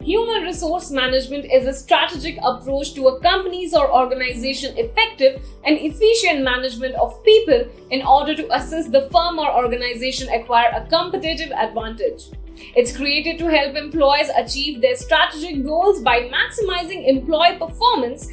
Human resource management is a strategic approach to a company's or organization effective and efficient management of people in order to assist the firm or organization acquire a competitive advantage. It's created to help employees achieve their strategic goals by maximizing employee performance.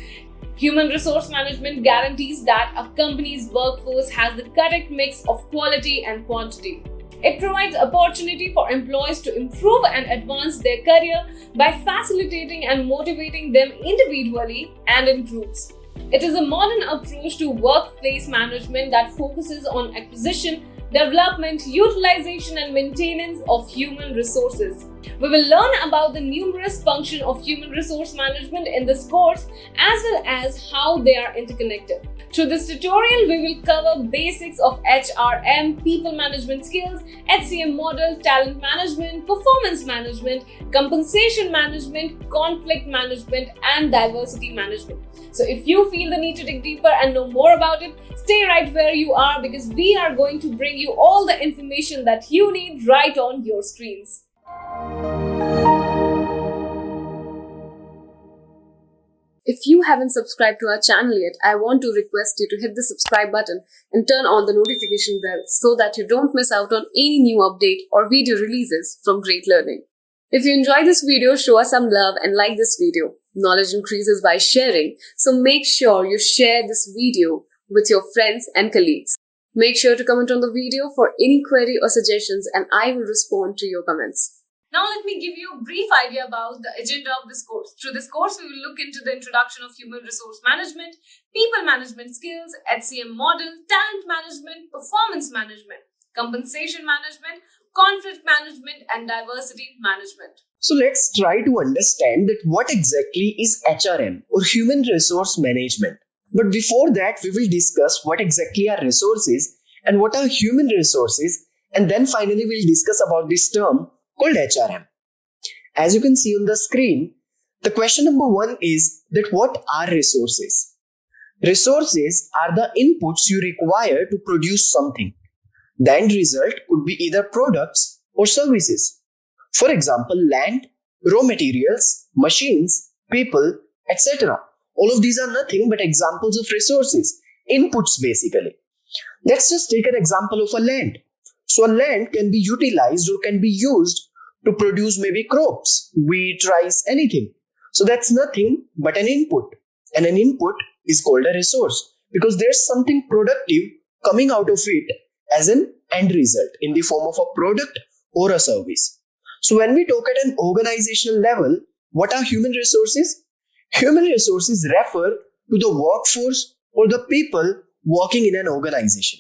Human resource management guarantees that a company's workforce has the correct mix of quality and quantity. It provides opportunity for employees to improve and advance their career by facilitating and motivating them individually and in groups. It is a modern approach to workplace management that focuses on acquisition, development, utilization, and maintenance of human resources. We will learn about the numerous functions of human resource management in this course as well as how they are interconnected. Through this tutorial, we will cover basics of HRM, people management skills, HCM model, talent management, performance management, compensation management, conflict management, and diversity management. So if you feel the need to dig deeper and know more about it, stay right where you are because we are going to bring you all the information that you need right on your screens. If you haven't subscribed to our channel yet, I want to request you to hit the subscribe button and turn on the notification bell so that you don't miss out on any new update or video releases from Great Learning. If you enjoyed this video, show us some love and like this video. Knowledge increases by sharing, so make sure you share this video with your friends and colleagues. Make sure to comment on the video for any query or suggestions and I will respond to your comments. Now let me give you a brief idea about the agenda of this course. Through this course, we will look into the introduction of human resource management, people management skills, HCM model, talent management, performance management, compensation management, conflict management, and diversity management. So let's try to understand that what exactly is HRM or human resource management. But before that, we will discuss what exactly are resources and what are human resources, and then finally we'll discuss about this term called HRM. As you can see on the screen, the question number 1 is that what are resources? Resources are the inputs you require to produce something. The end result could be either products or services. For example, land, raw materials, machines, people, etc. All of these are nothing but examples of resources, inputs basically. Let's just take an example of a land. So a land can be utilized or can be used to produce maybe crops, wheat, rice, anything. So that's nothing but an input. And an input is called a resource because there's something productive coming out of it as an end result in the form of a product or a service. So when we talk at an organizational level, what are human resources? Human resources refer to the workforce or the people working in an organization.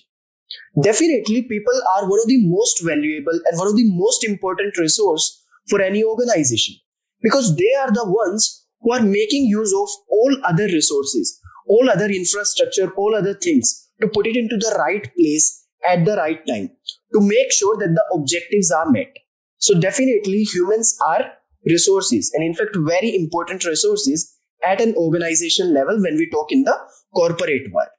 Definitely, people are one of the most valuable and one of the most important resource for any organization because they are the ones who are making use of all other resources, all other infrastructure, all other things to put it into the right place at the right time to make sure that the objectives are met. So definitely humans are resources and in fact very important resources at an organization level when we talk in the corporate world.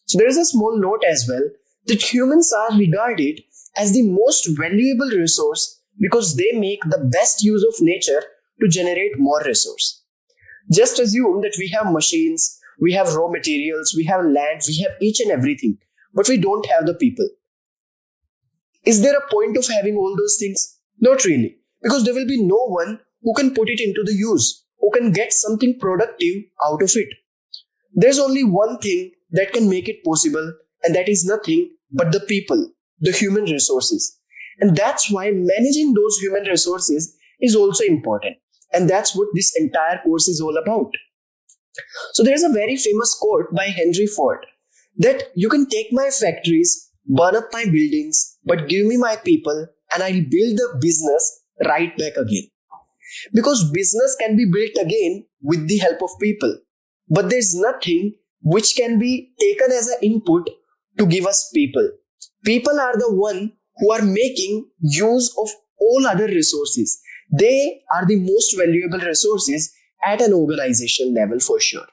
So there is a small note as well that humans are regarded as the most valuable resource because they make the best use of nature to generate more resource. Just assume that we have machines, we have raw materials, we have land, we have each and everything, but we don't have the people. Is there a point of having all those things? Not really, because there will be no one who can put it into the use, who can get something productive out of it. There's only one thing that can make it possible, and that is nothing but the people, the human resources. And that's why managing those human resources is also important. And that's what this entire course is all about. So there's a very famous quote by Henry Ford that you can take my factories, burn up my buildings, but give me my people and I'll build the business right back again. Because business can be built again with the help of people. But there's nothing which can be taken as an input to give us people. People are the one who are making use of all other resources. They are the most valuable resources at an organization level for sure.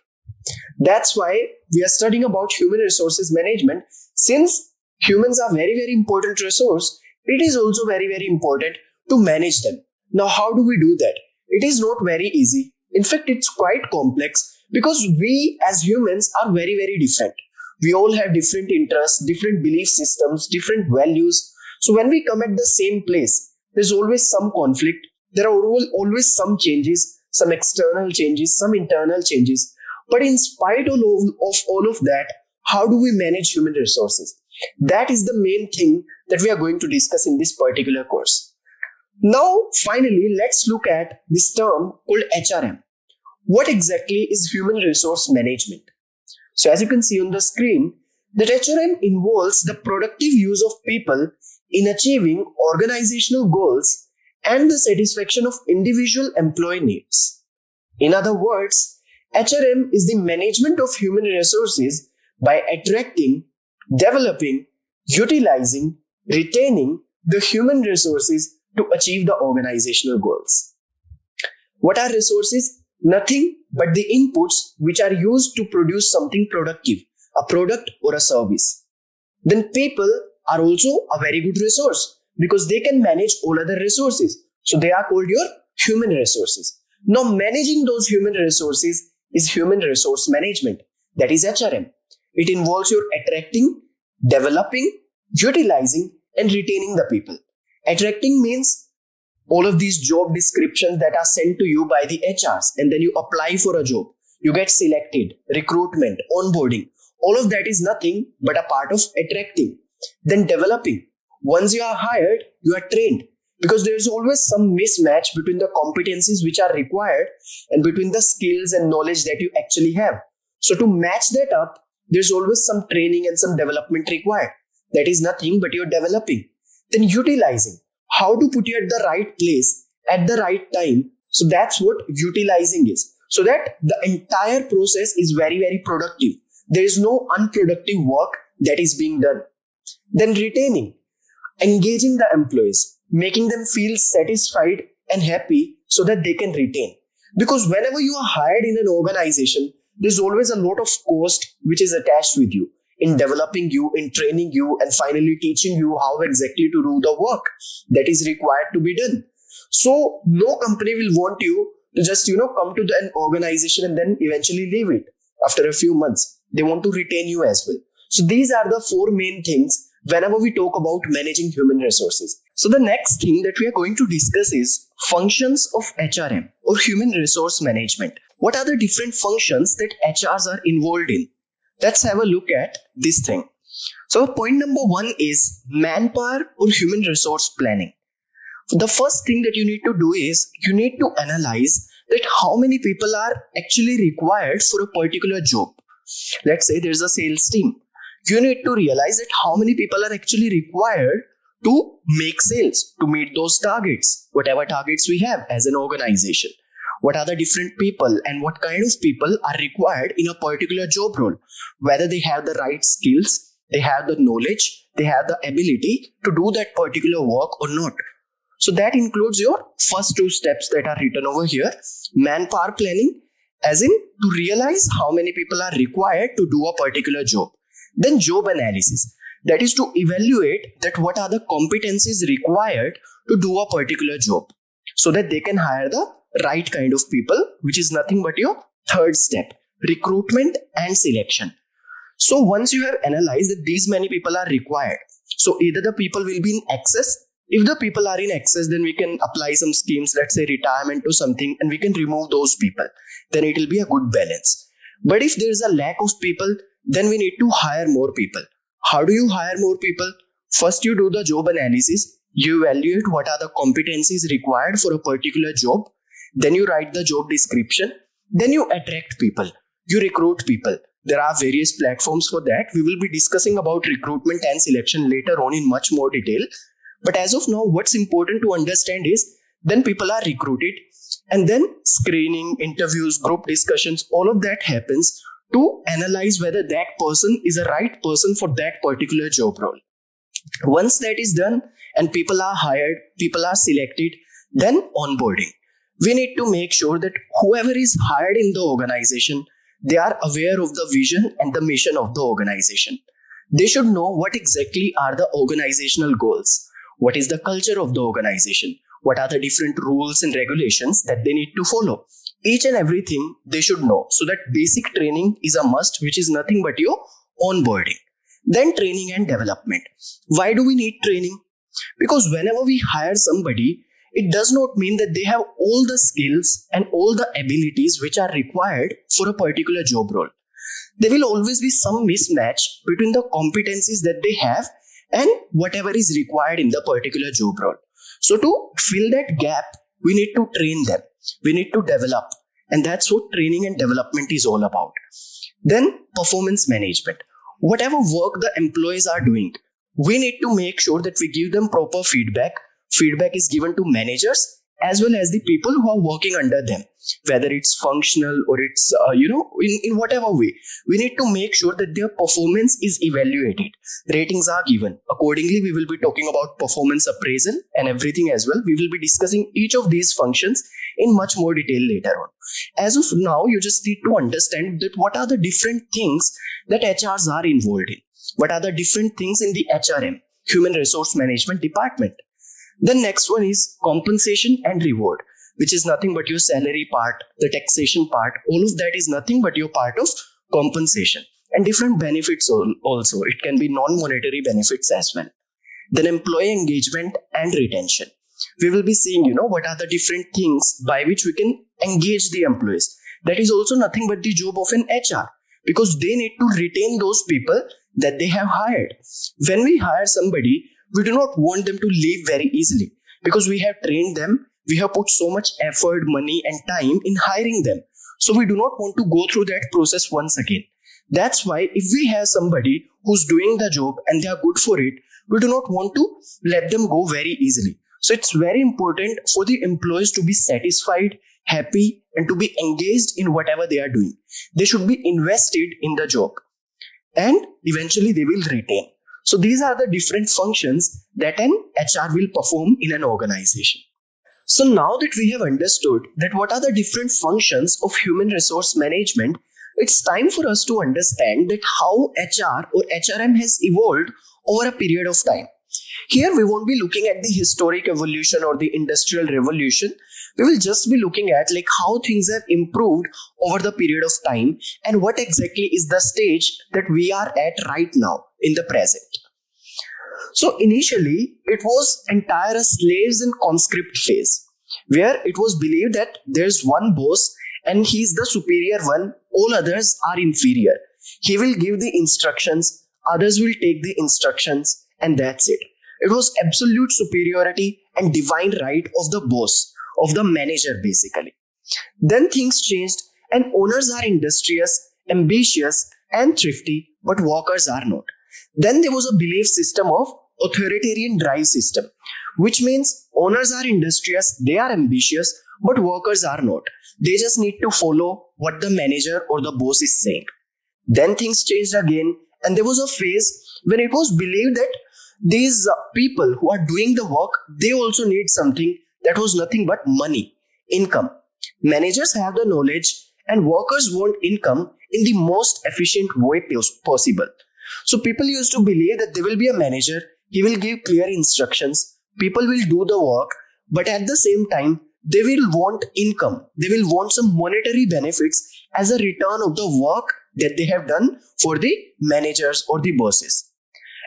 That's why we are studying about human resources management. Since humans are very, very important resource, it is also very, very important to manage them. Now, how do we do that? it is not very easy. In fact, it's quite complex because we as humans are very, very different. We all have different interests, different belief systems, different values. So when we come at the same place, there's always some conflict. There are always some changes, some external changes, some internal changes. But in spite of all of that, how do we manage human resources? That is the main thing that we are going to discuss in this particular course. Now, finally, let's look at this term called HRM. What exactly is human resource management? So as you can see on the screen, that HRM involves the productive use of people in achieving organizational goals and the satisfaction of individual employee needs. In other words, HRM is the management of human resources by attracting, developing, utilizing, retaining the human resources to achieve the organizational goals. What are resources? Nothing but the inputs which are used to produce something productive, a product or a service. Then people are also a very good resource because they can manage all other resources. So they are called your human resources. Now managing those human resources is human resource management. That is HRM. It involves your attracting, developing, utilizing and retaining the people. Attracting means all of these job descriptions that are sent to you by the HRs, and then you apply for a job. You get selected, recruitment, onboarding. All of that is nothing but a part of attracting. Then developing. Once you are hired, you are trained because there is always some mismatch between the competencies which are required and between the skills and knowledge that you actually have. So to match that up, there's always some training and some development required. That is nothing but you're developing. Then utilizing. How to put you at the right place at the right time. So that's what utilizing is. So that the entire process is very, very productive. There is no unproductive work that is being done. Then retaining, engaging the employees, making them feel satisfied and happy so that they can retain. Because whenever you are hired in an organization, there's always a lot of cost which is attached with you in developing you, in training you, and finally teaching you how exactly to do the work that is required to be done. So no company will want you to just, come to an organization and then eventually leave it after a few months. They want to retain you as well. So these are the four main things whenever we talk about managing human resources. So the next thing that we are going to discuss is functions of HRM or human resource management. What are the different functions that HRs are involved in? Let's have a look at this thing. So point number one is manpower or human resource planning. The first thing that you need to do is you need to analyze that how many people are actually required for a particular job. Let's say there's a sales team. You need to realize that how many people are actually required to make sales, to meet those targets, whatever targets we have as an organization. What are the different people and what kind of people are required in a particular job role? Whether they have the right skills, they have the knowledge, they have the ability to do that particular work or not. So that includes your first two steps that are written over here. Manpower planning, as in to realize how many people are required to do a particular job. Then job analysis, that is to evaluate that what are the competencies required to do a particular job so that they can hire the right kind of people, which is nothing but your third step, recruitment and selection. So once you have analyzed that these many people are required, so either the people will be in excess. If the people are in excess, then we can apply some schemes, let's say retirement or something, and we can remove those people. Then it will be a good balance. But if there is a lack of people, then we need to hire more people. How do you hire more people? First, you do the job analysis. You evaluate what are the competencies required for a particular job. Then you write the job description. Then you attract people. You recruit people. There are various platforms for that. We will be discussing about recruitment and selection later on in much more detail. But as of now, what's important to understand is then people are recruited and then screening, interviews, group discussions, all of that happens to analyze whether that person is a right person for that particular job role. Once that is done and people are hired, people are selected, then onboarding. We need to make sure that whoever is hired in the organization, they are aware of the vision and the mission of the organization. They should know what exactly are the organizational goals. What is the culture of the organization? What are the different rules and regulations that they need to follow? Each and everything they should know. So that basic training is a must, which is nothing but your onboarding. Then training and development. Why do we need training? Because whenever we hire somebody, it does not mean that they have all the skills and all the abilities which are required for a particular job role. There will always be some mismatch between the competencies that they have and whatever is required in the particular job role. So to fill that gap, we need to train them. We need to develop. And that's what training and development is all about. Then performance management. Whatever work the employees are doing, we need to make sure that we give them proper feedback. Feedback is given to managers as well as the people who are working under them, whether it's functional or it's in whatever way. We need to make sure that their performance is evaluated. Ratings are given accordingly. We will be talking about performance appraisal and everything as well. We will be discussing each of these functions in much more detail later on. As of now, you just need to understand that what are the different things that HRs are involved in. What are the different things in the HRM, Human Resource Management Department? The next one is compensation and reward, which is nothing but your salary part, the taxation part. All of that is nothing but your part of compensation. And different benefits also. It can be non-monetary benefits as well. Then employee engagement and retention. We will be seeing, what are the different things by which we can engage the employees. That is also nothing but the job of an HR, because they need to retain those people that they have hired. When we hire somebody, we do not want them to leave very easily, because we have trained them, we have put so much effort, money and time in hiring them. So we do not want to go through that process once again. That's why if we have somebody who's doing the job and they are good for it, we do not want to let them go very easily. So it's very important for the employees to be satisfied, happy, and to be engaged in whatever they are doing. They should be invested in the job, and eventually they will retain. So these are the different functions that an HR will perform in an organization. So now that we have understood that what are the different functions of human resource management, it's time for us to understand that how HR or HRM has evolved over a period of time. Here we won't be looking at the historic evolution or the industrial revolution. We will just be looking at how things have improved over the period of time and what exactly is the stage that we are at right now in the present. So initially it was entire slaves and conscript phase, where it was believed that there's one boss and he's the superior one, all others are inferior. He will give the instructions, others will take the instructions, and that's it. It was absolute superiority and divine right of the boss, of the manager basically. Then things changed and owners are industrious, ambitious and thrifty, but workers are not. Then there was a belief system of authoritarian drive system, which means owners are industrious, they are ambitious, but workers are not. They just need to follow what the manager or the boss is saying. Then things changed again, and there was a phase when it was believed that these people who are doing the work, they also need something that was nothing but money, income. Managers have the knowledge and workers want income in the most efficient way possible. So people used to believe that there will be a manager, he will give clear instructions, people will do the work, but at the same time, they will want income. They will want some monetary benefits as a return of the work that they have done for the managers or the bosses.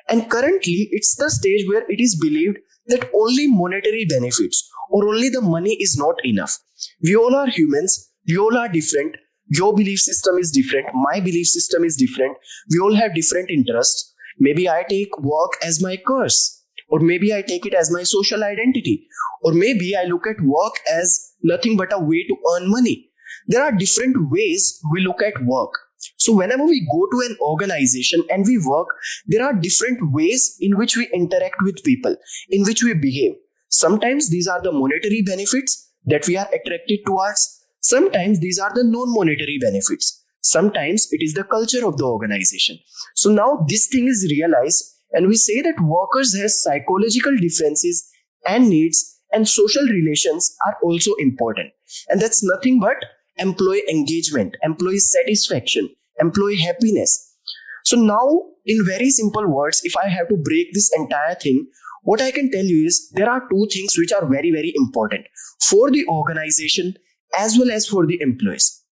And currently, it's the stage where it is believed that only monetary benefits or only the money is not enough. We all are humans. We all are different. Your belief system is different. My belief system is different. We all have different interests. Maybe I take work as my curse, or maybe I take it as my social identity, or maybe I look at work as nothing but a way to earn money. There are different ways we look at work. So whenever we go to an organization and we work, there are different ways in which we interact with people, in which we behave. Sometimes these are the monetary benefits that we are attracted towards. Sometimes these are the non-monetary benefits. Sometimes it is the culture of the organization. So now this thing is realized, and we say that workers have psychological differences and needs, and social relations are also important. And that's nothing but employee engagement, employee satisfaction, employee happiness. So now, in very simple words, if I have to break this entire thing, what I can tell you is there are two things which are very, very important for the organization as well as for the employees.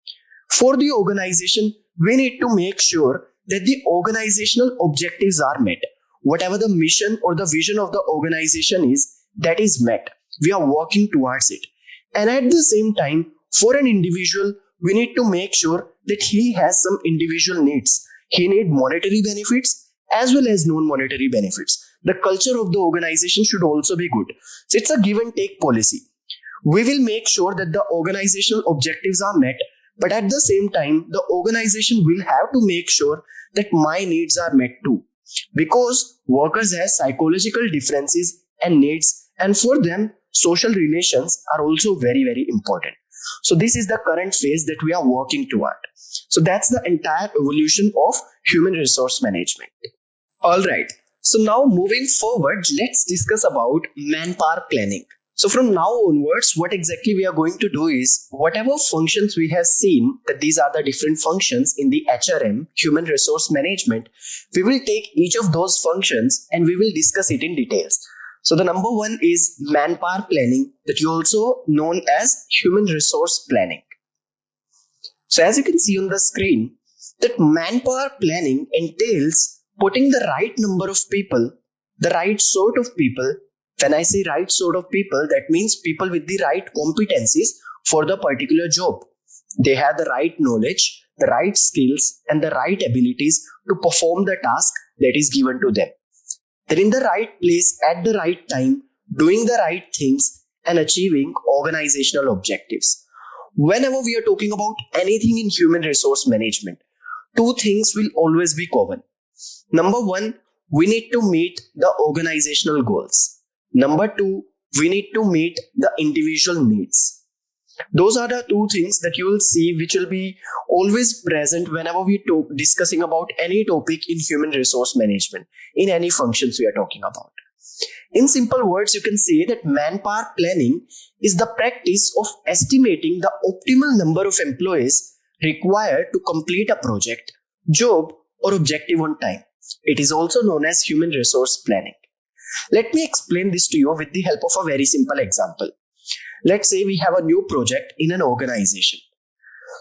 For the organization, we need to make sure that the organizational objectives are met. Whatever the mission or the vision of the organization is, that is met. We are working towards it. And at the same time, for an individual, we need to make sure that he has some individual needs. He needs monetary benefits as well as non-monetary benefits. The culture of the organization should also be good. So it's a give and take policy. We will make sure that the organizational objectives are met, but at the same time, the organization will have to make sure that my needs are met too. Because workers have psychological differences and needs, and for them, social relations are also very, very important. So this is the current phase that we are working toward. So that's the entire evolution of human resource management. All right. So now moving forward, let's discuss about manpower planning. So from now onwards, what exactly we are going to do is whatever functions we have seen that these are the different functions in the HRM, human resource management, we will take each of those functions and we will discuss it in details. So the number one is manpower planning, that you also known as human resource planning. So as you can see on the screen, that manpower planning entails putting the right number of people, the right sort of people. When I say right sort of people, that means people with the right competencies for the particular job. They have the right knowledge, the right skills, and the right abilities to perform the task that is given to them. They're in the right place at the right time, doing the right things and achieving organizational objectives. Whenever we are talking about anything in human resource management, two things will always be common. Number one, we need to meet the organizational goals. Number two, we need to meet the individual needs. Those are the two things that you will see which will be always present whenever we discussing about any topic in human resource management, in any functions we are talking about. In simple words, you can say that manpower planning is the practice of estimating the optimal number of employees required to complete a project, job, or objective on time. It is also known as human resource planning. Let me explain this to you with the help of a very simple example. Let's say we have a new project in an organization.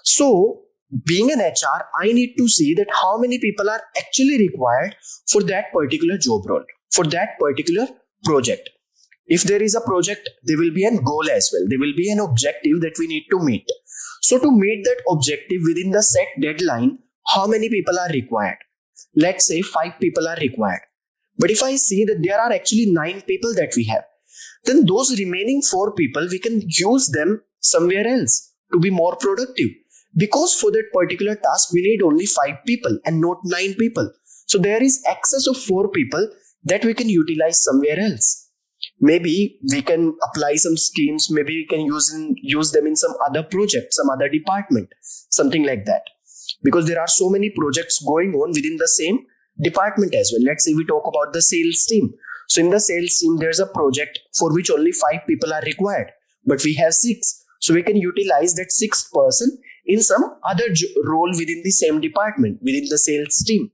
So, being an HR, I need to see that how many people are actually required for that particular job role, for that particular project. If there is a project, there will be a goal as well. There will be an objective that we need to meet. So, to meet that objective within the set deadline, how many people are required? Let's say 5 people are required. But if I see that there are actually 9 people that we have, then those remaining 4 people, we can use them somewhere else to be more productive. Because for that particular task, we need only 5 people and not 9 people. So there is excess of 4 people that we can utilize somewhere else. Maybe we can apply some schemes, maybe we can use them in some other project, some other department, something like that. Because there are so many projects going on within the same department as well. Let's say we talk about the sales team. So in the sales team, there's a project for which only 5 people are required, but we have 6. So we can utilize that 6th person in some other role within the same department, within the sales team.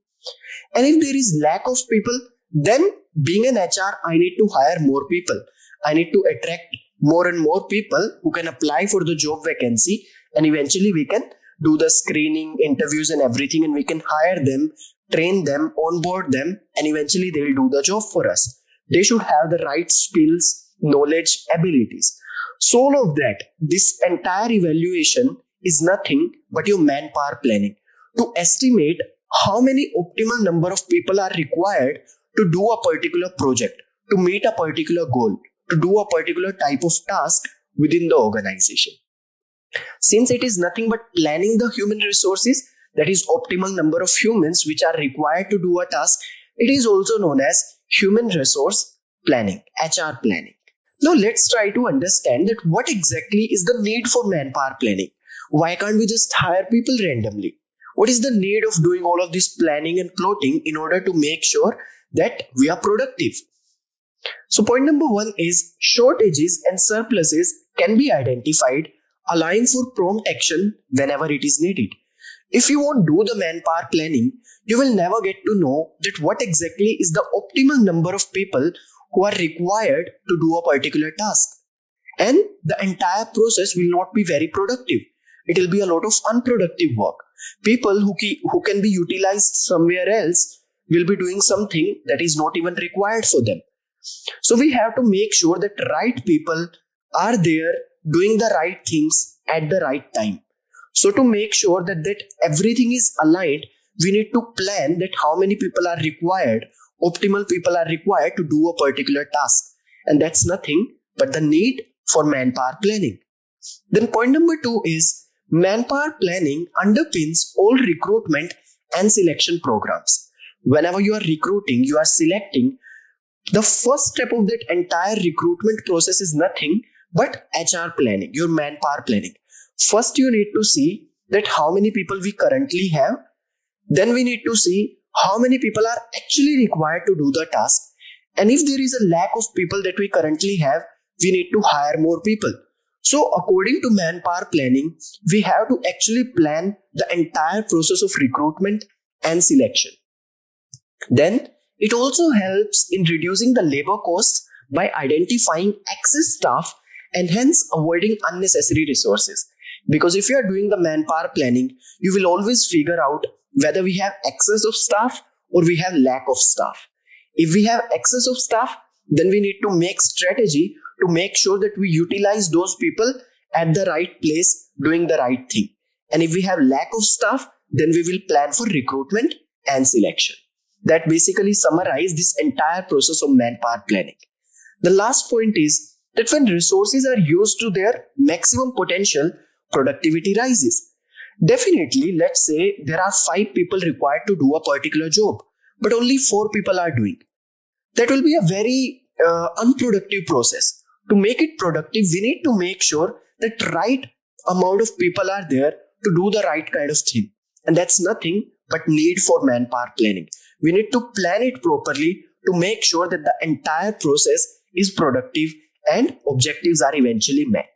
And if there is lack of people, then being an HR, I need to hire more people. I need to attract more and more people who can apply for the job vacancy, and eventually we can do the screening, interviews and everything, and we can hire them, train them, onboard them, and eventually they will do the job for us. They should have the right skills, knowledge, abilities. So all of that, this entire evaluation is nothing but your manpower planning to estimate how many optimal number of people are required to do a particular project, to meet a particular goal, to do a particular type of task within the organization. Since it is nothing but planning the human resources, that is optimal number of humans which are required to do a task, it is also known as human resource planning, HR planning. Now let's try to understand that what exactly is the need for manpower planning. Why can't we just hire people randomly? What is the need of doing all of this planning and plotting in order to make sure that we are productive? So point number 1 is shortages and surpluses can be identified, allowing for prompt action whenever it is needed. If you won't do the manpower planning, you will never get to know that what exactly is the optimal number of people who are required to do a particular task. And the entire process will not be very productive. It will be a lot of unproductive work. People who can be utilized somewhere else will be doing something that is not even required for them. So we have to make sure that right people are there doing the right things at the right time. So to make sure that everything is aligned, we need to plan that how many people are required, optimal people are required to do a particular task. And that's nothing but the need for manpower planning. Then point number 2 is manpower planning underpins all recruitment and selection programs. Whenever you are recruiting, you are selecting, the first step of that entire recruitment process is nothing but HR planning, your manpower planning. First, you need to see that how many people we currently have. Then we need to see how many people are actually required to do the task. And if there is a lack of people that we currently have, we need to hire more people. So according to manpower planning, we have to actually plan the entire process of recruitment and selection. Then it also helps in reducing the labor costs by identifying excess staff and hence avoiding unnecessary resources. Because if you are doing the manpower planning, you will always figure out whether we have excess of staff or we have lack of staff. If we have excess of staff, then we need to make strategy to make sure that we utilize those people at the right place doing the right thing. And if we have lack of staff, then we will plan for recruitment and selection. That basically summarizes this entire process of manpower planning. The last point is that when resources are used to their maximum potential, productivity rises. Definitely, let's say there are 5 people required to do a particular job, but only 4 people are doing. That will be a very unproductive process. To make it productive, we need to make sure that right amount of people are there to do the right kind of thing. And that's nothing but need for manpower planning. We need to plan it properly to make sure that the entire process is productive and objectives are eventually met.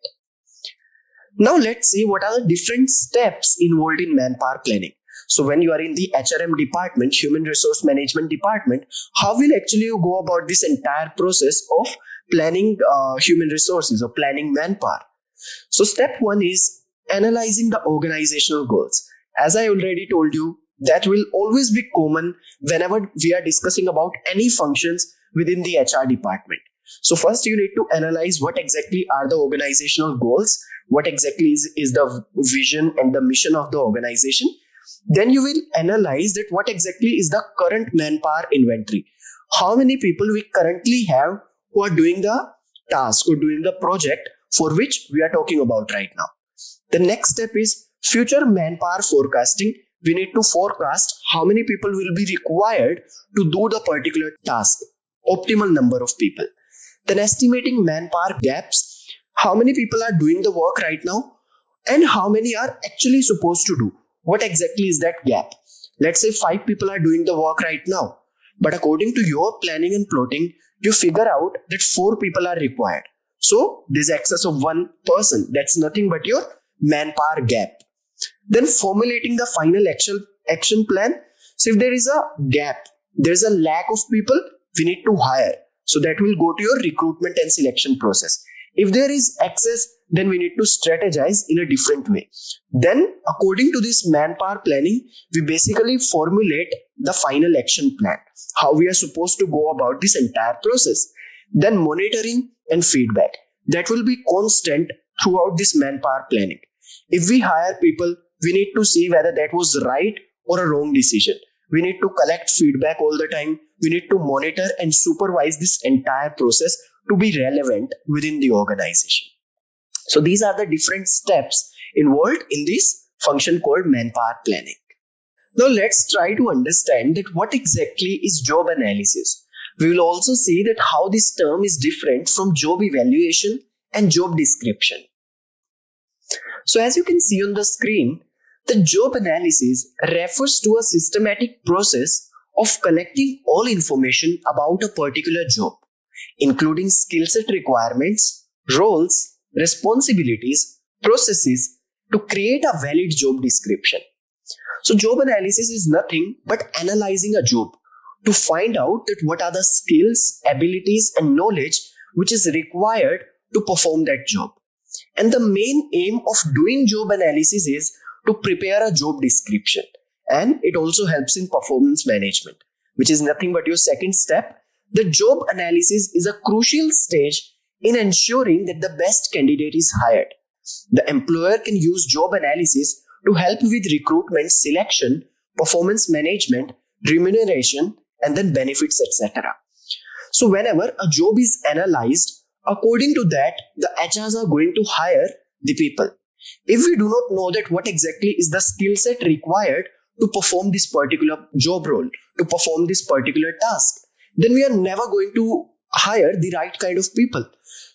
Now let's see what are the different steps involved in manpower planning. So when you are in the HRM department, Human Resource Management department, how will actually you go about this entire process of planning human resources or planning manpower? So step 1 is analyzing the organizational goals. As I already told you, that will always be common whenever we are discussing about any functions within the HR department. So first you need to analyze what exactly are the organizational goals, what exactly is the vision and the mission of the organization. Then you will analyze that what exactly is the current manpower inventory. How many people we currently have who are doing the task or doing the project for which we are talking about right now. The next step is future manpower forecasting. We need to forecast how many people will be required to do the particular task, optimal number of people. Then estimating manpower gaps, how many people are doing the work right now and how many are actually supposed to do. What exactly is that gap? Let's say 5 people are doing the work right now, but according to your planning and plotting, you figure out that 4 people are required. So there's excess of 1 person. That's nothing but your manpower gap. Then formulating the final action plan. So if there is a gap, there's a lack of people, we need to hire. So that will go to your recruitment and selection process. If there is excess, then we need to strategize in a different way. Then according to this manpower planning, we basically formulate the final action plan, how we are supposed to go about this entire process. Then monitoring and feedback. That will be constant throughout this manpower planning. If we hire people, we need to see whether that was right or a wrong decision. We need to collect feedback all the time. We need to monitor and supervise this entire process to be relevant within the organization. So these are the different steps involved in this function called manpower planning. Now let's try to understand that what exactly is job analysis. We will also see that how this term is different from job evaluation and job description. So as you can see on the screen, the job analysis refers to a systematic process of collecting all information about a particular job, including skill set requirements, roles, responsibilities, processes to create a valid job description. So job analysis is nothing but analyzing a job to find out that what are the skills, abilities, and knowledge which is required to perform that job. And the main aim of doing job analysis is to prepare a job description. And it also helps in performance management, which is nothing but your second step. The job analysis is a crucial stage in ensuring that the best candidate is hired. The employer can use job analysis to help with recruitment, selection, performance management, remuneration, and then benefits, etc. So whenever a job is analyzed, according to that, the HRs are going to hire the people. If we do not know that what exactly is the skill set required to perform this particular job role, to perform this particular task, then we are never going to hire the right kind of people.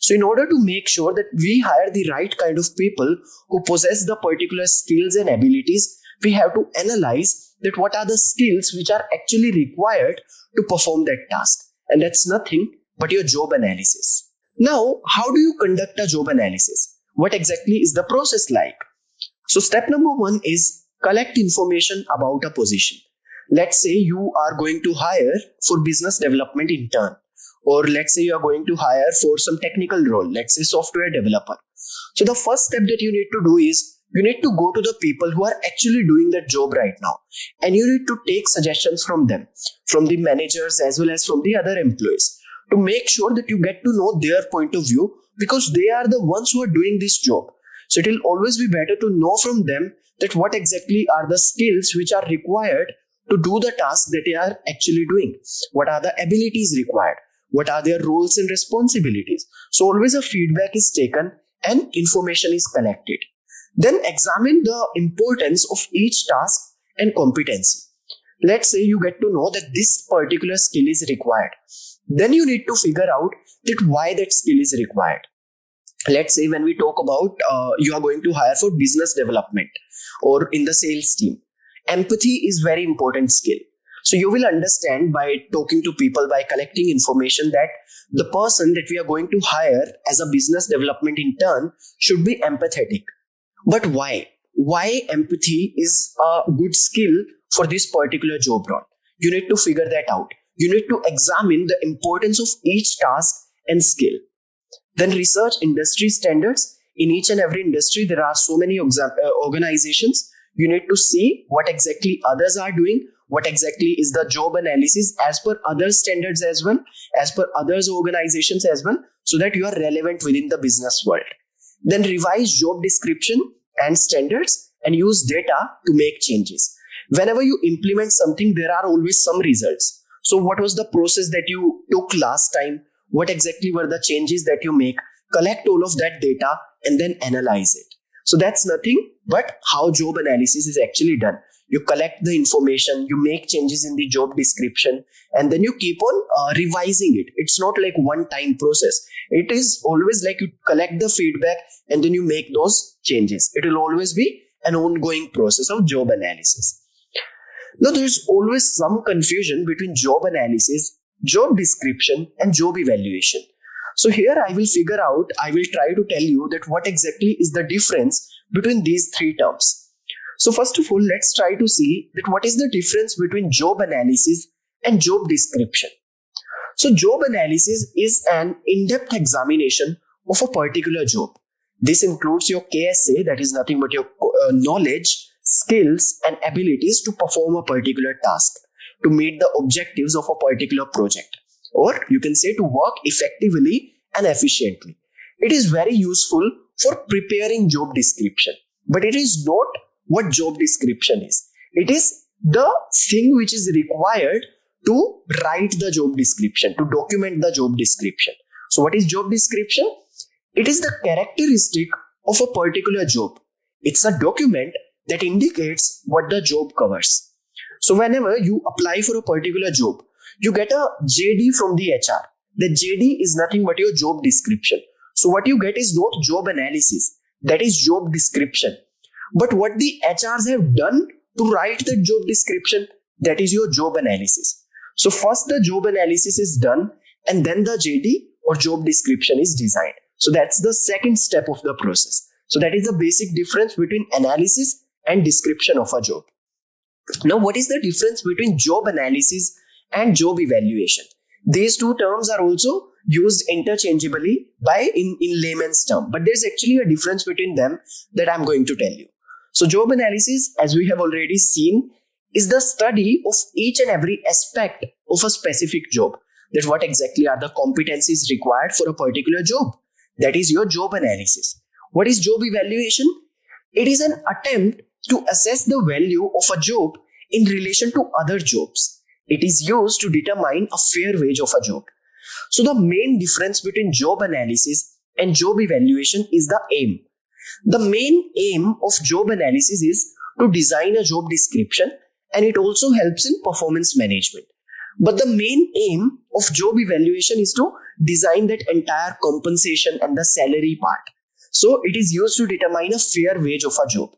So in order to make sure that we hire the right kind of people who possess the particular skills and abilities, we have to analyze that what are the skills which are actually required to perform that task. And that's nothing but your job analysis. Now, how do you conduct a job analysis? What exactly is the process like? So step number 1 is collect information about a position. Let's say you are going to hire for business development intern, or let's say you are going to hire for some technical role, let's say software developer. So the first step that you need to do is you need to go to the people who are actually doing that job right now, and you need to take suggestions from them, from the managers as well as from the other employees, to make sure that you get to know their point of view, because they are the ones who are doing this job. So it will always be better to know from them that what exactly are the skills which are required to do the task that they are actually doing. What are the abilities required? What are their roles and responsibilities? So always a feedback is taken and information is collected. Then examine the importance of each task and competency. Let's say you get to know that this particular skill is required. Then you need to figure out that why that skill is required. Let's say when we talk about you are going to hire for business development or in the sales team, empathy is very important skill. So you will understand by talking to people, by collecting information, that the person that we are going to hire as a business development intern should be empathetic. But why? Why empathy is a good skill for this particular job role? You need to figure that out. You need to examine the importance of each task and skill. Then research industry standards. In each and every industry, there are so many organizations. You need to see what exactly others are doing, what exactly is the job analysis as per other standards as well, as per others organizations as well, so that you are relevant within the business world. Then revise job description and standards and use data to make changes. Whenever you implement something, there are always some results. So what was the process that you took last time? What exactly were the changes that you make? Collect all of that data and then analyze it. So that's nothing but how job analysis is actually done. You collect the information, you make changes in the job description, and then you keep on revising it. It's not like one-time process. It is always like you collect the feedback and then you make those changes. It will always be an ongoing process of job analysis. Now, there is always some confusion between job analysis, job description, and job evaluation. So here I will try to tell you that what exactly is the difference between these three terms. So first of all, let's try to see that what is the difference between job analysis and job description. So job analysis is an in-depth examination of a particular job. This includes your KSA, that is nothing but your knowledge, skills, and abilities to perform a particular task, to meet the objectives of a particular project, or you can say to work effectively and efficiently. It is very useful for preparing job description, but it is not what job description is. It is the thing which is required to write the job description, to document the job description. So what is job description? It is the characteristic of a particular job. It's a document that indicates what the job covers. So whenever you apply for a particular job, you get a JD from the HR. The JD is nothing but your job description. So what you get is not job analysis, that is job description. But what the HRs have done to write the job description, that is your job analysis. So first the job analysis is done and then the JD or job description is designed. So that's the second step of the process. So that is the basic difference between analysis and description of a job. Now, what is the difference between job analysis and job evaluation. These two terms are also used interchangeably in layman's term, but there's actually a difference between them that I'm going to tell you. So job analysis, as we have already seen, is the study of each and every aspect of a specific job. That what exactly are the competencies required for a particular job. That is your job analysis. What is job evaluation? It is an attempt to assess the value of a job in relation to other jobs. It is used to determine a fair wage of a job. So the main difference between job analysis and job evaluation is the aim. The main aim of job analysis is to design a job description, and it also helps in performance management. But the main aim of job evaluation is to design that entire compensation and the salary part. So it is used to determine a fair wage of a job.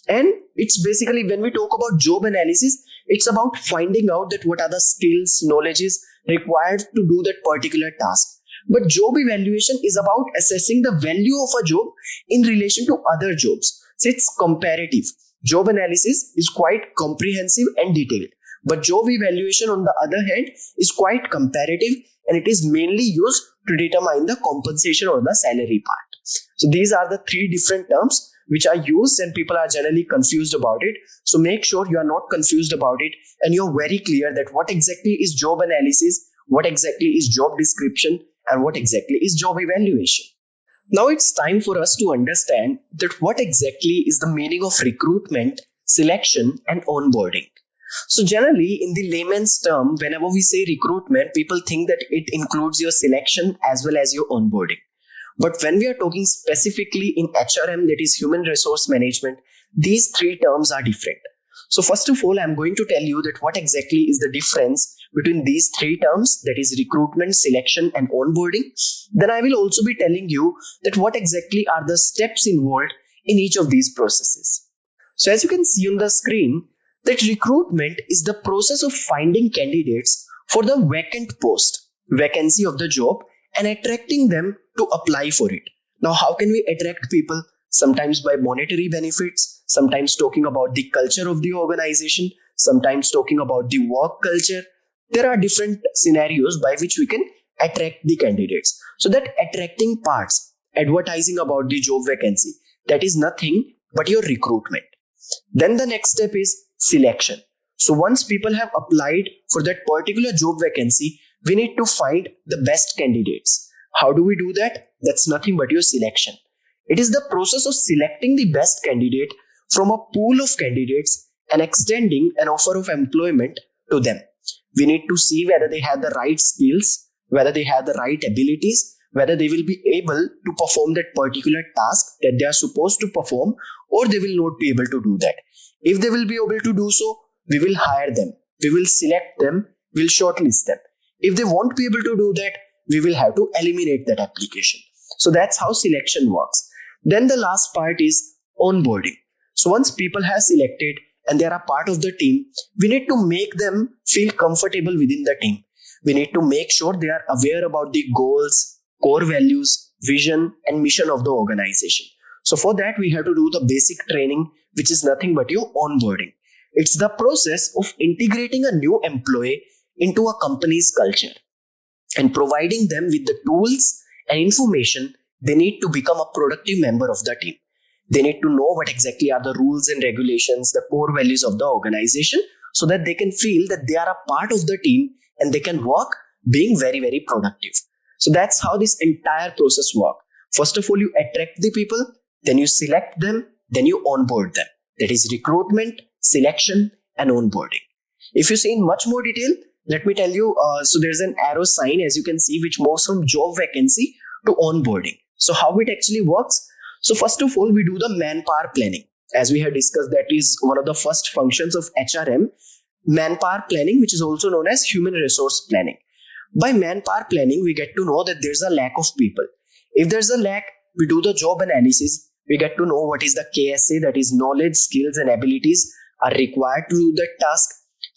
And it's basically, when we talk about job analysis, it's about finding out that what are the skills, knowledges required to do that particular task. But job evaluation is about assessing the value of a job in relation to other jobs. So it's comparative. Job analysis is quite comprehensive and detailed. But job evaluation, on the other hand, is quite comparative, and it is mainly used to determine the compensation or the salary part. So these are the three different terms which are used, and people are generally confused about it. So make sure you are not confused about it, and you're very clear that what exactly is job analysis, what exactly is job description, and what exactly is job evaluation. Now it's time for us to understand that what exactly is the meaning of recruitment, selection, and onboarding. So generally, in the layman's term, whenever we say recruitment, people think that it includes your selection as well as your onboarding. But when we are talking specifically in HRM, that is human resource management, these three terms are different. So first of all, I'm going to tell you that what exactly is the difference between these three terms, that is recruitment, selection, and onboarding. Then I will also be telling you that what exactly are the steps involved in each of these processes. So as you can see on the screen, that recruitment is the process of finding candidates for the vacant post, vacancy of the job, and attracting them to apply for it. Now, how can we attract people? Sometimes by monetary benefits, sometimes talking about the culture of the organization, sometimes talking about the work culture. There are different scenarios by which we can attract the candidates. So that attracting parts, advertising about the job vacancy, that is nothing but your recruitment. Then the next step is selection. So once people have applied for that particular job vacancy, we need to find the best candidates. How do we do that? That's nothing but your selection. It is the process of selecting the best candidate from a pool of candidates and extending an offer of employment to them. We need to see whether they have the right skills, whether they have the right abilities, whether they will be able to perform that particular task that they are supposed to perform, or they will not be able to do that. If they will be able to do so, we will hire them, we will select them, we'll shortlist them. If they won't be able to do that, we will have to eliminate that application. So that's how selection works. Then the last part is onboarding. So once people have selected and they are a part of the team, we need to make them feel comfortable within the team. We need to make sure they are aware about the goals, core values, vision, and mission of the organization. So for that, we have to do the basic training, which is nothing but your onboarding. It's the process of integrating a new employee into a company's culture and providing them with the tools and information they need to become a productive member of the team. They need to know what exactly are the rules and regulations, the core values of the organization, so that they can feel that they are a part of the team and they can work being very, very productive. So that's how this entire process works. First of all, you attract the people, then you select them, then you onboard them. That is recruitment, selection, and onboarding. If you see in much more detail, let me tell you, so there's an arrow sign, as you can see, which moves from job vacancy to onboarding. So how it actually works? So first of all, we do the manpower planning. As we have discussed, that is one of the first functions of HRM, manpower planning, which is also known as human resource planning. By manpower planning, we get to know that there's a lack of people. If there's a lack, we do the job analysis. We get to know what is the KSA, that is knowledge, skills, and abilities are required to do that task.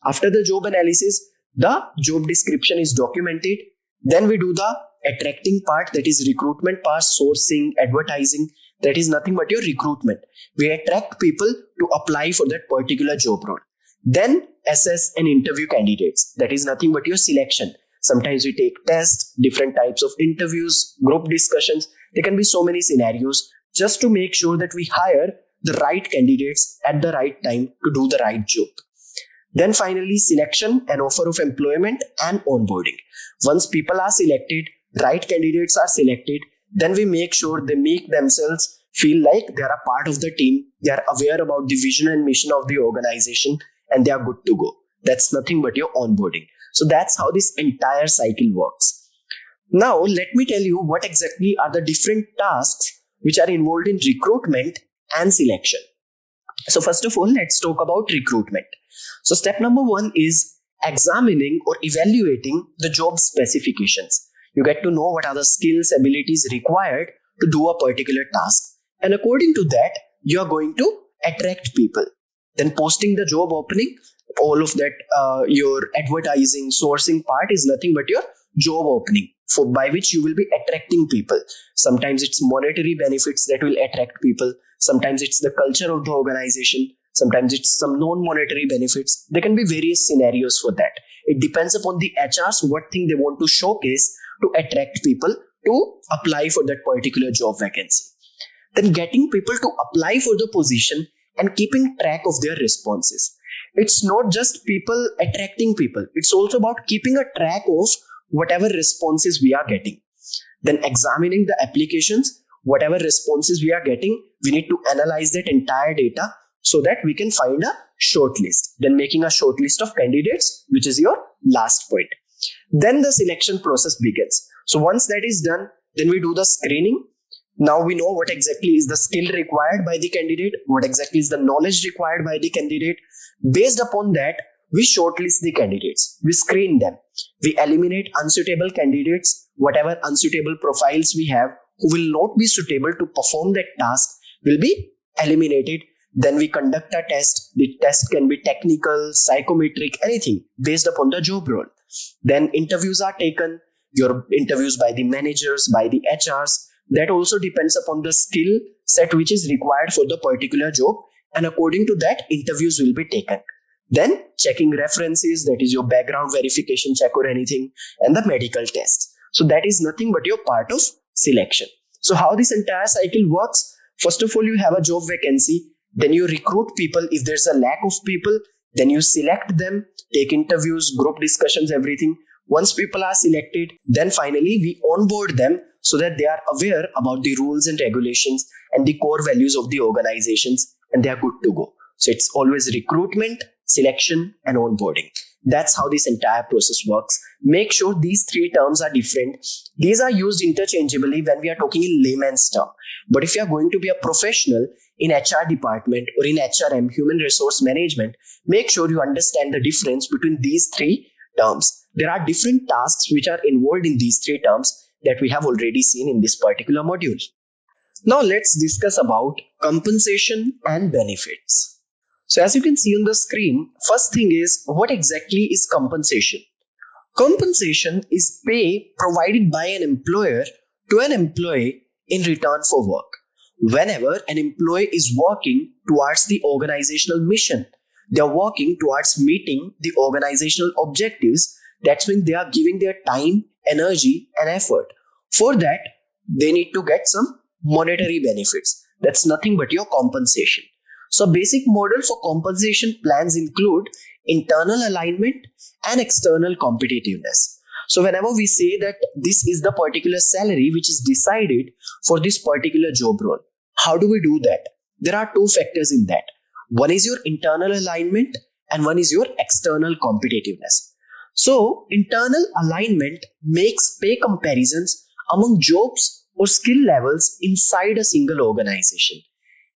After the job analysis, the job description is documented. Then we do the attracting part, that is recruitment part, sourcing, advertising. That is nothing but your recruitment. We attract people to apply for that particular job role. Then assess and interview candidates. That is nothing but your selection. Sometimes we take tests, different types of interviews, group discussions. There can be so many scenarios just to make sure that we hire the right candidates at the right time to do the right job. Then finally, selection and offer of employment and onboarding. Once people are selected, right candidates are selected, then we make sure they make themselves feel like they are a part of the team, they are aware about the vision and mission of the organization, and they are good to go. That's nothing but your onboarding. So that's how this entire cycle works. Now, let me tell you what exactly are the different tasks which are involved in recruitment and selection. So first of all, let's talk about recruitment. So step number 1 is examining or evaluating the job specifications. You get to know what are the skills, abilities required to do a particular task. And according to that, you are going to attract people. Then posting the job opening, all of that, your advertising, sourcing part is nothing but your job opening, for by which you will be attracting people. Sometimes it's monetary benefits that will attract people. Sometimes it's the culture of the organization. Sometimes it's some non-monetary benefits. There can be various scenarios for that. It depends upon the HRs what thing they want to showcase to attract people to apply for that particular job vacancy. Then getting people to apply for the position and keeping track of their responses. It's not just people attracting people. It's also about keeping a track of whatever responses we are getting. Then examining the applications, whatever responses we are getting, we need to analyze that entire data so that we can find a short list. Then making a short list of candidates, which is your last point. Then the selection process begins. So once that is done, then we do the screening. Now we know what exactly is the skill required by the candidate, what exactly is the knowledge required by the candidate. Based upon that, we shortlist the candidates, we screen them, we eliminate unsuitable candidates, whatever unsuitable profiles we have who will not be suitable to perform that task will be eliminated. Then we conduct a test. The test can be technical, psychometric, anything based upon the job role. Then interviews are taken, your interviews by the managers, by the HRs. That also depends upon the skill set which is required for the particular job, and according to that, interviews will be taken. Then checking references, that is your background verification check or anything, and the medical tests. So that is nothing but your part of selection. So how this entire cycle works? First of all, you have a job vacancy, then you recruit people. If there's a lack of people, then you select them, take interviews, group discussions, everything. Once people are selected, then finally we onboard them so that they are aware about the rules and regulations and the core values of the organizations, and they are good to go. So it's always recruitment, selection, and onboarding. That's how this entire process works. Make sure these three terms are different. These are used interchangeably when we are talking in layman's term. But if you are going to be a professional in HR department or in HRM, human resource management, make sure you understand the difference between these three terms. There are different tasks which are involved in these three terms that we have already seen in this particular module. Now let's discuss about compensation and benefits. So as you can see on the screen, first thing is, what exactly is compensation? Compensation is pay provided by an employer to an employee in return for work. Whenever an employee is working towards the organizational mission, they are working towards meeting the organizational objectives. That means they are giving their time, energy, and effort. For that, they need to get some monetary benefits. That's nothing but your compensation. So basic model for compensation plans include internal alignment and external competitiveness. So whenever we say that this is the particular salary which is decided for this particular job role, how do we do that? There are two factors in that. One is your internal alignment and one is your external competitiveness. So internal alignment makes pay comparisons among jobs or skill levels inside a single organization.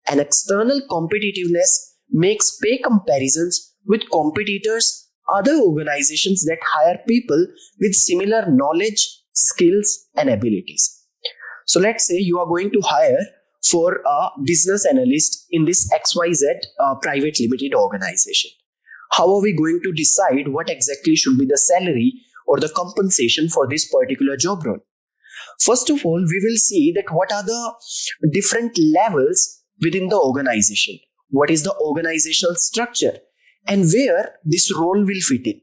And external competitiveness makes pay comparisons with competitors, other organizations that hire people with similar knowledge, skills, and abilities. So let's say you are going to hire for a business analyst in this XYZ private limited organization. How are we going to decide what exactly should be the salary or the compensation for this particular job role? First of all, we will see that what are the different levels within the organization. What is the organizational structure? and where this role will fit in.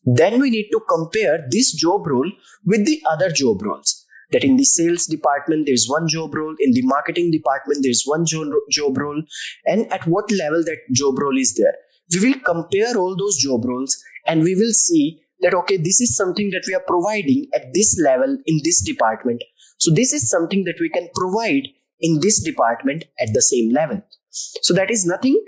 Then we need to compare this job role with the other job roles. That in the sales department there's one job role, in the marketing department there's one job role, and at what level that job role is there. We will compare all those job roles and we will see that okay, this is something that we are providing at this level in this department. So this is something that we can provide in this department at the same level. So that is nothing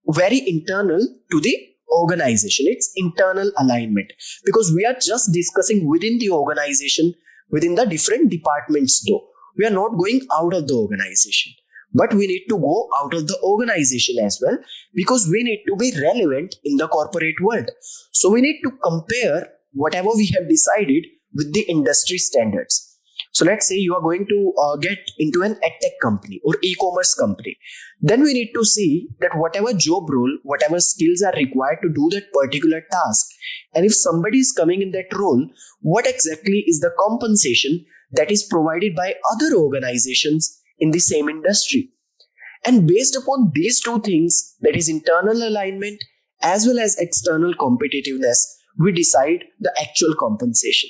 very internal to the organization. It's internal alignment, because we are just discussing within the organization, within the different departments though. We are not going out of the organization, but we need to go out of the organization as well, because we need to be relevant in the corporate world. So we need to compare whatever we have decided with the industry standards. So let's say you are going to get into an edtech company or e-commerce company. Then we need to see that whatever job role, whatever skills are required to do that particular task. And if somebody is coming in that role, what exactly is the compensation that is provided by other organizations in the same industry. And based upon these two things, that is internal alignment as well as external competitiveness, we decide the actual compensation.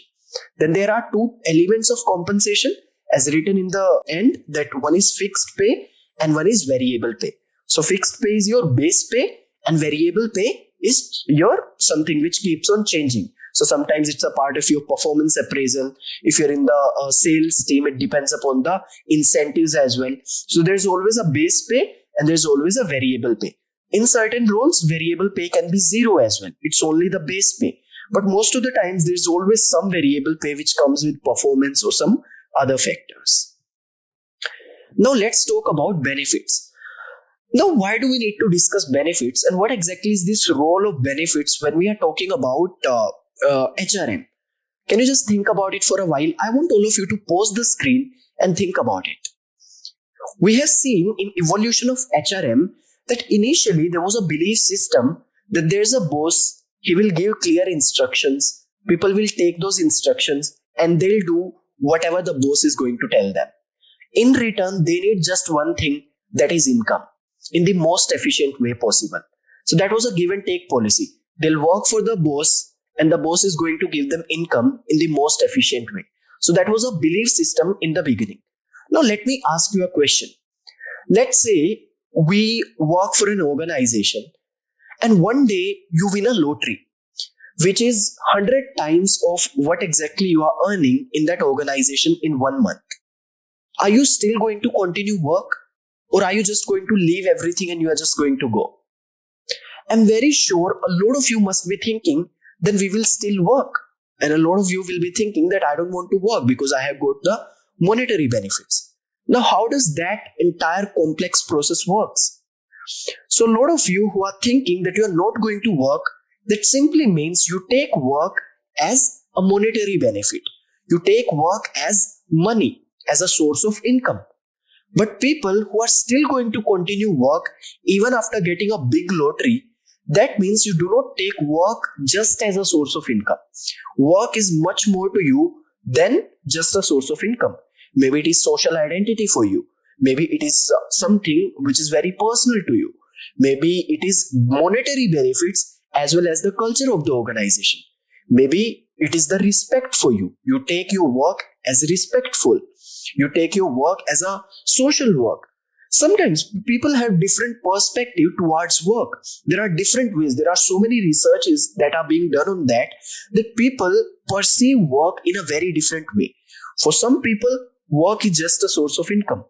Then there are two elements of compensation as written in the end, that one is fixed pay and one is variable pay. So fixed pay is your base pay and variable pay is your something which keeps on changing. So sometimes it's a part of your performance appraisal. If you're in the sales team, it depends upon the incentives as well. So there's always a base pay and there's always a variable pay. In certain roles, variable pay can be zero as well. It's only the base pay. But most of the times, there's always some variable pay which comes with performance or some other factors. Now let's talk about benefits. Now, why do we need to discuss benefits, and what exactly is this role of benefits when we are talking about HRM? Can you just think about it for a while? I want all of you to pause the screen and think about it. We have seen in evolution of HRM that initially there was a belief system that there's a boss. He will give clear instructions. People will take those instructions and they'll do whatever the boss is going to tell them. In return, they need just one thing, that is income, in the most efficient way possible. So that was a give and take policy. They'll work for the boss and the boss is going to give them income in the most efficient way. So that was a belief system in the beginning. Now let me ask you a question. Let's say we work for an organization and one day you win a lottery, which is 100 times of what exactly you are earning in that organization in 1 month. Are you still going to continue work, or are you just going to leave everything and you are just going to go? I'm very sure a lot of you must be thinking, then we will still work. And a lot of you will be thinking that I don't want to work because I have got the monetary benefits. Now, how does that entire complex process works? So a lot of you who are thinking that you are not going to work, that simply means you take work as a monetary benefit. You take work as money, as a source of income. But people who are still going to continue work even after getting a big lottery, that means you do not take work just as a source of income. Work is much more to you than just a source of income. Maybe it is social identity for you. Maybe it is something which is very personal to you. Maybe it is monetary benefits as well as the culture of the organization. Maybe it is the respect for you. You take your work as respectful. You take your work as a social work. Sometimes people have different perspective towards work. There are different ways. There are so many researches that are being done on that people perceive work in a very different way. For some people, work is just a source of income.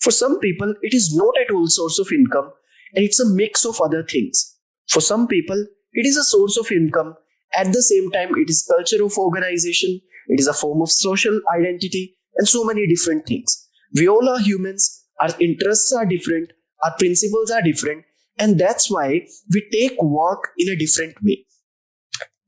For some people, it is not at all source of income and it's a mix of other things. For some people, it is a source of income. At the same time, it is culture of organization. It is a form of social identity and so many different things. We all are humans. Our interests are different. Our principles are different. And that's why we take work in a different way.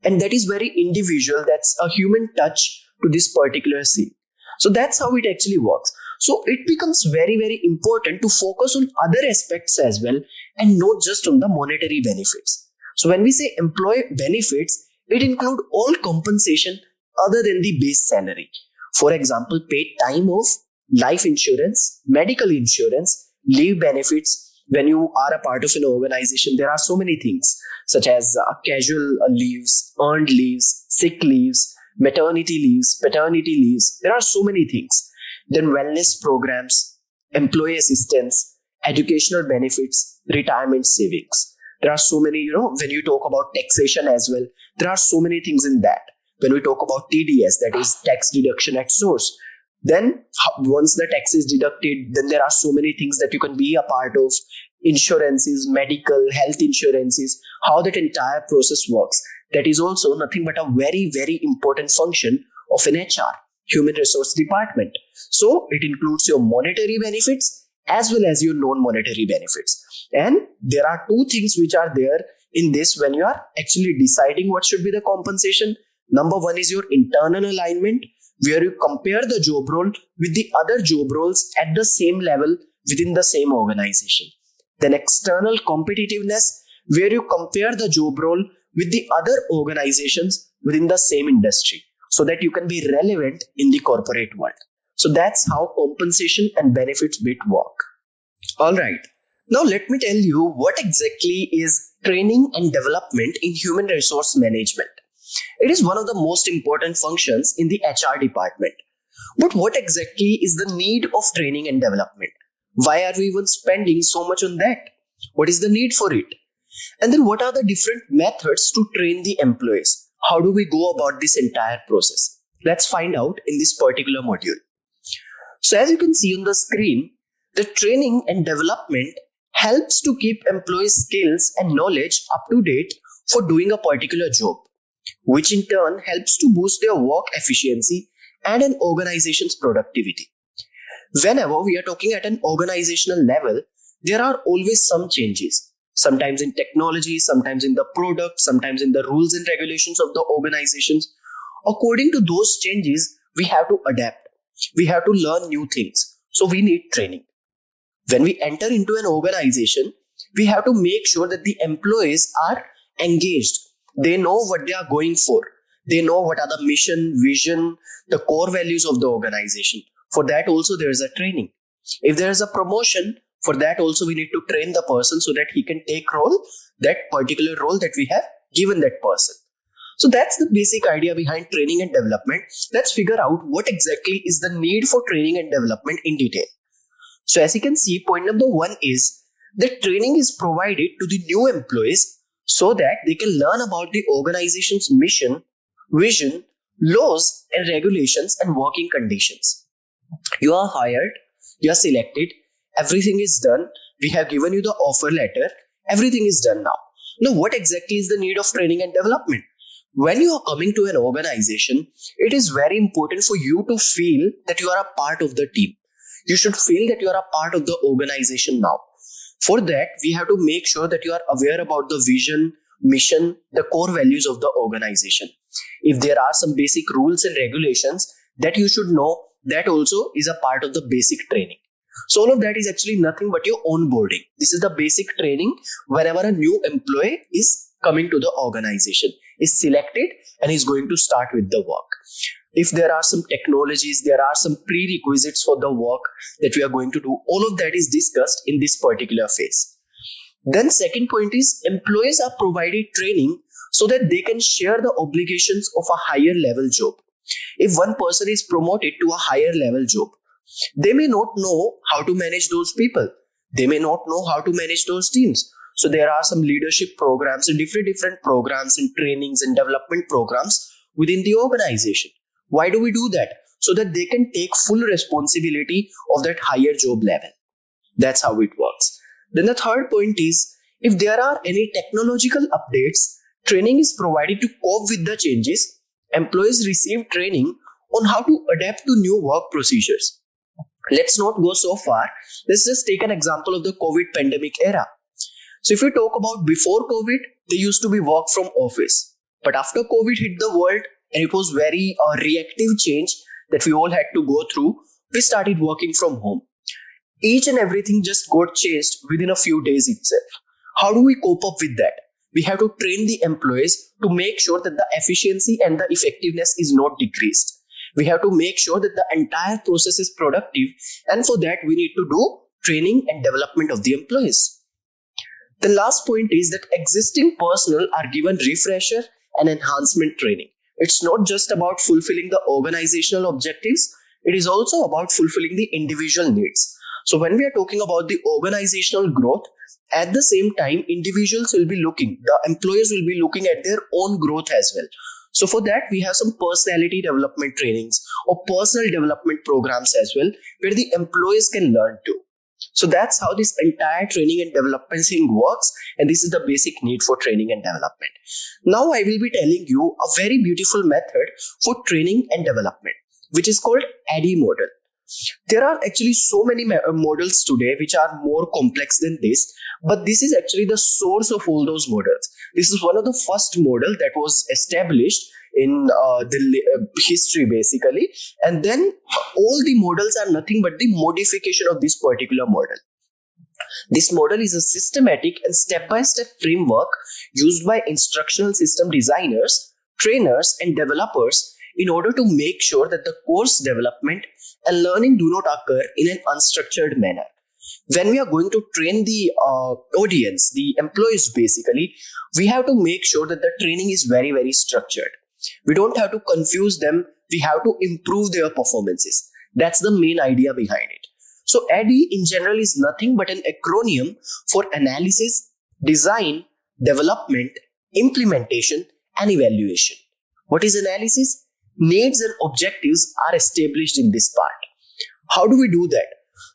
And that is very individual. That's a human touch to this particular scene. So that's how it actually works. So it becomes very, very important to focus on other aspects as well and not just on the monetary benefits. So when we say employee benefits, it includes all compensation other than the base salary. For example, paid time off, life insurance, medical insurance, leave benefits, When you are a part of an organization, there are so many things such as casual leaves, earned leaves, sick leaves, maternity leaves, paternity leaves. There are so many things. Then wellness programs, employee assistance, educational benefits, retirement savings. There are so many, when you talk about taxation as well, there are so many things in that. When we talk about TDS, that is tax deduction at source, then once the tax is deducted, then there are so many things that you can be a part of: insurances, medical, health insurances, how that entire process works. That is also nothing but a very, very important function of an HR, human resource department. So it includes your monetary benefits as well as your non-monetary benefits. And there are two things which are there in this when you are actually deciding what should be the compensation. Number one is your internal alignment, where you compare the job role with the other job roles at the same level within the same organization. Then external competitiveness, where you compare the job role with the other organizations within the same industry so that you can be relevant in the corporate world. So that's how compensation and benefits bit work. All right. Now let me tell you what exactly is training and development in human resource management. It is one of the most important functions in the HR department. But what exactly is the need of training and development? Why are we even spending so much on that? What is the need for it? And then what are the different methods to train the employees? How do we go about this entire process? Let's find out in this particular module. So as you can see on the screen, the training and development helps to keep employees' skills and knowledge up to date for doing a particular job, which in turn helps to boost their work efficiency and an organization's productivity. Whenever we are talking at an organizational level, there are always some changes. Sometimes in technology, sometimes in the product, sometimes in the rules and regulations of the organizations. According to those changes, we have to adapt. We have to learn new things. So we need training. When we enter into an organization, we have to make sure that the employees are engaged. They know what they are going for. They know what are the mission, vision, the core values of the organization. For that also there is a training. If there is a promotion, for that also we need to train the person so that he can take that particular role that we have given that person. So that's the basic idea behind training and development. Let's figure out what exactly is the need for training and development in detail. So as you can see, point number one is that training is provided to the new employees so that they can learn about the organization's mission, vision, laws and regulations and working conditions. You are hired, you are selected, everything is done, we have given you the offer letter, everything is done now. Now what exactly is the need of training and development? When you are coming to an organization, it is very important for you to feel that you are a part of the team. You should feel that you are a part of the organization now. For that, we have to make sure that you are aware about the vision, mission, the core values of the organization. If there are some basic rules and regulations that you should know, that also is a part of the basic training. So all of that is actually nothing but your onboarding. This is the basic training whenever a new employee is coming to the organization, is selected and is going to start with the work. If there are some technologies, there are some prerequisites for the work that we are going to do, all of that is discussed in this particular phase. Then second point is employees are provided training so that they can share the obligations of a higher level job. If one person is promoted to a higher level job, they may not know how to manage those people. They may not know how to manage those teams. So there are some leadership programs and different programs and trainings and development programs within the organization. Why do we do that? So that they can take full responsibility of that higher job level. That's how it works. Then the third point is, if there are any technological updates, training is provided to cope with the changes. Employees receive training on how to adapt to new work procedures. Let's not go so far. Let's just take an example of the COVID pandemic era. So if we talk about before COVID, there used to be work from office. But after COVID hit the world, and it was very reactive change that we all had to go through, we started working from home. Each and everything just got changed within a few days itself. How do we cope up with that? We have to train the employees to make sure that the efficiency and the effectiveness is not decreased. We have to make sure that the entire process is productive, and for that we need to do training and development of the employees. The last point is that existing personnel are given refresher and enhancement training. It's not just about fulfilling the organizational objectives, it is also about fulfilling the individual needs. So when we are talking about the organizational growth, at the same time, individuals will be looking, the employers will be looking at their own growth as well. So for that, we have some personality development trainings or personal development programs as well, where the employees can learn too. So that's how this entire training and development thing works. And this is the basic need for training and development. Now I will be telling you a very beautiful method for training and development, which is called ADDIE model. There are actually so many models today which are more complex than this, but this is actually the source of all those models. This is one of the first model that was established in the history basically, and then all the models are nothing but the modification of this particular model. This model is a systematic and step-by-step framework used by instructional system designers, trainers, and developers in order to make sure that the course development and learning do not occur in an unstructured manner. When we are going to train the audience, the employees basically, we have to make sure that the training is very, very structured. We don't have to confuse them. We have to improve their performances. That's the main idea behind it. So ADDIE in general is nothing but an acronym for analysis, design, development, implementation, and evaluation. What is analysis? Needs and objectives are established in this part. How do we do that?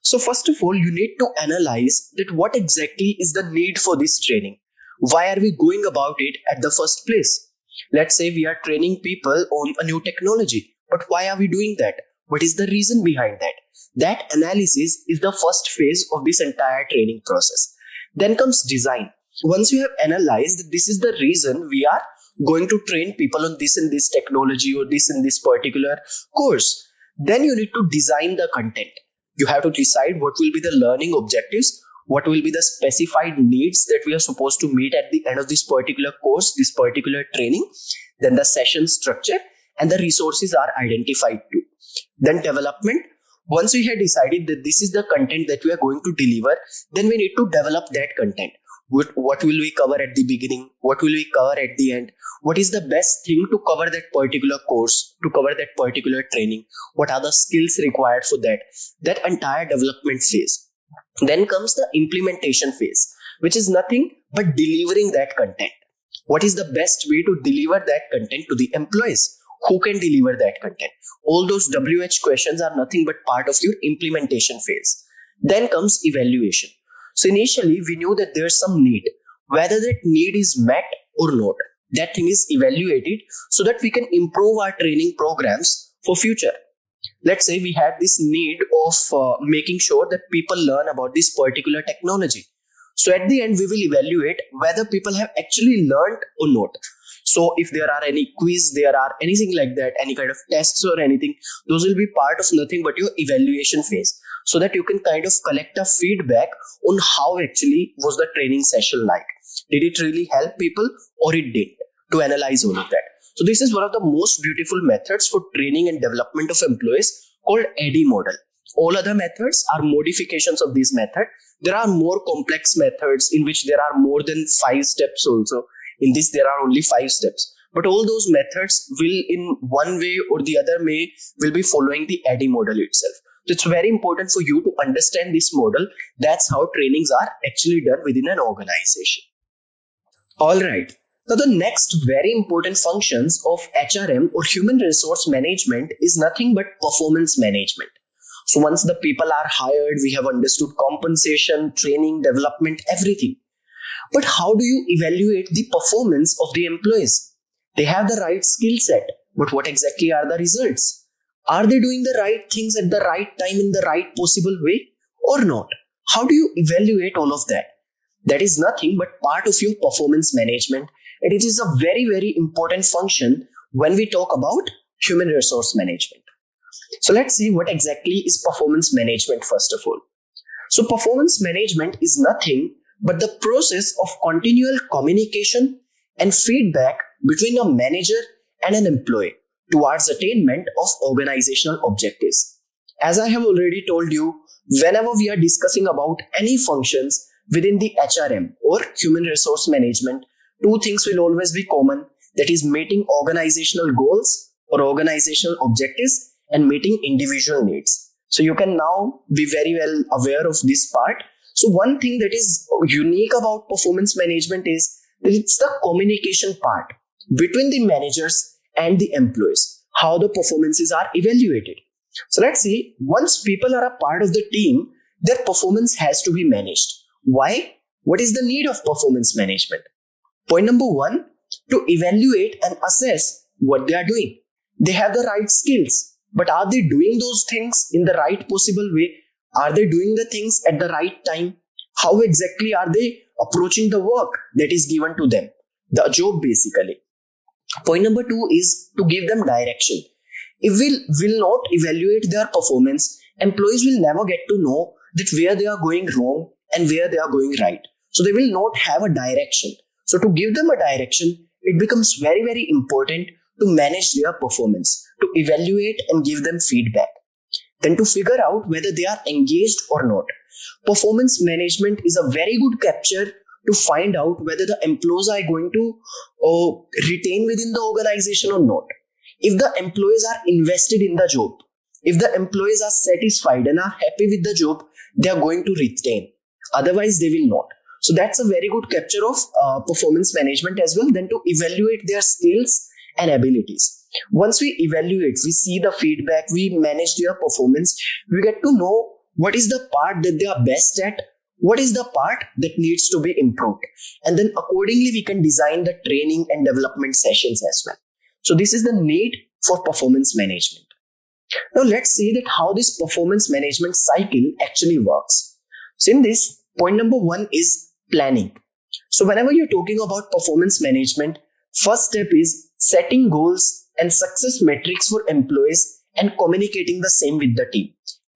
So first of all, you need to analyze that what exactly is the need for this training. Why are we going about it at the first place? Let's say we are training people on a new technology, but why are we doing that? What is the reason behind that? That analysis is the first phase of this entire training process. Then comes design. Once you have analyzed that this is the reason we are going to train people on this and this technology or this and this particular course, then you need to design the content. You have to decide what will be the learning objectives, what will be the specified needs that we are supposed to meet at the end of this particular course, this particular training. Then the session structure and the resources are identified too. Then development. Once we have decided that this is the content that we are going to deliver, then we need to develop that content. What will we cover at the beginning? What will we cover at the end? What is the best thing to cover that particular course, to cover that particular training? What are the skills required for that? That entire development phase. Then comes the implementation phase, which is nothing but delivering that content. What is the best way to deliver that content to the employees? Who can deliver that content? All those WH questions are nothing but part of your implementation phase. Then comes evaluation. So initially we knew that there's some need. Whether that need is met or not, that thing is evaluated so that we can improve our training programs for future. Let's say we had this need of making sure that people learn about this particular technology. So at the end, we will evaluate whether people have actually learned or not. So if there are any quiz, there are anything like that, any kind of tests or anything, those will be part of nothing but your evaluation phase, so that you can kind of collect a feedback on how actually was the training session like. Did it really help people or it didn't? To analyze all of that. So this is one of the most beautiful methods for training and development of employees called ADDIE model. All other methods are modifications of this method. There are more complex methods in which there are more than 5 steps also. In this, there are only 5 steps. But all those methods will in one way or the other will be following the ADDIE model itself. So it's very important for you to understand this model. That's how trainings are actually done within an organization. All right. Now, the next very important functions of HRM or human resource management is nothing but performance management. So once the people are hired, we have understood compensation, training, development, everything. But how do you evaluate the performance of the employees? They have the right skill set, but what exactly are the results? Are they doing the right things at the right time in the right possible way or not? How do you evaluate all of that? That is nothing but part of your performance management, and it is a very, very important function when we talk about human resource management. So let's see what exactly is performance management first of all. So performance management is nothing but the process of continual communication and feedback between a manager and an employee towards attainment of organizational objectives. As I have already told you, whenever we are discussing about any functions, within the HRM or human resource management, two things will always be common. That is meeting organizational goals or organizational objectives and meeting individual needs. So you can now be very well aware of this part. So one thing that is unique about performance management is that it's the communication part between the managers and the employees, how the performances are evaluated. So let's see, once people are a part of the team, their performance has to be managed. Why? What is the need of performance management? Point number one, to evaluate and assess what they are doing. They have the right skills, but are they doing those things in the right possible way? Are they doing the things at the right time? How exactly are they approaching the work that is given to them? The job basically. Point number two is to give them direction. If we will not evaluate their performance, employees will never get to know that where they are going wrong and where they are going right. So they will not have a direction. So to give them a direction, it becomes very, very important to manage their performance, to evaluate and give them feedback. Then to figure out whether they are engaged or not. Performance management is a very good capture to find out whether the employees are going to retain within the organization or not. If the employees are invested in the job, if the employees are satisfied and are happy with the job, they are going to retain. Otherwise, they will not. So that's a very good capture of performance management as well. Then to evaluate their skills and abilities. Once we evaluate, we see the feedback, we manage their performance, we get to know what is the part that they are best at, what is the part that needs to be improved. And then accordingly, we can design the training and development sessions as well. So this is the need for performance management. Now let's see that how this performance management cycle actually works. So in this, point number one is planning. So whenever you're talking about performance management, first step is setting goals and success metrics for employees and communicating the same with the team.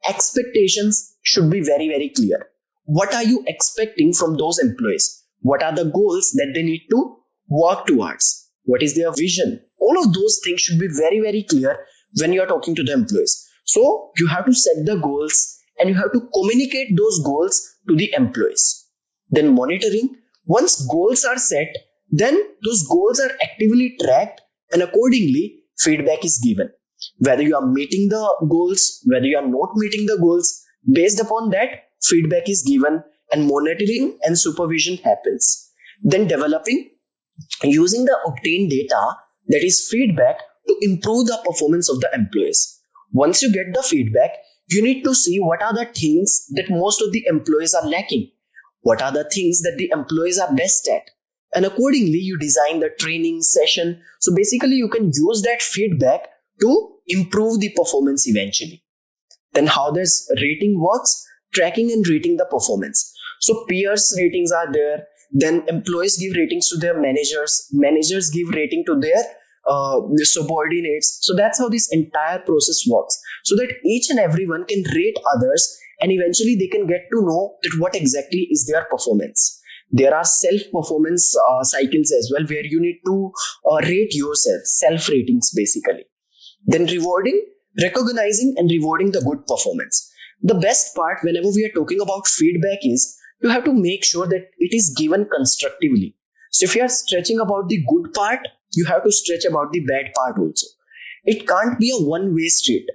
Expectations should be very, very clear. What are you expecting from those employees? What are the goals that they need to work towards? What is their vision? All of those things should be very, very clear when you are talking to the employees. So you have to set the goals and you have to communicate those goals to the employees. Then monitoring. Once goals are set, then those goals are actively tracked and accordingly feedback is given. Whether you are meeting the goals, whether you are not meeting the goals, based upon that, feedback is given and monitoring and supervision happens. Then developing, using the obtained data, that is feedback, to improve the performance of the employees. Once you get the feedback, you need to see what are the things that most of the employees are lacking. What are the things that the employees are best at? And accordingly, you design the training session. So basically, you can use that feedback to improve the performance eventually. Then how this rating works, tracking and rating the performance. So peers ratings are there. Then employees give ratings to their managers. Managers give rating to their subordinates. So that's how this entire process works. So that each and everyone can rate others and eventually they can get to know that what exactly is their performance. There are self-performance cycles as well where you need to rate yourself, self-ratings basically. Then rewarding, recognizing and rewarding the good performance. The best part whenever we are talking about feedback is you have to make sure that it is given constructively. So if you are stretching about the good part, you have to stretch about the bad part also. It can't be a one-way street.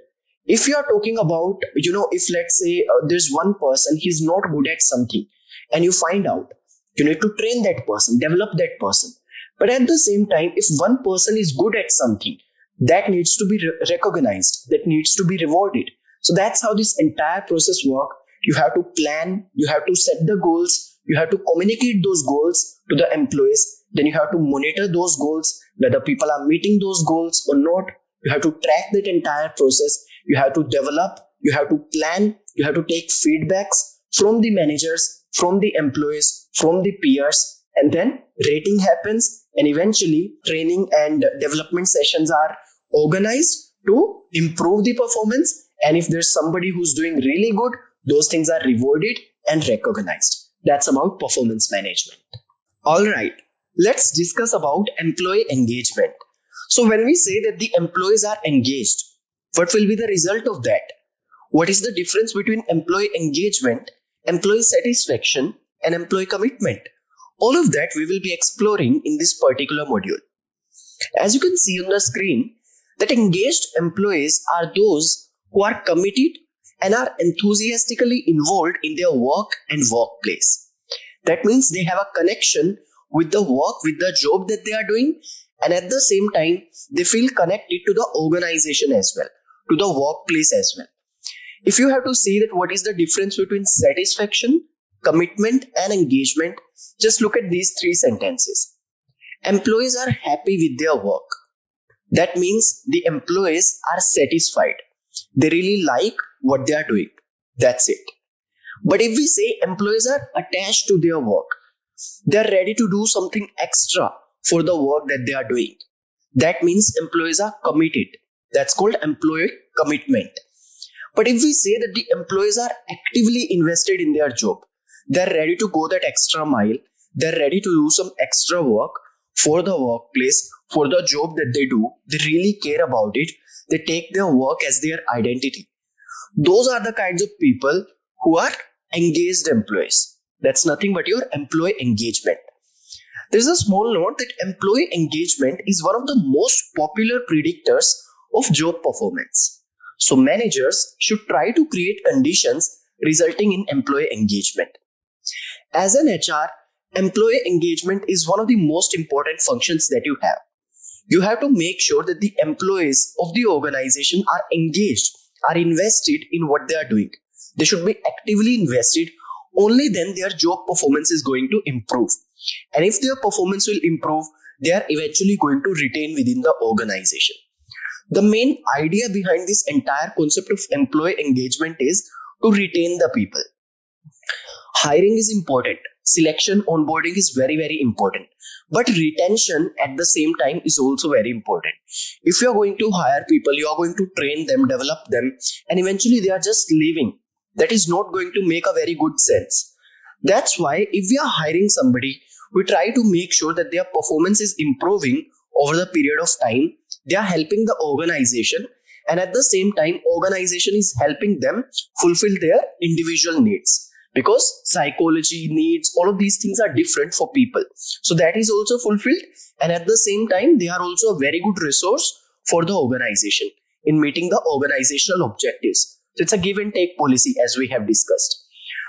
If you are talking about, if let's say there's one person, he's not good at something and you find out, you need to train that person, develop that person. But at the same time, if one person is good at something, that needs to be recognized, that needs to be rewarded. So that's how this entire process works. You have to plan, you have to set the goals, you have to communicate those goals to the employees. Then you have to monitor those goals, whether people are meeting those goals or not. You have to track that entire process. You have to develop, you have to plan, you have to take feedbacks from the managers, from the employees, from the peers, and then rating happens and eventually training and development sessions are organized to improve the performance. And if there's somebody who's doing really good, those things are rewarded and recognized. That's about performance management. All right, let's discuss about employee engagement. So when we say that the employees are engaged, what will be the result of that? What is the difference between employee engagement, employee satisfaction, and employee commitment. All of that we will be exploring in this particular module. As you can see on the screen, that engaged employees are those who are committed and are enthusiastically involved in their work and workplace. That means they have a connection with the work, with the job that they are doing, and at the same time, they feel connected to the organization as well, to the workplace as well. If you have to see that what is the difference between satisfaction, commitment, and engagement, just look at these three sentences. Employees are happy with their work. That means the employees are satisfied. They really like what they are doing. That's it. But if we say employees are attached to their work, they are ready to do something extra for the work that they are doing. That means employees are committed. That's called employee commitment. But if we say that the employees are actively invested in their job, they're ready to go that extra mile, they're ready to do some extra work for the workplace, for the job that they do, they really care about it, they take their work as their identity. Those are the kinds of people who are engaged employees. That's nothing but your employee engagement. There's a small note that employee engagement is one of the most popular predictors of job performance. So managers should try to create conditions resulting in employee engagement. As an HR, employee engagement is one of the most important functions that you have. You have to make sure that the employees of the organization are engaged, are invested in what they are doing. They should be actively invested. Only then their job performance is going to improve. And if their performance will improve, they are eventually going to retain within the organization. The main idea behind this entire concept of employee engagement is to retain the people. Hiring is important. Selection, onboarding is very, very important. But retention at the same time is also very important. If you are going to hire people, you are going to train them, develop them, and eventually they are just leaving. That is not going to make a very good sense. That's why if we are hiring somebody, we try to make sure that their performance is improving over the period of time. They are helping the organization, and at the same time, organization is helping them fulfill their individual needs. Because psychology, needs, all of these things are different for people. So that is also fulfilled, and at the same time, they are also a very good resource for the organization in meeting the organizational objectives. So it's a give and take policy, as we have discussed.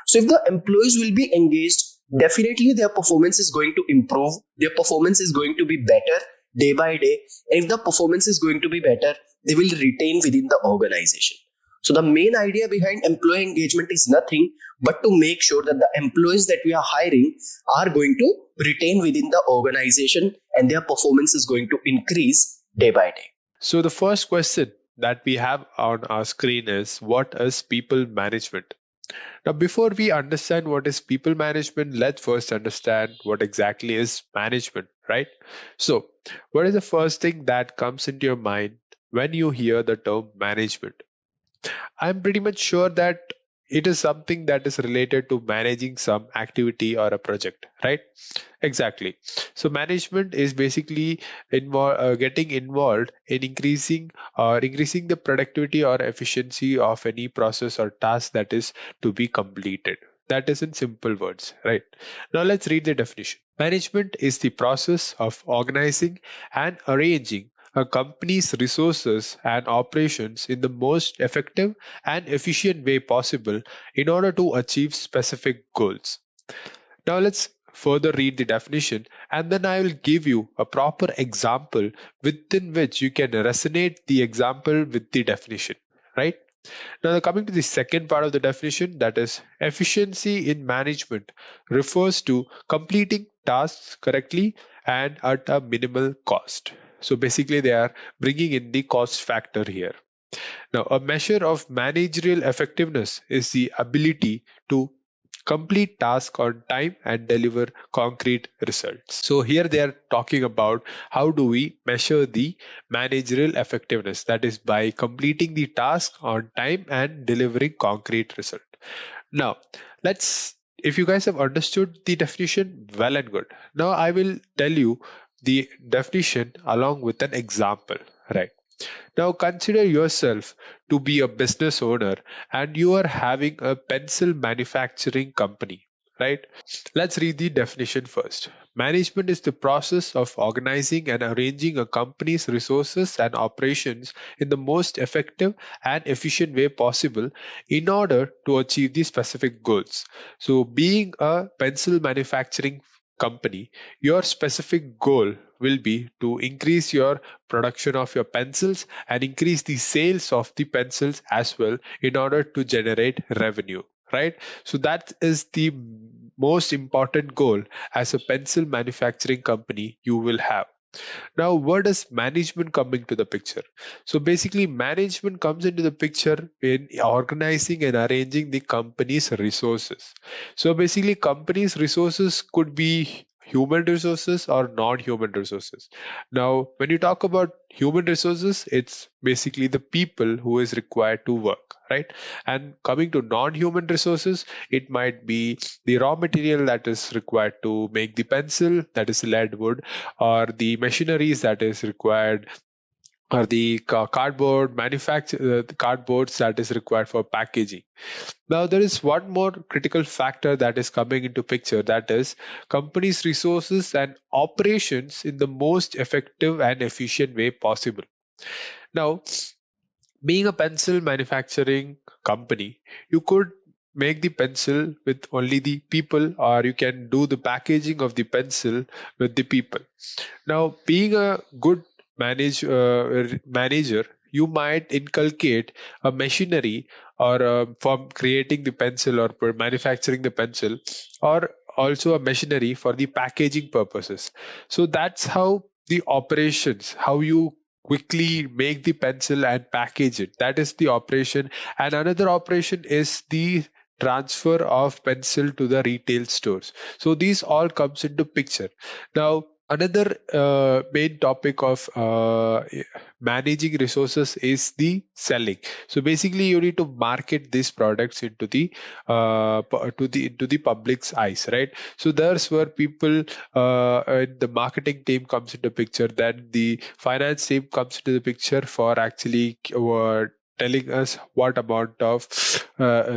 So if the employees will be engaged, definitely their performance is going to improve. Their performance is going to be better day by day. And if the performance is going to be better, they will retain within the organization. So the main idea behind employee engagement is nothing but to make sure that the employees that we are hiring are going to retain within the organization and their performance is going to increase day by day. So the first question that we have on our screen is, what is people management? Now, before we understand what is people management, let's first understand what exactly is management, right? So what is the first thing that comes into your mind when you hear the term management? I'm pretty much sure that it is something that is related to managing some activity or a project, right? Exactly. So management is basically getting involved in increasing the productivity or efficiency of any process or task that is to be completed. That is in simple words, right? Now let's read the definition. Management is the process of organizing and arranging a company's resources and operations in the most effective and efficient way possible in order to achieve specific goals. Now let's further read the definition, and then I will give you a proper example within which you can resonate the example with the definition, right? Now, coming to the second part of the definition, that is efficiency in management, refers to completing tasks correctly and at a minimal cost. So basically, they are bringing in the cost factor here. Now, a measure of managerial effectiveness is the ability to complete tasks on time and deliver concrete results. So here they are talking about how do we measure the managerial effectiveness, that is by completing the task on time and delivering concrete result. Now if you guys have understood the definition, well and good. Now I will tell you the definition along with an example, right? Now consider yourself to be a business owner and you are having a pencil manufacturing company, right? Let's read the definition first. Management is the process of organizing and arranging a company's resources and operations in the most effective and efficient way possible in order to achieve the specific goals. So, being a pencil manufacturing company, your specific goal will be to increase your production of your pencils and increase the sales of the pencils as well in order to generate revenue, right? So that is the most important goal as a pencil manufacturing company you will have. Now, where does management come into the picture? So basically, management comes into the picture in organizing and arranging the company's resources. So basically, company's resources could be human resources or non-human resources. Now, when you talk about human resources, it's basically the people who is required to work, right? And coming to non-human resources, it might be the raw material that is required to make the pencil, that is lead wood, or the machineries that is required, or the cardboard manufacture the cardboards that is required for packaging. Now there is one more critical factor that is coming into picture, that is companies resources and operations in the most effective and efficient way possible. Now, being a pencil manufacturing company, you could make the pencil with only the people, or you can do the packaging of the pencil with the people. Now, being a good manager, you might inculcate a machinery or for creating the pencil or for manufacturing the pencil, or also a machinery for the packaging purposes. So that's how the operations, how you quickly make the pencil and package it. That is the operation. And another operation is the transfer of pencil to the retail stores. So these all comes into picture. Now, another main topic of managing resources is the selling. So basically, you need to market these products into the to the public's eyes, right? So there's where people the marketing team comes into picture. Then the finance team comes into the picture for actually telling us what amount of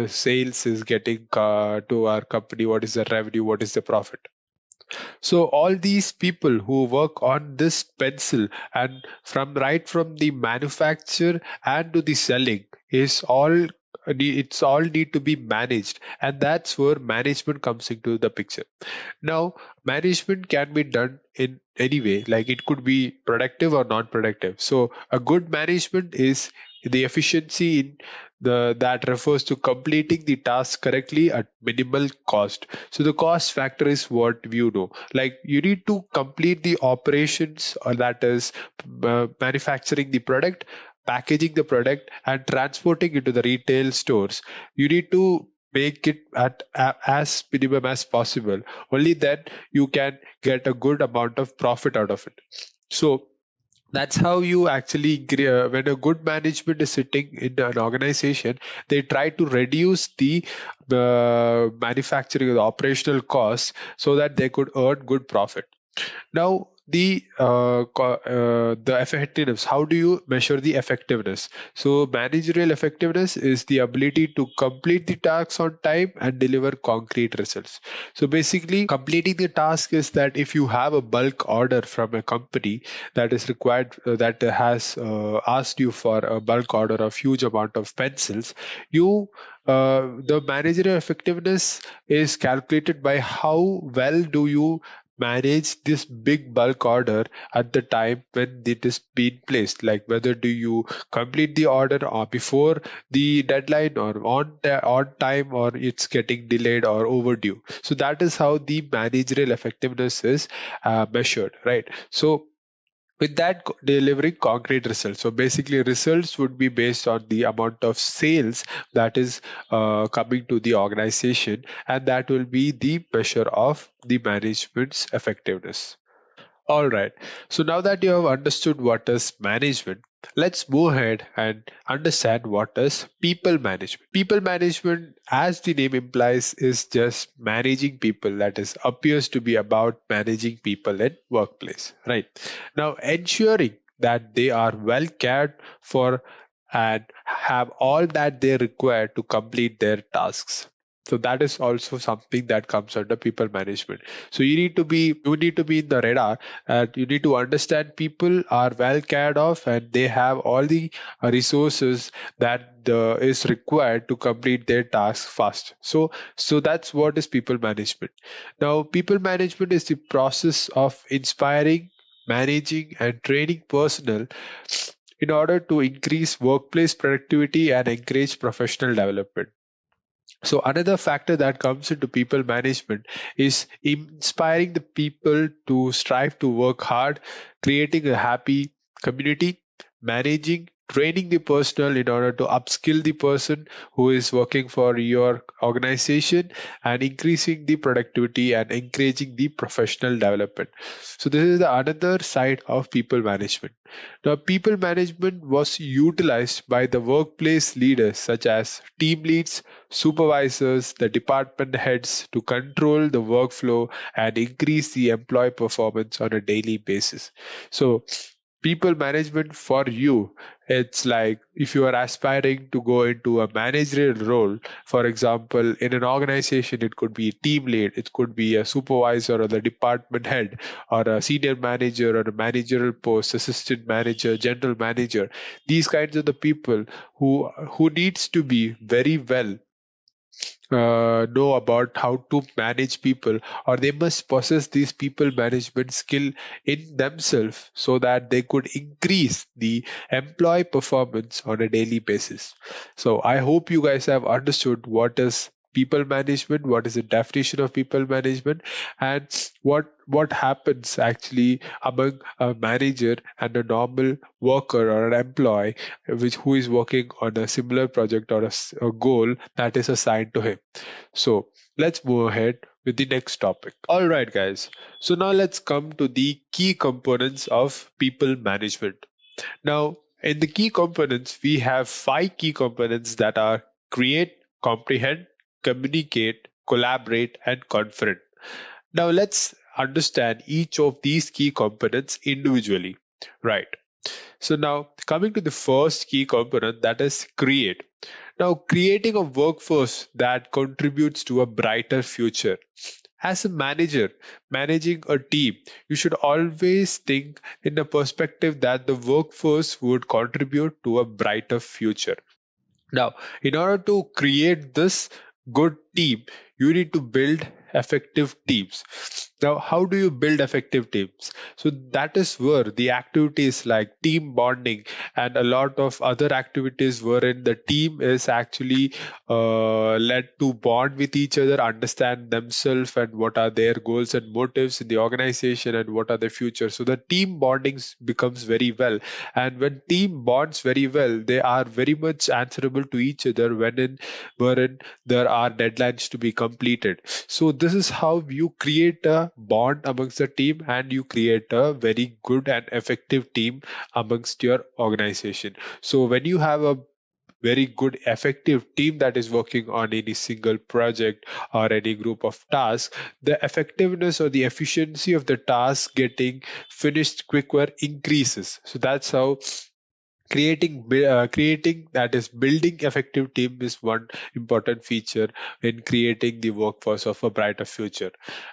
sales is getting to our company, what is the revenue, what is the profit. So all these people who work on this pencil, and from the manufacture and to the selling, is all it's all need to be managed, and that's where management comes into the picture. Now, management can be done in any way, like it could be productive or non-productive. So a good management is the efficiency in the that refers to completing the task correctly at minimal cost. So the cost factor is what you know, like you need to complete the operations, or that is manufacturing the product, packaging the product, and transporting it to the retail stores. You need to make it at as minimum as possible. Only then you can get a good amount of profit out of it. So that's how you actually when a good management is sitting in an organization, they try to reduce the manufacturing or the operational costs so that they could earn good profit. Now, the effectiveness. How do you measure the effectiveness? So, managerial effectiveness is the ability to complete the tasks on time and deliver concrete results. So, basically, completing the task is that if you have a bulk order from a company that is required, that has asked you for a bulk order of huge amount of pencils, you the managerial effectiveness is calculated by how well do you manage this big bulk order at the time when it is being placed, like whether do you complete the order or before the deadline, or on time, or it's getting delayed or overdue. So that is how the managerial effectiveness is measured, right? So with that, delivering concrete results. So basically, results would be based on the amount of sales that is coming to the organization, and that will be the measure of the management's effectiveness. All right. So now that you have understood what is management, let's move ahead and understand what is people management. People management, as the name implies, is just managing people. That is, appears to be about managing people in workplace, right? Now, ensuring that they are well cared for and have all that they require to complete their tasks. So that is also something that comes under people management. So you need to be in the radar, and you need to understand people are well cared of and they have all the resources that is required to complete their tasks fast. So that's what is people management. Now, people management is the process of inspiring, managing, and training personnel in order to increase workplace productivity and encourage professional development. So another factor that comes into people management is inspiring the people to strive to work hard, creating a happy community, managing, training the personnel in order to upskill the person who is working for your organization, and increasing the productivity and encouraging the professional development. So this is the another side of people management. Now, people management was utilized by the workplace leaders such as team leads, supervisors, the department heads to control the workflow and increase the employee performance on a daily basis. So, people management for you, it's like if you are aspiring to go into a managerial role, for example, in an organization, it could be a team lead, it could be a supervisor or the department head, or a senior manager or a managerial post, assistant manager, general manager. These kinds of the people who needs to be very well know about how to manage people, or they must possess these people management skill in themselves so that they could increase the employee performance on a daily basis. So I hope you guys have understood what is people management, what is the definition of people management, and what happens actually among a manager and a normal worker or an employee who is working on a similar project or a goal that is assigned to him. So let's move ahead with the next topic. All right, guys. So now let's come to the key components of people management. Now, in the key components, we have five key components that are create, comprehend, communicate, collaborate, and confront. Now, let's understand each of these key components individually. Right. So now coming to the first key component, that is create. Now, creating a workforce that contributes to a brighter future. As a manager, managing a team, you should always think in a perspective that the workforce would contribute to a brighter future. Now, in order to create this good team, you need to build effective teams. Now, how do you build effective teams? So that is where the activities like team bonding and a lot of other activities wherein the team is actually led to bond with each other, understand themselves and what are their goals and motives in the organization and what are the future. So the team bonding becomes very well, and when team bonds very well, they are very much answerable to each other wherein there are deadlines to be completed. So this is how you create a bond amongst the team, and you create a very good and effective team amongst your organization. So when you have a very good effective team that is working on any single project or any group of tasks, the effectiveness or the efficiency of the task getting finished quicker increases. So that's how creating, that is building effective team, is one important feature in creating the workforce of a brighter future.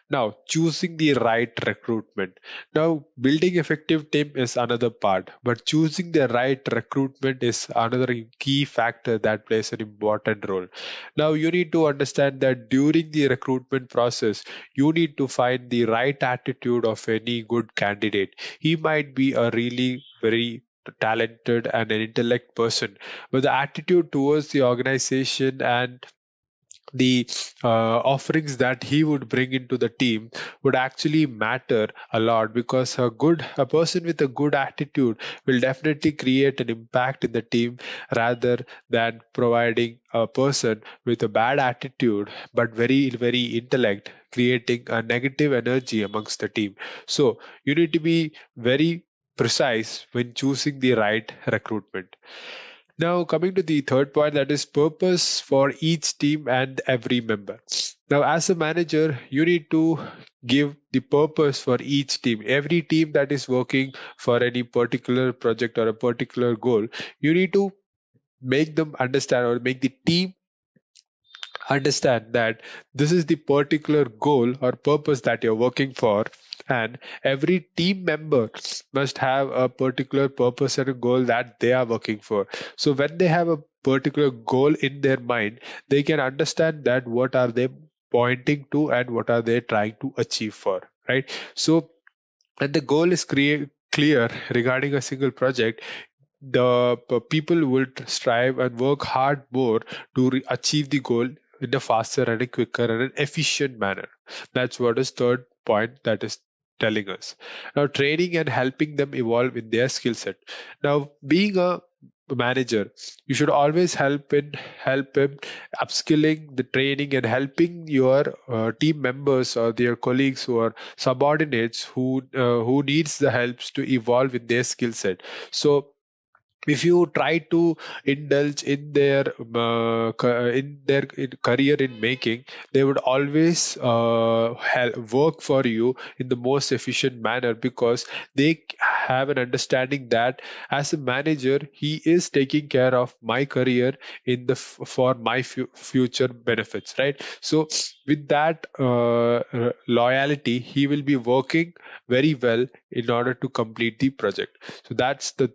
Now, choosing the right recruitment. Now, building effective team is another part, but choosing the right recruitment is another key factor that plays an important role. Now, you need to understand that during the recruitment process, you need to find the right attitude of any good candidate. He might be a really very talented and an intellect person, but the attitude towards the organization and the offerings that he would bring into the team would actually matter a lot, because a person with a good attitude will definitely create an impact in the team, rather than providing a person with a bad attitude but very very intellect, creating a negative energy amongst the team. So you need to be very precise when choosing the right recruitment. Now, coming to the third point, that is purpose for each team and every member. Now, as a manager, you need to give the purpose for each team. Every team that is working for any particular project or a particular goal, you need to make them understand, or make the team understand that this is the particular goal or purpose that you're working for, and every team member must have a particular purpose and a goal that they are working for. So when they have a particular goal in their mind, they can understand that what are they pointing to and what are they trying to achieve for, right? So and the goal is clear regarding a single project, the people will strive and work hard more to achieve the goal in a faster and a quicker and an efficient manner. That's what is third point that is telling us. Now, training and helping them evolve in their skill set. Now, being a manager, you should always help him upskilling the training and helping your team members or their colleagues who are subordinates who needs the helps to evolve in their skill set. So if you try to indulge in their career in making, they would always work for you in the most efficient manner, because they have an understanding that as a manager he is taking care of my career in the for my future benefits, right? So with that loyalty, he will be working very well in order to complete the project. So that's the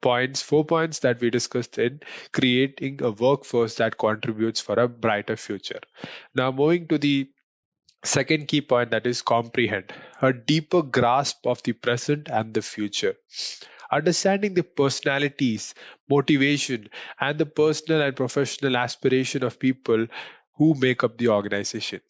4 points that we discussed in creating a workforce that contributes for a brighter future. Now, moving to the second key point, that is comprehend, a deeper grasp of the present and the future. Understanding the personalities, motivation, and the personal and professional aspiration of people who make up the organization.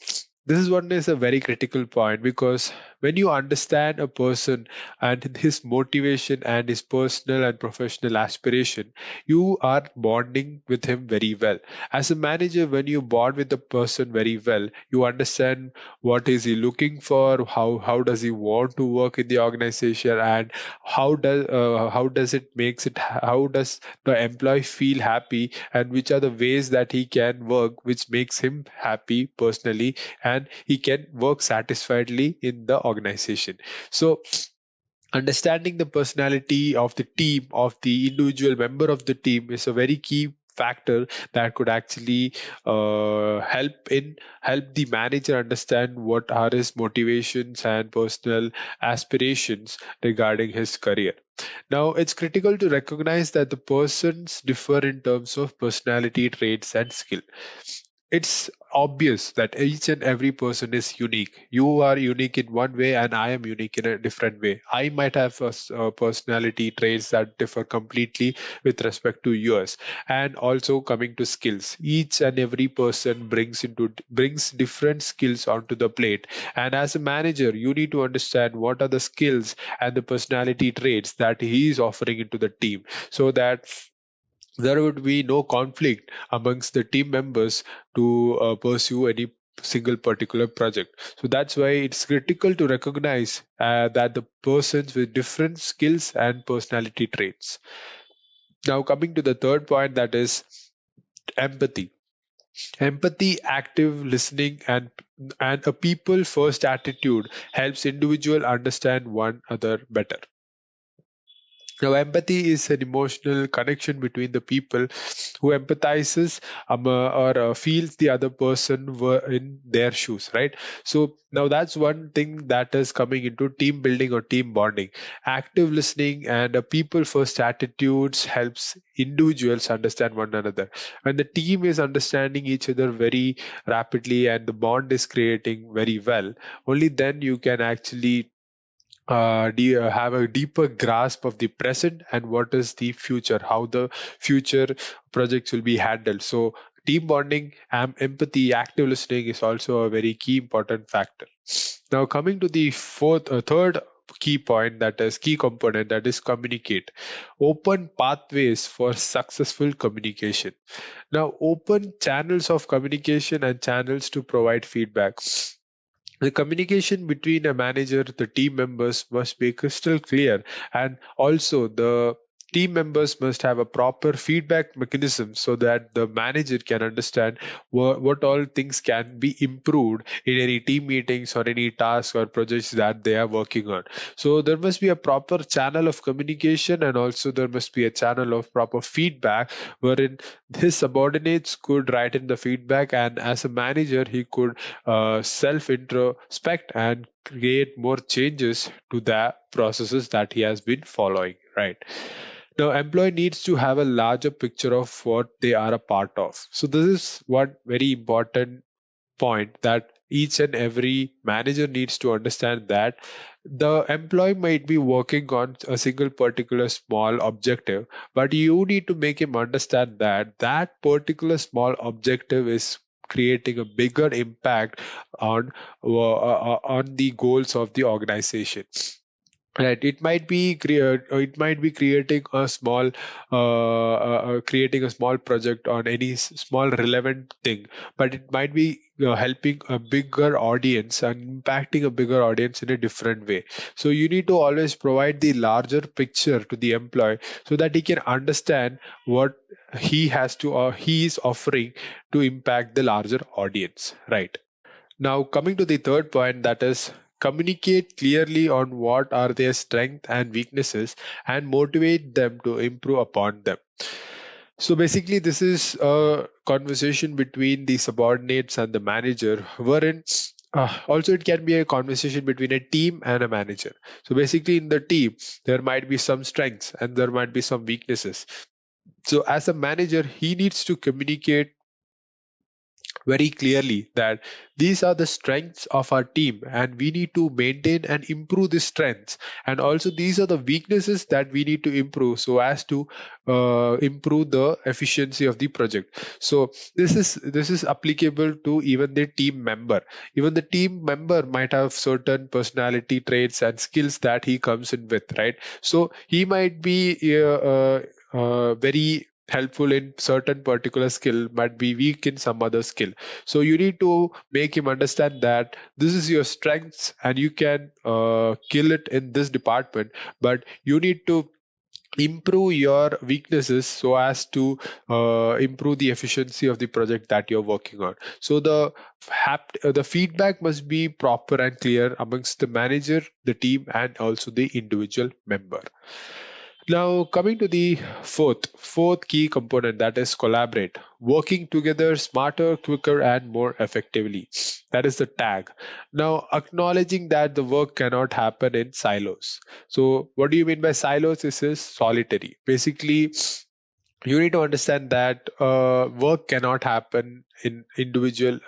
This is one is a very critical point, because when you understand a person and his motivation and his personal and professional aspiration, you are bonding with him very well. As a manager, when you bond with the person very well, you understand what is he looking for, how does he want to work in the organization, and how does it makes it how does the employee feel happy, and which are the ways that he can work which makes him happy personally, and he can work satisfiedly in the organization. So understanding the personality of the team, of the individual member of the team, is a very key factor that could actually help the manager understand what are his motivations and personal aspirations regarding his career. Now, it's critical to recognize that the persons differ in terms of personality traits and skill. It's obvious that each and every person is unique. You are unique in one way, and I am unique in a different way. I might have personality traits that differ completely with respect to yours. And also coming to skills, each and every person brings different skills onto the plate. And as a manager, you need to understand what are the skills and the personality traits that he is offering into the team, so that there would be no conflict amongst the team members to pursue any single particular project. So that's why it's critical to recognize that the persons with different skills and personality traits. Now, coming to the third point, that is empathy. Empathy, active listening, and a people first attitude helps individual understand one another better. Now, empathy is an emotional connection between the people who empathizes or feels the other person were in their shoes, right? So now that's one thing that is coming into team building or team bonding. Active listening and a people first attitudes helps individuals understand one another. When the team is understanding each other very rapidly and the bond is creating very well, only then you can actually have a deeper grasp of the present and what is the future, how the future projects will be handled. So team bonding, empathy, active listening is also a very key important factor. Now coming to the third key point, that is key component, that is communicate. Open pathways for successful communication. Now open channels of communication and channels to provide feedback. The communication between a manager, the team members must be crystal clear, and also the team members must have a proper feedback mechanism so that the manager can understand what all things can be improved in any team meetings or any tasks or projects that they are working on. So there must be a proper channel of communication, and also there must be a channel of proper feedback wherein his subordinates could write in the feedback, and as a manager he could self introspect and create more changes to the processes that he has been following, right? Now employee needs to have a larger picture of what they are a part of. So this is one very important point, that each and every manager needs to understand that the employee might be working on a single particular small objective, but you need to make him understand that that particular small objective is creating a bigger impact on on the goals of the organization. Right, it might be creating a small creating a small project on any small relevant thing, but it might be helping a bigger audience and impacting a bigger audience in a different way. So you need to always provide the larger picture to the employee so that he can understand what he has to or he is offering to impact the larger audience, right? Now, coming to the third point, that is communicate clearly on what are their strengths and weaknesses and motivate them to improve upon them. So basically, this is a conversation between the subordinates and the manager, wherein also it can be a conversation between a team and a manager. So basically, in the team, there might be some strengths and there might be some weaknesses. So as a manager, he needs to communicate very clearly that these are the strengths of our team and we need to maintain and improve the strengths, and also these are the weaknesses that we need to improve so as to improve the efficiency of the project. So this is applicable to even the team member. Even the team member might have certain personality traits and skills that he comes in with, right? So he might be very helpful in certain particular skill, might be weak in some other skill. So you need to make him understand that this is your strengths and you can kill it in this department, but you need to improve your weaknesses so as to improve the efficiency of the project that you're working on. So the feedback must be proper and clear amongst the manager, the team, and also the individual member. Now, coming to the fourth key component, that is collaborate, working together smarter, quicker, and more effectively. That is the tag. Now, acknowledging that the work cannot happen in silos. So, what do you mean by silos? This is solitary. Basically, you need to understand that work cannot happen in individual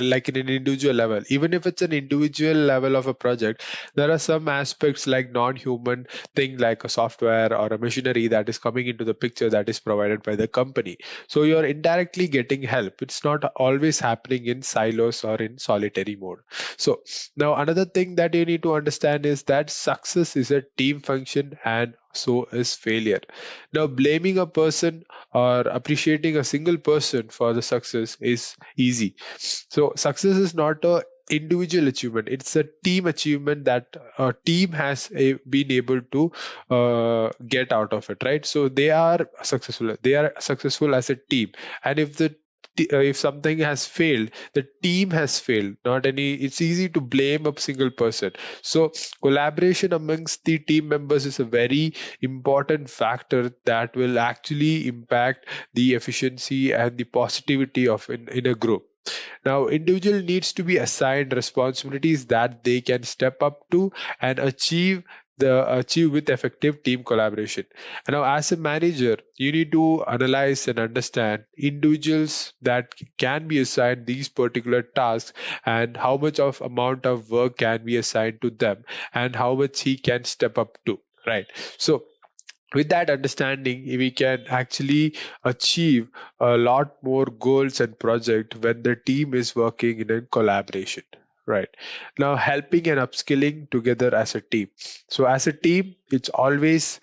like in an individual level. Even if it's an individual level of a project, there are some aspects like non-human thing, like a software or a machinery that is coming into the picture that is provided by the company. So you're indirectly getting help. It's not always happening in silos or in solitary mode. So now another thing that you need to understand is that success is a team function, and so is failure. Now, blaming a person or appreciating a single person for the success is easy. So, success is not a individual achievement, it's a team achievement that a team has been able to get out of it, right? So they are successful as a team, and if something has failed, the team has failed, not any. It's easy to blame a single person. So collaboration amongst the team members is a very important factor that will actually impact the efficiency and the positivity of in a group. Now, individual needs to be assigned responsibilities that they can step up to and achieve with effective team collaboration. And now, as a manager, you need to analyze and understand individuals that can be assigned these particular tasks and how much of amount of work can be assigned to them and how much he can step up to. Right. So with that understanding, we can actually achieve a lot more goals and project when the team is working in a collaboration. Right. Now, helping and upskilling together as a team. So as a team, it's always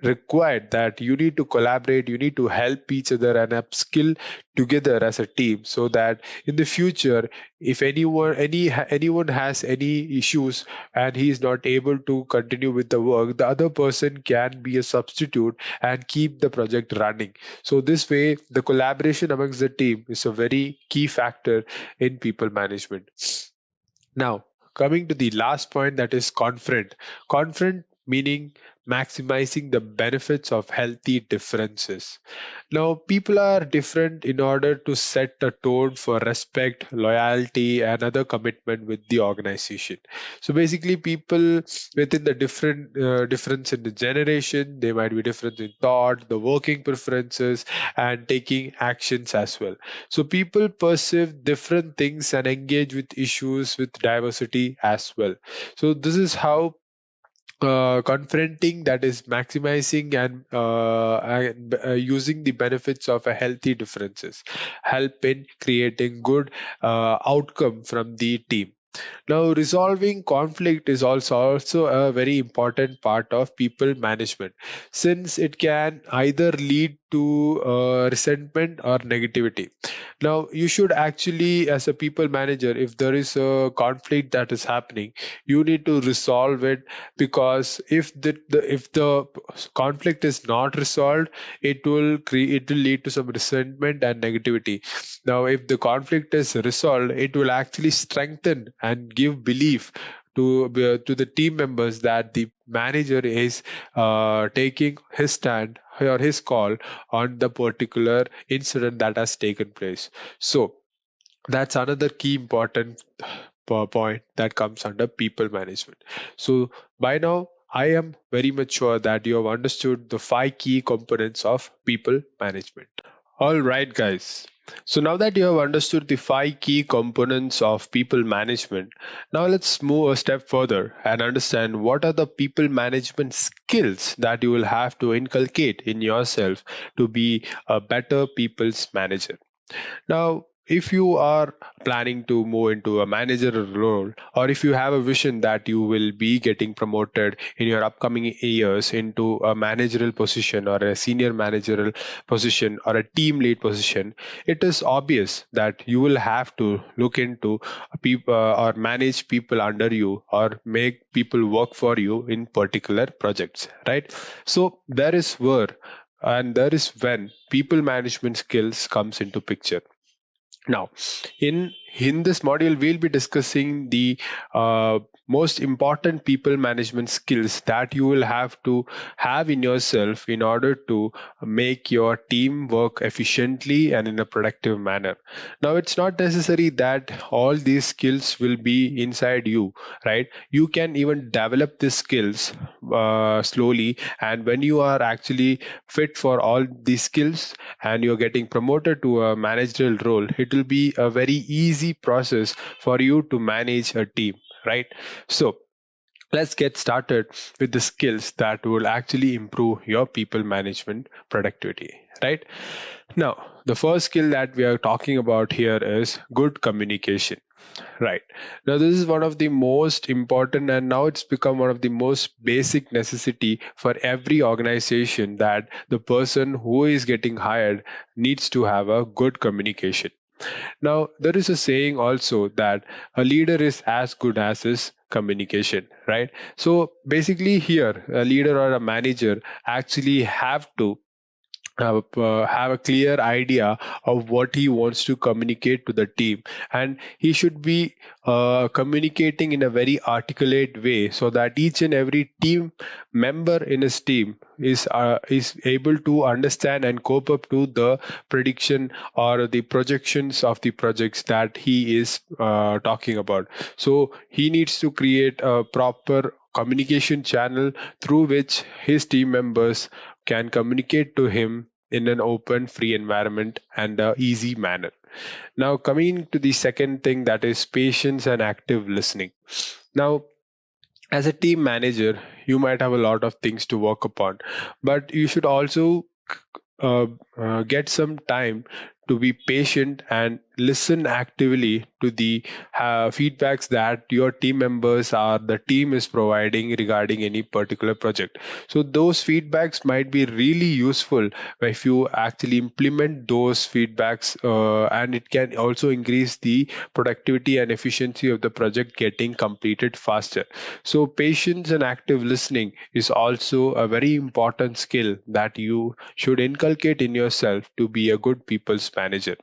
required that you need to collaborate, you need to help each other and upskill together as a team, so that in the future, if anyone has any issues and he is not able to continue with the work, the other person can be a substitute and keep the project running. So this way, the collaboration amongst the team is a very key factor in people management. Now, coming to the last point, that is confront. Confront meaning maximizing the benefits of healthy differences. Now, people are different in order to set a tone for respect, loyalty, and other commitment with the organization. So basically, people within the difference in the generation, they might be different in thought, the working preferences, and taking actions as well. So people perceive different things and engage with issues with diversity as well. So this is how confronting, that is maximizing and using the benefits of a healthy differences, help in creating good outcome from the team. Now, resolving conflict is also a very important part of people management, since it can either lead to resentment or negativity. Now, you should actually, as a people manager, if there is a conflict that is happening, you need to resolve it, because if the conflict is not resolved, it will lead to some resentment and negativity. Now, if the conflict is resolved, it will actually strengthen and give belief to the team members that the manager is taking his stand or his call on the particular incident that has taken place. So that's another key important point that comes under people management. So by now, I am very much sure that you have understood the 5 key components of people management. All right, guys. So now that you have understood the 5 key components of people management, now let's move a step further and understand what are the people management skills that you will have to inculcate in yourself to be a better people's manager. Now, if you are planning to move into a managerial role, or if you have a vision that you will be getting promoted in your upcoming years into a managerial position or a senior managerial position or a team lead position, it is obvious that you will have to look into people or manage people under you or make people work for you in particular projects, right? So there is where and there is when people management skills comes into picture. Now, in this module, we'll be discussing the most important people management skills that you will have to have in yourself in order to make your team work efficiently and in a productive manner. Now, it's not necessary that all these skills will be inside you, right? You can even develop these skills slowly, and when you are actually fit for all these skills and you're getting promoted to a managerial role, it will be a very easy process for you to manage a team, right? So let's get started with the skills that will actually improve your people management productivity, right? Now, the first skill that we are talking about here is good communication. Right. Now, this is one of the most important, and now it's become one of the most basic necessity for every organization, that the person who is getting hired needs to have a good communication. Now, there is a saying also that a leader is as good as his communication, right? So basically, here, a leader or a manager actually have to have a clear idea of what he wants to communicate to the team, and he should be communicating in a very articulate way, so that each and every team member in his team is able to understand and cope up to the prediction or the projections of the projects that he is talking about. So he needs to create a proper communication channel through which his team members can communicate to him in an open, free environment and a easy manner. Now, coming to the second thing, that is patience and active listening. Now, as a team manager, you might have a lot of things to work upon, but you should also get some time to be patient and listen actively to the feedbacks that your team members or the team is providing regarding any particular project. So those feedbacks might be really useful if you actually implement those feedbacks, and it can also increase the productivity and efficiency of the project getting completed faster. So patience and active listening is also a very important skill that you should inculcate in yourself to be a good people's manager.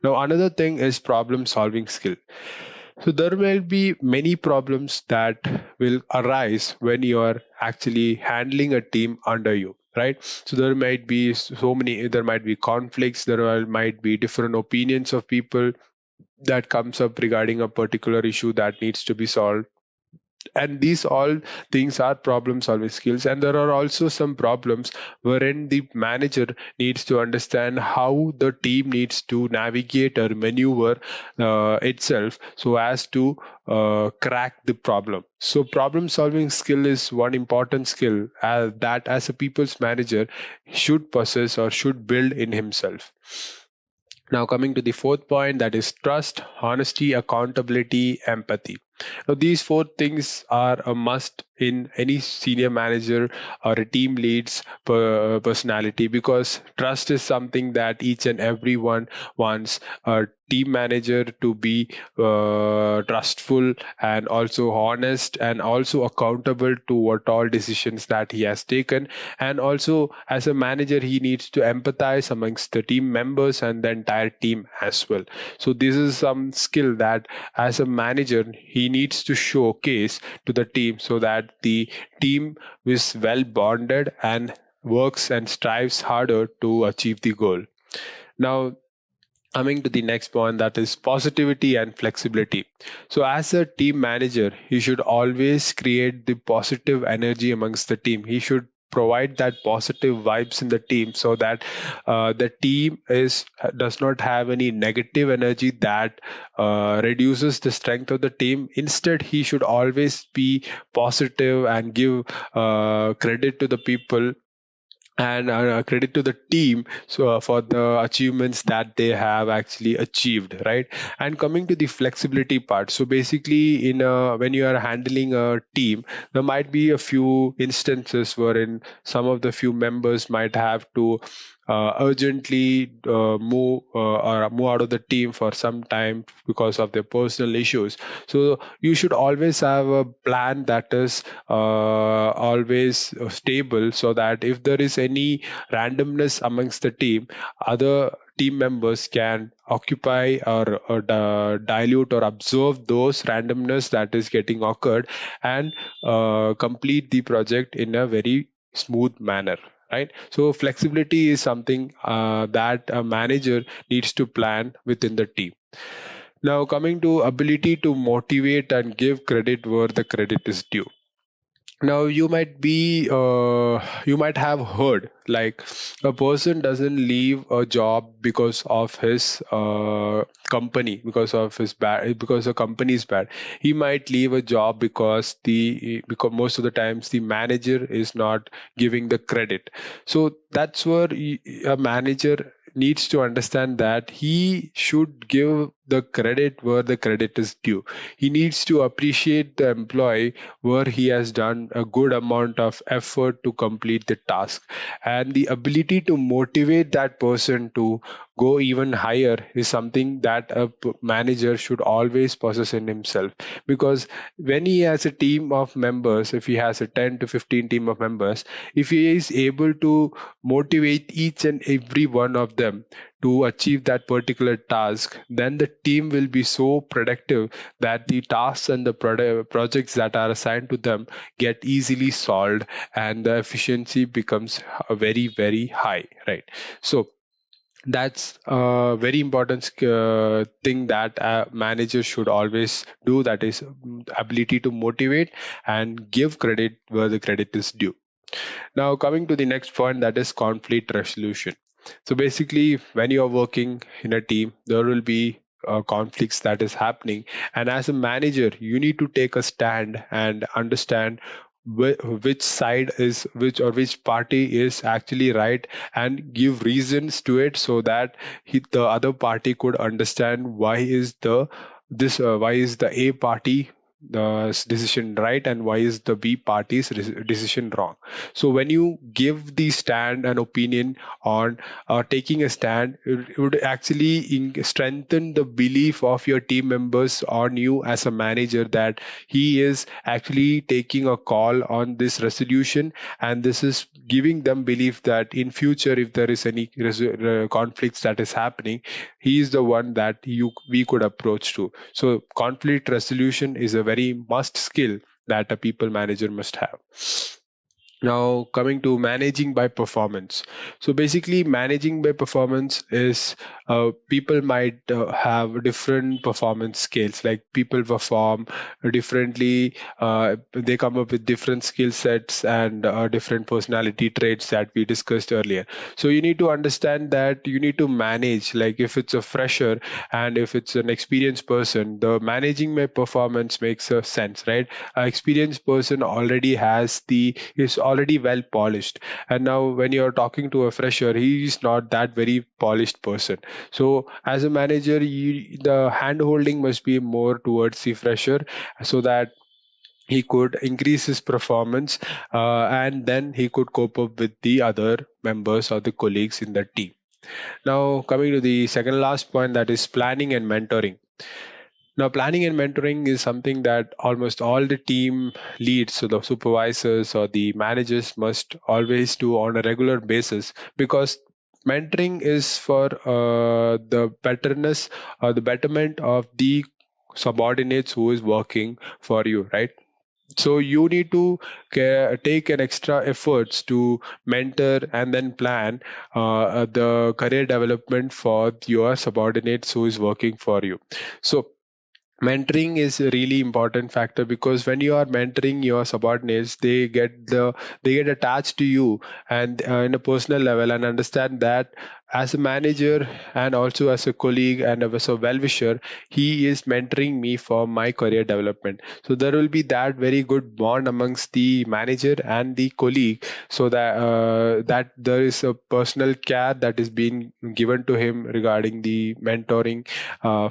Now, another thing is problem solving skill. So there will be many problems that will arise when you are actually handling a team under you, right? So there might be there might be conflicts, might be different opinions of people that comes up regarding a particular issue that needs to be solved, and these all things are problem solving skills. And there are also some problems wherein the manager needs to understand how the team needs to navigate or maneuver itself so as to crack the problem. So problem solving skill is one important skill that as a people's manager should possess or should build in himself. Now, coming to the fourth point, that is trust, honesty, accountability, empathy. Now, these four things are a must in any senior manager or a team lead's personality, because trust is something that each and everyone wants a team manager to be trustful and also honest and also accountable to what all decisions that he has taken. And also, as a manager, he needs to empathize amongst the team members and the entire team as well. So this is some skill that as a manager he needs to showcase to the team so that the team is well bonded and works and strives harder to achieve the goal. Now, coming to the next point, that is positivity and flexibility. So as a team manager, he should always create the positive energy amongst the team. He should provide that positive vibes in the team so that the team does not have any negative energy that reduces the strength of the team. Instead, he should always be positive and give credit to the people and credit to the team for the achievements that they have actually achieved, right? And coming to the flexibility part, so basically when you are handling a team, there might be a few instances wherein some of the few members might have to urgently move out of the team for some time because of their personal issues. So you should always have a plan that is always stable, so that if there is any randomness amongst the team, other team members can occupy or dilute or observe those randomness that is getting occurred and complete the project in a very smooth manner, right? So flexibility is something that a manager needs to plan within the team. Now, coming to ability to motivate and give credit where the credit is due. Now, you might have heard like a person doesn't leave a job because of his company, because the company is bad. He might leave a job because most of the times the manager is not giving the credit. So that's where a manager needs to understand that he should give the credit where the credit is due. He needs to appreciate the employee where he has done a good amount of effort to complete the task, and the ability to motivate that person to go even higher is something that a manager should always possess in himself. Because when he has a team of members, if he has a 10 to 15 team of members, if he is able to motivate each and every one of them to achieve that particular task, then the team will be so productive that the tasks and the projects that are assigned to them get easily solved, and the efficiency becomes very, very high, right? So that's a very important thing that a manager should always do, that is ability to motivate and give credit where the credit is due. Now, coming to the next point, that is conflict resolution. So basically, when you are working in a team, there will be conflicts that is happening, and as a manager, you need to take a stand and understand which side is which party is actually right, and give reasons to it, so that the other party could understand why is the A party the decision right, and why is the B party's decision wrong. So when you give the stand and opinion on taking a stand, it would actually strengthen the belief of your team members on you as a manager, that he is actually taking a call on this resolution, and this is giving them belief that in future, if there is any conflicts that is happening, he is the one that we could approach to. So conflict resolution is a very must skill that a people manager must have. Now, coming to managing by performance. So basically, managing by performance is people might have different performance scales. Like people perform differently, they come up with different skill sets and different personality traits that we discussed earlier. So you need to understand that you need to manage, like if it's a fresher and if it's an experienced person, the managing by performance makes a sense, right? An experienced person is already well polished, and now when you're talking to a fresher, he is not that very polished person. So as a manager, the hand holding must be more towards the fresher, so that he could increase his performance, and then he could cope up with the other members or the colleagues in the team. Now, coming to the second last point, that is planning and mentoring. Now, planning and mentoring is something that almost all the team leads, so the supervisors or the managers must always do on a regular basis, because mentoring is for the betterness or the betterment of the subordinates who is working for you, right? So you need to take an extra efforts to mentor and then plan the career development for your subordinates who is working for you. So mentoring is a really important factor, because when you are mentoring your subordinates, they get attached to you, and in a personal level, and understand that as a manager and also as a colleague and as a well-wisher, he is mentoring me for my career development. So there will be that very good bond amongst the manager and the colleague, so that there is a personal care that is being given to him regarding the mentoring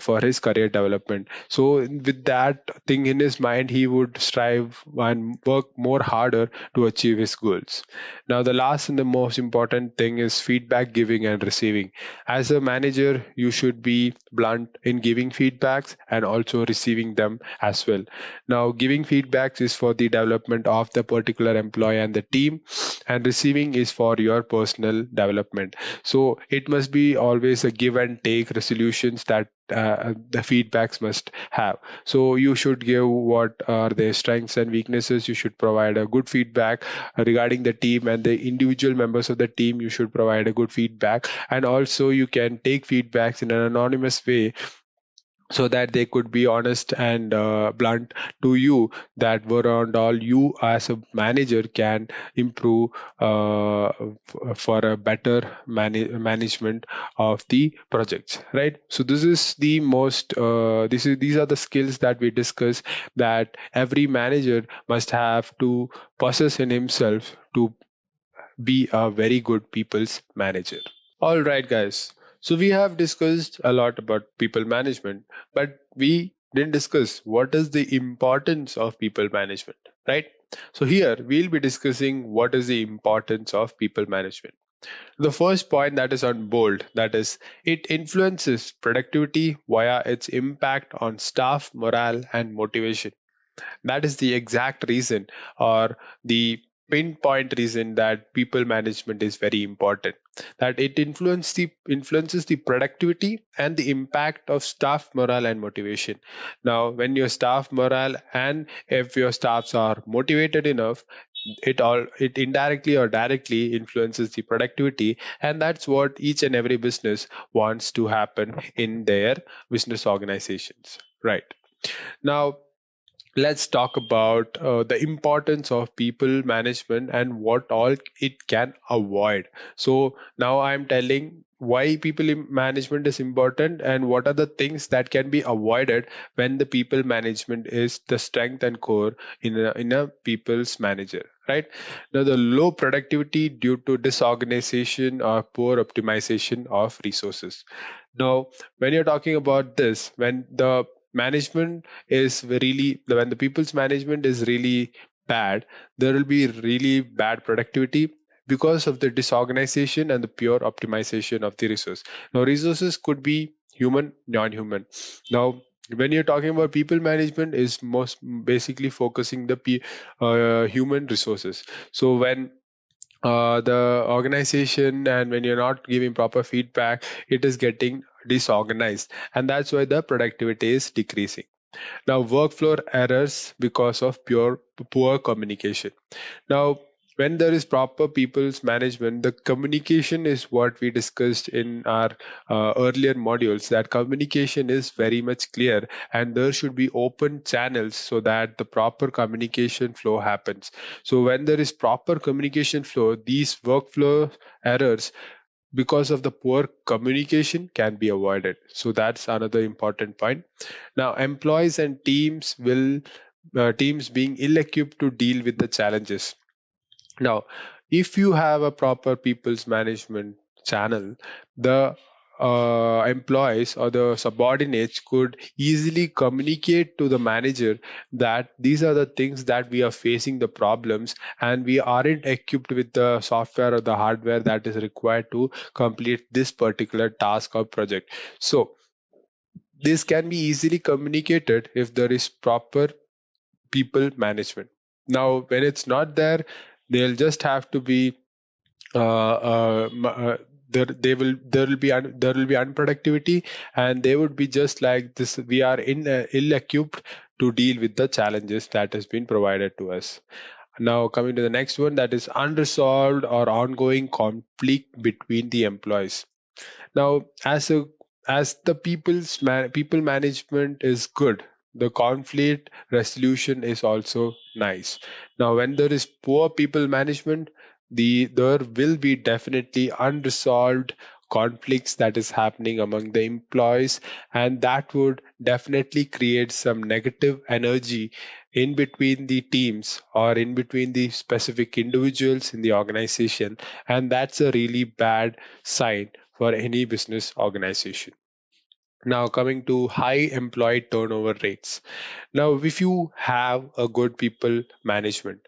for his career development. So with that thing in his mind, he would strive and work more harder to achieve his goals. Now, the last and the most important thing is feedback giving and receiving. As a manager, you should be blunt in giving feedbacks and also receiving them as well. Now, giving feedbacks is for the development of the particular employee and the team, and receiving is for your personal development. So it must be always a give and take resolutions that the feedbacks must have. So you should give what are their strengths and weaknesses. You should provide a good feedback regarding the team and the individual members of the team. You should provide a good feedback, and also you can take feedbacks in an anonymous way, so that they could be honest and blunt to you, that were and all you as a manager can improve for a better management of the projects, right? So this is the most these are the skills that we discuss, that every manager must have to possess in himself to be a very good people's manager. All right, guys. So we have discussed a lot about people management, but we didn't discuss what is the importance of people management, right? So here we'll be discussing what is the importance of people management. The first point that is on bold, that is, it influences productivity via its impact on staff morale and motivation. That is the exact reason, or the pinpoint reason, that people management is very important, that it influences the productivity and the impact of staff morale and motivation. Now, when your staff morale, and if your staffs are motivated enough, it indirectly or directly influences the productivity, and that's what each and every business wants to happen in their business organizations, right? Now, let's talk about the importance of people management and what all it can avoid. So now I'm telling why management is important, and what are the things that can be avoided when the people management is the strength and core in a people's manager, right? Now, the low productivity due to disorganization or poor optimization of resources. Now, when you're talking about this, when the management is really, when the people's management is really bad, there will be really bad productivity because of the disorganization and the pure optimization of the resource. Now, resources could be human, non-human. Now, when you're talking about people management, is most basically focusing the human resources. So when the organization, and when you're not giving proper feedback, it is getting disorganized, and that's why the productivity is decreasing. Now, workflow errors because of poor communication. Now, when there is proper people's management, the communication is what we discussed in our earlier modules, that communication is very much clear, and there should be open channels so that the proper communication flow happens. So when there is proper communication flow, these workflow errors because of the poor communication can be avoided. So that's another important point. Now, employees and teams being ill-equipped to deal with the challenges. Now, if you have a proper people's management channel, the employees or the subordinates could easily communicate to the manager that these are the things that we are facing the problems, and we aren't equipped with the software or the hardware that is required to complete this particular task or project. So this can be easily communicated if there is proper people management. Now, when it's not there, they'll just have to be there will be unproductivity, and they would be just like this. We are ill equipped to deal with the challenges that has been provided to us. Now, coming to the next one, that is unresolved or ongoing conflict between the employees. Now, as the people management is good, the conflict resolution is also nice. Now, when there is poor people management, there will be definitely unresolved conflicts that is happening among the employees, and that would definitely create some negative energy in between the teams or in between the specific individuals in the organization, and that's a really bad sign for any business organization. Now, coming to high employee turnover rates. Now, if you have a good people management,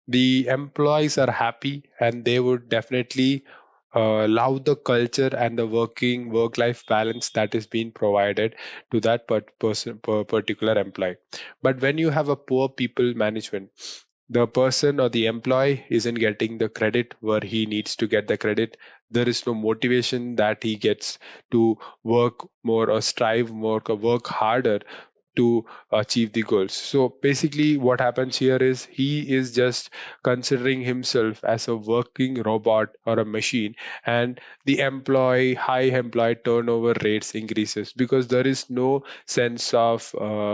the employees are happy, and they would definitely love the culture and the work life balance that is being provided to that particular employee. But when you have a poor people management, the person or the employee isn't getting the credit where he needs to get the credit. There is no motivation that he gets to work more or strive more or work harder to achieve the goals. So basically, what happens here is he is just considering himself as a working robot or a machine, and the high employee turnover rates increases because there is no sense of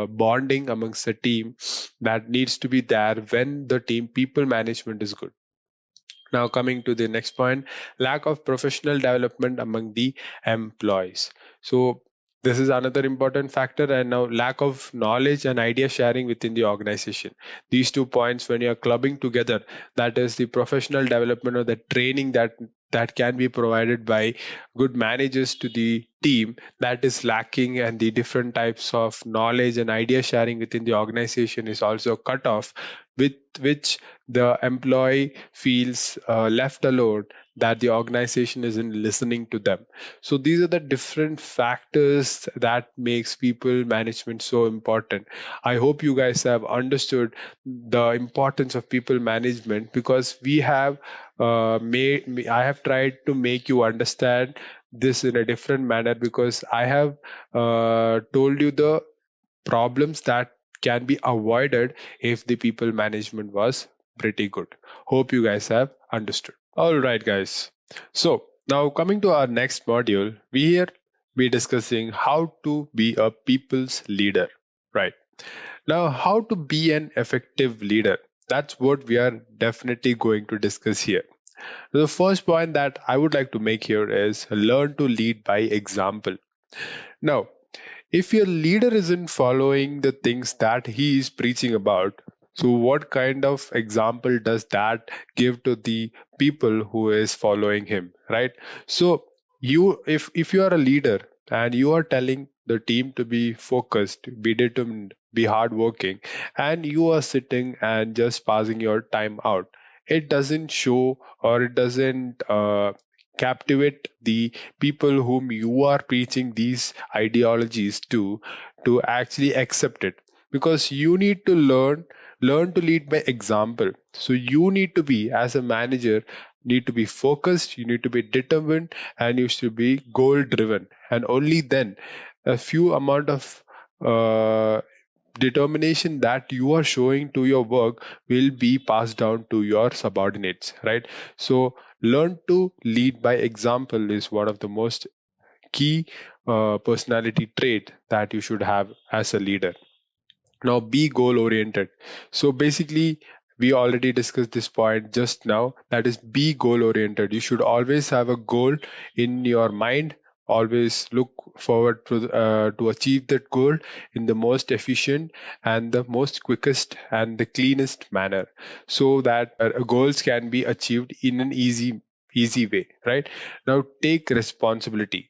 bonding amongst the team that needs to be there when the team people management is good. Now, coming to the next point, lack of professional development among the employees. So, this is another important factor, and now lack of knowledge and idea sharing within the organization. These 2 points, when you're clubbing together, that is the professional development or the training that can be provided by good managers to the team, that is lacking, and the different types of knowledge and idea sharing within the organization is also cut off, with which the employee feels left alone, that the organization isn't listening to them. So these are the different factors that makes people management so important. I hope you guys have understood the importance of people management, because we have I have tried to make you understand this in a different manner, because I have told you the problems that can be avoided if the people management was pretty good. Hope you guys have understood. All right, guys. So now, coming to our next module, we here be discussing how to be a people's leader. Right. Now, how to be an effective leader. That's what we are definitely going to discuss here. The first point that I would like to make here is learn to lead by example. Now, if your leader isn't following the things that he is preaching about, so what kind of example does that give to the people who is following him, right? So you, if you are a leader and you are telling the team to be focused, be determined, be hardworking, and you are sitting and just passing your time out, it doesn't show, or it doesn't captivate the people whom you are preaching these ideologies to actually accept it, because you need to learn to lead by example. So you need to be, as a manager, need to be focused, you need to be determined, and you should be goal driven, and only then a few amount of determination that you are showing to your work will be passed down to your subordinates, right? So learn to lead by example is one of the most key personality trait that you should have as a leader. Now, be goal oriented. So basically, we already discussed this point just now, that is, be goal oriented. You should always have a goal in your mind, always look forward to achieve that goal in the most efficient and the most quickest and the cleanest manner, so that goals can be achieved in an easy way, right? Now, take responsibility.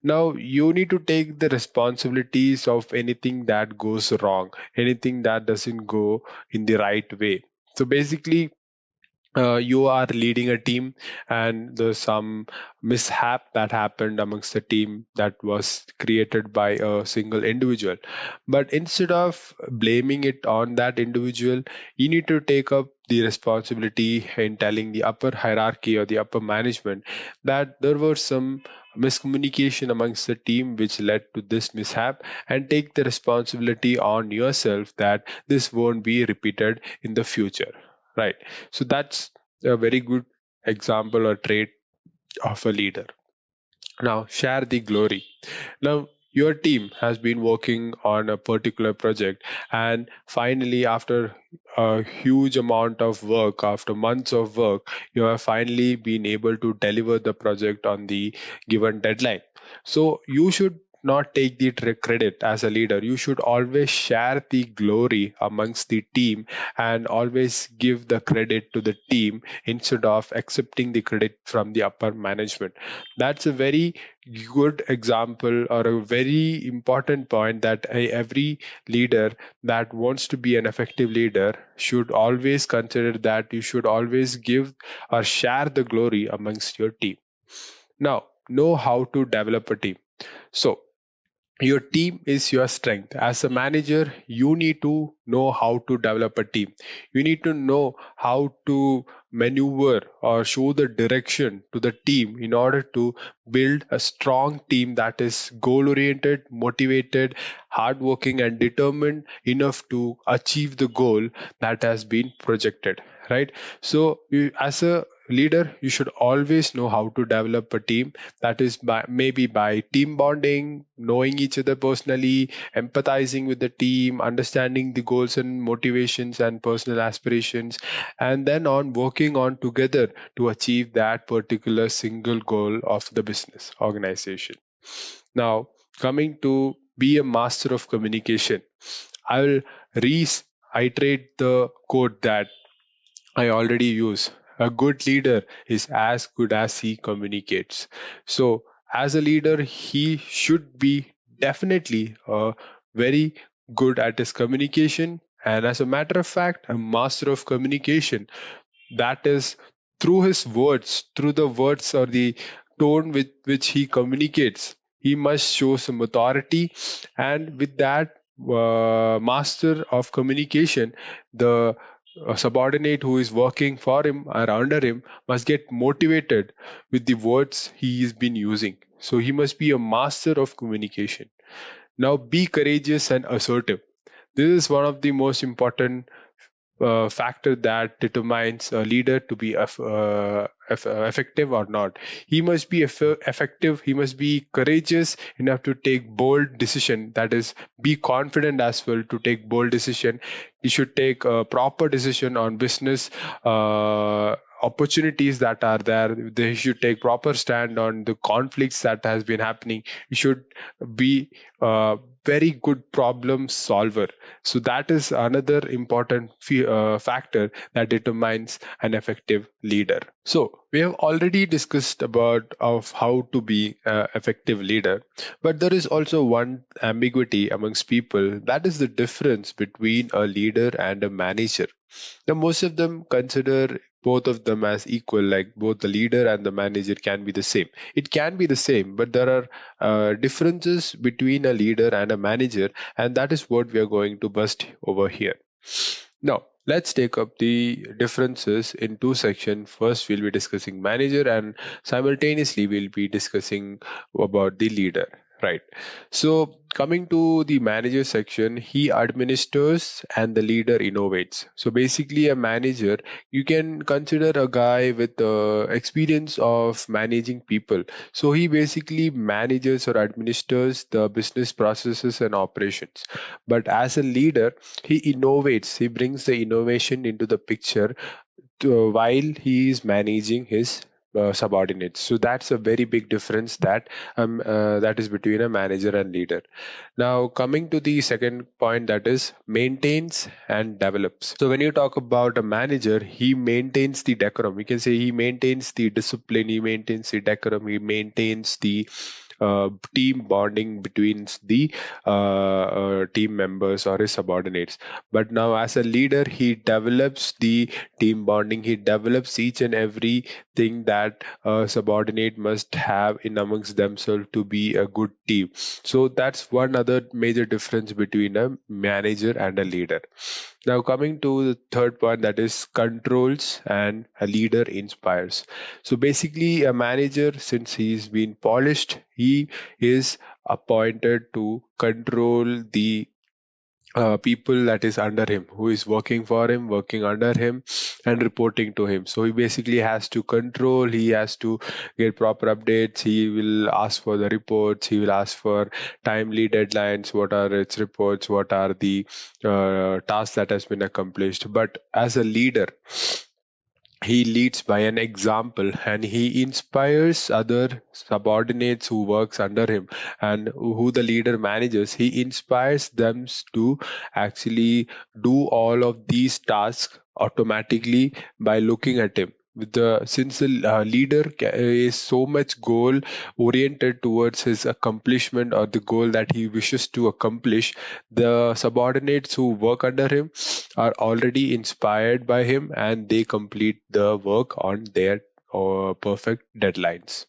Now you need to take the responsibilities of anything that goes wrong, anything that doesn't go in the right way. So basically, you are leading a team and there's some mishap that happened amongst the team that was created by a single individual, but instead of blaming it on that individual, you need to take up the responsibility in telling the upper hierarchy or the upper management that there was some miscommunication amongst the team which led to this mishap, and take the responsibility on yourself that this won't be repeated in the future, right? So that's a very good example or trait of a leader. Now, share the glory. Now, your team has been working on a particular project, and finally, after a huge amount of work, after months of work, you have finally been able to deliver the project on the given deadline. So, you should not take the credit as a leader. You should always share the glory amongst the team and always give the credit to the team instead of accepting the credit from the upper management. That's a very good example or a very important point that every leader that wants to be an effective leader should always consider, that you should always give or share the glory amongst your team. Now, know how to develop a team. So your team is your strength. As a manager, you need to know how to develop a team. You need to know how to maneuver or show the direction to the team in order to build a strong team that is goal oriented, motivated, hardworking, and determined enough to achieve the goal that has been projected, right? So as a leader, you should always know how to develop a team, that is by maybe by team bonding, knowing each other personally, empathizing with the team, understanding the goals and motivations and personal aspirations, and then on working on together to achieve that particular single goal of the business organization. Now, coming to be a master of communication, I will reiterate the quote that I already use. A good leader is as good as he communicates. So, as a leader, he should be definitely very good at his communication. And as a matter of fact, a master of communication. That is through his words, through the words or the tone with which he communicates. He must show some authority, and with that master of communication, the subordinate who is working for him or under him must get motivated with the words he has been using. So he must be a master of communication. Now, be courageous and assertive. This is one of the most important factor that determines a leader to be effective or not. He must be effective. He must be courageous enough to take bold decision. That is, be confident as well to take bold decision. He should take a proper decision on business opportunities that are there. They should take proper stand on the conflicts that has been happening. You should be a very good problem solver. So that is another important factor that determines an effective leader. So we have already discussed about of how to be an effective leader, but there is also one ambiguity amongst people, that is the difference between a leader and a manager. Now, most of them consider both of them as equal, like both the leader and the manager can be the same. It can be the same, but there are differences between a leader and a manager, and that is what we are going to bust over here. Now, let's take up the differences in two sections. First, we'll be discussing manager, and simultaneously, we'll be discussing about the leader. Right. So, coming to the manager section, he administers and the leader innovates. So, basically, a manager, you can consider a guy with experience of managing people. So, he basically manages or administers the business processes and operations. But as a leader, he innovates, he brings the innovation into the picture while he is managing his subordinates. So that's a very big difference that is between a manager and leader. Now, coming to the second point, that is maintains and develops. So when you talk about a manager, he maintains the decorum. We can say he maintains the discipline, he maintains the decorum, he maintains the team bonding between the team members or his subordinates. But now, as a leader, he develops the team bonding. He develops each and every thing that a subordinate must have in amongst themselves to be a good team. So that's one other major difference between a manager and a leader. Now, coming to the third point, that is controls and a leader inspires. So basically, a manager, since he's been polished, he is appointed to control the people that is under him, who is working for him, working under him, and reporting to him. So he basically has to control, he has to get proper updates, he will ask for the reports, he will ask for timely deadlines, what are its reports, what are the tasks that has been accomplished. But as a leader, he leads by an example and he inspires other subordinates who works under him and who the leader manages. He inspires them to actually do all of these tasks automatically by looking at him. With the since the leader is so much goal oriented towards his accomplishment or the goal that he wishes to accomplish, the subordinates who work under him are already inspired by him and they complete the work on their perfect deadlines.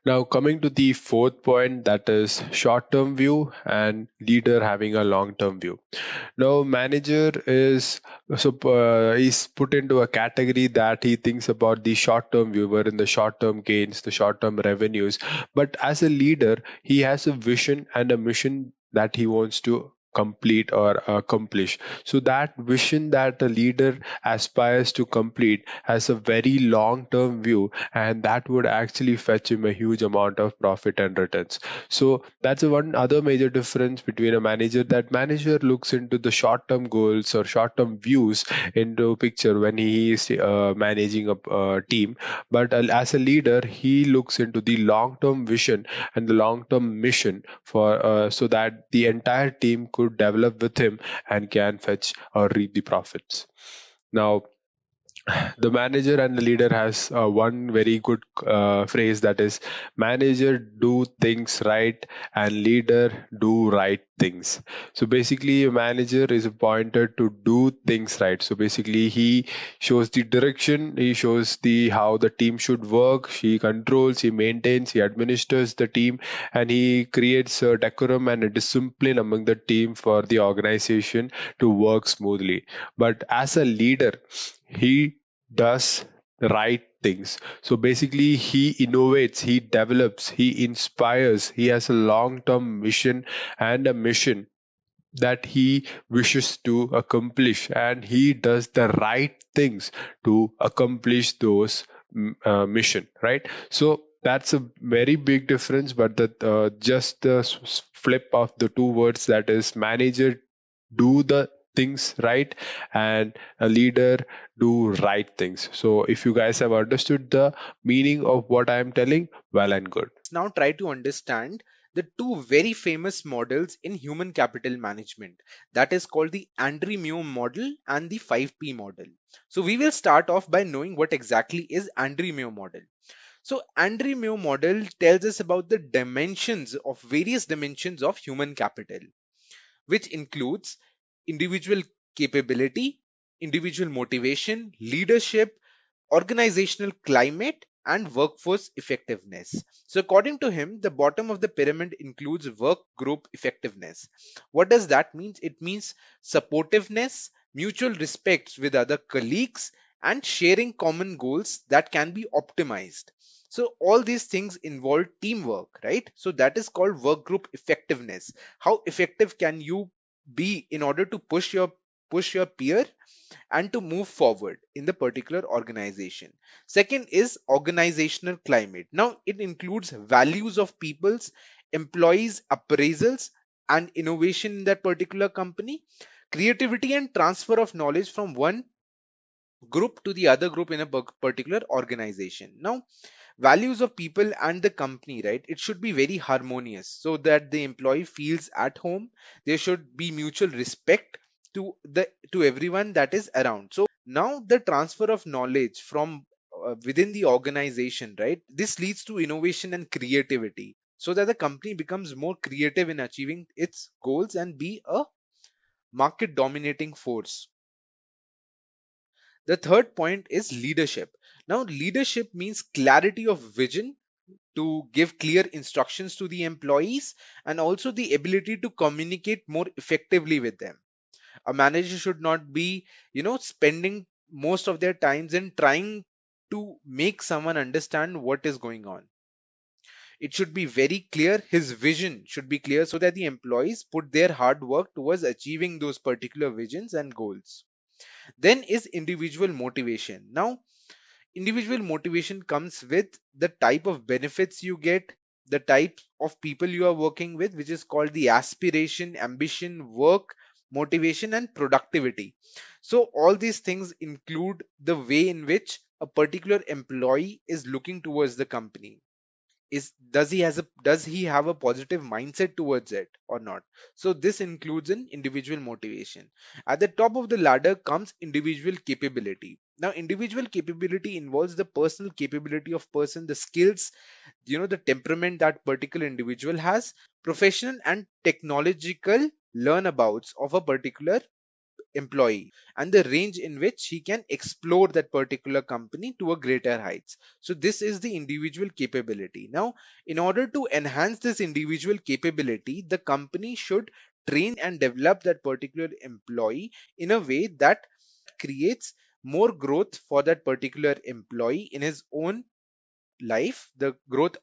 Now, coming to the fourth point, that is short term view and leader having a long term view. Now, manager is put into a category that he thinks about the short term view, wherein the short term gains, the short term revenues. But as a leader, he has a vision and a mission that he wants to complete or accomplish. So that vision that a leader aspires to complete has a very long term view, and that would actually fetch him a huge amount of profit and returns. So that's one other major difference between a manager. That manager looks into the short term goals or short term views into picture when he is managing a team. But as a leader, he looks into the long term vision and the long term mission for so that the entire team could develop with him and can fetch or reap the profits. Now, the manager and the leader has one very good phrase, that is manager do things right and leader do right things. So basically a manager is appointed to do things right. So basically he shows the direction, he shows the how the team should work, he controls, he maintains, he administers the team, and he creates a decorum and a discipline among the team for the organization to work smoothly. But as a leader, he does the right things. So basically, he innovates, he develops, he inspires, he has a long term vision and a mission that he wishes to accomplish, and he does the right things to accomplish those mission, right? So that's a very big difference, but just the flip of the two words, that is manager do the things right, and a leader do right things. So if you guys have understood the meaning of what I am telling, well and good. Now try to understand the two very famous models in human capital management, that is called the Andrew model and the 5P model. So we will start off by knowing what exactly is Andrew model. So Andrew model tells us about the dimensions of various dimensions of human capital, which includes individual capability, individual motivation, leadership, organizational climate, and workforce effectiveness. So, according to him, the bottom of the pyramid includes work group effectiveness. What does that mean? It means supportiveness, mutual respect with other colleagues, and sharing common goals that can be optimized. So, all these things involve teamwork, right? So, that is called work group effectiveness. How effective can you be in order to push your peer and to move forward in the particular organization? Second is organizational climate. Now it includes values of people's, employees, appraisals, and innovation in that particular company, creativity and transfer of knowledge from one group to the other group in a particular organization. Now values of people and the company, right, it should be very harmonious so that the employee feels at home. There should be mutual respect to everyone that is around. So now the transfer of knowledge from within the organization, right, this leads to innovation and creativity so that the company becomes more creative in achieving its goals and be a market dominating force. The third point is leadership. Now leadership means clarity of vision to give clear instructions to the employees, and also the ability to communicate more effectively with them. A manager should not be, spending most of their times in trying to make someone understand what is going on. It should be very clear, his vision should be clear so that the employees put their hard work towards achieving those particular visions and goals. Then is individual motivation. Now individual motivation comes with the type of benefits you get, the type of people you are working with, which is called the aspiration, ambition, work, motivation, and productivity. So all these things include the way in which a particular employee is looking towards the company. Does he have a positive mindset towards it or not? So this includes an individual motivation. At the top of the ladder comes individual capability. Now individual capability involves the personal capability of person, the skills, the temperament that particular individual has, professional and technological learnabouts of a particular employee, and the range in which he can explore that particular company to a greater heights. So this is the individual capability. Now in order to enhance this individual capability, the company should train and develop that particular employee in a way that creates more growth for that particular employee in his own life, the growth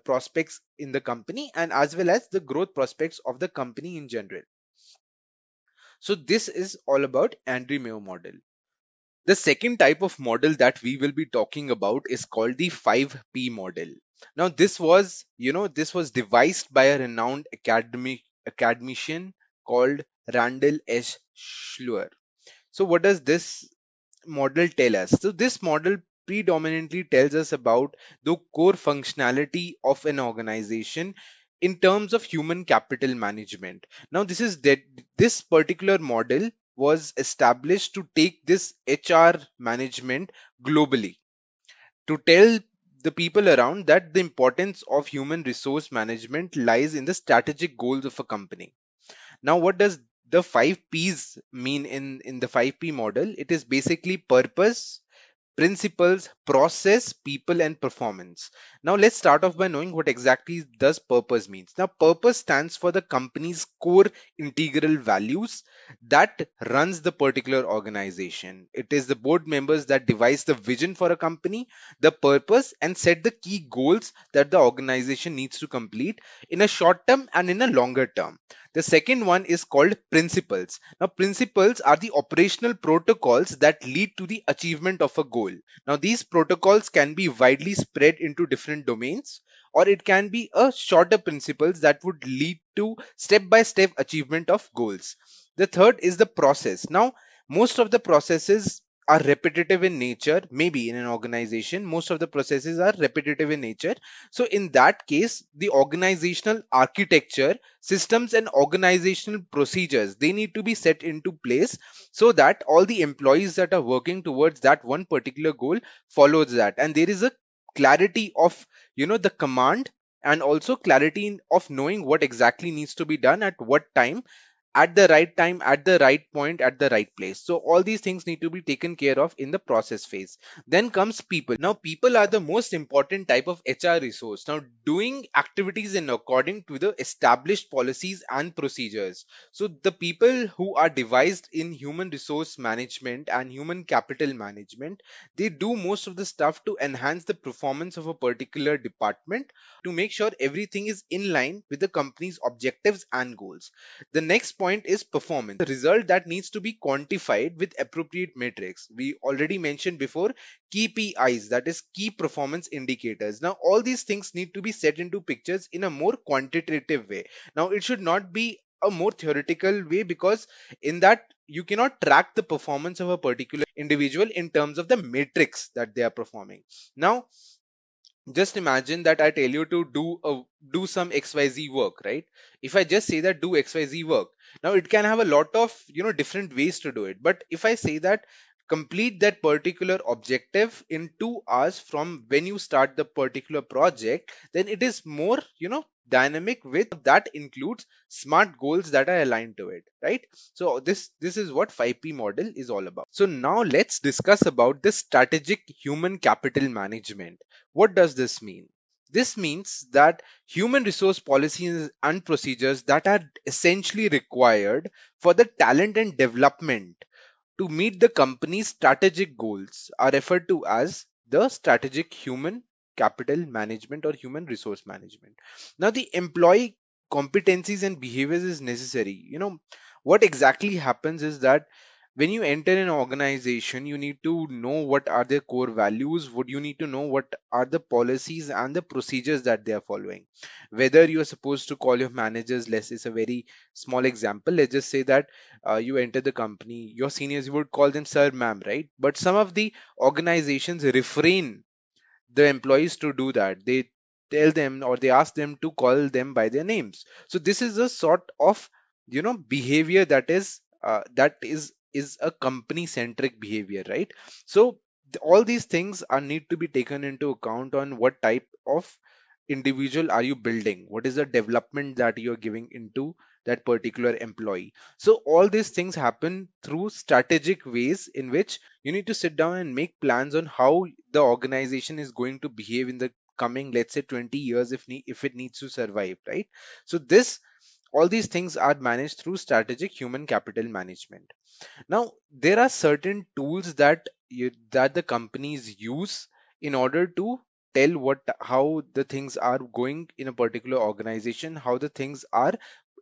prospects in the company, and as well as the growth prospects of the company in general. So this is all about Andrew model. The second type of model that we will be talking about is called the 5P model. Now this was devised by a renowned academician called Randall S. Schluer. So what does this model tell us? So this model predominantly tells us about the core functionality of an organization in terms of human capital management. Now this particular model was established to take this HR management globally, to tell the people around that the importance of human resource management lies in the strategic goals of a company. Now, what does the 5Ps mean in the 5P model? It is basically purpose, principles, process, people, and performance. Now let's start off by knowing what exactly does purpose means. Now purpose stands for the company's core integral values that runs the particular organization. It is the board members that devise the vision for a company, the purpose, and set the key goals that the organization needs to complete in a short term and in a longer term. The second one is called principles. Now, principles are the operational protocols that lead to the achievement of a goal. Now, these protocols can be widely spread into different domains, or it can be a shorter principles that would lead to step by step achievement of goals. The third is the process. Now, most of the processes are repetitive in nature. Maybe in an organization, most of the processes are repetitive in nature. So in that case, the organizational architecture, systems and organizational procedures, they need to be set into place so that all the employees that are working towards that one particular goal follows that, and there is a clarity of the command, and also clarity of knowing what exactly needs to be done at what time, at the right point, at the right place. So all these things need to be taken care of in the process phase. Then comes people. Now, people are the most important type of HR resource. Now, doing activities in according to the established policies and procedures. So the people who are devised in human resource management and human capital management, they do most of the stuff to enhance the performance of a particular department, to make sure everything is in line with the company's objectives and goals. The next point is performance, the result that needs to be quantified with appropriate metrics. We already mentioned before KPIs, that is key performance indicators. Now, all these things need to be set into pictures in a more quantitative way. Now, it should not be a more theoretical way, because in that you cannot track the performance of a particular individual in terms of the metrics that they are performing. Now, just imagine that I tell you to do some XYZ work, right? If I just say that do XYZ work, now it can have a lot of different ways to do it. But if I say that complete that particular objective in 2 hours from when you start the particular project, then it is more dynamic. With that includes smart goals that are aligned to it, right? So this is what 5P model is all about. So now let's discuss about the strategic human capital management. What does this mean? This means that human resource policies and procedures that are essentially required for the talent and development to meet the company's strategic goals are referred to as the strategic human capital management or human resource management. Now, the employee competencies and behaviors is necessary. What exactly happens is that when you enter an organization, you need to know what are their core values, what you need to know what are the policies and the procedures that they are following. Whether you are supposed to call your managers less is a very small example. Let's just say that you enter the company, your seniors, you would call them sir, ma'am, right? But some of the organizations refrain the employees to do that. They tell them, or they ask them to call them by their names. So this is a sort of behavior that is a company centric behavior, right? So all these things are need to be taken into account on what type of individual are you building, what is the development that you're giving into that particular employee. So all these things happen through strategic ways in which you need to sit down and make plans on how the organization is going to behave in the coming, let's say, 20 years, if it needs to survive, right? So this all these things are managed through strategic human capital management. Now, there are certain tools that the companies use in order to tell how the things are going in a particular organization, how the things are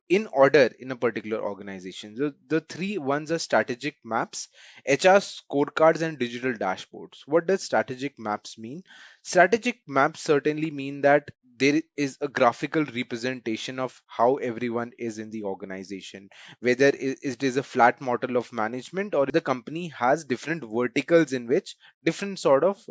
in order in a particular organization. The three ones are strategic maps, HR scorecards, and digital dashboards. What does strategic maps mean? Strategic maps certainly mean that there is a graphical representation of how everyone is in the organization, whether it is a flat model of management or the company has different verticals in which different sort of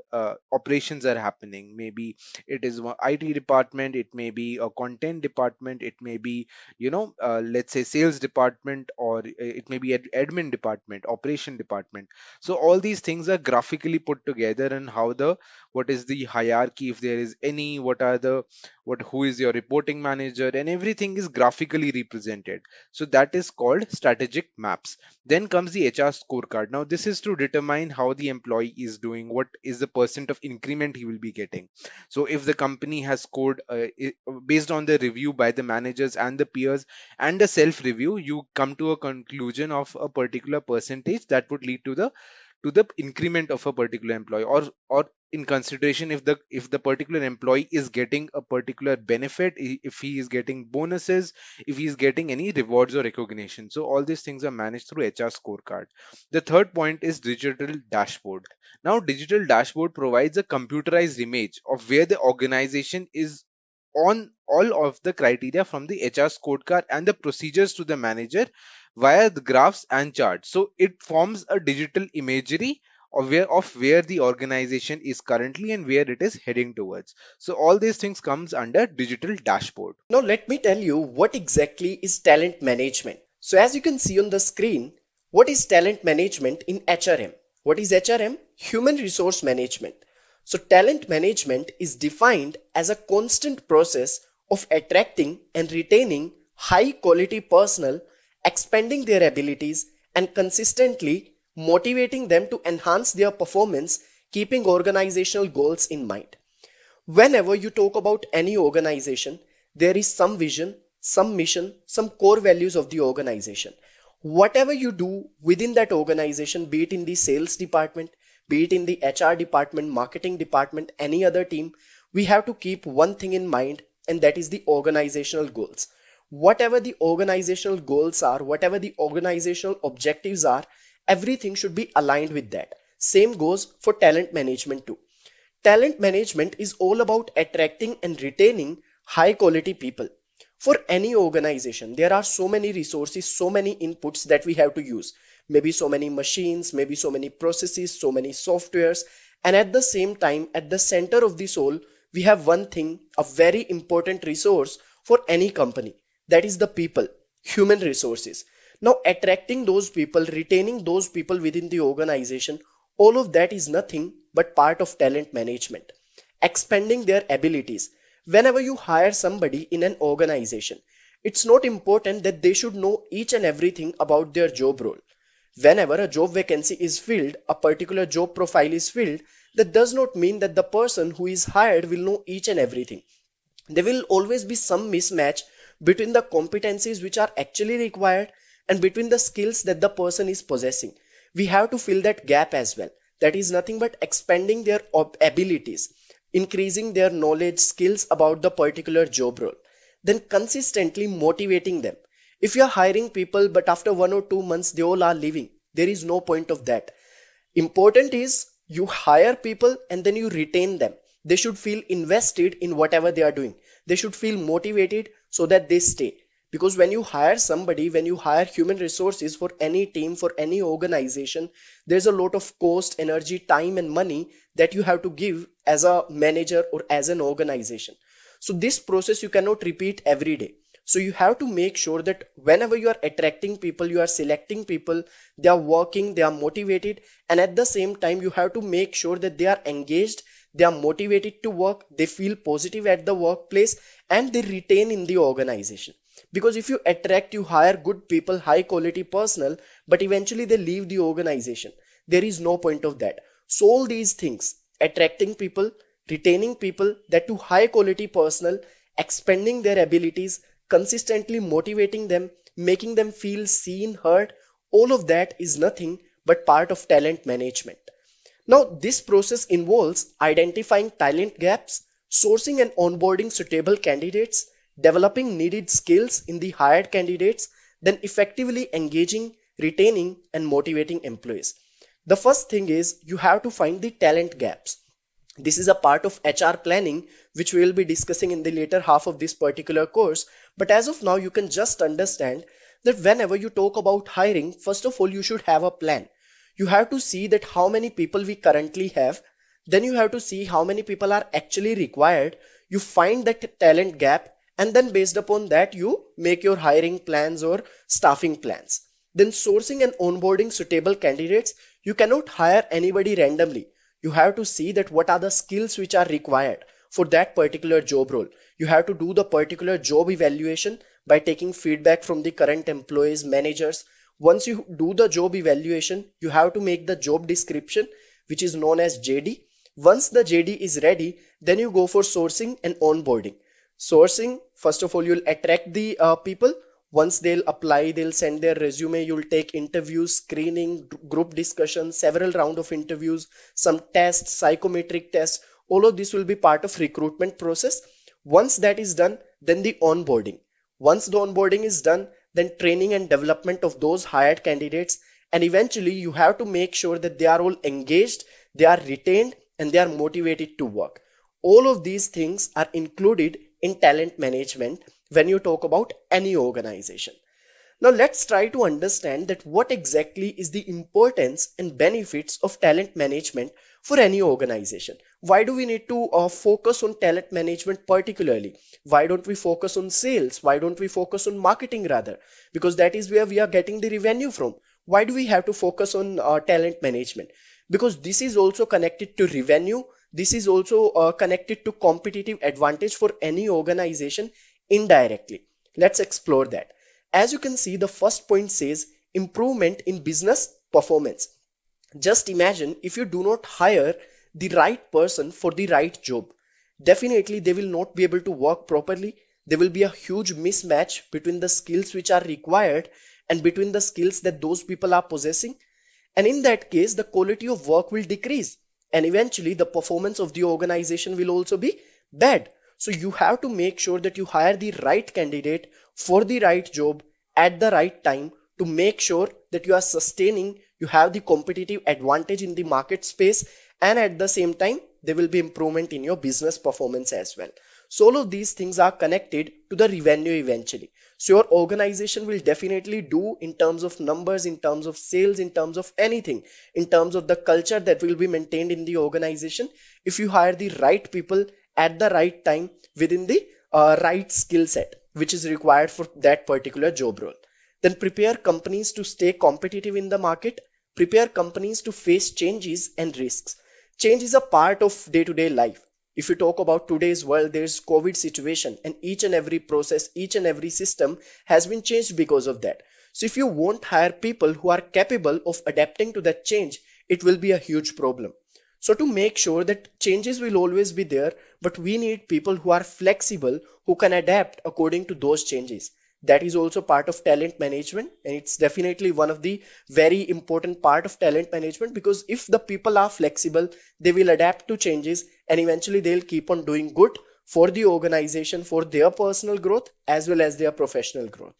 operations are happening. Maybe it is one IT department, it may be a content department, it may be let's say sales department, or it may be admin department, operation department. So all these things are graphically put together, and how the what is the hierarchy, if there is any, what are the what who is your reporting manager, and everything is graphically represented. So that is called strategic maps. Then comes the HR scorecard. Now this is to determine how the employee is doing, what is the percent of increment he will be getting. So if the company has scored based on the review by the managers and the peers and the self review, you come to a conclusion of a particular percentage that would lead to the increment of a particular employee, or in consideration if the particular employee is getting a particular benefit, if he is getting bonuses, if he is getting any rewards or recognition. So all these things are managed through HR scorecard. The third point is digital dashboard. Now digital dashboard provides a computerized image of where the organization is on all of the criteria from the HR scorecard and the procedures to the manager, via the graphs and charts. So it forms a digital imagery of where the organization is currently and where it is heading towards. So all these things comes under digital dashboard. Now let me tell you what exactly is talent management. So as you can see on the screen, what is talent management in HRM? What is HRM? Human resource management. So talent management is defined as a constant process of attracting and retaining high quality personnel, expanding their abilities and consistently motivating them to enhance their performance, keeping organizational goals in mind. Whenever you talk about any organization, there is some vision, some mission, some core values of the organization. Whatever you do within that organization, be it in the sales department, be it in the HR department, marketing department, any other team, we have to keep one thing in mind, and that is the organizational goals. Whatever the organizational goals are, whatever the organizational objectives are, everything should be aligned with that. Same goes for talent management too. Talent management is all about attracting and retaining high quality people. For any organization, there are so many resources, so many inputs that we have to use. Maybe so many machines, maybe so many processes, so many softwares. And at the same time, at the center of this all, we have one thing, a very important resource for any company. That is the people, human resources. Now, attracting those people, retaining those people within the organization, all of that is nothing but part of talent management. Expanding their abilities. Whenever you hire somebody in an organization, it's not important that they should know each and everything about their job role. Whenever a job vacancy is filled, a particular job profile is filled, that does not mean that the person who is hired will know each and everything. There will always be some mismatch between the competencies which are actually required and between the skills that the person is possessing. We have to fill that gap as well. That is nothing but expanding their abilities, increasing their knowledge, skills about the particular job role, then consistently motivating them. If you are hiring people but after 1 or 2 months they all are leaving, there is no point of that. Important is you hire people and then you retain them. They should feel invested in whatever they are doing. They should feel motivated so that they stay. Because when you hire somebody, when you hire human resources for any team, for any organization, there's a lot of cost, energy, time, and money that you have to give as a manager or as an organization. So this process you cannot repeat every day. So you have to make sure that whenever you are attracting people, you are selecting people, they are working, they are motivated, and at the same time, you have to make sure that they are engaged, they are motivated to work, they feel positive at the workplace, and they retain in the organization. Because if you attract, you hire good people, high quality personnel, but eventually they leave the organization, there is no point of that. So all these things, attracting people, retaining people, that to high quality personnel, expanding their abilities, consistently motivating them, making them feel seen, heard, all of that is nothing but part of talent management. Now, this process involves identifying talent gaps, sourcing and onboarding suitable candidates, developing needed skills in the hired candidates, then effectively engaging, retaining, and motivating employees. The first thing is you have to find the talent gaps. This is a part of HR planning, which we will be discussing in the later half of this particular course. But as of now, you can just understand that whenever you talk about hiring, first of all, you should have a plan. You have to see that how many people we currently have. Then you have to see how many people are actually required. You find that talent gap, and then based upon that, you make your hiring plans or staffing plans. Then sourcing and onboarding suitable candidates. You cannot hire anybody randomly. You have to see that what are the skills which are required for that particular job role. You have to do the particular job evaluation by taking feedback from the current employees, managers. Once you do the job evaluation, you have to make the job description, which is known as JD. Once the JD is ready, then you go for sourcing and onboarding. Sourcing, first of all, you'll attract the people. Once they'll apply, they'll send their resume, you'll take interviews, screening, group discussion, several round of interviews, some tests, psychometric tests. All of this will be part of recruitment process. Once that is done, then the onboarding. Once the onboarding is done, then training and development of those hired candidates. And eventually you have to make sure that they are all engaged, they are retained, and they are motivated to work. All of these things are included in talent management when you talk about any organization. Now let's try to understand that what exactly is the importance and benefits of talent management for any organization. Why do we need to focus on talent management particularly? Why don't we focus on sales? Why don't we focus on marketing rather? Because that is where we are getting the revenue from. Why do we have to focus on talent management? Because this is also connected to revenue. This is also connected to competitive advantage for any organization indirectly. Let's explore that. As you can see, the first point says improvement in business performance. Just imagine if you do not hire the right person for the right job. Definitely, they will not be able to work properly. There will be a huge mismatch between the skills which are required and between the skills that those people are possessing. And in that case, the quality of work will decrease. And eventually, the performance of the organization will also be bad. So you have to make sure that you hire the right candidate for the right job at the right time to make sure that you are sustaining, you have the competitive advantage in the market space, and at the same time, there will be improvement in your business performance as well. So all of these things are connected to the revenue eventually. So your organization will definitely do in terms of numbers, in terms of sales, in terms of anything, in terms of the culture that will be maintained in the organization if you hire the right people at the right time within the right skill set which is required for that particular job role. Then prepare companies to stay competitive in the market. Prepare companies to face changes and risks. Change is a part of day-to-day life. If you talk about today's world, there's COVID situation and each and every process, each and every system has been changed because of that. So if you won't hire people who are capable of adapting to that change, it will be a huge problem. So to make sure that changes will always be there, but we need people who are flexible, who can adapt according to those changes. That is also part of talent management, and it's definitely one of the very important part of talent management, because if the people are flexible, they will adapt to changes and eventually they'll keep on doing good for the organization, for their personal growth as well as their professional growth.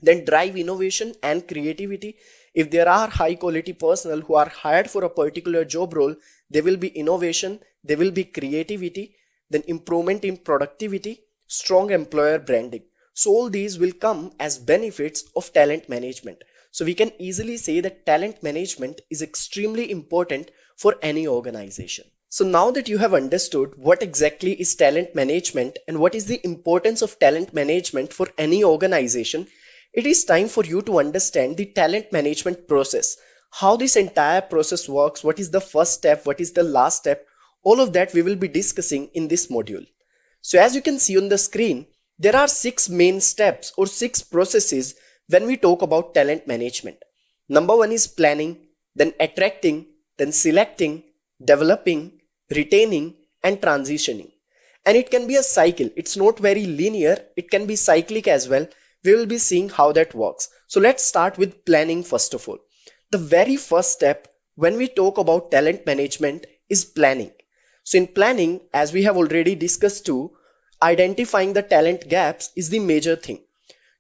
Then drive innovation and creativity. If there are high quality personnel who are hired for a particular job role, there will be innovation, there will be creativity, then improvement in productivity, strong employer branding. So all these will come as benefits of talent management. So we can easily say that talent management is extremely important for any organization. So now that you have understood what exactly is talent management and what is the importance of talent management for any organization, it is time for you to understand the talent management process, how this entire process works, what is the first step, what is the last step. All of that we will be discussing in this module. So as you can see on the screen, there are 6 main steps or 6 processes when we talk about talent management. Number 1 is planning, then attracting, then selecting, developing, retaining, and transitioning. And it can be a cycle. It's not very linear. It can be cyclic as well. We will be seeing how that works. So let's start with planning first of all. The very first step when we talk about talent management is planning. So in planning, as we have already discussed too, identifying the talent gaps is the major thing.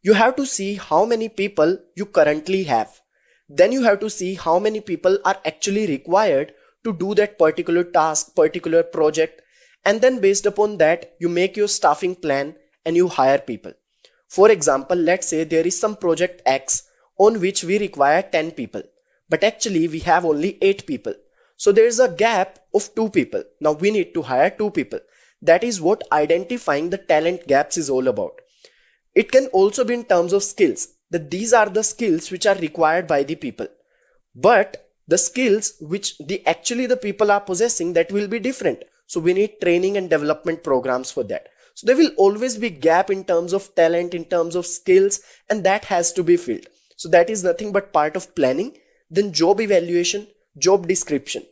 You have to see how many people you currently have. Then you have to see how many people are actually required to do that particular task, particular project. And then based upon that, you make your staffing plan and you hire people. For example, let's say there is some project X on which we require 10 people, but actually we have only 8 people. So there is a gap of 2 people. Now we need to hire 2 people. That is what identifying the talent gaps is all about. It can also be in terms of skills, that these are the skills which are required by the people. But the skills which the people are possessing, that will be different. So we need training and development programs for that. So there will always be gap in terms of talent, in terms of skills, and that has to be filled. So that is nothing but part of planning. Then job evaluation, job description.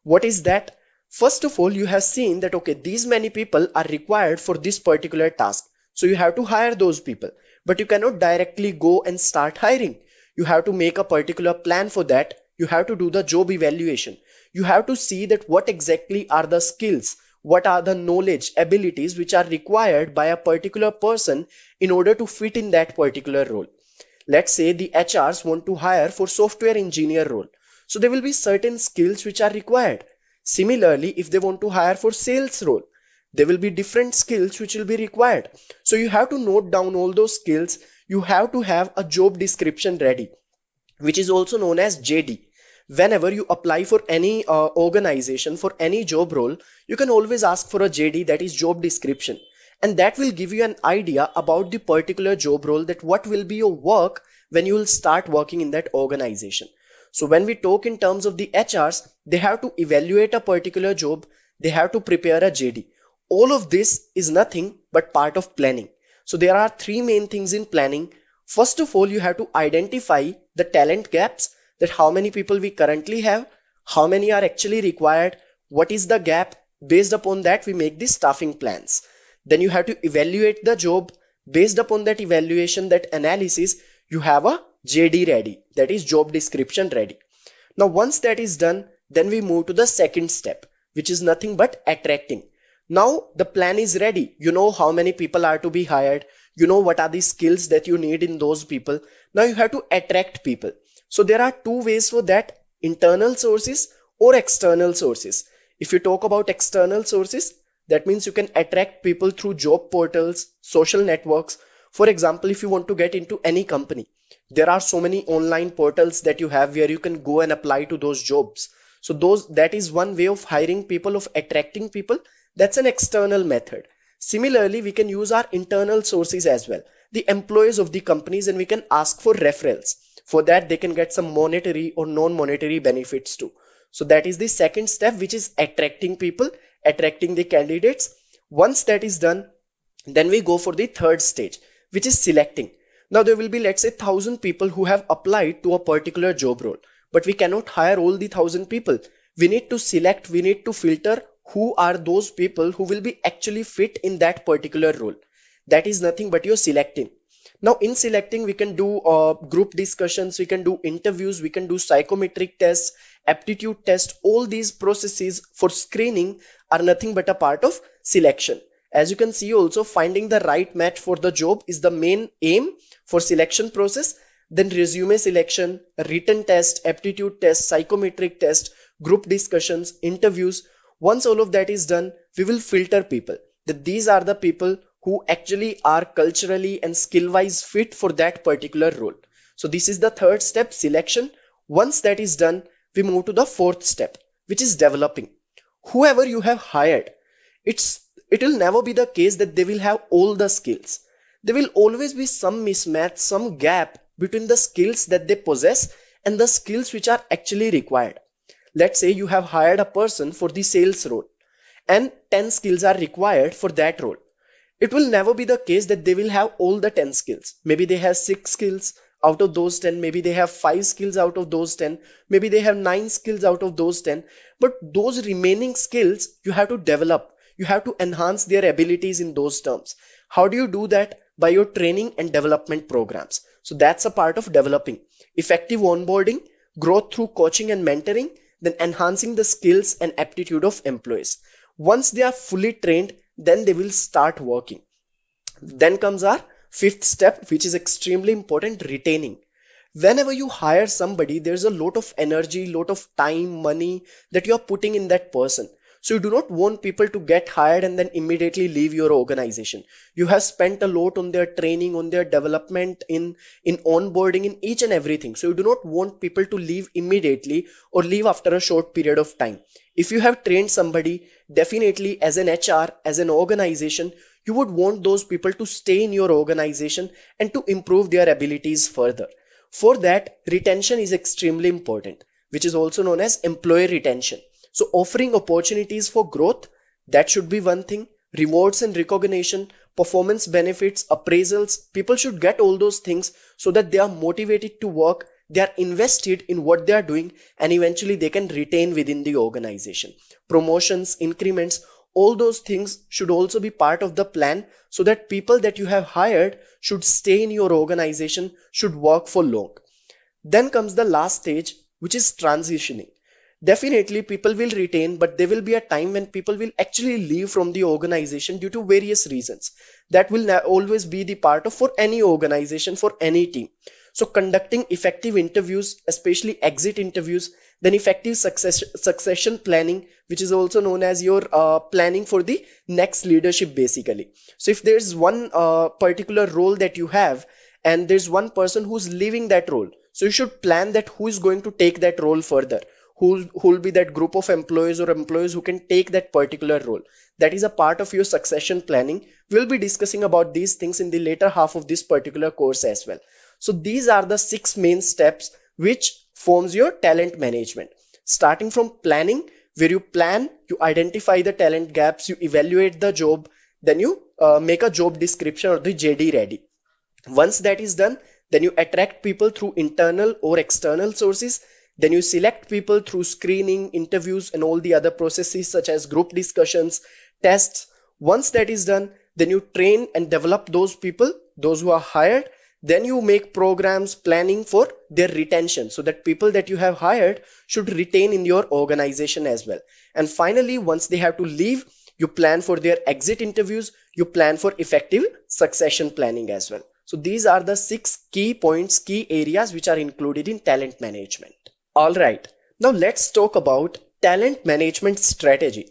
What is that? First of all, you have seen that, okay, these many people are required for this particular task. So you have to hire those people, but you cannot directly go and start hiring. You have to make a particular plan for that. You have to do the job evaluation. You have to see that what exactly are the skills, what are the knowledge, abilities which are required by a particular person in order to fit in that particular role. Let's say the HRs want to hire for software engineer role. So there will be certain skills which are required. Similarly, if they want to hire for sales role, there will be different skills which will be required. So you have to note down all those skills. you have to have a job description ready, which is also known as JD. Whenever you apply for any organization for any job role, you can always ask for a JD, that is job description, and that will give you an idea about the particular job role, that what will be your work when you will start working in that organization. So when we talk in terms of the HRs, they have to evaluate a particular job, they have to prepare a JD. All of this is nothing but part of planning. So there are three main things in planning. First of all, you have to identify the talent gaps, that how many people we currently have, how many are actually required, what is the gap. Based upon that, we make the staffing plans. Then you have to evaluate the job. Based upon that evaluation, that analysis, you have a JD ready, that is job description ready. Now, once that is done, then we move to the second step, which is nothing but attracting. Now the plan is ready. You know how many people are to be hired. You know what are the skills that you need in those people. Now you have to attract people. So there are two ways for that: internal sources or external sources. If you talk about external sources, that means you can attract people through job portals, social networks. For example, if you want to get into any company, there are so many online portals that you have where you can go and apply to those jobs. So that is one way of hiring people, of attracting people. That's an external method. Similarly, we can use our internal sources as well, the employees of the companies, and we can ask for referrals. For that, they can get some monetary or non-monetary benefits too. So that is the second step, which is attracting people, attracting the candidates. Once that is done, then we go for the third stage, which is selecting. Now there will be, let's say, 1,000 people who have applied to a particular job role, but we cannot hire all the 1,000 people. We need to select, we need to filter who are those people who will be actually fit in that particular role. That is nothing but you're selecting. Now in selecting, we can do group discussions, we can do interviews, we can do psychometric tests, aptitude test. All these processes for screening are nothing but a part of selection. As you can see also, finding the right match for the job is the main aim for selection process. Then resume selection, written test, aptitude test, psychometric test, group discussions, interviews. Once all of that is done, we will filter people, that these are the people who actually are culturally and skill wise fit for that particular role. So this is the third step, selection. Once that is done, we move to the fourth step, which is developing. Whoever you have hired, it will never be the case that they will have all the skills. There will always be some mismatch, some gap between the skills that they possess and the skills which are actually required. Let's say you have hired a person for the sales role and 10 skills are required for that role. It will never be the case that they will have all the 10 skills. Maybe they have 6 skills out of those 10. Maybe they have 5 skills out of those 10. Maybe they have 9 skills out of those 10. But those remaining skills you have to develop. You have to enhance their abilities in those terms. How do you do that? By your training and development programs. So that's a part of developing. Effective onboarding, growth through coaching and mentoring, then enhancing the skills and aptitude of employees. Once they are fully trained, then they will start working. Then comes our fifth step, which is extremely important, retaining. Whenever you hire somebody, there's a lot of energy, lot of time, money that you are putting in that person. So you do not want people to get hired and then immediately leave your organization. You have spent a lot on their training, on their development, in onboarding, in each and everything. So you do not want people to leave immediately or leave after a short period of time. If you have trained somebody, definitely as an HR, as an organization, you would want those people to stay in your organization and to improve their abilities further. For that, retention is extremely important, which is also known as employee retention. So offering opportunities for growth, that should be one thing. Rewards and recognition, performance benefits, appraisals, people should get all those things so that they are motivated to work, they are invested in what they are doing, and eventually they can retain within the organization. Promotions, increments, all those things should also be part of the plan so that people that you have hired should stay in your organization, should work for long. Then comes the last stage, which is transitioning. Definitely people will retain, but there will be a time when people will actually leave from the organization due to various reasons. That will always be the part of for any organization, for any team. So conducting effective interviews, especially exit interviews, then effective succession planning, which is also known as your planning for the next leadership basically. So if there's one particular role that you have and there's one person who's leaving that role. So you should plan that who is going to take that role further, who will be that group of employees or employees who can take that particular role. That is a part of your succession planning. We'll be discussing about these things in the later half of this particular course as well. So these are the 6 main steps which forms your talent management. Starting from planning, where you plan, you identify the talent gaps, you evaluate the job, then you make a job description or the JD ready. Once that is done, then you attract people through internal or external sources. Then you select people through screening, interviews, and all the other processes such as group discussions, tests. Once that is done, then you train and develop those people, those who are hired. Then you make programs planning for their retention so that people that you have hired should retain in your organization as well. And finally, once they have to leave, you plan for their exit interviews, you plan for effective succession planning as well. So these are the 6 key points, key areas which are included in talent management. All right, now let's talk about talent management strategy.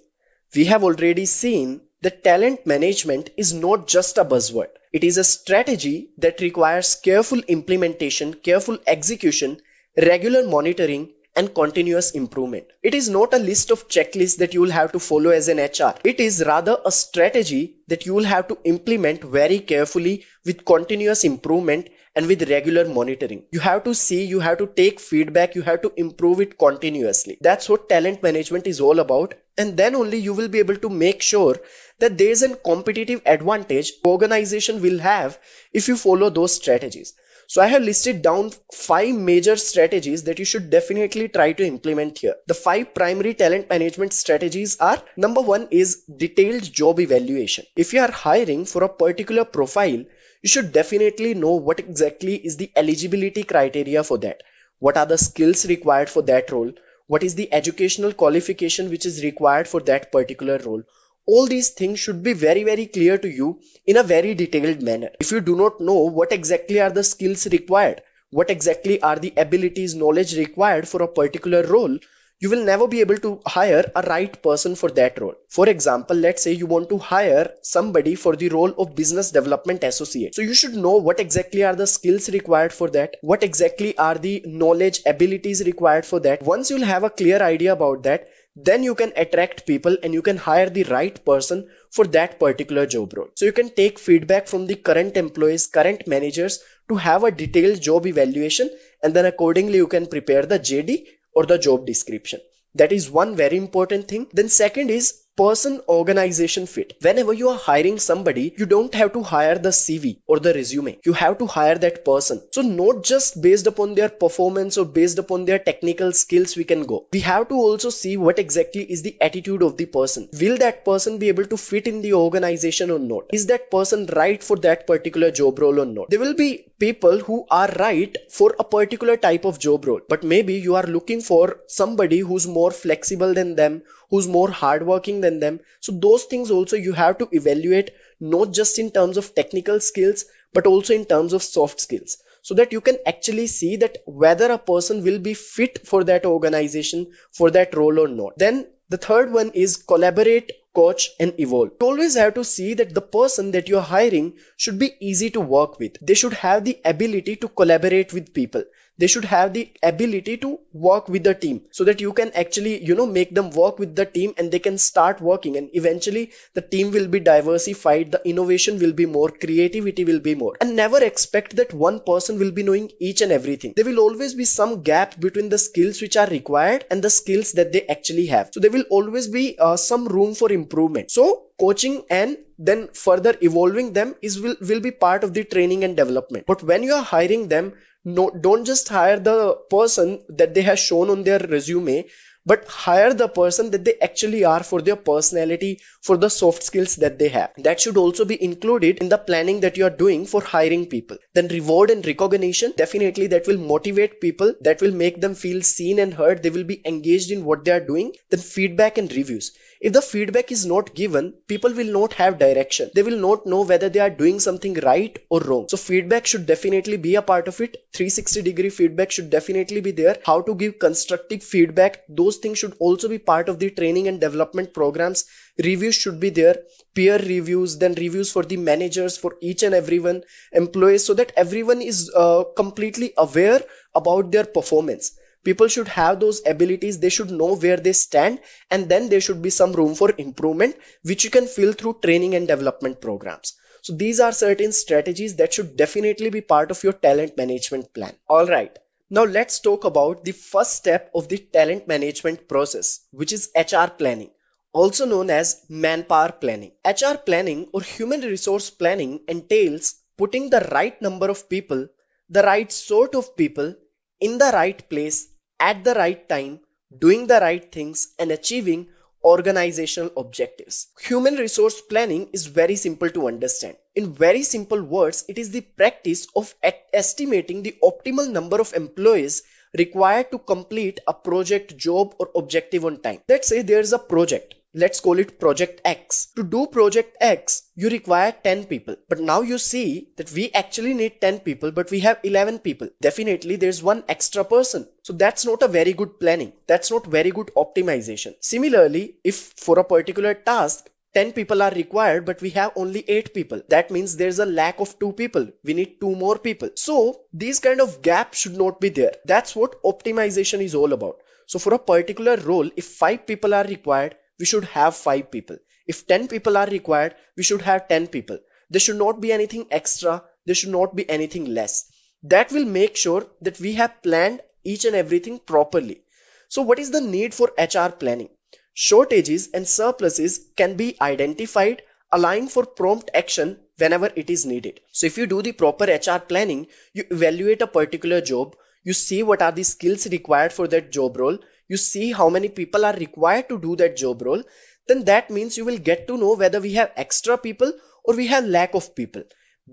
We have already seen that talent management is not just a buzzword. It is a strategy that requires careful implementation, careful execution, regular monitoring, and continuous improvement. It is not a list of checklists that you will have to follow as an HR. It is rather a strategy that you will have to implement very carefully with continuous improvement and with regular monitoring. You have to see, you have to take feedback, you have to improve it continuously. That's what talent management is all about. And then only you will be able to make sure that there is a competitive advantage organization will have if you follow those strategies. So I have listed down 5 major strategies that you should definitely try to implement here. The 5 primary talent management strategies are: number 1 is detailed job evaluation. If you are hiring for a particular profile, you should definitely know what exactly is the eligibility criteria for that. What are the skills required for that role? What is the educational qualification which is required for that particular role? All these things should be very clear to you in a very detailed manner. If you do not know what exactly are the skills required, what exactly are the abilities, knowledge required for a particular role, you will never be able to hire a right person for that role. For example, let's say you want to hire somebody for the role of business development associate. So you should know what exactly are the skills required for that, what exactly are the knowledge, abilities required for that. Once you'll have a clear idea about that, then you can attract people and you can hire the right person for that particular job role. So you can take feedback from the current employees, current managers to have a detailed job evaluation, and then accordingly you can prepare the JD or the job description. That is one very important thing. Then second is person organization fit. Whenever you are hiring somebody, you don't have to hire the CV or the resume. You have to hire that person. So not just based upon their performance or based upon their technical skills we can go. We have to also see what exactly is the attitude of the person. Will that person be able to fit in the organization or not? Is that person right for that particular job role or not? There will be people who are right for a particular type of job role, but maybe you are looking for somebody who's more flexible than them, who's more hardworking than them. So those things also you have to evaluate, not just in terms of technical skills, but also in terms of soft skills, so that you can actually see that whether a person will be fit for that organization, for that role or not. Then the third one is collaborate, coach, and evolve. You always have to see that the person that you're hiring should be easy to work with. They should have the ability to collaborate with people. They should have the ability to work with the team, so that you can actually, make them work with the team and they can start working, and eventually the team will be diversified, the innovation will be more, creativity will be more. And never expect that one person will be knowing each and everything. There will always be some gap between the skills which are required and the skills that they actually have. So there will always be some room for improvement. So coaching and then further evolving them will be part of the training and development. But when you are hiring them, no, don't just hire the person that they have shown on their resume, but hire the person that they actually are for their personality, for the soft skills that they have. That should also be included in the planning that you are doing for hiring people. Then reward and recognition, definitely that will motivate people, that will make them feel seen and heard. They will be engaged in what they are doing. Then feedback and reviews. If the feedback is not given, people will not have direction. They will not know whether they are doing something right or wrong. So feedback should definitely be a part of it. 360-degree feedback should definitely be there. How to give constructive feedback, those things should also be part of the training and development programs. Reviews should be there, peer reviews, then reviews for the managers, for each and everyone, employees, so that everyone is completely aware about their performance. People should have those abilities, they should know where they stand, and then there should be some room for improvement, which you can fill through training and development programs. So these are certain strategies that should definitely be part of your talent management plan. All right. Now let's talk about the first step of the talent management process, which is HR planning, also known as manpower planning. HR planning or human resource planning entails putting the right number of people, the right sort of people, in the right place at the right time, doing the right things, and achieving organizational objectives. Human resource planning is very simple to understand. In very simple words, it is the practice of estimating the optimal number of employees required to complete a project, job, or objective on time. Let's say there's a project. Let's call it project X. To do project X, you require 10 people. But now you see that we actually need 10 people, but we have 11 people. Definitely there's one extra person. So that's not a very good planning. That's not very good optimization. Similarly, if for a particular task, 10 people are required, but we have only 8 people. That means there's a lack of 2 people. We need 2 more people. So these kind of gaps should not be there. That's what optimization is all about. So for a particular role, if 5 people are required, we should have 5 people. If 10 people are required, we should have 10 people. There should not be anything extra. There should not be anything less. That will make sure that we have planned each and everything properly. So what is the need for HR planning? Shortages and surpluses can be identified, allowing for prompt action whenever it is needed. So if you do the proper HR planning, you evaluate a particular job, you see what are the skills required for that job role, you see how many people are required to do that job role, then that means you will get to know whether we have extra people or we have lack of people.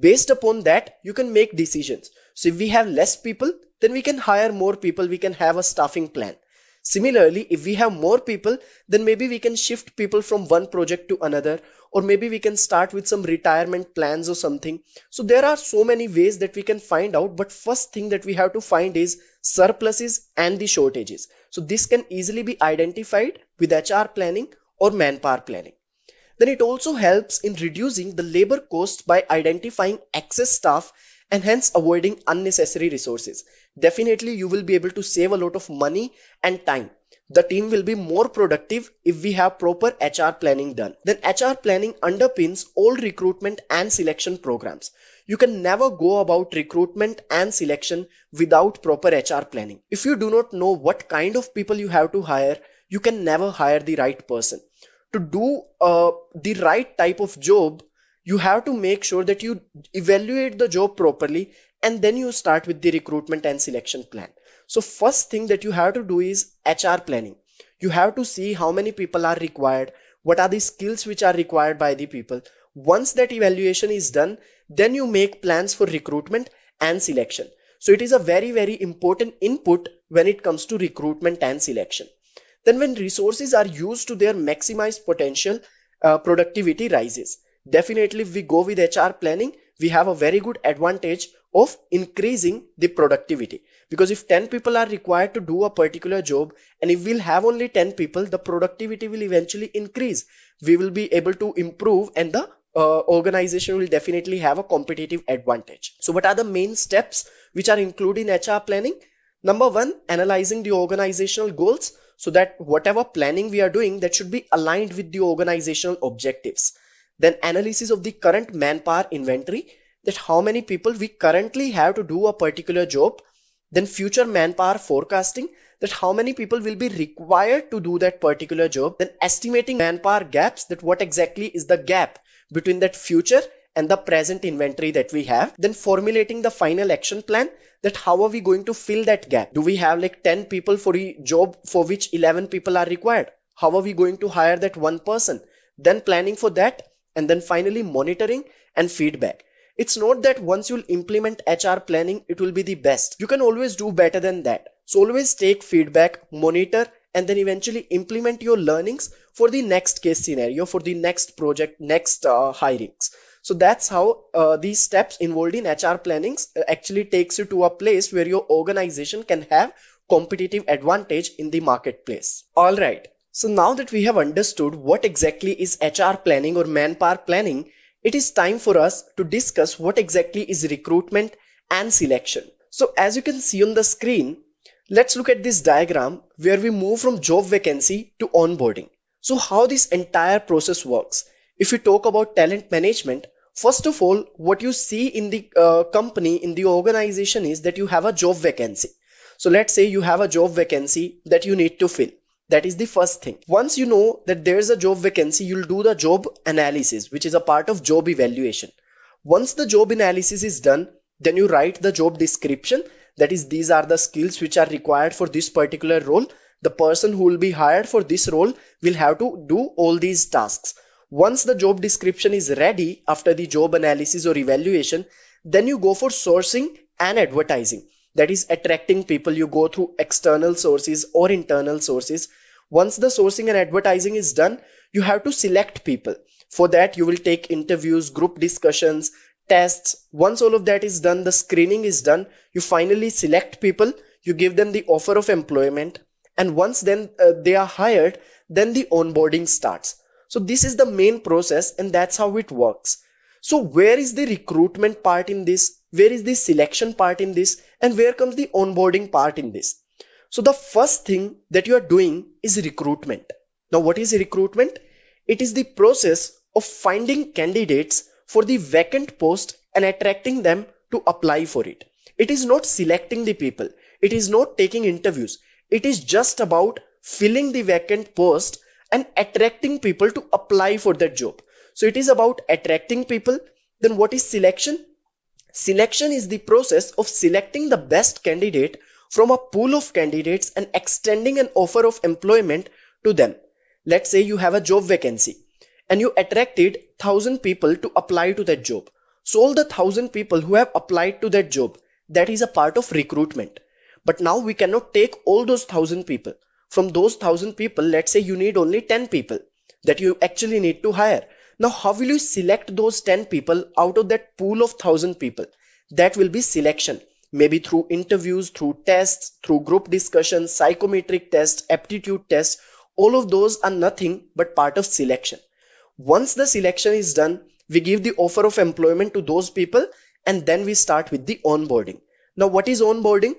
Based upon that, you can make decisions. So if we have less people, then we can hire more people, we can have a staffing plan. Similarly, if we have more people, then maybe we can shift people from one project to another, or maybe we can start with some retirement plans or something. So there are so many ways that we can find out, but first thing that we have to find is surpluses and the shortages. So this can easily be identified with HR planning or manpower planning. Then it also helps in reducing the labor cost by identifying excess staff and hence avoiding unnecessary resources. Definitely you will be able to save a lot of money and time. The team will be more productive if we have proper HR planning done. Then HR planning underpins all recruitment and selection programs. You can never go about recruitment and selection without proper HR planning. If you do not know what kind of people you have to hire, you can never hire the right person. To do the right type of job, you have to make sure that you evaluate the job properly and then you start with the recruitment and selection plan. So first thing that you have to do is HR planning. You have to see how many people are required, what are the skills which are required by the people. Once that evaluation is done, then you make plans for recruitment and selection. So it is a very, very important input when it comes to recruitment and selection. Then when resources are used to their maximized potential, productivity rises. Definitely if we go with HR planning, we have a very good advantage of increasing the productivity, because if 10 people are required to do a particular job and if we'll have only 10 people, the productivity will eventually increase. We will be able to improve and the organization will definitely have a competitive advantage. So what are the main steps which are included in HR planning? Number one, analyzing the organizational goals, so that whatever planning we are doing, that should be aligned with the organizational objectives. Then analysis of the current manpower inventory, that how many people we currently have to do a particular job. Then future manpower forecasting, that how many people will be required to do that particular job. Then estimating manpower gaps, that what exactly is the gap between that future and the present inventory that we have. Then formulating the final action plan, that how are we going to fill that gap. Do we have like 10 people for a job for which 11 people are required? How are we going to hire that one person? Then planning for that, and then finally monitoring and feedback. It's not that once you'll implement HR planning, it will be the best. You can always do better than that. So always take feedback, monitor and then eventually implement your learnings for the next case scenario, for the next project, next hirings. So that's how these steps involved in HR plannings actually takes you to a place where your organization can have competitive advantage in the marketplace. All right. So now that we have understood what exactly is HR planning or manpower planning, it is time for us to discuss what exactly is recruitment and selection. So as you can see on the screen, let's look at this diagram where we move from job vacancy to onboarding. So how this entire process works. If you talk about talent management, first of all, what you see in the company, in the organization is that you have a job vacancy. So let's say you have a job vacancy that you need to fill. That is the first thing. Once you know that there's a job vacancy, you'll do the job analysis, which is a part of job evaluation. Once the job analysis is done, then you write the job description. That is, these are the skills which are required for this particular role. The person who will be hired for this role will have to do all these tasks. Once the job description is ready after the job analysis or evaluation, then you go for sourcing and advertising. That is attracting people. You go through external sources or internal sources. Once the sourcing and advertising is done, you have to select people. For that, you will take interviews, group discussions, tests. Once all of that is done, the screening is done, you finally select people, you give them the offer of employment, and once then they are hired, then the onboarding starts. So this is the main process, and that's how it works. So where is the recruitment part in this? Where is the selection part in this? And where comes the onboarding part in this? So the first thing that you are doing is recruitment. Now what is recruitment? It is the process of finding candidates for the vacant post and attracting them to apply for it. It is not selecting the people. It is not taking interviews. It is just about filling the vacant post and attracting people to apply for that job. So it is about attracting people. Then what is selection? Selection is the process of selecting the best candidate from a pool of candidates and extending an offer of employment to them. Let's say you have a job vacancy and you attracted 1,000 people to apply to that job. So all the 1,000 people who have applied to that job, that is a part of recruitment. But now we cannot take all those 1,000 people. From those 1,000 people, let's say you need only 10 people that you actually need to hire. Now how will you select those 10 people out of that pool of 1,000 people? That will be selection. Maybe through interviews, through tests, through group discussions, psychometric tests, aptitude tests. All of those are nothing but part of selection. Once the selection is done, we give the offer of employment to those people, and then we start with the onboarding. Now what is onboarding?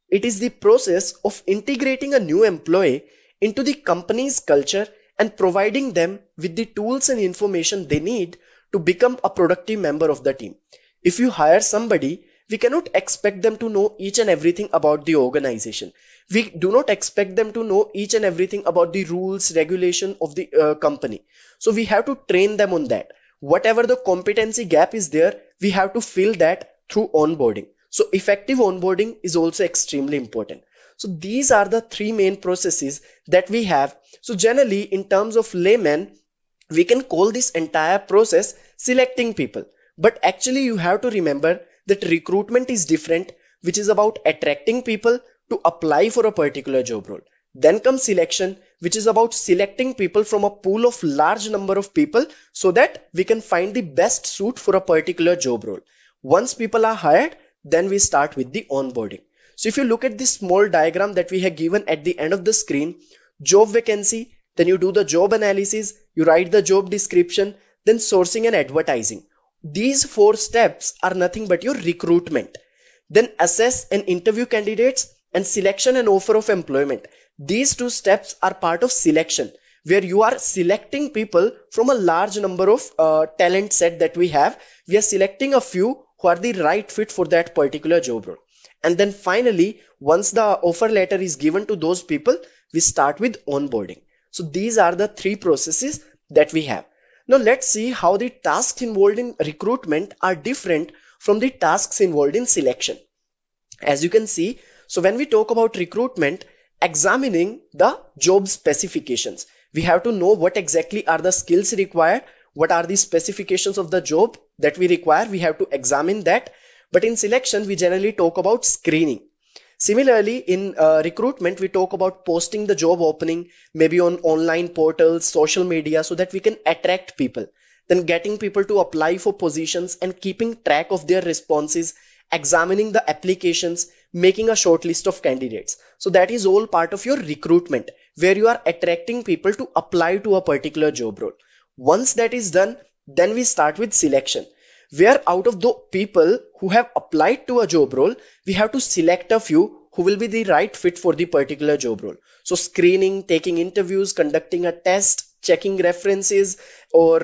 It is the process of integrating a new employee into the company's culture and providing them with the tools and information they need to become a productive member of the team. If you hire somebody, we cannot expect them to know each and everything about the organization. We do not expect them to know each and everything about the rules, regulation of the company. So we have to train them on that. Whatever the competency gap is there, we have to fill that through onboarding. So effective onboarding is also extremely important. So these are the three main processes that we have. So generally, in terms of layman, we can call this entire process selecting people. But actually you have to remember that recruitment is different, which is about attracting people to apply for a particular job role. Then comes selection, which is about selecting people from a pool of large number of people so that we can find the best suit for a particular job role. Once people are hired, then we start with the onboarding. So if you look at this small diagram that we have given at the end of the screen, job vacancy, then you do the job analysis, you write the job description, then sourcing and advertising. These four steps are nothing but your recruitment. Then assess and interview candidates, and selection and offer of employment. These two steps are part of selection, where you are selecting people from a large number of talent set that we have. We are selecting a few who are the right fit for that particular job role. And then finally, once the offer letter is given to those people, we start with onboarding. So these are the three processes that we have. Now let's see how the tasks involved in recruitment are different from the tasks involved in selection. As you can see, so when we talk about recruitment, examining the job specifications, we have to know what exactly are the skills required, what are the specifications of the job that we require, we have to examine that. But in selection, we generally talk about screening. Similarly, in recruitment, we talk about posting the job opening, maybe on online portals, social media, so that we can attract people. Then getting people to apply for positions and keeping track of their responses, examining the applications, making a short list of candidates. So that is all part of your recruitment, where you are attracting people to apply to a particular job role. Once that is done, then we start with selection, where out of the people who have applied to a job role, we have to select a few who will be the right fit for the particular job role. So screening, taking interviews, conducting a test, checking references, or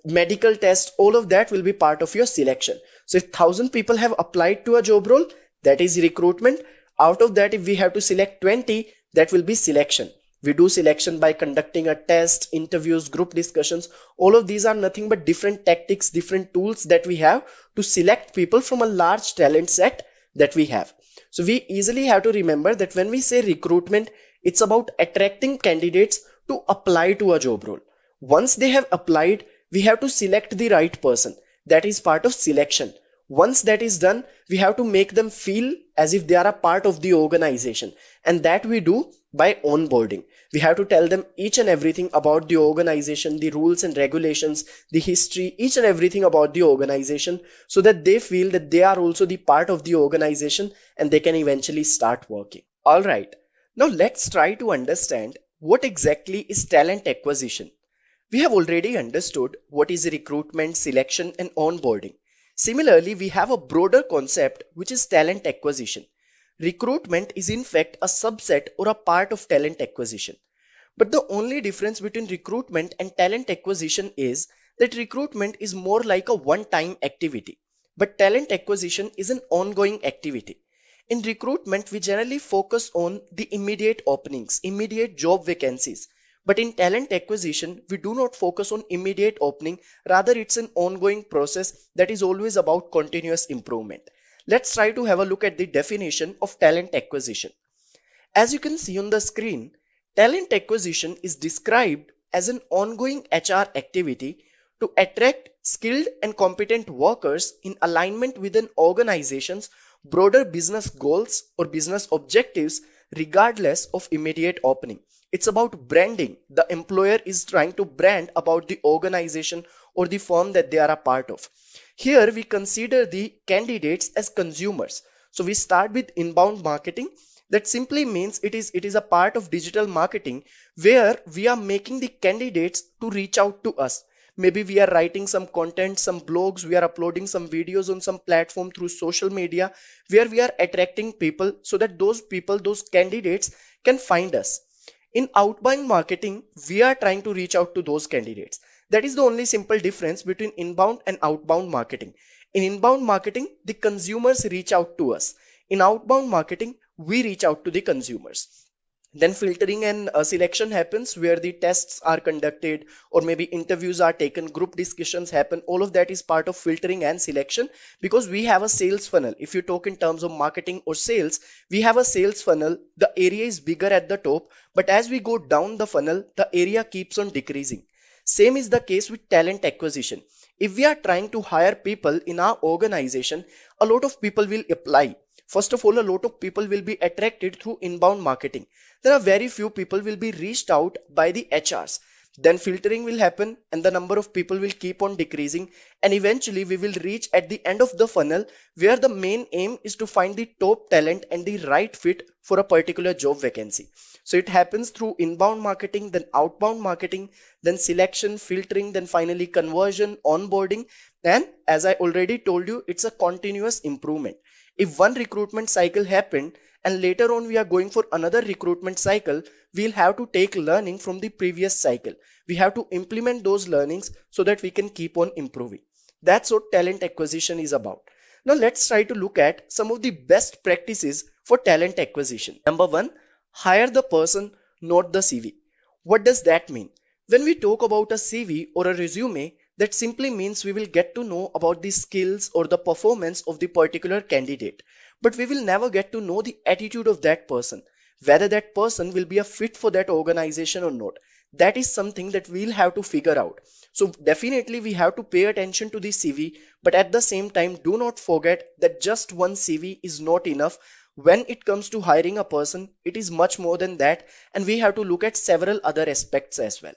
medical test, all of that will be part of your selection. So if 1,000 people have applied to a job role, that is recruitment. Out of that, if we have to select 20, that will be selection. We do selection by conducting a test, interviews, group discussions. All of these are nothing but different tactics, different tools that we have to select people from a large talent set that we have. So we easily have to remember that when we say recruitment, it's about attracting candidates to apply to a job role. Once they have applied, we have to select the right person. That is part of selection. Once that is done, we have to make them feel as if they are a part of the organization. And that we do by onboarding. We have to tell them each and everything about the organization, the rules and regulations, the history, each and everything about the organization, so that they feel that they are also the part of the organization and they can eventually start working. All right. Now let's try to understand what exactly is talent acquisition. We have already understood what is recruitment, selection, and onboarding. Similarly, we have a broader concept which is talent acquisition. Recruitment is in fact a subset or a part of talent acquisition. But the only difference between recruitment and talent acquisition is that recruitment is more like a one-time activity, but talent acquisition is an ongoing activity. In recruitment, we generally focus on the immediate openings, immediate job vacancies. But in talent acquisition, we do not focus on immediate opening. Rather, it's an ongoing process that is always about continuous improvement. Let's try to have a look at the definition of talent acquisition. As you can see on the screen, talent acquisition is described as an ongoing HR activity to attract skilled and competent workers in alignment with an organization's broader business goals or business objectives, regardless of immediate opening. It's about branding. The employer is trying to brand about the organization or the firm that they are a part of. Here we consider the candidates as consumers. So we start with inbound marketing. That simply means it is a part of digital marketing where we are making the candidates to reach out to us. Maybe we are writing some content, some blogs, we are uploading some videos on some platform through social media where we are attracting people so that those people, those candidates can find us. In outbound marketing, we are trying to reach out to those candidates. That is the only simple difference between inbound and outbound marketing. In inbound marketing, the consumers reach out to us. In outbound marketing, we reach out to the consumers. Then filtering and selection happens where the tests are conducted or maybe interviews are taken, group discussions happen. All of that is part of filtering and selection because we have a sales funnel. If you talk in terms of marketing or sales, we have a sales funnel. The area is bigger at the top, but as we go down the funnel, the area keeps on decreasing. Same is the case with talent acquisition. If we are trying to hire people in our organization, a lot of people will apply. First of all, a lot of people will be attracted through inbound marketing. There are very few people will be reached out by the HRs. Then filtering will happen and the number of people will keep on decreasing, and eventually we will reach at the end of the funnel where the main aim is to find the top talent and the right fit for a particular job vacancy. So it happens through inbound marketing, then outbound marketing, then selection, filtering, then finally conversion, onboarding. And as I already told you, it's a continuous improvement. If one recruitment cycle happened and later on we are going for another recruitment cycle, we'll have to take learning from the previous cycle. We have to implement those learnings so that we can keep on improving. That's what talent acquisition is about. Now let's try to look at some of the best practices for talent acquisition. Number one, hire the person, not the CV. What does that mean? When we talk about a CV or a resume, that simply means we will get to know about the skills or the performance of the particular candidate. But we will never get to know the attitude of that person, whether that person will be a fit for that organization or not. That is something that we'll have to figure out. So definitely we have to pay attention to the CV, but at the same time, do not forget that just one CV is not enough. when it comes to hiring a person, it is much more than that, and we have to look at several other aspects as well.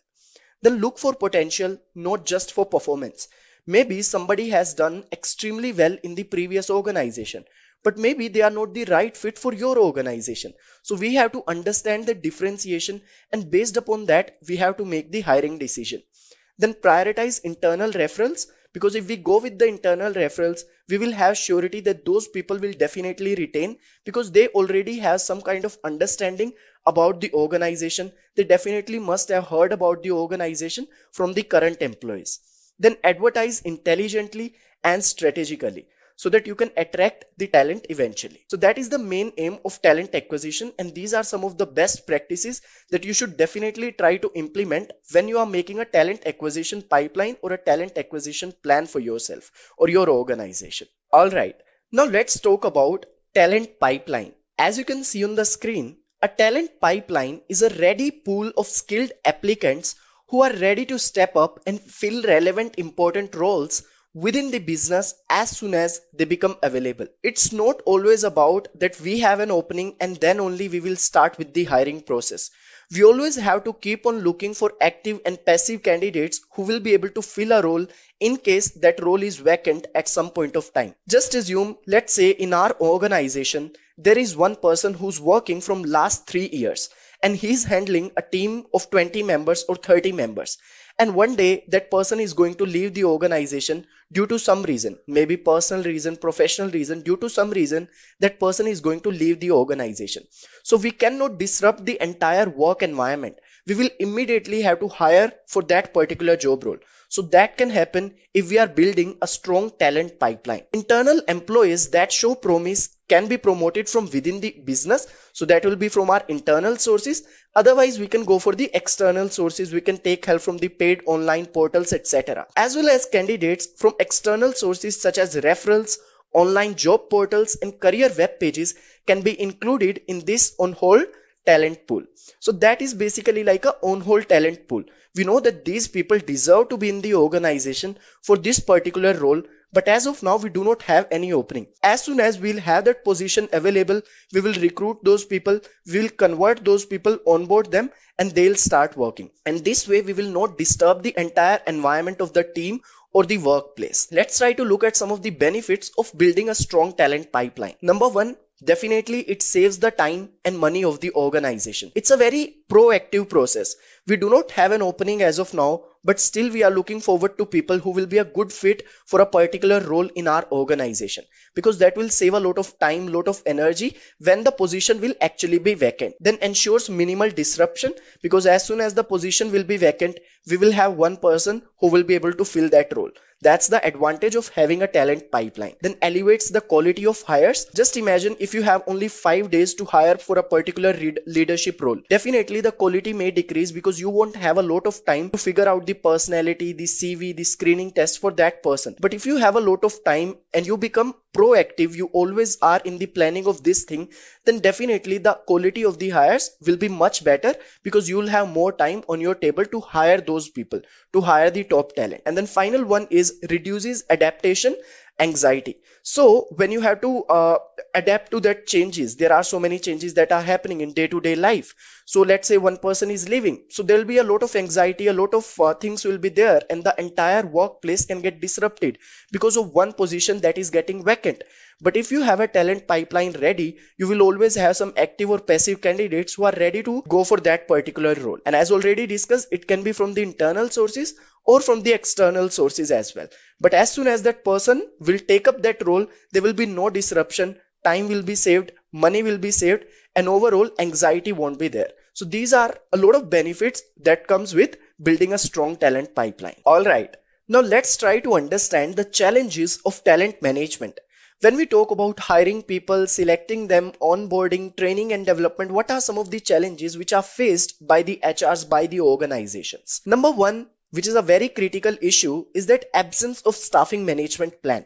Then look for potential, not just for performance. Maybe somebody has done extremely well in the previous organization, but maybe they are not the right fit for your organization. So we have to understand the differentiation, and based upon that, we have to make the hiring decision. Then prioritize internal referrals, because if we go with the internal referrals, we will have surety that those people will definitely retain, because they already have some kind of understanding about the organization. They definitely must have heard about the organization from the current employees. Then advertise intelligently and strategically, so that you can attract the talent eventually. So that is the main aim of talent acquisition, and these are some of the best practices that you should definitely try to implement when you are making a talent acquisition pipeline or a talent acquisition plan for yourself or your organization. All right, now let's talk about talent pipeline. As you can see on the screen, a talent pipeline is a ready pool of skilled applicants who are ready to step up and fill relevant important roles within the business as soon as they become available. It's not always about that we have an opening and then only we will start with the hiring process. We always have to keep on looking for active and passive candidates who will be able to fill a role in case that role is vacant at some point of time. Just assume, let's say in our organization, there is one person who's working from last 3 years, and he's handling a team of 20 members or 30 members. And one day that person is going to leave the organization due to some reason, maybe personal reason, professional reason. Due to some reason, that person is going to leave the organization. So we cannot disrupt the entire work environment. We will immediately have to hire for that particular job role. So that can happen if we are building a strong talent pipeline. Internal employees that show promise can be promoted from within the business. So that will be from our internal sources. Otherwise, we can go for the external sources. We can take help from the paid online portals, etc. As well as candidates from external sources such as referrals, online job portals, and career web pages can be included in this on-hold talent pool. So that is basically like a on-hold talent pool. We know that these people deserve to be in the organization for this particular role, but as of now, we do not have any opening. As soon as we'll have that position available, we will recruit those people, we'll convert those people, onboard them, and they'll start working. And this way, we will not disturb the entire environment of the team or the workplace. Let's try to look at some of the benefits of building a strong talent pipeline. Number one, definitely it saves the time and money of the organization. It's a very proactive process. We do not have an opening as of now, but still we are looking forward to people who will be a good fit for a particular role in our organization, because that will save a lot of time, lot of energy when the position will actually be vacant. Then ensures minimal disruption, because as soon as the position will be vacant, we will have one person who will be able to fill that role. That's the advantage of having a talent pipeline. Then elevates the quality of hires. Just imagine if you have only 5 days to hire for a particular leadership role. Definitely the quality may decrease, because you won't have a lot of time to figure out the personality, the CV, the screening test for that person. But if you have a lot of time and you become proactive, you always are in the planning of this thing, then definitely the quality of the hires will be much better, because you will have more time on your table to hire those people, to hire the top talent. And then final one is reduces adaptation anxiety. So when you have to adapt to that changes, there are so many changes that are happening in day-to-day life. So let's say one person is leaving, so there will be a lot of anxiety, a lot of things will be there, and the entire workplace can get disrupted because of one position that is getting vacant. But if you have a talent pipeline ready, you will always have some active or passive candidates who are ready to go for that particular role. And as already discussed, it can be from the internal sources or from the external sources as well. But as soon as that person will take up that role, there will be no disruption, time will be saved, money will be saved, and overall anxiety won't be there. So these are a lot of benefits that comes with building a strong talent pipeline. All right, now let's try to understand the challenges of talent management. When we talk about hiring people, selecting them, onboarding, training and development, what are some of the challenges which are faced by the HRs, by the organizations? Number one, which is a very critical issue, is that absence of staffing management plan.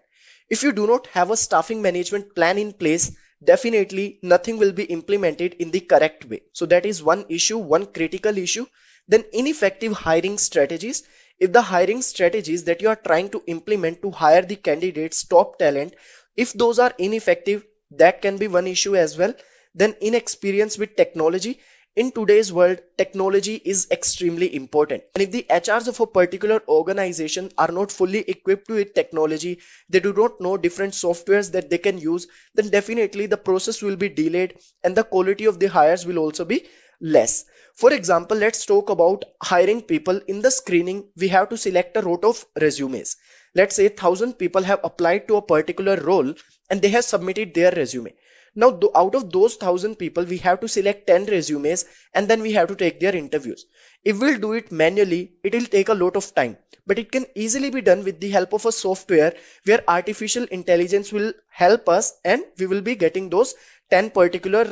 If you do not have a staffing management plan in place, definitely nothing will be implemented in the correct way. So that is one issue, one critical issue. Then ineffective hiring strategies. If the hiring strategies that you are trying to implement to hire the candidates, top talent, if those are ineffective, that can be one issue as well. Then inexperience with technology. In today's world, technology is extremely important. And if the HRs of a particular organization are not fully equipped with technology, they do not know different softwares that they can use, then definitely the process will be delayed and the quality of the hires will also be less. For example, let's talk about hiring people. In the screening, we have to select a lot of resumes. Let's say 1,000 people have applied to a particular role and they have submitted their resume. Now, out of those 1,000 people, we have to select 10 resumes and then we have to take their interviews. If we'll do it manually, it will take a lot of time, but it can easily be done with the help of a software where artificial intelligence will help us and we will be getting those 10 particular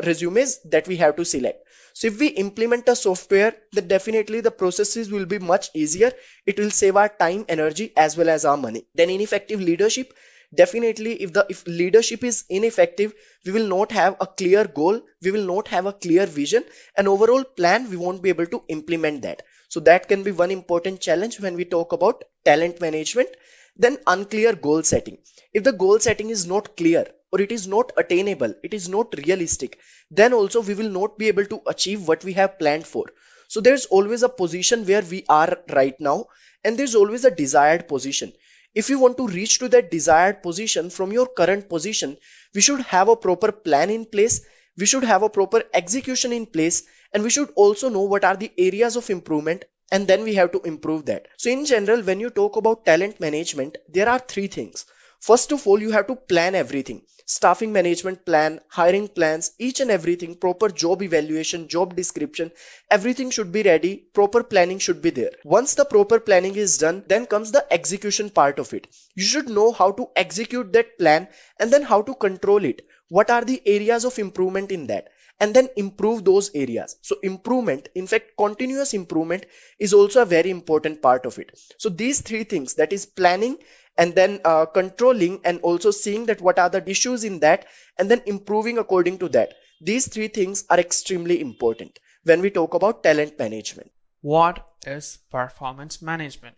resumes that we have to select. So if we implement a software, then definitely the processes will be much easier. It will save our time, energy, as well as our money. Then ineffective leadership. Definitely, if leadership is ineffective, we will not have a clear goal, we will not have a clear vision, and overall plan, we won't be able to implement that. So that can be one important challenge when we talk about talent management. Then unclear goal setting. If the goal setting is not clear or it is not attainable, it is not realistic, then also we will not be able to achieve what we have planned for. So there's always a position where we are right now, and there's always a desired position. If you want to reach to that desired position from your current position, we should have a proper plan in place, we should have a proper execution in place, and we should also know what are the areas of improvement, and then we have to improve that. So in general, when you talk about talent management, there are three things. First of all, you have to plan everything. Staffing management plan, hiring plans, each and everything, proper job evaluation, job description, everything should be ready. Proper planning should be there. Once the proper planning is done, then comes the execution part of it. You should know how to execute that plan and then how to control it. What are the areas of improvement in that? And then improve those areas. So improvement, in fact, continuous improvement is also a very important part of it. So these three things, that is planning, and then controlling, and also seeing that what are the issues in that, and then improving according to that. These three things are extremely important when we talk about talent management. What is performance management?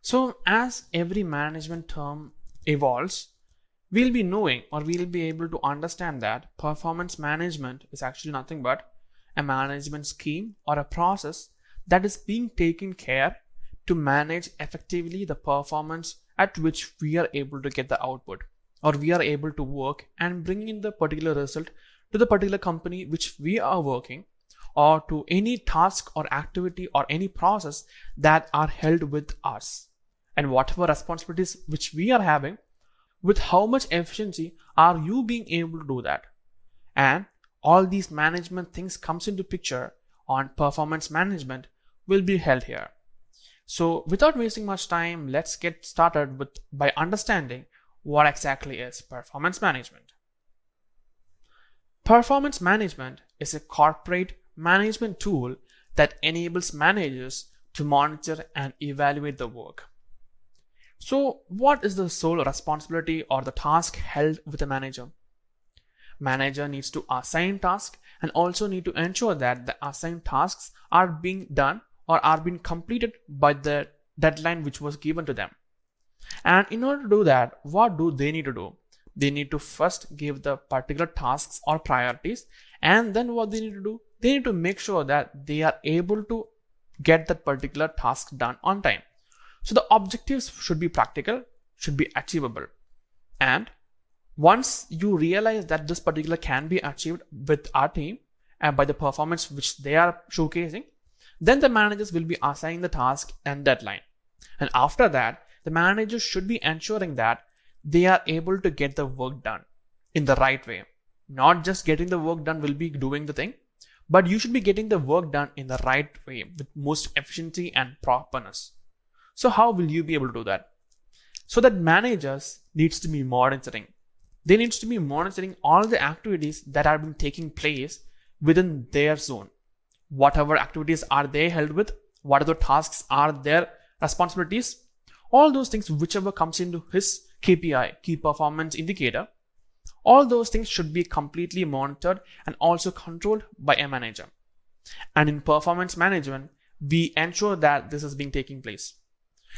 So as every management term evolves, we'll be knowing, or we'll be able to understand that performance management is actually nothing but a management scheme or a process that is being taken care to manage effectively the performance at which we are able to get the output, or we are able to work and bring in the particular result to the particular company which we are working, or to any task or activity or any process that are held with us, and whatever responsibilities which we are having, with how much efficiency are you being able to do that. And all these management things comes into picture on performance management will be held here. So without wasting much time, let's get started by understanding what exactly is performance management. Performance management is a corporate management tool that enables managers to monitor and evaluate the work. So what is the sole responsibility or the task held with a manager? Manager needs to assign tasks and also need to ensure that the assigned tasks are being done or are being completed by the deadline which was given to them. And in order to do that, what do they need to do? They need to first give the particular tasks or priorities, and then what they need to do? They need to make sure that they are able to get that particular task done on time. So the objectives should be practical, should be achievable. And once you realize that this particular can be achieved with our team and by the performance which they are showcasing, then the managers will be assigning the task and deadline. And after that, the managers should be ensuring that they are able to get the work done in the right way. Not just getting the work done will be doing the thing, but you should be getting the work done in the right way with most efficiency and properness. So how will you be able to do that? So that managers needs to be monitoring. They needs to be monitoring all the activities that are being taking place within their zone. Whatever activities are they held with, what other tasks are their responsibilities, all those things whichever comes into his KPI, key performance indicator, all those things should be completely monitored and also controlled by a manager. And in performance management, we ensure that this is being taking place.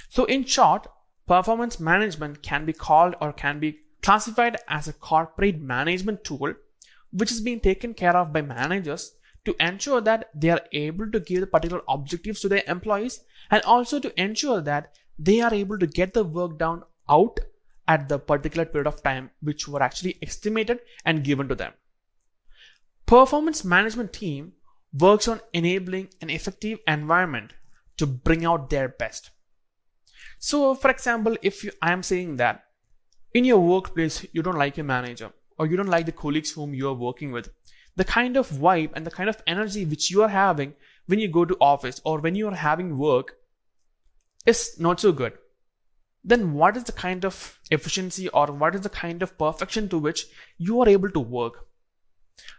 So in short, performance management can be called or can be classified as a corporate management tool, which is being taken care of by managers to ensure that they are able to give the particular objectives to their employees, and also to ensure that they are able to get the work done out at the particular period of time which were actually estimated and given to them. Performance management team works on enabling an effective environment to bring out their best. So for example, if I am saying that in your workplace you don't like your manager, or you don't like the colleagues whom you are working with, the kind of vibe and the kind of energy which you are having when you go to office or when you are having work is not so good, then what is the kind of efficiency or what is the kind of perfection to which you are able to work?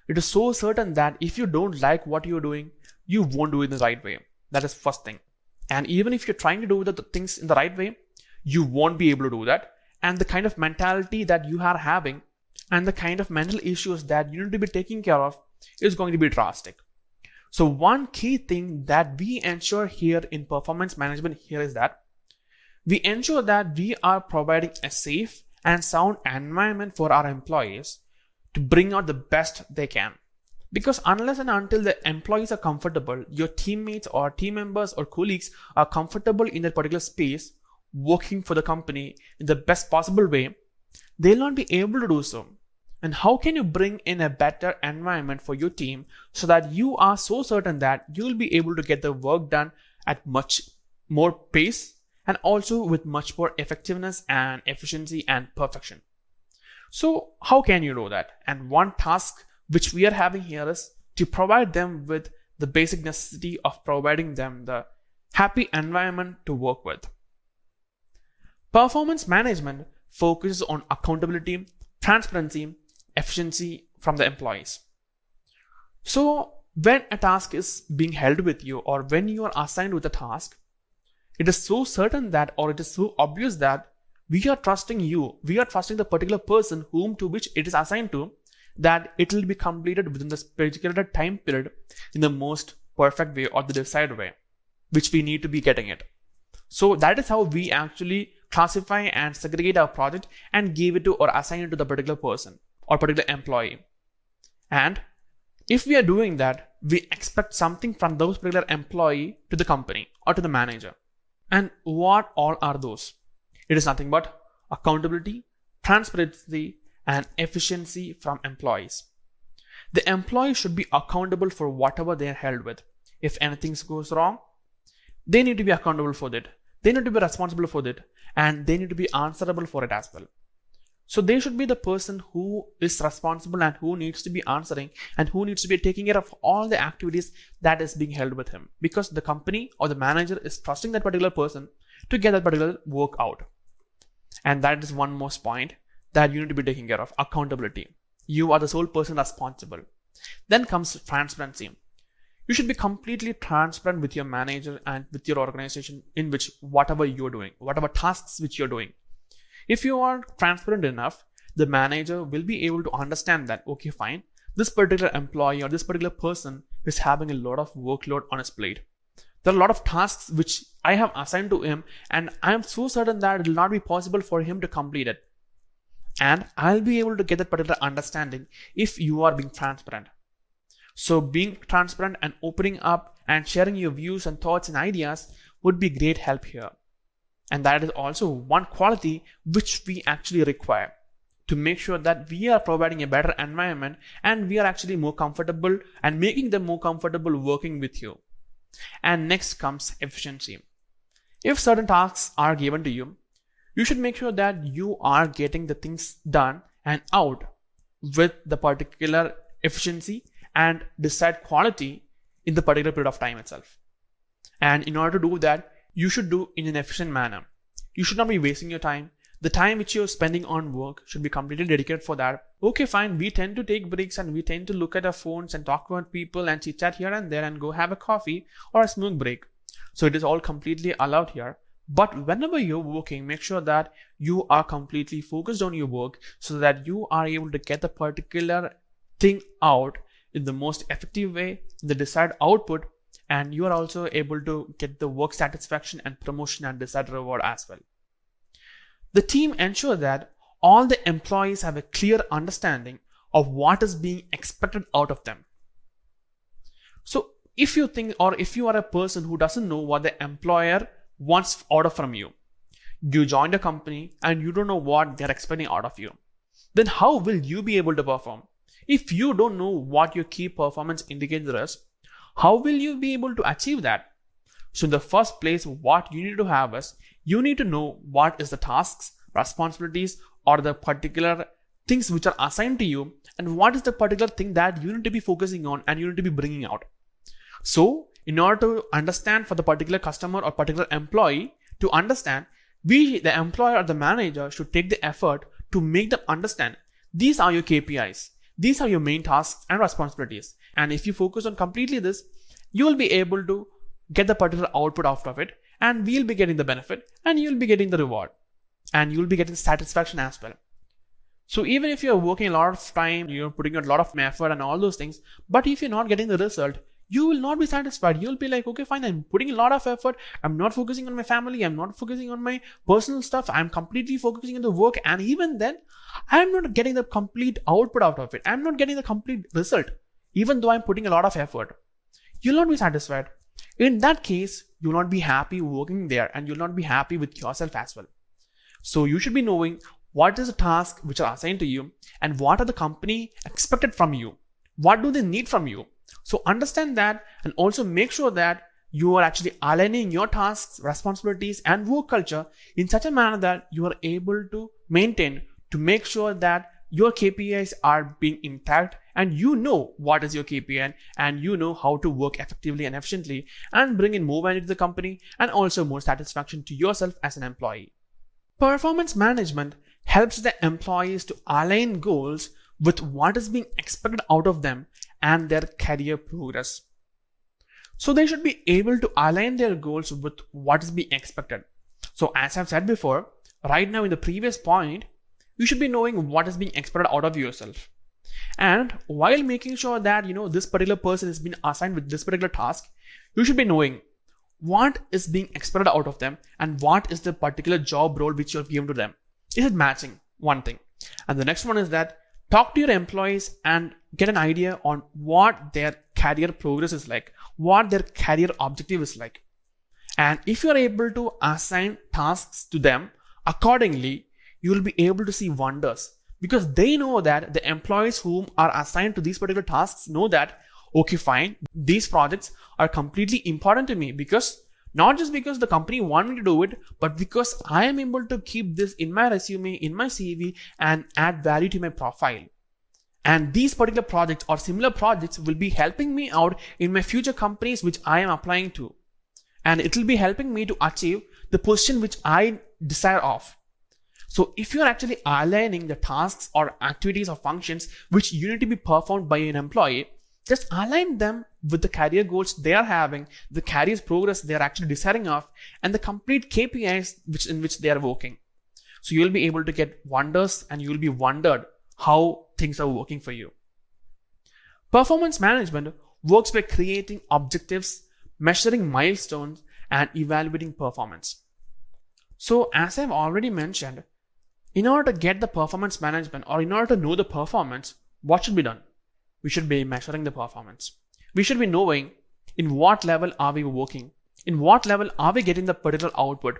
It is so certain that if you don't like what you're doing, you won't do it in the right way. That is first thing. And even if you're trying to do the things in the right way, you won't be able to do that. And the kind of mentality that you are having and the kind of mental issues that you need to be taking care of is going to be drastic. So one key thing that we ensure here in performance management here is that we ensure that we are providing a safe and sound environment for our employees to bring out the best they can. Because unless and until the employees are comfortable, your teammates or team members or colleagues are comfortable in that particular space, working for the company in the best possible way, they'll not be able to do so. And how can you bring in a better environment for your team so that you are so certain that you'll be able to get the work done at much more pace and also with much more effectiveness and efficiency and perfection? So how can you do that? And one task which we are having here is to provide them with the basic necessity of providing them the happy environment to work with. Performance management focuses on accountability, transparency, efficiency from the employees. So when a task is being held with you or when you are assigned with a task, it is so certain that, or it is so obvious that we are trusting you, we are trusting the particular person whom to which it is assigned to, that it will be completed within this particular time period in the most perfect way or the desired way, which we need to be getting it. So that is how we actually classify and segregate our project and give it to or assign it to the particular person or particular employee. And if we are doing that, we expect something from those particular employee to the company or to the manager. And what all are those? It is nothing but accountability, transparency, and efficiency from employees. The employee should be accountable for whatever they are held with. If anything goes wrong, they need to be accountable for it. They need to be responsible for it, and they need to be answerable for it as well. So they should be the person who is responsible and who needs to be answering and who needs to be taking care of all the activities that is being held with him, because the company or the manager is trusting that particular person to get that particular work out. And that is one most point that you need to be taking care of: accountability. You are the sole person responsible. Then comes transparency. You should be completely transparent with your manager and with your organization in which whatever you're doing, whatever tasks which you're doing. If you are transparent enough, the manager will be able to understand that, okay, fine, this particular employee or this particular person is having a lot of workload on his plate. There are a lot of tasks which I have assigned to him, and I am so certain that it will not be possible for him to complete it. And I'll be able to get that particular understanding if you are being transparent. So being transparent and opening up and sharing your views and thoughts and ideas would be great help here. And that is also one quality which we actually require to make sure that we are providing a better environment and we are actually more comfortable and making them more comfortable working with you. And next comes efficiency. If certain tasks are given to you, you should make sure that you are getting the things done and out with the particular efficiency and desired quality in the particular period of time itself. And in order to do that, you should do in an efficient manner. You should not be wasting your time. The time which you're spending on work should be completely dedicated for that. Okay, fine. We tend to take breaks and we tend to look at our phones and talk about people and chit chat here and there and go have a coffee or a smoke break. So it is all completely allowed here. But whenever you're working, make sure that you are completely focused on your work so that you are able to get the particular thing out in the most effective way, the desired output, and you are also able to get the work satisfaction and promotion and desired reward as well. The team ensure that all the employees have a clear understanding of what is being expected out of them. So if you think, or if you are a person who doesn't know what the employer wants out of from you, you joined a company and you don't know what they're expecting out of you, then how will you be able to perform? If you don't know what your key performance indicator is, how will you be able to achieve that? So in the first place, what you need to have is, you need to know what is the tasks, responsibilities, or the particular things which are assigned to you, and what is the particular thing that you need to be focusing on and you need to be bringing out. So in order to understand for the particular customer or particular employee to understand, we, the employer or the manager, should take the effort to make them understand these are your KPIs, these are your main tasks and responsibilities. And if you focus on completely this, you will be able to get the particular output out of it, and we'll be getting the benefit, and you'll be getting the reward, and you'll be getting satisfaction as well. So even if you're working a lot of time, you're putting a lot of effort and all those things, but if you're not getting the result, you will not be satisfied. You'll be like, okay, fine, I'm putting a lot of effort. I'm not focusing on my family. I'm not focusing on my personal stuff. I'm completely focusing on the work. And even then, I'm not getting the complete output out of it. I'm not getting the complete result, even though I'm putting a lot of effort. You'll not be satisfied. In that case, you'll not be happy working there, and you'll not be happy with yourself as well. So you should be knowing what is the task which are assigned to you, and what are the company expected from you. What do they need from you? So understand that, and also make sure that you are actually aligning your tasks, responsibilities, and work culture in such a manner that you are able to maintain, to make sure that your KPIs are being intact, and you know what is your KPI, and you know how to work effectively and efficiently and bring in more value to the company, and also more satisfaction to yourself as an employee. Performance management helps the employees to align goals with what is being expected out of them and their career progress. So they should be able to align their goals with what is being expected. So as I've said before, right now in the previous point, you should be knowing what is being expected out of yourself. And while making sure that, this particular person has been assigned with this particular task, you should be knowing what is being expected out of them and what is the particular job role which you have given to them. Is it matching? One thing. And the next one is that talk to your employees and get an idea on what their career progress is like, what their career objective is like. And if you are able to assign tasks to them accordingly, you will be able to see wonders, because they know that the employees whom are assigned to these particular tasks know that, okay, fine, these projects are completely important to me, because not just because the company want me to do it, but because I am able to keep this in my resume, in my CV, and add value to my profile. And these particular projects or similar projects will be helping me out in my future companies which I am applying to. And it will be helping me to achieve the position which I desire of. So if you are actually aligning the tasks or activities or functions which you need to be performed by an employee, just align them with the career goals they are having, the career progress they are actually desiring of, and the complete KPIs in which they are working. So you will be able to get wonders, and you will be wondered how things are working for you. Performance management works by creating objectives, measuring milestones, and evaluating performance. So as I've already mentioned, in order to get the performance management, or in order to know the performance, what should be done? We should be measuring the performance. We should be knowing in what level are we working, in what level are we getting the particular output.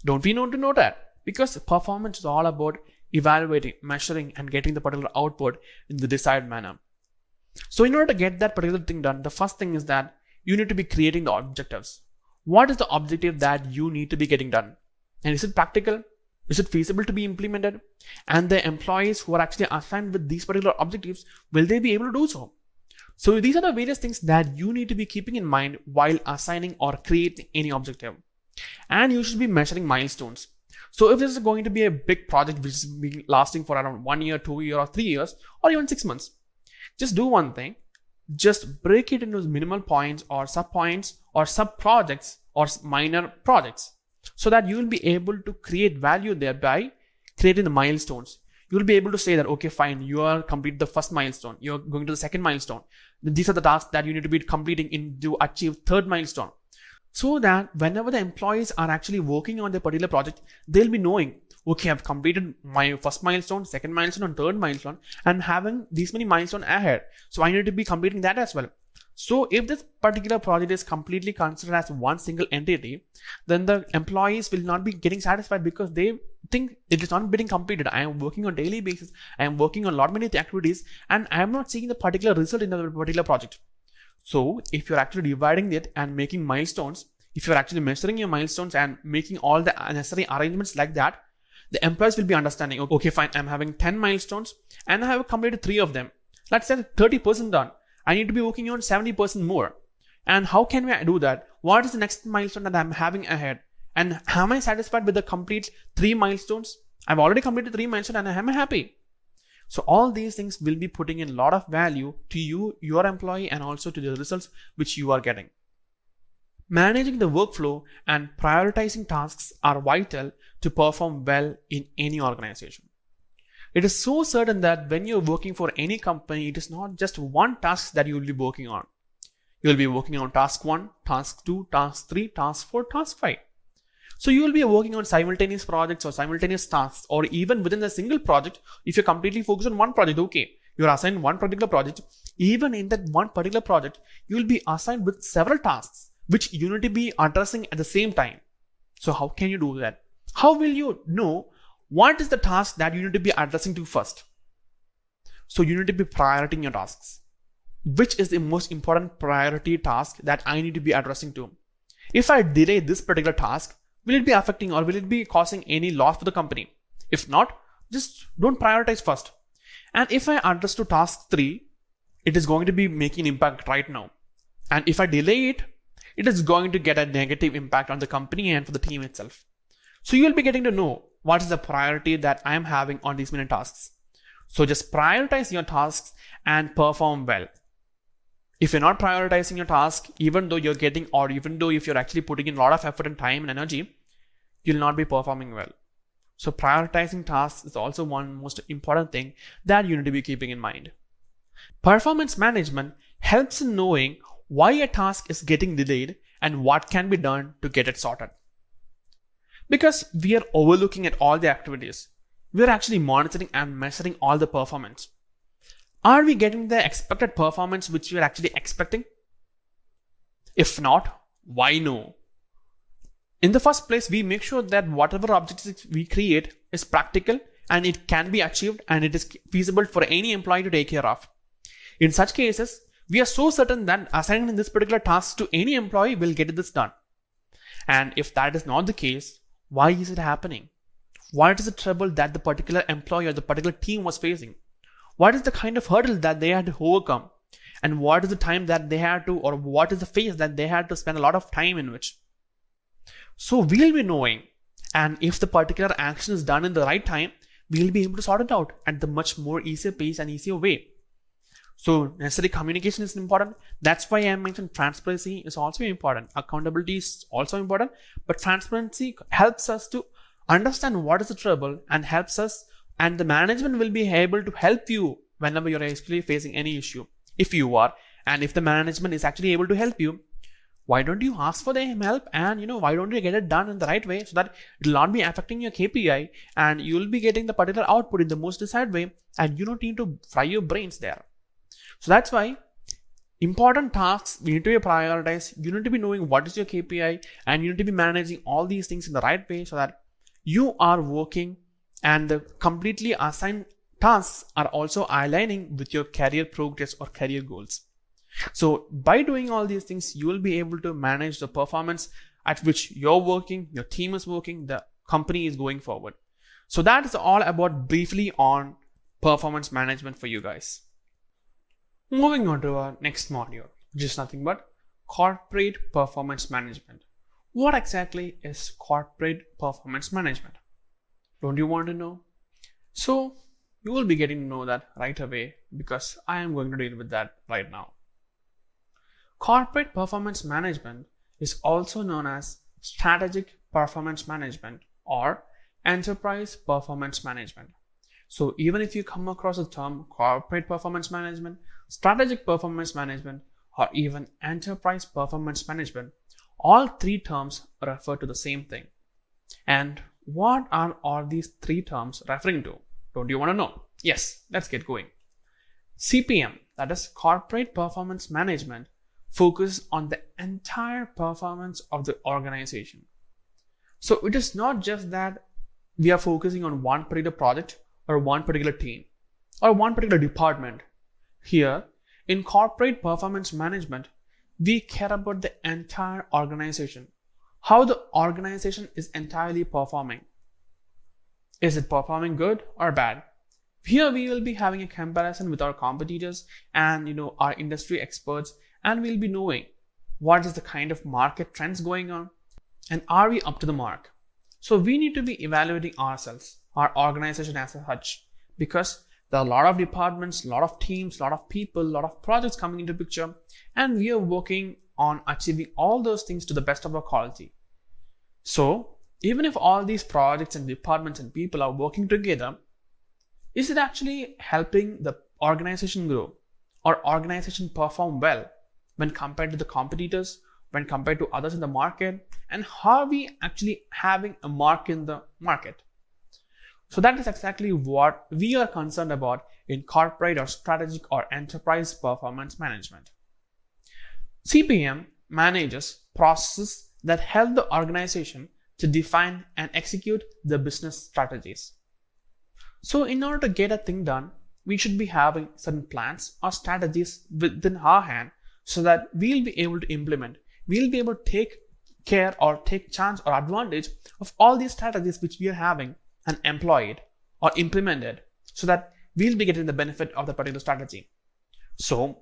Don't we know to know that? Because performance is all about evaluating, measuring, and getting the particular output in the desired manner. So in order to get that particular thing done, the first thing is that you need to be creating the objectives. What is the objective that you need to be getting done? And is it practical? Is it feasible to be implemented? And the employees who are actually assigned with these particular objectives, will they be able to do so? So these are the various things that you need to be keeping in mind while assigning or creating any objective. And you should be measuring milestones. So if this is going to be a big project which is lasting for around 1 year, 2 years, or 3 years, or even 6 months, just do one thing. Just break it into minimal points or sub points or sub projects or minor projects, so that you will be able to create value there by creating the milestones. You will be able to say that, okay, fine, you are completed the first milestone, you're going to the second milestone. These are the tasks that you need to be completing to achieve third milestone. So that whenever the employees are actually working on their particular project, they'll be knowing okay, I've completed my first milestone, second milestone, and third milestone, and having these many milestones ahead. So I need to be completing that as well. So if this particular project is completely considered as one single entity, then the employees will not be getting satisfied because they think it is not getting completed. I am working on daily basis. I am working on a lot many activities, and I am not seeing the particular result in the particular project. So if you're actually dividing it and making milestones, if you're actually measuring your milestones and making all the necessary arrangements like that, the employees will be understanding, okay, fine, I'm having 10 milestones and I have completed 3 of them. Let's say 30% done. I need to be working on 70% more. And how can we do that? What is the next milestone that I'm having ahead? And am I satisfied with the complete 3 milestones? I've already completed 3 milestones and am I happy? So all these things will be putting in a lot of value to you, your employee, and also to the results which you are getting. Managing the workflow and prioritizing tasks are vital to perform well in any organization. It is so certain that when you're working for any company, it is not just one task that you will be working on. You will be working on task 1, task 2, task 3, task 4, task 5. So you will be working on simultaneous projects or simultaneous tasks, or even within a single project. If you're completely focused on one project, okay, you're assigned one particular project. Even in that one particular project, you will be assigned with several tasks, which you need to be addressing at the same time. So how can you do that? How will you know what is the task that you need to be addressing to first? So you need to be prioritizing your tasks. Which is the most important priority task that I need to be addressing to? If I delay this particular task, will it be affecting or will it be causing any loss for the company? If not, just don't prioritize first. And if I address to task 3, it is going to be making impact right now. And if I delay it, it is going to get a negative impact on the company and for the team itself. So you will be getting to know what is the priority that I am having on these many tasks. So just prioritize your tasks and perform well. If you're not prioritizing your task, even though you're getting, or even though if you're actually putting in a lot of effort and time and energy, you'll not be performing well. So prioritizing tasks is also one most important thing that you need to be keeping in mind. Performance management helps in knowing why a task is getting delayed and what can be done to get it sorted. Because we are overlooking at all the activities, we are actually monitoring and measuring all the performance. Are we getting the expected performance which we are actually expecting? If not, why no? In the first place, we make sure that whatever objectives we create is practical and it can be achieved and it is feasible for any employee to take care of. In such cases, we are so certain that assigning this particular task to any employee will get this done. And if that is not the case, why is it happening? What is the trouble that the particular employee or the particular team was facing? What is the kind of hurdle that they had to overcome? And what is the time that they had to, or what is the phase that they had to spend a lot of time in which? So we'll be knowing, and if the particular action is done in the right time, we'll be able to sort it out at the much more easier pace and easier way. So necessary communication is important. That's why I mentioned transparency is also important. Accountability is also important, but transparency helps us to understand what is the trouble and helps us, and the management will be able to help you whenever you're actually facing any issue. If you are, and if the management is actually able to help you, why don't you ask for their help, and why don't you get it done in the right way so that it will not be affecting your KPI and you will be getting the particular output in the most desired way, and you don't need to fry your brains there. So that's why important tasks need to be prioritized. You need to be knowing what is your KPI, and you need to be managing all these things in the right way so that you are working and the completely assigned tasks are also aligning with your career progress or career goals. So by doing all these things, you will be able to manage the performance at which you're working, your team is working, the company is going forward. So that is all about briefly on performance management for you guys. Moving on to our next module, which is nothing but corporate performance management. What exactly is corporate performance management? Don't you want to know? So you will be getting to know that right away because I am going to deal with that right now. Corporate performance management is also known as strategic performance management or enterprise performance management. So even if you come across the term corporate performance management, strategic performance management, or even enterprise performance management, all three terms refer to the same thing. And what are all these three terms referring to? Don't you want to know? Yes, let's get going. CPM, that is Corporate Performance Management, focuses on the entire performance of the organization. So it is not just that we are focusing on one particular project or one particular team or one particular department. Here, in corporate performance management, we care about the entire organization, how the organization is entirely performing. Is it performing good or bad? Here we will be having a comparison with our competitors and our industry experts, and we'll be knowing what is the kind of market trends going on and are we up to the mark. So we need to be evaluating ourselves, our organization as such, because there are a lot of departments, a lot of teams, a lot of people, a lot of projects coming into picture, and we are working on achieving all those things to the best of our quality. So even if all these projects and departments and people are working together, is it actually helping the organization grow or organization perform well when compared to the competitors, when compared to others in the market, and how are we actually having a mark in the market? So that is exactly what we are concerned about in corporate or strategic or enterprise performance management. CPM manages processes that help the organization to define and execute the business strategies. So in order to get a thing done, we should be having certain plans or strategies within our hand so that we'll be able to implement, we'll be able to take care or take chance or advantage of all these strategies which we are having and employ it or implement it so that we'll be getting the benefit of the particular strategy. So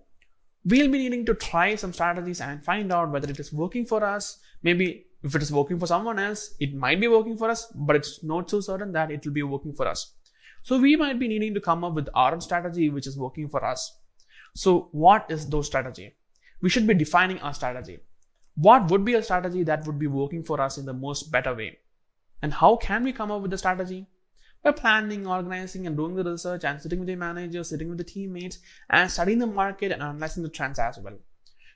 we'll be needing to try some strategies and find out whether it is working for us. Maybe if it is working for someone else, it might be working for us, but it's not so certain that it will be working for us. So we might be needing to come up with our own strategy which is working for us. So what is those strategy? We should be defining our strategy. What would be a strategy that would be working for us in the most better way? And how can we come up with the strategy? By planning, organizing, and doing the research and sitting with the managers, sitting with the teammates, and studying the market and analyzing the trends as well.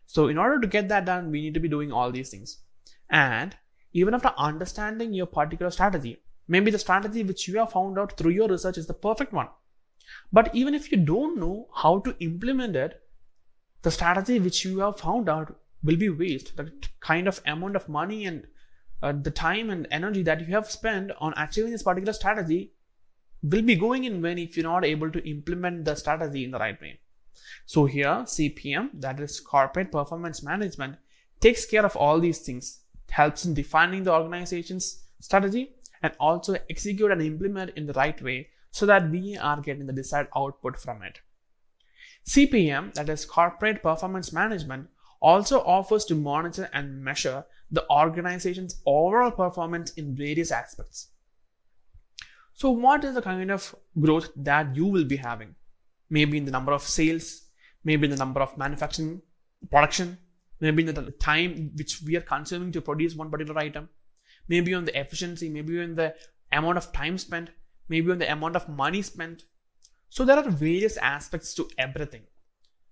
So in order to get that done, we need to be doing all these things. And even after understanding your particular strategy, maybe the strategy which you have found out through your research is the perfect one. But even if you don't know how to implement it, the strategy which you have found out will be waste. The kind of amount of money and the time and energy that you have spent on achieving this particular strategy will be going in vain if you're not able to implement the strategy in the right way. So here CPM, that is Corporate Performance Management, takes care of all these things, helps in defining the organization's strategy and also execute and implement in the right way so that we are getting the desired output from it. CPM, that is Corporate Performance Management, also offers to monitor and measure the organization's overall performance in various aspects. So what is the kind of growth that you will be having? Maybe in the number of sales, maybe in the number of manufacturing, production, maybe in the time which we are consuming to produce one particular item, maybe on the efficiency, maybe on the amount of time spent, maybe on the amount of money spent. So there are various aspects to everything.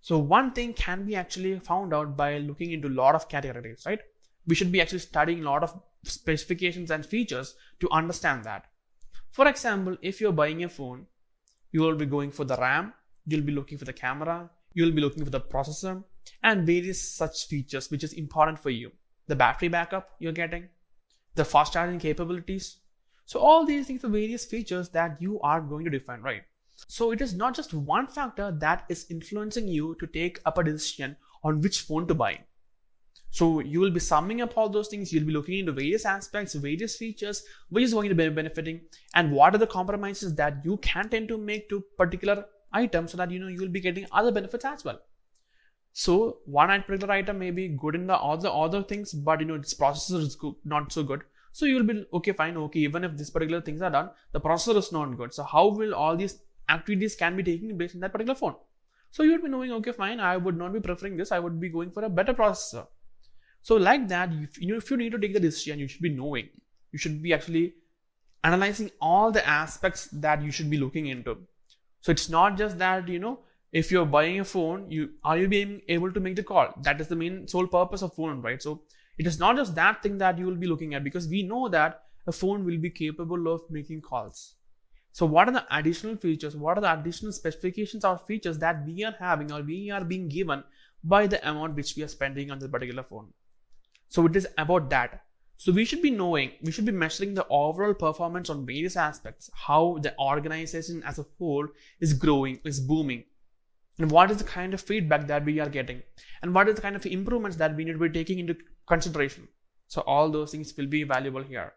So one thing can be actually found out by looking into a lot of categories, right? We should be actually studying a lot of specifications and features to understand that. For example, if you're buying a phone, you will be going for the RAM, you'll be looking for the camera, you'll be looking for the processor and various such features which is important for you. The battery backup you're getting, the fast charging capabilities. So all these things are various features that you are going to define, right? So it is not just one factor that is influencing you to take up a decision on which phone to buy. So you will be summing up all those things. You'll be looking into various aspects, various features, which is going to be benefiting, and what are the compromises that you can tend to make to particular items so that you will be getting other benefits as well. So one particular item may be good in the other things, but its processor is good, not so good. So you will be okay, fine, okay. Even if these particular things are done, the processor is not good. So how will all these activities can be taking place in that particular phone? So you would be knowing, okay, fine, I would not be preferring this. I would be going for a better processor. So like that, if you need to take the decision, you should be knowing. You should be actually analyzing all the aspects that you should be looking into. So it's not just that, if you're buying a phone, are you being able to make the call? That is the main sole purpose of phone, right? So it is not just that thing that you will be looking at, because we know that a phone will be capable of making calls. So what are the additional features? What are the additional specifications or features that we are having or we are being given by the amount which we are spending on this particular phone? So it is about that. So we should be knowing, we should be measuring the overall performance on various aspects, how the organization as a whole is growing, is booming, and what is the kind of feedback that we are getting, and what is the kind of improvements that we need to be taking into consideration. So all those things will be valuable here.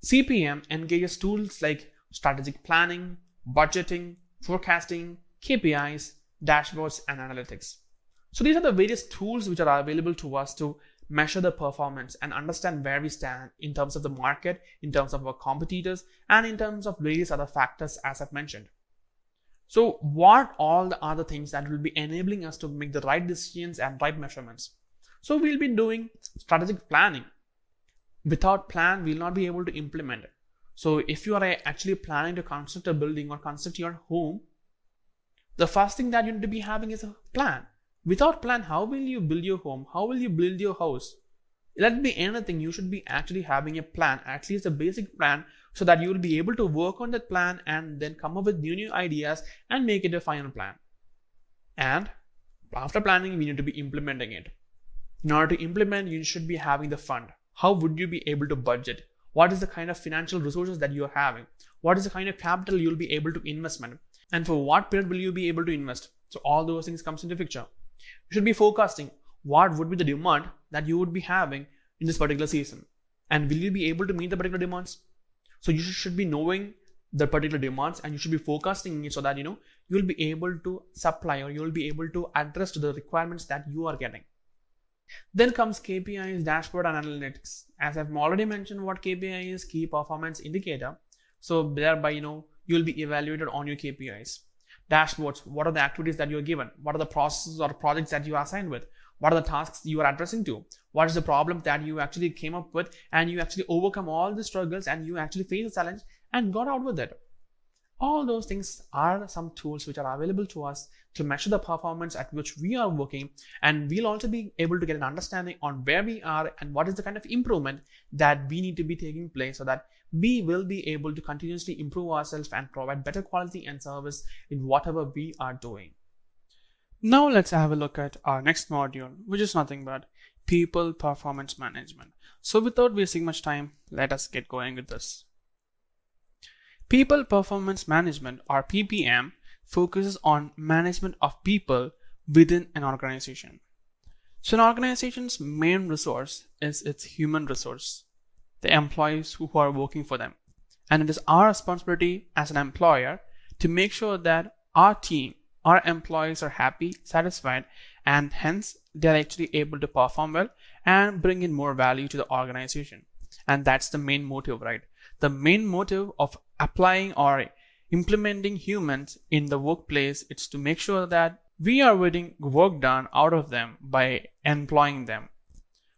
CPM engages tools like strategic planning, budgeting, forecasting, KPIs, dashboards, and analytics. So these are the various tools which are available to us to measure the performance and understand where we stand in terms of the market, in terms of our competitors, and in terms of various other factors as I've mentioned. So what all the other things that will be enabling us to make the right decisions and right measurements? So we'll be doing strategic planning. Without plan, we'll not be able to implement it. So if you are actually planning to construct a building or construct your home, the first thing that you need to be having is a plan. Without plan, how will you build your home? How will you build your house? Let it be anything, you should be actually having a plan, at least a basic plan, so that you will be able to work on that plan and then come up with new ideas and make it a final plan. And after planning, we need to be implementing it. In order to implement, you should be having the fund. How would you be able to budget? What is the kind of financial resources that you are having? What is the kind of capital you'll be able to investment? And for what period will you be able to invest? So all those things comes into picture. You should be forecasting what would be the demand that you would be having in this particular season. And will you be able to meet the particular demands? So you should be knowing the particular demands and you should be forecasting it so that you will be able to supply or you will be able to address to the requirements that you are getting. Then comes KPIs, dashboard, and analytics. As I've already mentioned what KPI is, key performance indicator. So thereby, you will be evaluated on your KPIs. Dashboards, what are the activities that you're given? What are the processes or projects that you are assigned with? What are the tasks you are addressing to? What is the problem that you actually came up with and you actually overcome all the struggles and you actually face the challenge and got out with it? All those things are some tools which are available to us to measure the performance at which we are working, and we'll also be able to get an understanding on where we are and what is the kind of improvement that we need to be taking place so that we will be able to continuously improve ourselves and provide better quality and service in whatever we are doing. Now let's have a look at our next module, which is nothing but people performance management. So without wasting much time, let us get going with this. People performance management, or PPM, focuses on management of people within an organization. So an organization's main resource is its human resource, the employees who are working for them. And it is our responsibility as an employer to make sure that our team, our employees are happy, satisfied, and hence they are actually able to perform well and bring in more value to the organization. And that's the main motive, right? The main motive of applying or implementing humans in the workplace is to make sure that we are getting work done out of them by employing them.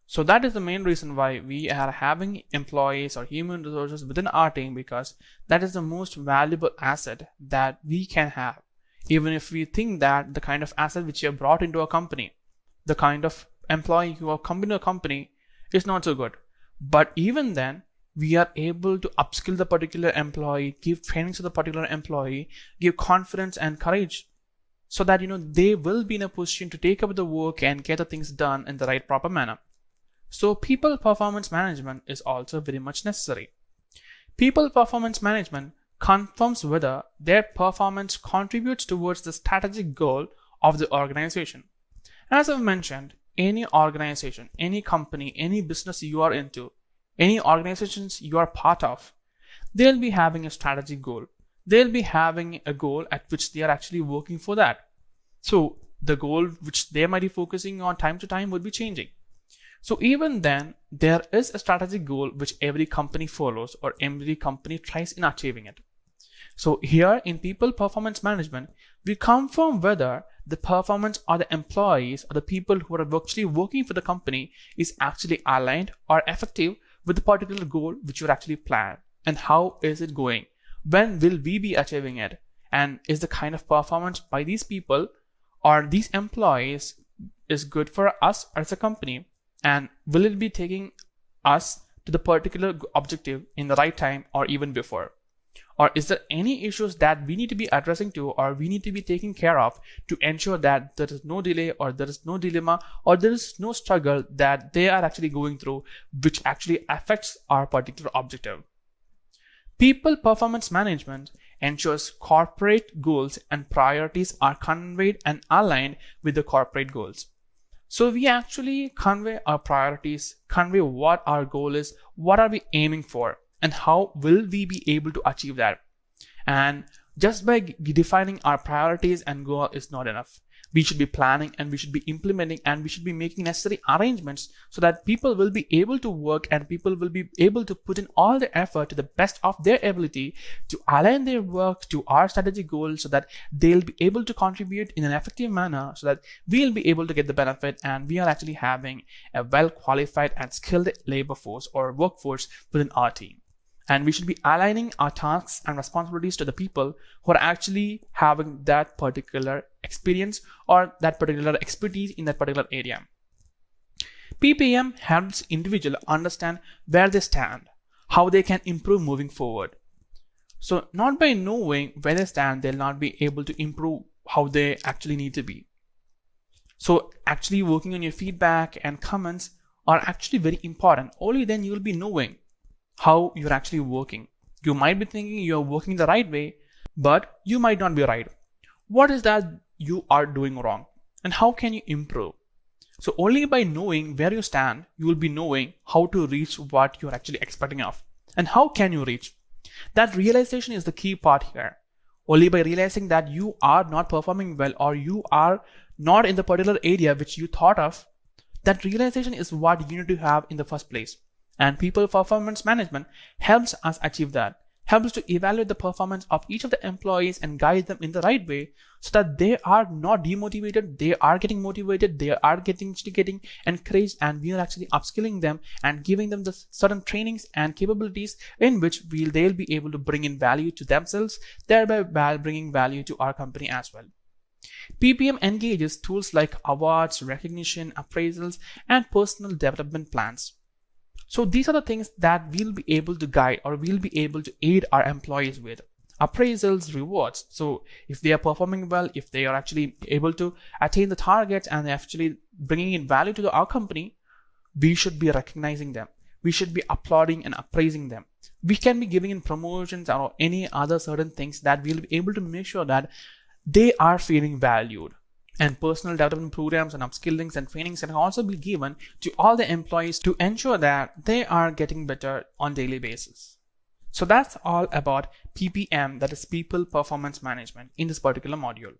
So that is the main reason why we are having employees or human resources within our team, because that is the most valuable asset that we can have. Even if we think that the kind of asset which you have brought into a company, the kind of employee who have come into a company is not so good. But even then, we are able to upskill the particular employee, give trainings to the particular employee, give confidence and courage so that they will be in a position to take up the work and get the things done in the right proper manner. So people performance management is also very much necessary. People performance management confirms whether their performance contributes towards the strategic goal of the organization. As I've mentioned, any organization, any company, any business you are into, any organizations you are part of, they'll be having a strategic goal. They'll be having a goal at which they are actually working for that. So the goal which they might be focusing on time to time would be changing. So even then, there is a strategic goal which every company follows or every company tries in achieving it. So here in people performance management, we confirm whether the performance of the employees or the people who are actually working for the company is actually aligned or effective with the particular goal which you actually planned, and how is it going? When will we be achieving it? And is the kind of performance by these people or these employees is good for us as a company? And will it be taking us to to the particular objective in the right time or even before? Or is there any issues that we need to be addressing to or we need to be taking care of to ensure that there is no delay or there is no dilemma or there is no struggle that they are actually going through which actually affects our particular objective? People performance management ensures corporate goals and priorities are conveyed and aligned with the corporate goals. So we actually convey our priorities, convey what our goal is, what are we aiming for, and how will we be able to achieve that. And just by defining our priorities and goal is not enough. We should be planning and we should be implementing and we should be making necessary arrangements so that people will be able to work and people will be able to put in all the effort to the best of their ability to align their work to our strategic goals so that they'll be able to contribute in an effective manner so that we'll be able to get the benefit and we are actually having a well qualified and skilled labor force or workforce within our team. And we should be aligning our tasks and responsibilities to the people who are actually having that particular experience or that particular expertise in that particular area. PPM helps individuals understand where they stand, how they can improve moving forward. So not by knowing where they stand, they'll not be able to improve how they actually need to be. So actually working on your feedback and comments are actually very important. Only then you will be knowing how you're actually working. You might be thinking you're working the right way, but you might not be right. What is that you are doing wrong? And how can you improve? So only by knowing where you stand, you will be knowing how to reach what you're actually expecting of. And how can you reach? That realization is the key part here. Only by realizing that you are not performing well or you are not in the particular area which you thought of, that realization is what you need to have in the first place. And people performance management helps us achieve that, helps to evaluate the performance of each of the employees and guide them in the right way so that they are not demotivated, they are getting motivated, they are getting encouraged, and we are actually upskilling them and giving them the certain trainings and capabilities in which they'll be able to bring in value to themselves, thereby bringing value to our company as well. PPM engages tools like awards, recognition, appraisals, and personal development plans. So these are the things that we'll be able to guide or we'll be able to aid our employees with. Appraisals, rewards. So if they are performing well, if they are actually able to attain the targets and they're actually bringing in value to our company, we should be recognizing them. We should be applauding and appraising them. We can be giving in promotions or any other certain things that we'll be able to make sure that they are feeling valued. And personal development programs and upskillings and trainings can also be given to all the employees to ensure that they are getting better on a daily basis. So that's all about PPM, that is People Performance Management, in this particular module.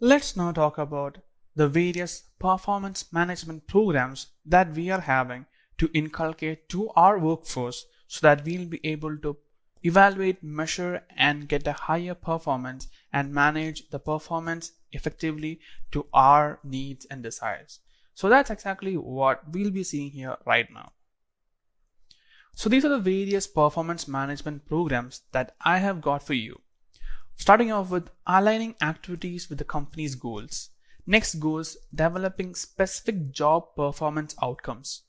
Let's now talk about the various performance management programs that we are having to inculcate to our workforce so that we'll be able to evaluate, measure, and get a higher performance and manage the performance effectively to our needs and desires. So that's exactly what we'll be seeing here right now. So these are the various performance management programs that I have got for you. Starting off with aligning activities with the company's goals. Next goes developing specific job performance outcomes,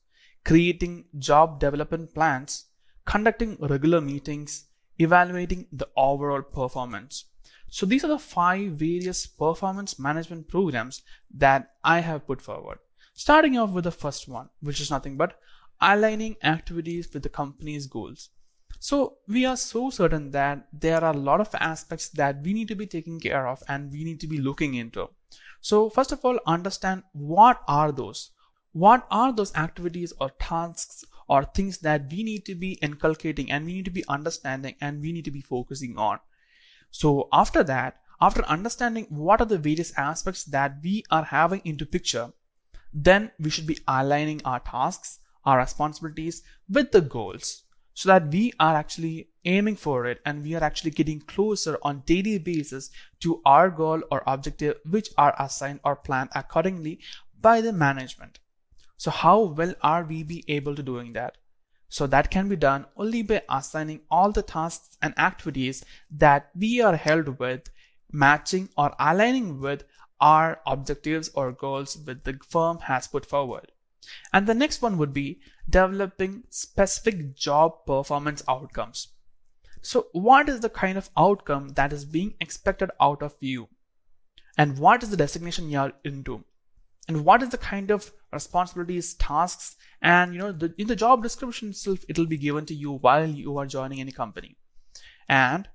creating job development plans, conducting regular meetings, evaluating the overall performance. So these are the 5 various performance management programs that I have put forward. Starting off with the first one, which is nothing but aligning activities with the company's goals. So we are so certain that there are a lot of aspects that we need to be taking care of and we need to be looking into. So first of all, understand what are those? What are those activities or tasks or things that we need to be inculcating and we need to be understanding and we need to be focusing on? So after that, after understanding what are the various aspects that we are having into picture, then we should be aligning our tasks, our responsibilities with the goals so that we are actually aiming for it and we are actually getting closer on daily basis to our goal or objective which are assigned or planned accordingly by the management. So how well are we be able to doing that? So that can be done only by assigning all the tasks and activities that we are held with, matching or aligning with our objectives or goals that the firm has put forward. And the next one would be developing specific job performance outcomes. So what is the kind of outcome that is being expected out of you? And what is the designation you are into? And what is the kind of responsibilities, tasks, and in the job description itself, it will be given to you while you are joining any company. And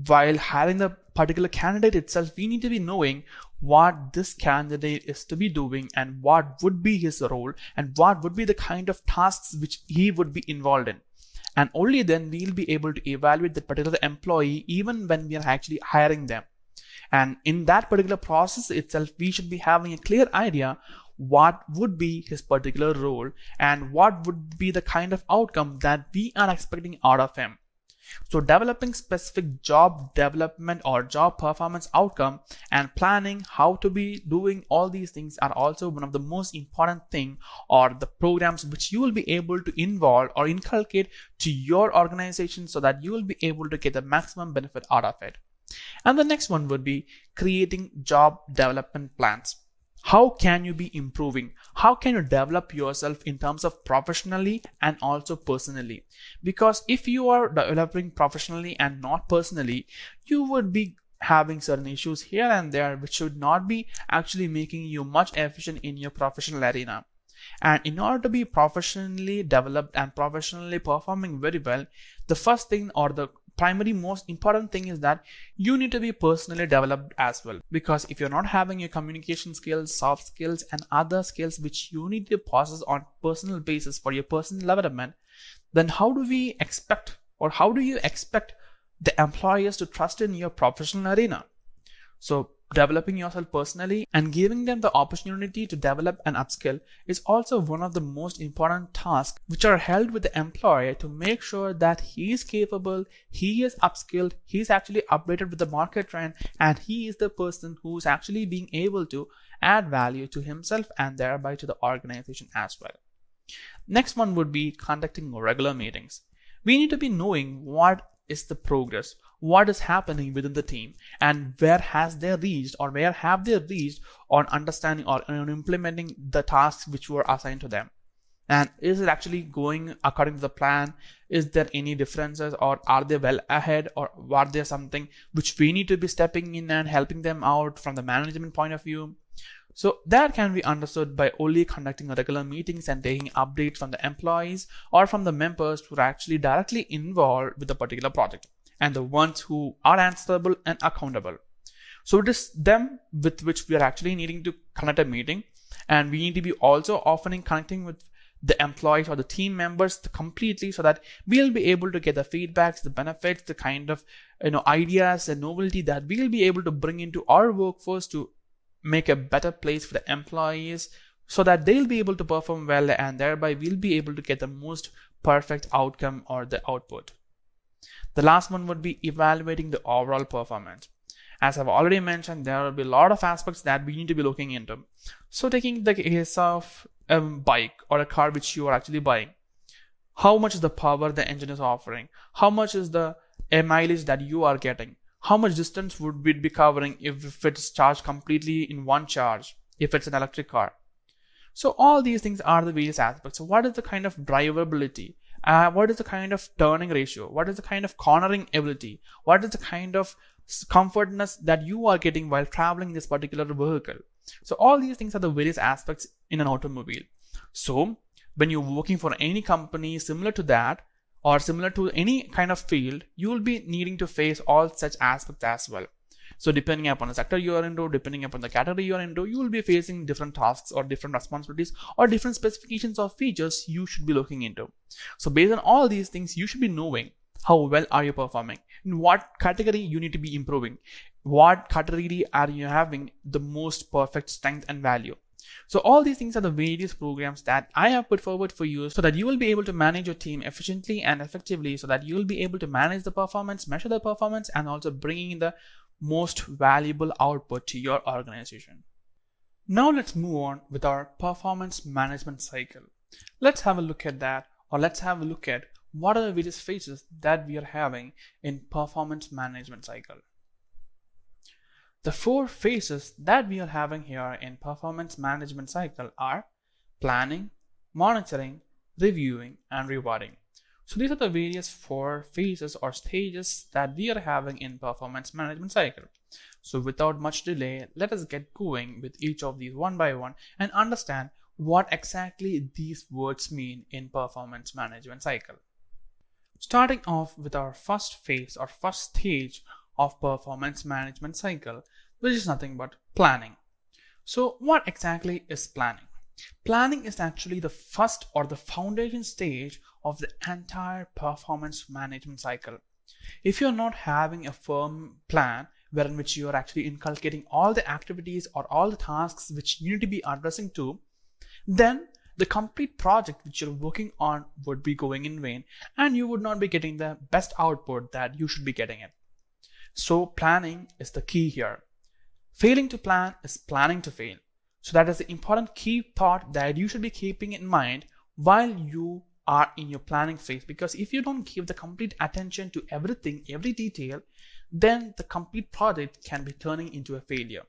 while hiring the particular candidate itself, we need to be knowing what this candidate is to be doing and what would be his role and what would be the kind of tasks which he would be involved in. And only then we'll be able to evaluate the particular employee even when we are actually hiring them. And in that particular process itself, we should be having a clear idea what would be his particular role and what would be the kind of outcome that we are expecting out of him. So developing specific job development or job performance outcome and planning how to be doing all these things are also one of the most important thing or the programs which you will be able to involve or inculcate to your organization so that you will be able to get the maximum benefit out of it. And the next one would be creating job development plans. How can you be improving? How can you develop yourself in terms of professionally and also personally? Because if you are developing professionally and not personally, you would be having certain issues here and there which should not be actually making you much efficient in your professional arena. And in order to be professionally developed and professionally performing very well, the first thing or the primary most important thing is that you need to be personally developed as well. Because if you're not having your communication skills, soft skills, and other skills which you need to possess on personal basis for your personal development, then how do you expect the employers to trust in your professional arena? So developing yourself personally and giving them the opportunity to develop and upskill is also one of the most important tasks which are held with the employer to make sure that he is capable, he is upskilled, he is actually updated with the market trend, and he is the person who is actually being able to add value to himself and thereby to the organization as well. Next one would be conducting regular meetings. We need to be knowing what is the progress, what is happening within the team, and where have they reached on understanding or on implementing the tasks which were assigned to them. And is it actually going according to the plan? Is there any differences, or are they well ahead, or are there something which we need to be stepping in and helping them out from the management point of view? So that can be understood by only conducting regular meetings and taking updates from the employees or from the members who are actually directly involved with the particular project and the ones who are answerable and accountable. So it is them with which we are actually needing to conduct a meeting, and we need to be also often connecting with the employees or the team members completely so that we'll be able to get the feedbacks, the benefits, the kind of ideas and novelty that we'll be able to bring into our workforce to make a better place for the employees so that they'll be able to perform well, and thereby we'll be able to get the most perfect outcome or the output. The last one would be evaluating the overall performance. As I've already mentioned, there will be a lot of aspects that we need to be looking into. So taking the case of a bike or a car which you are actually buying, how much is the power the engine is offering? How much is the mileage that you are getting? How much distance would we be covering if it's charged completely in one charge, if it's an electric car? So all these things are the various aspects. So what is the kind of drivability? What is the kind of turning ratio? What is the kind of cornering ability? What is the kind of comfortness that you are getting while traveling this particular vehicle? So all these things are the various aspects in an automobile. So when you're working for any company similar to that, or similar to any kind of field, you will be needing to face all such aspects as well. So depending upon the sector you are into, depending upon the category you are into, you will be facing different tasks or different responsibilities or different specifications of features you should be looking into. So based on all these things, you should be knowing how well are you performing, in what category you need to be improving, what category are you having the most perfect strength and value. So all these things are the various programs that I have put forward for you so that you will be able to manage your team efficiently and effectively, so that you will be able to manage the performance, measure the performance, and also bringing in the most valuable output to your organization. Now let's move on with our performance management cycle. Let's have a look at that, or let's have a look at what are the various phases that we are having in performance management cycle. The 4 phases that we are having here in performance management cycle are planning, monitoring, reviewing, and rewarding. So these are the various 4 phases or stages that we are having in performance management cycle. So without much delay, let us get going with each of these one by one and understand what exactly these words mean in performance management cycle. Starting off with our first phase or first stage of performance management cycle, which is nothing but planning. So what exactly is planning? Planning is actually the first or the foundation stage of the entire performance management cycle. If you're not having a firm plan wherein which you are actually inculcating all the activities or all the tasks which you need to be addressing to, then the complete project which you're working on would be going in vain and you would not be getting the best output that you should be getting it. So planning is the key here. Failing to plan is planning to fail. So that is the important key thought that you should be keeping in mind while you are in your planning phase, because if you don't give the complete attention to everything, every detail, then the complete project can be turning into a failure.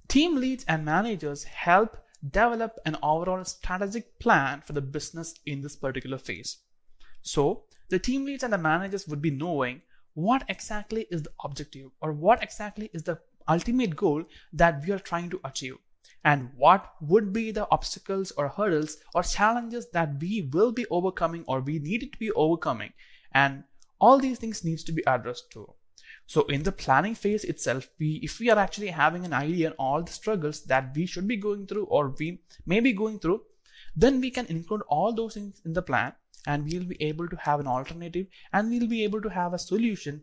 Team leads and managers help develop an overall strategic plan for the business in this particular phase. So the team leads and the managers would be knowing what exactly is the objective or what exactly is the ultimate goal that we are trying to achieve, and what would be the obstacles or hurdles or challenges that we will be overcoming or we needed to be overcoming, and all these things needs to be addressed too. So in the planning phase itself, if we are actually having an idea on all the struggles that we should be going through or we may be going through, then we can include all those things in the plan and we'll be able to have an alternative and we'll be able to have a solution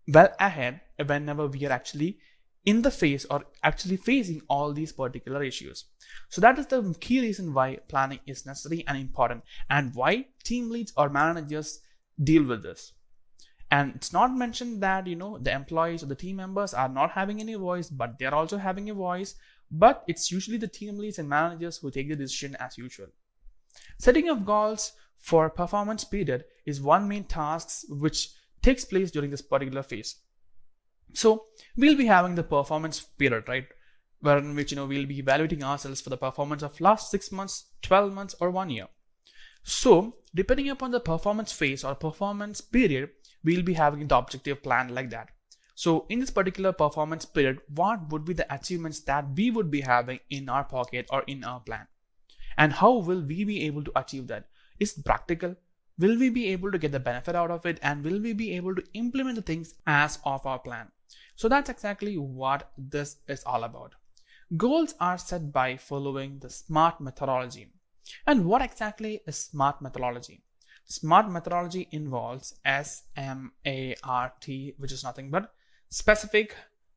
well ahead whenever we are actually in the phase or actually facing all these particular issues. So that is the key reason why planning is necessary and important, and why team leads or managers deal with this. And it's not mentioned that the employees or the team members are not having any voice, but they're also having a voice. But it's usually the team leads and managers who take the decision as usual. Setting of goals for performance period is one main task which takes place during this particular phase. So we'll be having the performance period, right? Wherein which we'll be evaluating ourselves for the performance of last 6 months, 12 months, or 1 year. So depending upon the performance phase or performance period, we'll be having the objective plan like that. So in this particular performance period, what would be the achievements that we would be having in our pocket or in our plan? And how will we be able to achieve that? Is it practical? Will we be able to get the benefit out of it? And will we be able to implement the things as of our plan? So that's exactly what this is all about. Goals are set by following the SMART methodology. And what exactly is SMART methodology? SMART methodology involves SMART, which is nothing but specific,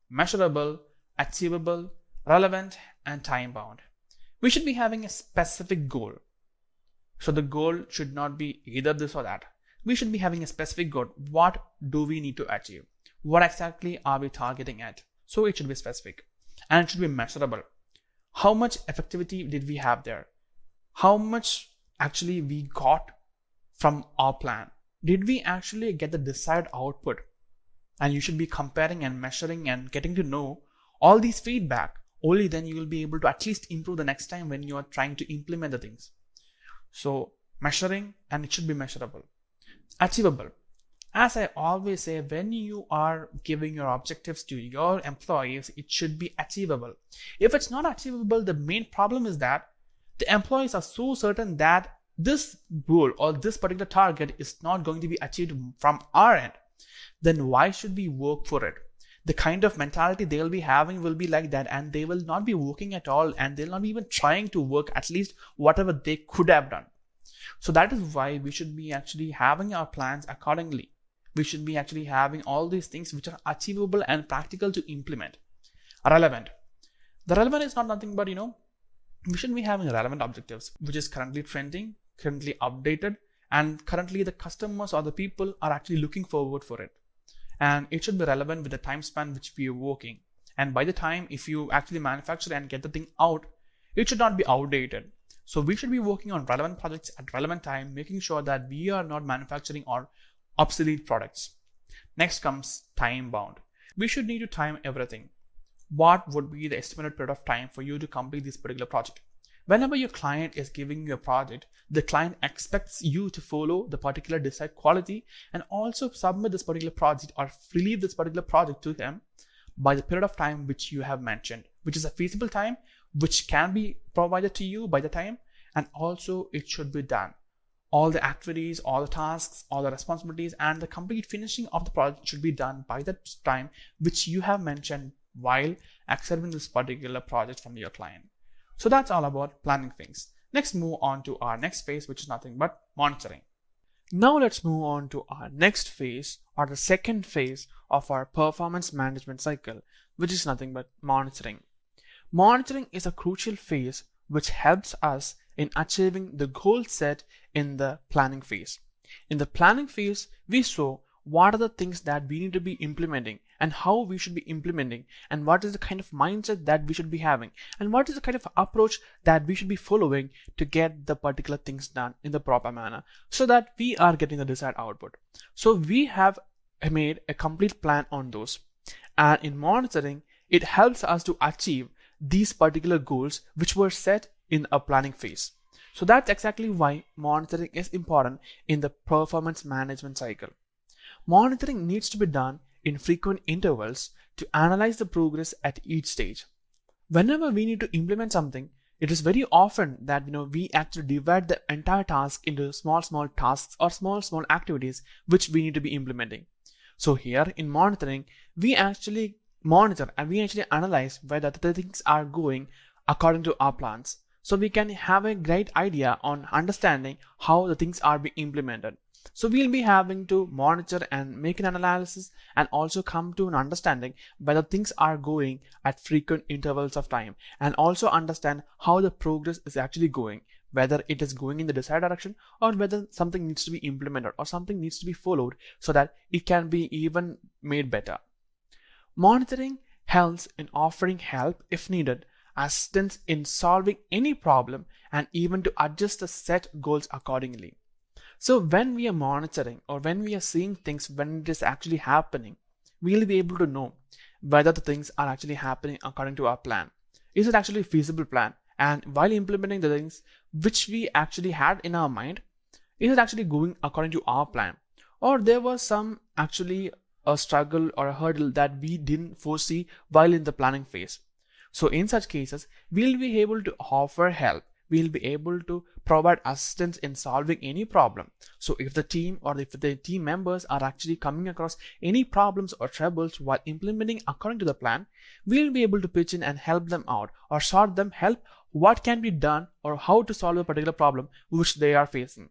measurable, achievable, relevant, and time bound. We should be having a specific goal. So the goal should not be either this or that. We should be having a specific goal. What do we need to achieve? What exactly are we targeting at? So it should be specific and it should be measurable. How much effectivity did we have there? How much actually we got from our plan? Did we actually get the desired output? And you should be comparing and measuring and getting to know all these feedback. Only then you will be able to at least improve the next time when you are trying to implement the things. So measuring, and it should be measurable. Achievable. As I always say, when you are giving your objectives to your employees, it should be achievable. If it's not achievable, the main problem is that the employees are so certain that this goal or this particular target is not going to be achieved from our end. Then why should we work for it? The kind of mentality they'll be having will be like that, and they will not be working at all, and they'll not be even trying to work at least whatever they could have done. So that is why we should be actually having our plans accordingly. We should be actually having all these things which are achievable and practical to implement. Relevant. The relevant is not nothing but, we should be having relevant objectives, which is currently trending, currently updated, and currently the customers or the people are actually looking forward for it. And it should be relevant with the time span which we are working. And by the time, if you actually manufacture and get the thing out, it should not be outdated. So we should be working on relevant projects at relevant time, making sure that we are not manufacturing or obsolete products. Next comes time bound. We should need to time everything. What would be the estimated period of time for you to complete this particular project? Whenever your client is giving you a project, the client expects you to follow the particular desired quality and also submit this particular project or relieve this particular project to them by the period of time which you have mentioned, which is a feasible time, which can be provided to you by the time, and also it should be done. All the activities, all the tasks, all the responsibilities, and the complete finishing of the project should be done by the time which you have mentioned while accepting this particular project from your client. So that's all about planning things. Next, move on to our next phase, which is nothing but monitoring. Now let's move on to our next phase, or the second phase of our performance management cycle, which is nothing but monitoring. Monitoring is a crucial phase which helps us in achieving the goal set in the planning phase. In the planning phase, we saw what are the things that we need to be implementing and how we should be implementing, and what is the kind of mindset that we should be having, and what is the kind of approach that we should be following to get the particular things done in the proper manner so that we are getting the desired output. So we have made a complete plan on those, and in monitoring, it helps us to achieve these particular goals which were set in a planning phase. So that's exactly why monitoring is important in the performance management cycle. Monitoring needs to be done in frequent intervals to analyze the progress at each stage. Whenever we need to implement something, it is very often that we actually divide the entire task into small tasks or small activities which we need to be implementing. So here in monitoring, we actually monitor and we actually analyze whether the things are going according to our plans. So we can have a great idea on understanding how the things are being implemented. So we'll be having to monitor and make an analysis and also come to an understanding whether things are going at frequent intervals of time, and also understand how the progress is actually going, whether it is going in the desired direction or whether something needs to be implemented or something needs to be followed so that it can be even made better. Monitoring helps in offering help if needed, assistance in solving any problem, and even to adjust the set goals accordingly. So when we are monitoring or when we are seeing things when it is actually happening, we'll be able to know whether the things are actually happening according to our plan. Is it actually a feasible plan? And while implementing the things which we actually had in our mind, is it actually going according to our plan? Or there was some actually a struggle or a hurdle that we didn't foresee while in the planning phase. So in such cases, we'll be able to offer help. We'll be able to provide assistance in solving any problem. So if the team or if the team members are actually coming across any problems or troubles while implementing according to the plan, we'll be able to pitch in and help them out or sort them, help what can be done or how to solve a particular problem which they are facing.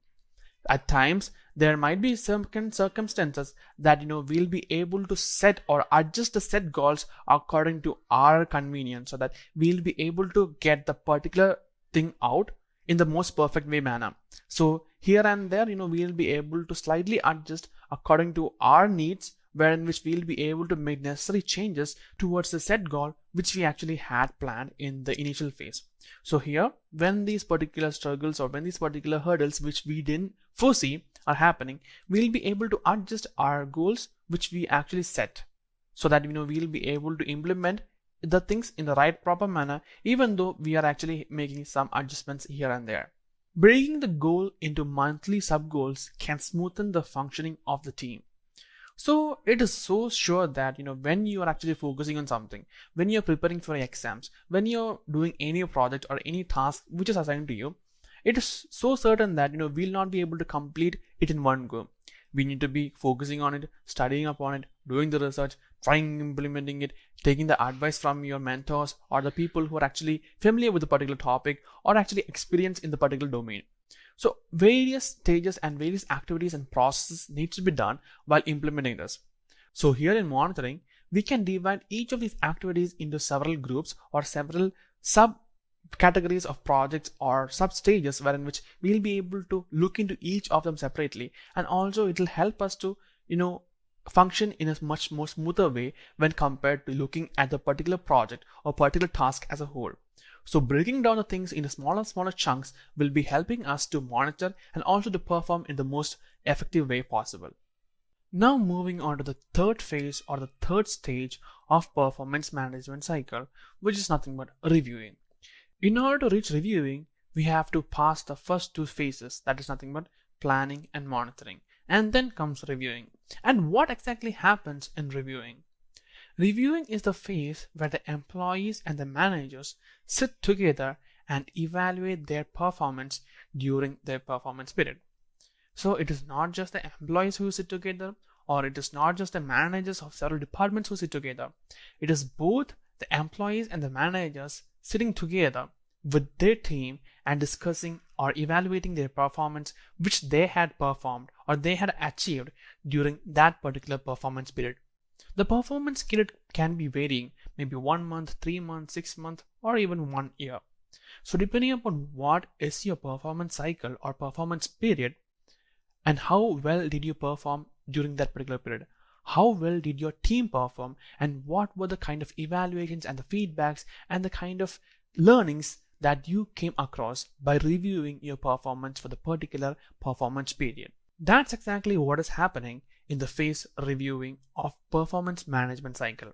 At times, there might be certain circumstances that we'll be able to set or adjust the set goals according to our convenience so that we'll be able to get the particular thing out in the most perfect way manner. So here and there, we'll be able to slightly adjust according to our needs, wherein which we'll be able to make necessary changes towards the set goal which we actually had planned in the initial phase. So here, when these particular struggles or when these particular hurdles which we didn't foresee are happening, we'll be able to adjust our goals which we actually set so that we'll be able to implement the things in the right proper manner, even though we are actually making some adjustments here and there. Breaking the goal into monthly sub goals can smoothen the functioning of the team. So it is so sure that when you are actually focusing on something, when you're preparing for exams, when you're doing any project or any task which is assigned to you, it is so certain that we'll not be able to complete it in one go. We need to be focusing on it, studying upon it, doing the research, trying implementing it, taking the advice from your mentors or the people who are actually familiar with the particular topic or actually experienced in the particular domain. So various stages and various activities and processes need to be done while implementing this. So here in monitoring, we can divide each of these activities into several groups or several sub categories of projects or sub stages, wherein which we'll be able to look into each of them separately, and also it will help us to function in a much more smoother way when compared to looking at the particular project or particular task as a whole. So breaking down the things into smaller chunks will be helping us to monitor and also to perform in the most effective way possible. Now moving on to the third phase or the third stage of performance management cycle, which is nothing but reviewing. In order to reach reviewing, we have to pass the first two phases, that is nothing but planning and monitoring. And then comes reviewing. And what exactly happens in reviewing? Reviewing is the phase where the employees and the managers sit together and evaluate their performance during their performance period. So it is not just the employees who sit together, or it is not just the managers of several departments who sit together. It is both the employees and the managers sitting together with their team and discussing or evaluating their performance which they had performed or they had achieved during that particular performance period. The performance period can be varying, maybe 1 month, 3 months, 6 months, or even 1 year. So depending upon what is your performance cycle or performance period, and how well did you perform during that particular period, how well did your team perform, and what were the kind of evaluations and the feedbacks and the kind of learnings that you came across by reviewing your performance for the particular performance period. That's exactly what is happening in the phase reviewing of performance management cycle.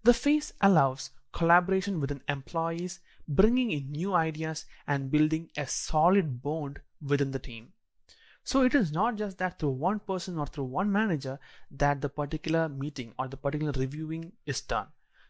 The phase allows collaboration within employees, bringing in new ideas and building a solid bond within the team. So it is not just that through one person or through one manager that the particular meeting or the particular reviewing is done.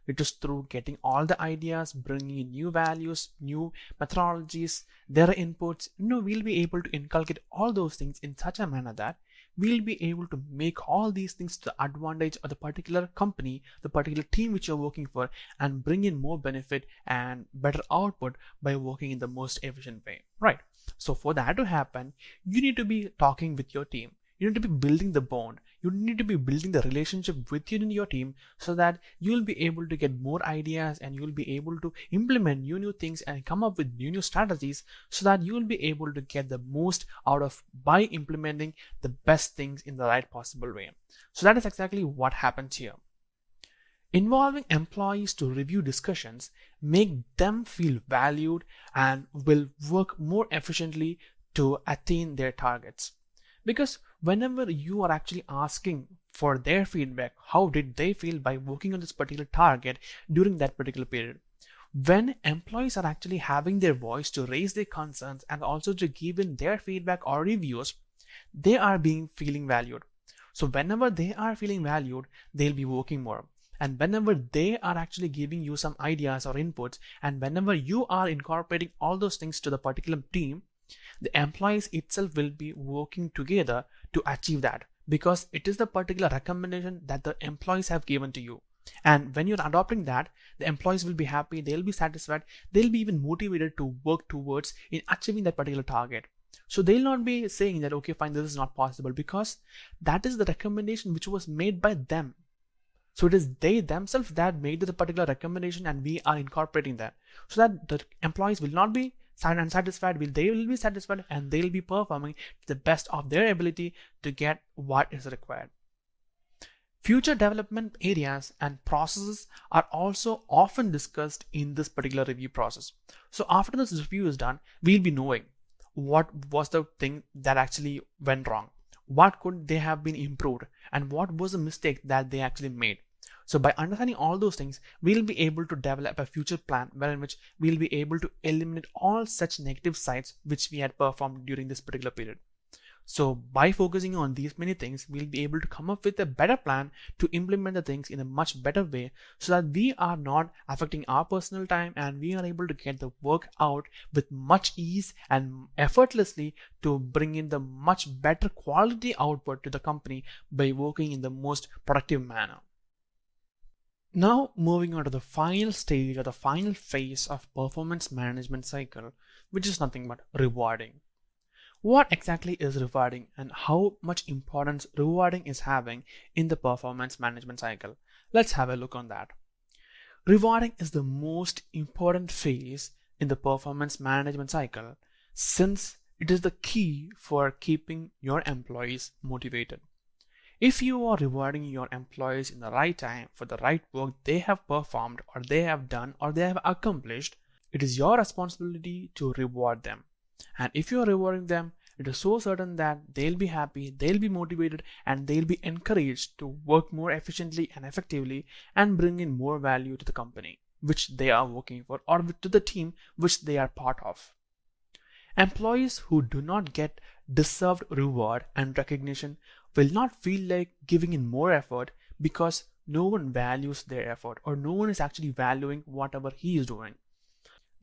It is through getting all the ideas, bringing in new values, new methodologies, their inputs. We'll be able to inculcate all those things in such a manner that we'll be able to make all these things to the advantage of the particular company, the particular team which you're working for, and bring in more benefit and better output by working in the most efficient way, right? So for that to happen, you need to be talking with your team. You need to be building the bond. You need to be building the relationship within your team so that you'll be able to get more ideas and you'll be able to implement new things and come up with new strategies so that you'll be able to get the most out of by implementing the best things in the right possible way. So that is exactly what happens here. Involving employees to review discussions make them feel valued and will work more efficiently to attain their targets. Because whenever you are actually asking for their feedback, how did they feel by working on this particular target during that particular period? When employees are actually having their voice to raise their concerns and also to give in their feedback or reviews, they are feeling valued. So whenever they are feeling valued, they'll be working more. And whenever they are actually giving you some ideas or inputs, and whenever you are incorporating all those things to the particular team, the employees itself will be working together to achieve that, because it is the particular recommendation that the employees have given to you. And when you're adopting that, the employees will be happy, they'll be satisfied, they'll be even motivated to work towards in achieving that particular target. So they'll not be saying that, okay, fine, this is not possible, because that is the recommendation which was made by them. So it is they themselves that made the particular recommendation and we are incorporating that, so that the employees will not be unsatisfied, they will be satisfied and they'll be performing to the best of their ability to get what is required. Future development areas and processes are also often discussed in this particular review process. So after this review is done, we'll be knowing what was the thing that actually went wrong, what could they have been improved, and what was the mistake that they actually made. So by understanding all those things, we'll be able to develop a future plan wherein which we'll be able to eliminate all such negative sides which we had performed during this particular period. So by focusing on these many things, we'll be able to come up with a better plan to implement the things in a much better way so that we are not affecting our personal time and we are able to get the work out with much ease and effortlessly to bring in the much better quality output to the company by working in the most productive manner. Now moving on to the final stage or the final phase of performance management cycle, which is nothing but rewarding. What exactly is rewarding and how much importance rewarding is having in the performance management cycle? Let's have a look on that. Rewarding is the most important phase in the performance management cycle since it is the key for keeping your employees motivated. If you are rewarding your employees in the right time for the right work they have performed or they have done or they have accomplished, it is your responsibility to reward them. And if you are rewarding them, it is so certain that they'll be happy, they'll be motivated, and they'll be encouraged to work more efficiently and effectively and bring in more value to the company. which they are working for or to the team which they are part of. Employees who do not get deserved reward and recognition will not feel like giving in more effort because no one values their effort or no one is actually valuing whatever he is doing.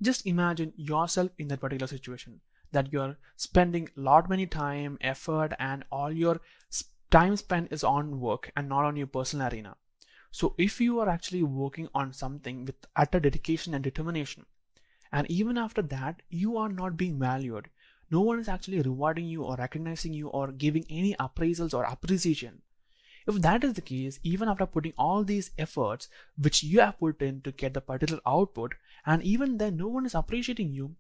Just imagine yourself in that particular situation that you're spending a lot many time, effort, and all your time spent is on work and not on your personal arena. So if you are actually working on something with utter dedication and determination, and even after that, you are not being valued. No one is actually rewarding you or recognizing you or giving any appraisals or appreciation. If that is the case, even after putting all these efforts which you have put in to get the particular output, and even then no one is appreciating you,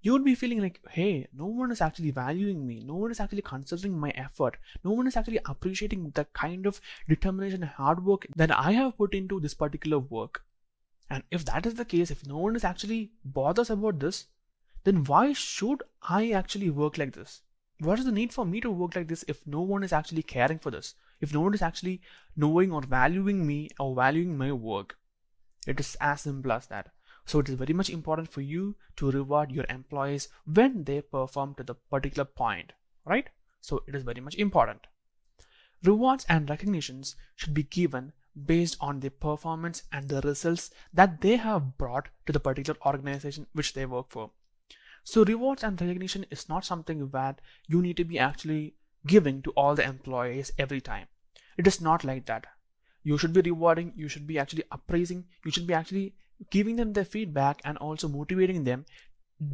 you would be feeling like, hey, no one is actually valuing me. No one is actually considering my effort. No one is actually appreciating the kind of determination and hard work that I have put into this particular work. And if that is the case, if no one is actually bothers about this, then why should I actually work like this? What is the need for me to work like this if no one is actually caring for this? If no one is actually knowing or valuing me or valuing my work? It is as simple as that. So it is very much important for you to reward your employees when they perform to the particular point, right? So it is very much important. Rewards and recognitions should be given based on the performance and the results that they have brought to the particular organization which they work for. So rewards and recognition is not something that you need to be actually giving to all the employees every time. It is not like that. You should be rewarding, you should be actually appraising, you should be actually giving them their feedback and also motivating them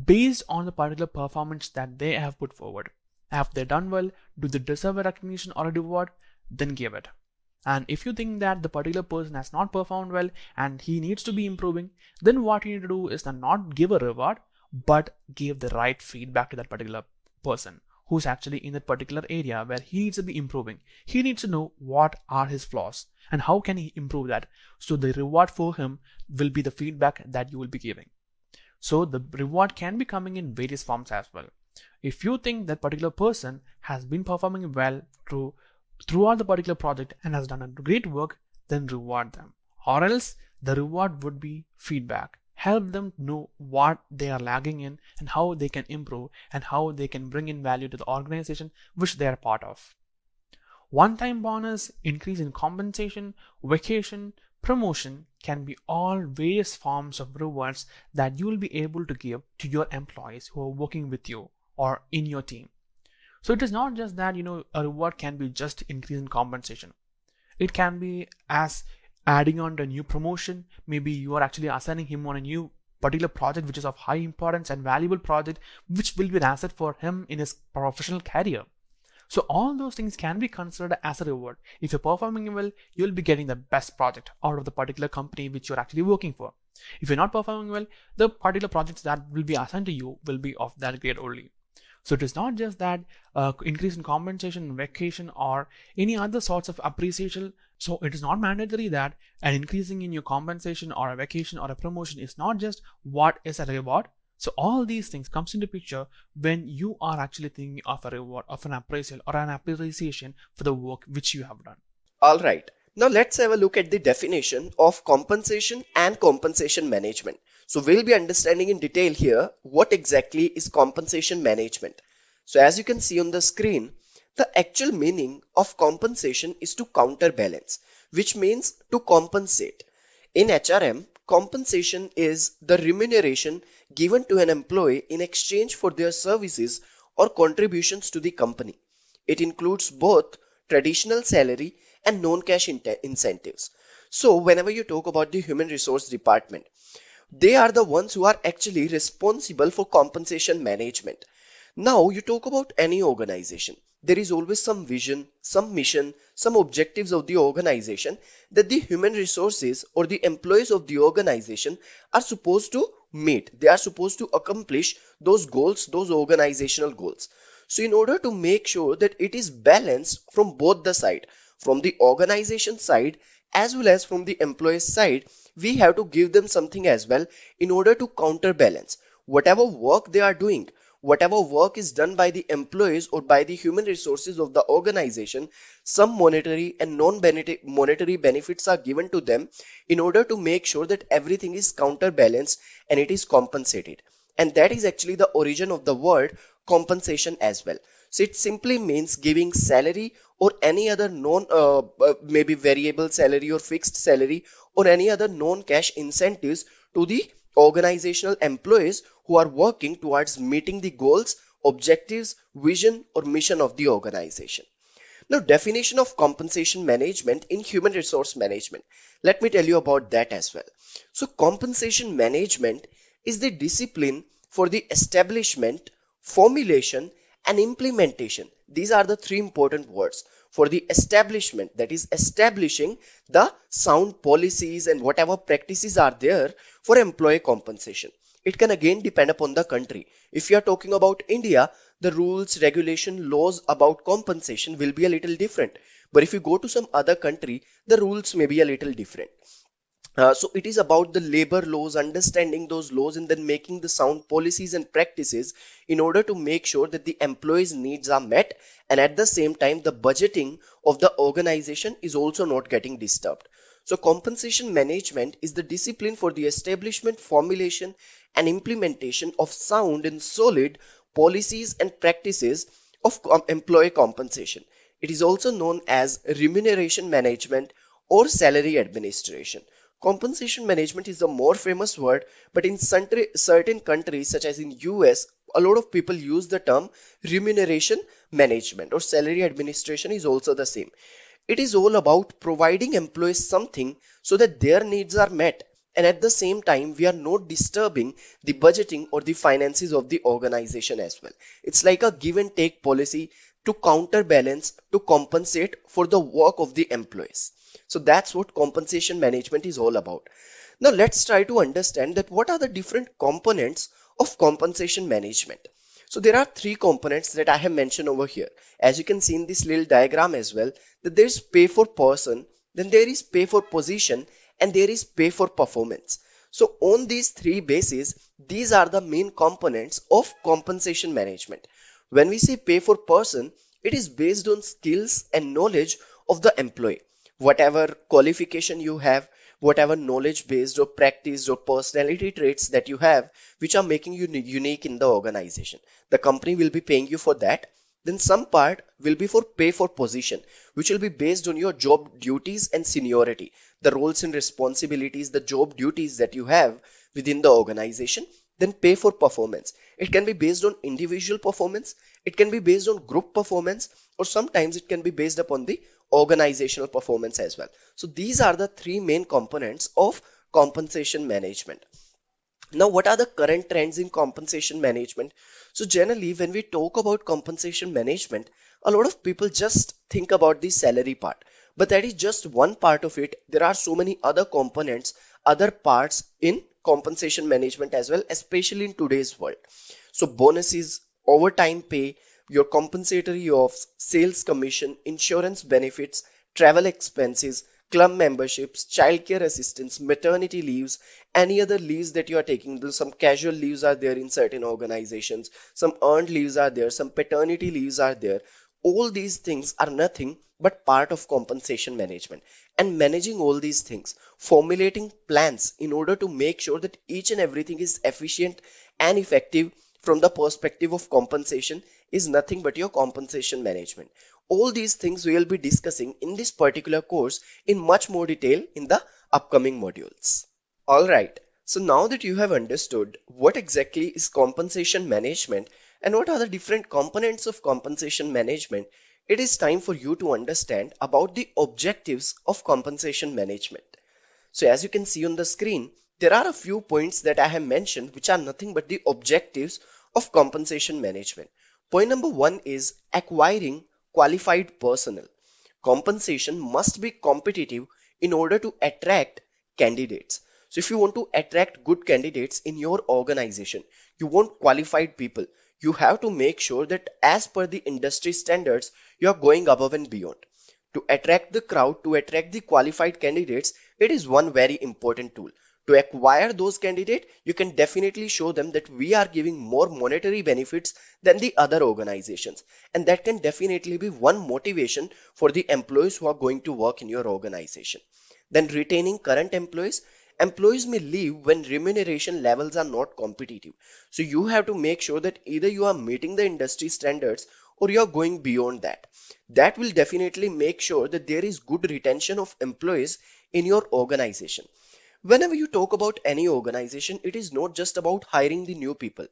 based on the particular performance that they have put forward. Have they done well? Do they deserve a recognition or a reward? Then give it. And if you think that the particular person has not performed well and he needs to be improving, then what you need to do is not give a reward, but give the right feedback to that particular person who's actually in that particular area where he needs to be improving. He needs to know what are his flaws and how can he improve that. So the reward for him will be the feedback that you will be giving. So the reward can be coming in various forms as well. If you think that particular person has been performing well throughout the particular project and has done a great work, then reward them. Or else the reward would be feedback. Help them know what they are lagging in and how they can improve and how they can bring in value to the organization which they are part of. One-time bonus, increase in compensation, vacation, promotion can be all various forms of rewards that you will be able to give to your employees who are working with you or in your team. So it is not just that, a reward can be just increase in compensation. It can be as adding on a new promotion. Maybe you are actually assigning him on a new particular project which is of high importance and valuable project which will be an asset for him in his professional career. So all those things can be considered as a reward. If you're performing well, you'll be getting the best project out of the particular company which you're actually working for. If you're not performing well, the particular projects that will be assigned to you will be of that grade only. So it is not just that increase in compensation, vacation, or any other sorts of appreciation. So it is not mandatory that an increasing in your compensation or a vacation or a promotion is not just what is a reward. So all these things comes into picture when you are actually thinking of a reward, of an appraisal or an appreciation for the work which you have done. All right. Now let's have a look at the definition of compensation and compensation management. So we'll be understanding in detail here what exactly is compensation management. So as you can see on the screen, the actual meaning of compensation is to counterbalance, which means to compensate. In HRM, compensation is the remuneration given to an employee in exchange for their services or contributions to the company. It includes both traditional salary and non-cash incentives. So whenever you talk about the human resource department, they are the ones who are actually responsible for compensation management. Now you talk about any organization. There is always some vision, some mission, some objectives of the organization that the human resources or the employees of the organization are supposed to meet. They are supposed to accomplish those goals, those organizational goals. So in order to make sure that it is balanced from both the side, from the organization side as well as from the employee side, we have to give them something as well in order to counterbalance whatever work they are doing, whatever work is done by the employees or by the human resources of the organization, some monetary and non-monetary benefits are given to them in order to make sure that everything is counterbalanced and it is compensated. And that is actually the origin of the word compensation as well. So it simply means giving salary or any other maybe variable salary or fixed salary or any other non-cash incentives to the organizational employees who are working towards meeting the goals, objectives, vision or mission of the organization. Now, definition of compensation management in human resource management. Let me tell you about that as well. So, compensation management is the discipline for the establishment, formulation, and implementation. These are the three important words. For the establishment, that is establishing the sound policies and whatever practices are there for employee compensation. It can again depend upon the country. If you are talking about India, the rules, regulation, laws about compensation will be a little different. But if you go to some other country, the rules may be a little different. So it is about the labor laws, understanding those laws and then making the sound policies and practices in order to make sure that the employees' needs are met and at the same time the budgeting of the organization is also not getting disturbed. So compensation management is the discipline for the establishment, formulation and implementation of sound and solid policies and practices of employee compensation. It is also known as remuneration management or salary administration. Compensation management is the more famous word, but in certain countries such as in US, a lot of people use the term remuneration management or salary administration is also the same. It is all about providing employees something so that their needs are met and at the same time we are not disturbing the budgeting or the finances of the organization as well. It's like a give and take policy to counterbalance, to compensate for the work of the employees. So that's what compensation management is all about. Now let's try to understand that what are the different components of compensation management. So there are three components that I have mentioned over here. As you can see in this little diagram as well, that there is pay for person, then there is pay for position, and there is pay for performance. So on these three bases, these are the main components of compensation management. When we say pay for person, it is based on skills and knowledge of the employee. Whatever qualification you have, whatever knowledge based or practice or personality traits that you have, which are making you unique in the organization, the company will be paying you for that. Then some part will be for pay for position, which will be based on your job duties and seniority, the roles and responsibilities, the job duties that you have within the organization. Then pay for performance. It can be based on individual performance, it can be based on group performance, or sometimes it can be based upon the organizational performance as well. So these are the three main components of compensation management. Now, what are the current trends in compensation management? So generally, when we talk about compensation management, a lot of people just think about the salary part, but that is just one part of it. There are so many other components, other parts in compensation management as well, especially in today's world. So bonuses, overtime pay, your compensatory offs, sales commission, insurance benefits, travel expenses, club memberships, childcare assistance, maternity leaves, any other leaves that you are taking. Some casual leaves are there in certain organizations, some earned leaves are there, some paternity leaves are there. All these things are nothing but part of compensation management. And managing all these things, formulating plans in order to make sure that each and everything is efficient and effective from the perspective of compensation is nothing but your compensation management. All these things we will be discussing in this particular course in much more detail in the upcoming modules. Alright, so now that you have understood what exactly is compensation management and what are the different components of compensation management, it is time for you to understand about the objectives of compensation management. So as you can see on the screen, there are a few points that I have mentioned which are nothing but the objectives of compensation management. Point number one is acquiring qualified personnel. Compensation must be competitive in order to attract candidates. So if you want to attract good candidates in your organization, you want qualified people. You have to make sure that as per the industry standards, you are going above and beyond. To attract the crowd, to attract the qualified candidates, it is one very important tool. To acquire those candidates, you can definitely show them that we are giving more monetary benefits than the other organizations. And that can definitely be one motivation for the employees who are going to work in your organization. Then retaining current employees. Employees may leave when remuneration levels are not competitive. So you have to make sure that either you are meeting the industry standards or you are going beyond that. That will definitely make sure that there is good retention of employees in your organization. Whenever you talk about any organization, it is not just about hiring the new people.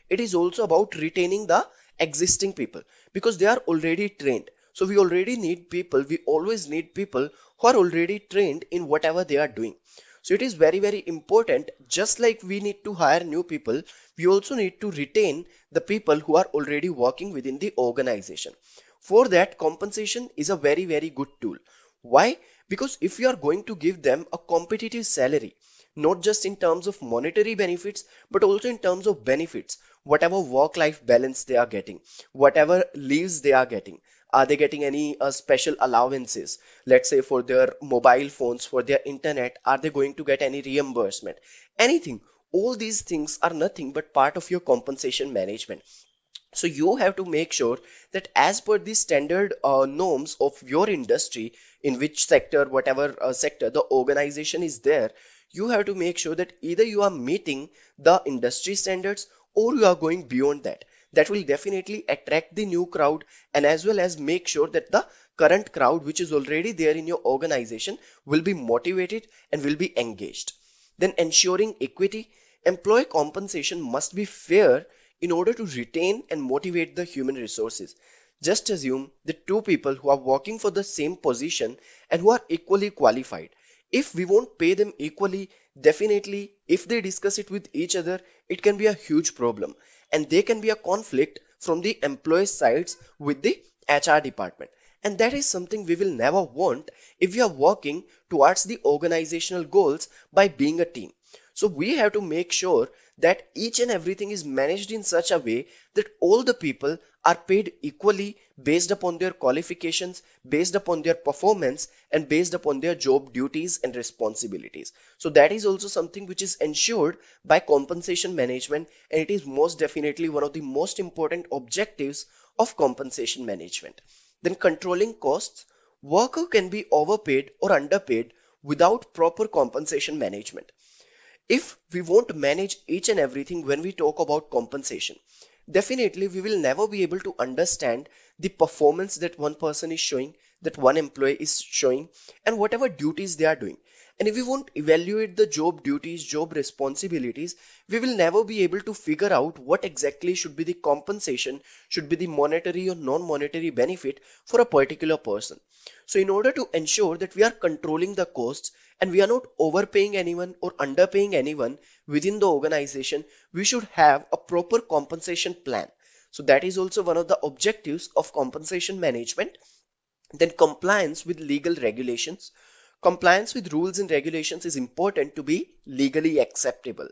It is also about retaining the existing people because they are already trained. So we already need people, we always need people who are already trained in whatever they are doing. So it is very, very important. Just like we need to hire new people, we also need to retain the people who are already working within the organization. For that, compensation is a very, very good tool. Why? Because if you are going to give them a competitive salary, not just in terms of monetary benefits, but also in terms of benefits, whatever work-life balance they are getting, whatever leaves they are getting, are they getting any special allowances? Let's say for their mobile phones, for their internet, are they going to get any reimbursement? Anything. All these things are nothing but part of your compensation management. So you have to make sure that as per the standard norms of your industry, in which sector, whatever sector the organization is there, you have to make sure that either you are meeting the industry standards or you are going beyond that. That will definitely attract the new crowd and as well as make sure that the current crowd which is already there in your organization will be motivated and will be engaged. Then ensuring equity, employee compensation must be fair in order to retain and motivate the human resources. Just assume the two people who are working for the same position and who are equally qualified. If we won't pay them equally, definitely if they discuss it with each other, it can be a huge problem. And there can be a conflict from the employee sides with the HR department. And that is something we will never want if we are working towards the organizational goals by being a team. So we have to make sure that each and everything is managed in such a way that all the people are paid equally based upon their qualifications, based upon their performance, and based upon their job duties and responsibilities. So that is also something which is ensured by compensation management, and it is most definitely one of the most important objectives of compensation management. Then controlling costs. Worker can be overpaid or underpaid without proper compensation management. If we won't manage each and everything when we talk about compensation, definitely we will never be able to understand the performance that one person is showing, that one employee is showing, and whatever duties they are doing. And if we won't evaluate the job duties, job responsibilities, we will never be able to figure out what exactly should be the compensation, should be the monetary or non-monetary benefit for a particular person. So in order to ensure that we are controlling the costs and we are not overpaying anyone or underpaying anyone within the organization, we should have a proper compensation plan. So that is also one of the objectives of compensation management. Then compliance with legal regulations. Compliance with rules and regulations is important to be legally acceptable.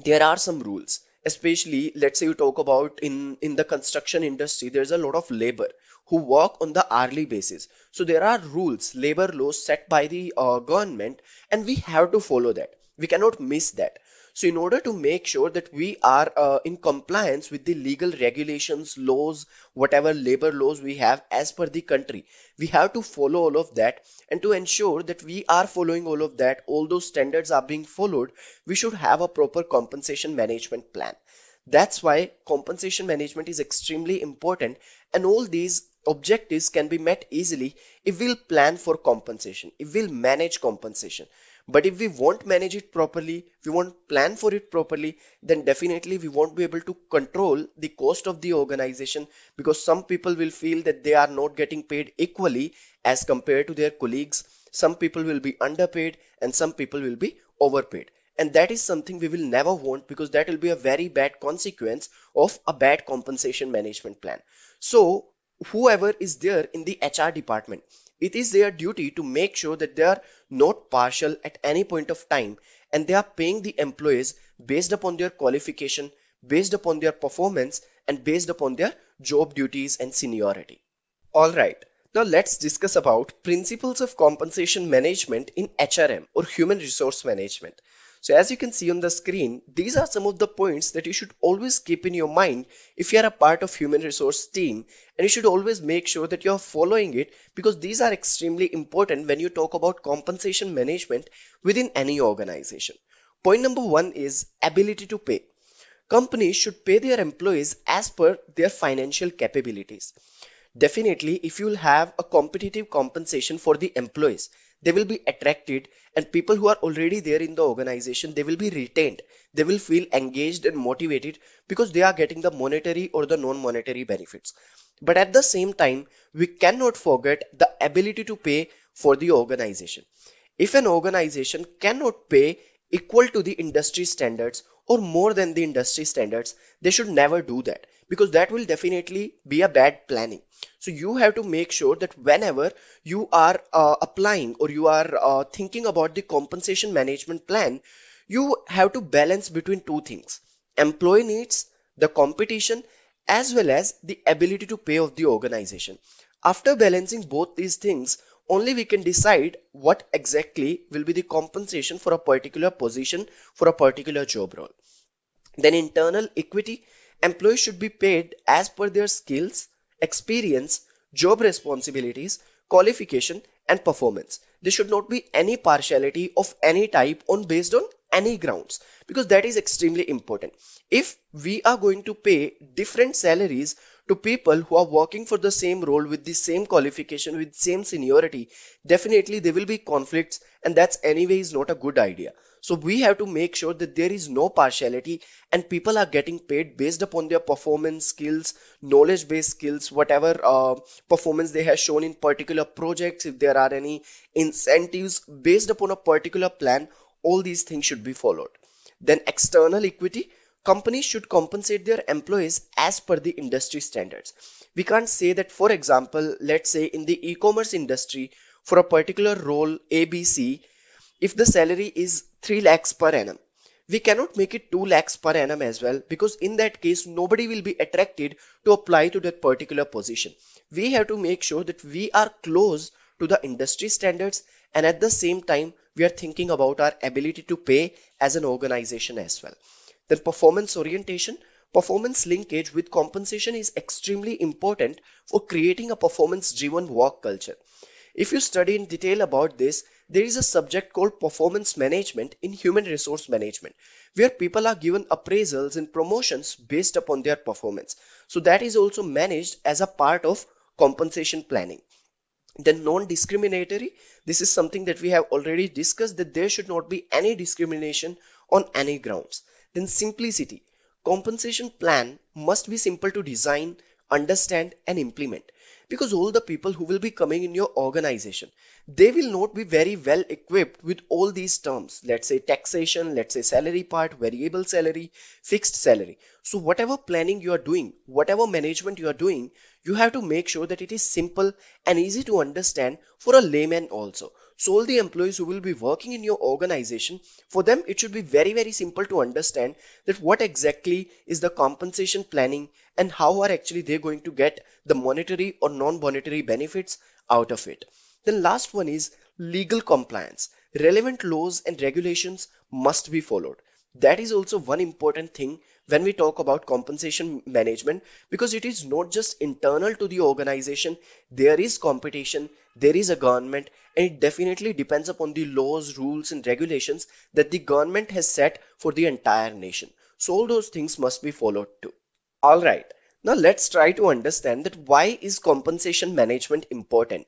There are some rules, especially let's say you talk about in the construction industry, there's a lot of labor who work on the hourly basis. So there are rules, labor laws set by the government, and we have to follow that. We cannot miss that. So in order to make sure that we are in compliance with the legal regulations, laws, whatever labor laws we have as per the country, we have to follow all of that. And to ensure that we are following all of that, all those standards are being followed, we should have a proper compensation management plan. That's why compensation management is extremely important, and all these objectives can be met easily if we'll plan for compensation, if we'll manage compensation. But if we won't manage it properly, we won't plan for it properly, then definitely we won't be able to control the cost of the organization, because some people will feel that they are not getting paid equally as compared to their colleagues. Some people will be underpaid and some people will be overpaid. And that is something we will never want, because that will be a very bad consequence of a bad compensation management plan. So whoever is there in the HR department, it is their duty to make sure that they are not partial at any point of time, and they are paying the employees based upon their qualification, based upon their performance, and based upon their job duties and seniority. All right. Now let's discuss about principles of compensation management in HRM or human resource management. So as you can see on the screen, these are some of the points that you should always keep in your mind if you are a part of human resource team, and you should always make sure that you are following it, because these are extremely important when you talk about compensation management within any organization. Point number one is ability to pay. Companies should pay their employees as per their financial capabilities. Definitely, if you will have a competitive compensation for the employees, they will be attracted, and people who are already there in the organization, they will be retained. They will feel engaged and motivated because they are getting the monetary or the non-monetary benefits. But at the same time, we cannot forget the ability to pay for the organization. If an organization cannot pay equal to the industry standards or more than the industry standards, they should never do that, because that will definitely be a bad planning. So you have to make sure that whenever you are applying or you are thinking about the compensation management plan, you have to balance between two things: employee needs, the competition, as well as the ability to pay of the organization. After balancing both these things, only we can decide what exactly will be the compensation for a particular position, for a particular job role. Then internal equity: employees should be paid as per their skills, experience, job responsibilities, qualification, and performance. There should not be any partiality of any type on based on any grounds, because that is extremely important. If we are going to pay different salaries to people who are working for the same role with the same qualification, with same seniority, definitely there will be conflicts, and that's anyways not a good idea. So we have to make sure that there is no partiality and people are getting paid based upon their performance, skills, knowledge based skills, whatever performance they have shown in particular projects. If there are any incentives based upon a particular plan, all these things should be followed. Then external equity: companies should compensate their employees as per the industry standards. We can't say that, for example, let's say in the e-commerce industry, for a particular role ABC, if the salary is 3 lakhs per annum, we cannot make it 2 lakhs per annum as well, because in that case nobody will be attracted to apply to that particular position. We have to make sure that we are close to the industry standards, and at the same time we are thinking about our ability to pay as an organization as well. Then performance orientation: performance linkage with compensation is extremely important for creating a performance driven work culture. If you study in detail about this, there is a subject called performance management in human resource management, where people are given appraisals and promotions based upon their performance. So that is also managed as a part of compensation planning. Then non-discriminatory: this is something that we have already discussed, that there should not be any discrimination on any grounds. Then simplicity: compensation plan must be simple to design, understand, and implement, because all the people who will be coming in your organization, they will not be very well equipped with all these terms. Let's say taxation, let's say salary part, variable salary, fixed salary. So whatever planning you are doing, whatever management you are doing, you have to make sure that it is simple and easy to understand for a layman also. So all the employees who will be working in your organization, for them it should be very simple to understand that what exactly is the compensation planning and how are actually they going to get the monetary or non-monetary benefits out of it. Then last one is legal compliance. Relevant laws and regulations must be followed. That is also one important thing when we talk about compensation management, because it is not just internal to the organization. There is competition, there is a government, and it definitely depends upon the laws, rules, and regulations that the government has set for the entire nation. So all those things must be followed too. All right. Now let's try to understand that why is compensation management important?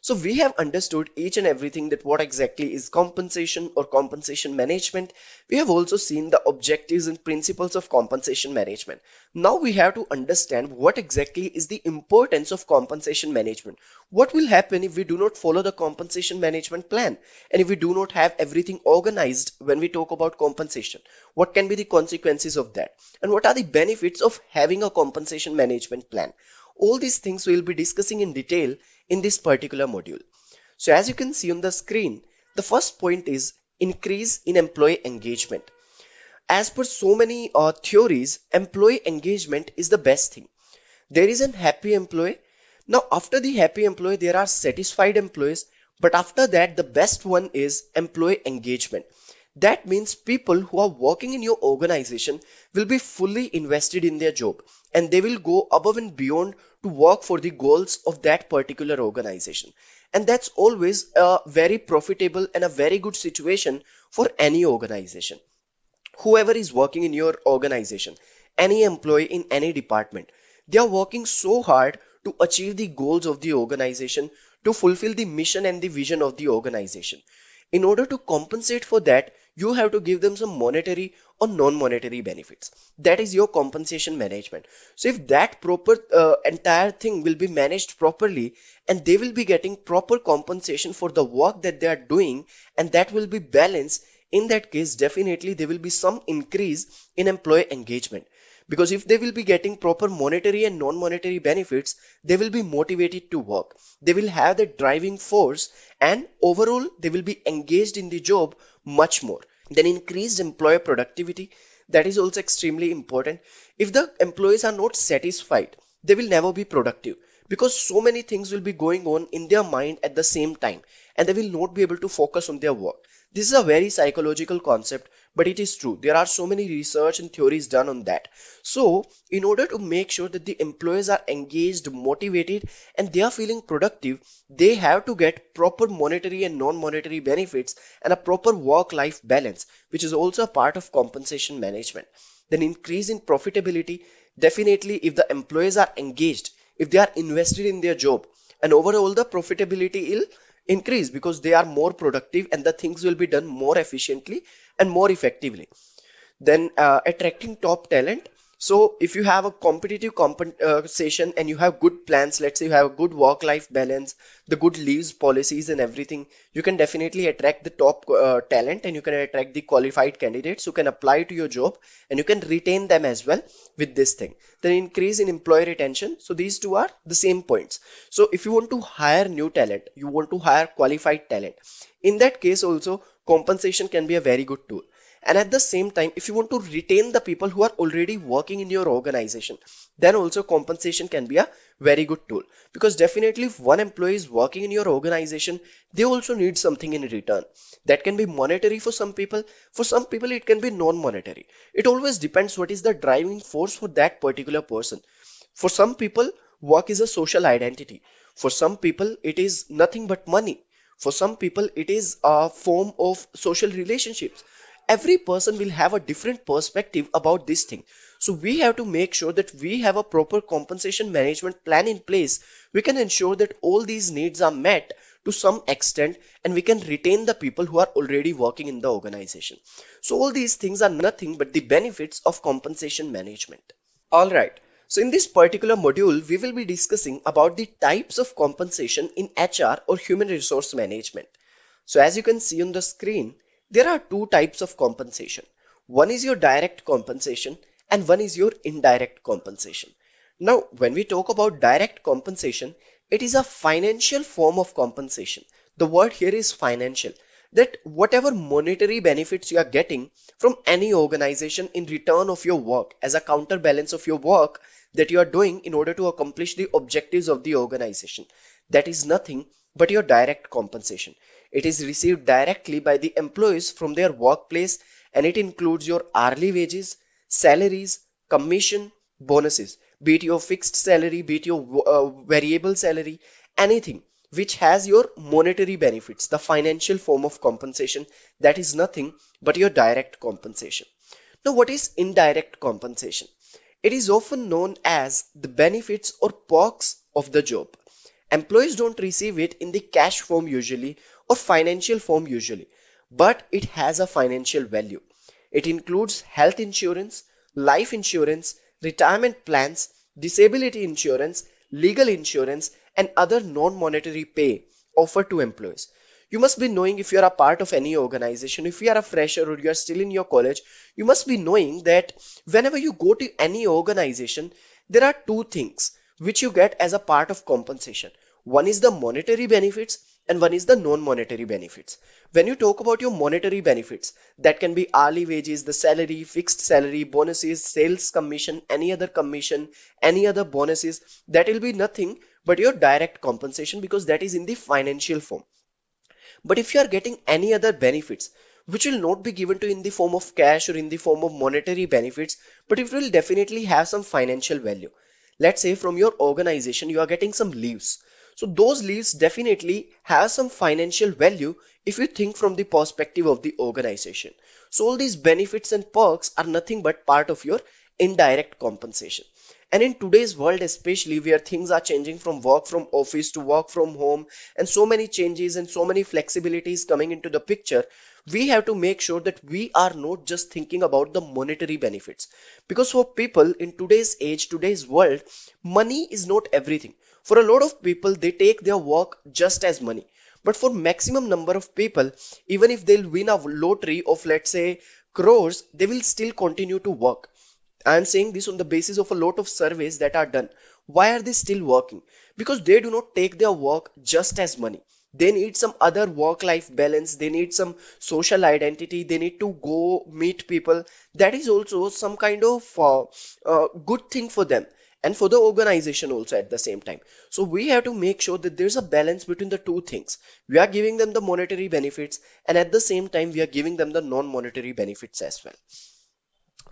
So we have understood each and everything, that what exactly is compensation or compensation management. We have also seen the objectives and principles of compensation management. Now we have to understand what exactly is the importance of compensation management. What will happen if we do not follow the compensation management plan, and if we do not have everything organized when we talk about compensation? What can be the consequences of that? And what are the benefits of having a compensation management plan? All these things we'll be discussing in detail in this particular module. So as you can see on the screen, the first point is increase in employee engagement. As per so many theories, employee engagement is the best thing. There is an happy employee, Now, after the happy employee, there are satisfied employees. But after that, the best one is employee engagement. That means people who are working in your organization will be fully invested in their job and they will go above and beyond to work for the goals of that particular organization. And that's always a very profitable and a very good situation for any organization. Whoever is working in your organization, any employee in any department, they are working so hard to achieve the goals of the organization, to fulfill the mission and the vision of the organization. In order to compensate for that, you have to give them some monetary or non-monetary benefits. That is your compensation management. So if that proper entire thing will be managed properly and they will be getting proper compensation for the work that they are doing, and that will be balanced, in that case definitely there will be some increase in employee engagement, because if they will be getting proper monetary and non-monetary benefits, they will be motivated to work, they will have the driving force, and overall they will be engaged in the job much more. Then increased employee productivity, that is also extremely important. If the employees are not satisfied, they will never be productive, because so many things will be going on in their mind at the same time and they will not be able to focus on their work. This is a very psychological concept, but it is true. There are so many research and theories done on that. So in order to make sure that the employees are engaged, motivated, and they are feeling productive, they have to get proper monetary and non-monetary benefits and a proper work-life balance, which is also a part of compensation management. Then increase in profitability. Definitely, if the employees are engaged, if they are invested in their job, and overall the profitability will increase because they are more productive and the things will be done more efficiently and more effectively. Then attracting top talent. So if you have a competitive compensation and you have good plans, let's say you have a good work-life balance, the good leaves policies and everything, you can definitely attract the top talent, and you can attract the qualified candidates who can apply to your job, and you can retain them as well with this thing. Then increase in employee retention. So these two are the same points. So if you want to hire new talent, you want to hire qualified talent, in that case also compensation can be a very good tool. And at the same time, if you want to retain the people who are already working in your organization, then also compensation can be a very good tool, because definitely if one employee is working in your organization, they also need something in return. That can be monetary for some people it can be non-monetary. It always depends what is the driving force for that particular person. For some people, work is a social identity. For some people, it is nothing but money. For some people, it is a form of social relationships. Every person will have a different perspective about this thing. So we have to make sure that we have a proper compensation management plan in place. We can ensure that all these needs are met to some extent, and we can retain the people who are already working in the organization. So all these things are nothing but the benefits of compensation management. All right. So in this particular module, we will be discussing about the types of compensation in HR or human resource management. So as you can see on the screen, there are two types of compensation. One is your direct compensation and one is your indirect compensation. Now, when we talk about direct compensation, it is a financial form of compensation. The word here is financial. That whatever monetary benefits you are getting from any organization in return of your work, as a counterbalance of your work that you are doing in order to accomplish the objectives of the organization, that is nothing but your direct compensation. It is received directly by the employees from their workplace, and it includes your hourly wages, salaries, commission, bonuses, be it your fixed salary, be it your variable salary, anything which has your monetary benefits, the financial form of compensation, that is nothing but your direct compensation. Now, what is indirect compensation? It is often known as the benefits or perks of the job. Employees don't receive it in the cash form usually or financial form usually, but it has a financial value. It includes health insurance, life insurance, retirement plans, disability insurance, legal insurance, and other non-monetary pay offered to employees. You must be knowing, if you are a part of any organization, if you are a fresher or you are still in your college, you must be knowing that whenever you go to any organization, there are two things which you get as a part of compensation. One is the monetary benefits and one is the non-monetary benefits. When you talk about your monetary benefits, that can be hourly wages, the salary, fixed salary, bonuses, sales commission, any other bonuses, that will be nothing but your direct compensation because that is in the financial form. But if you are getting any other benefits, which will not be given to in the form of cash or in the form of monetary benefits, but it will definitely have some financial value. Let's say from your organization, you are getting some leaves. So those leaves definitely have some financial value if you think from the perspective of the organization. So all these benefits and perks are nothing but part of your indirect compensation. And in today's world, especially where things are changing from work from office to work from home, and so many changes and so many flexibilities coming into the picture, we have to make sure that we are not just thinking about the monetary benefits. Because for people in today's age, today's world, money is not everything. For a lot of people, they take their work just as money. But for maximum number of people, even if they'll win a lottery of, let's say, crores, they will still continue to work. I am saying this on the basis of a lot of surveys that are done. Why are they still working? Because they do not take their work just as money. They need some other work-life balance. They need some social identity. They need to go meet people. That is also some kind of good thing for them and for the organization also at the same time. So we have to make sure that there's a balance between the two things. We are giving them the monetary benefits and at the same time we are giving them the non-monetary benefits as well.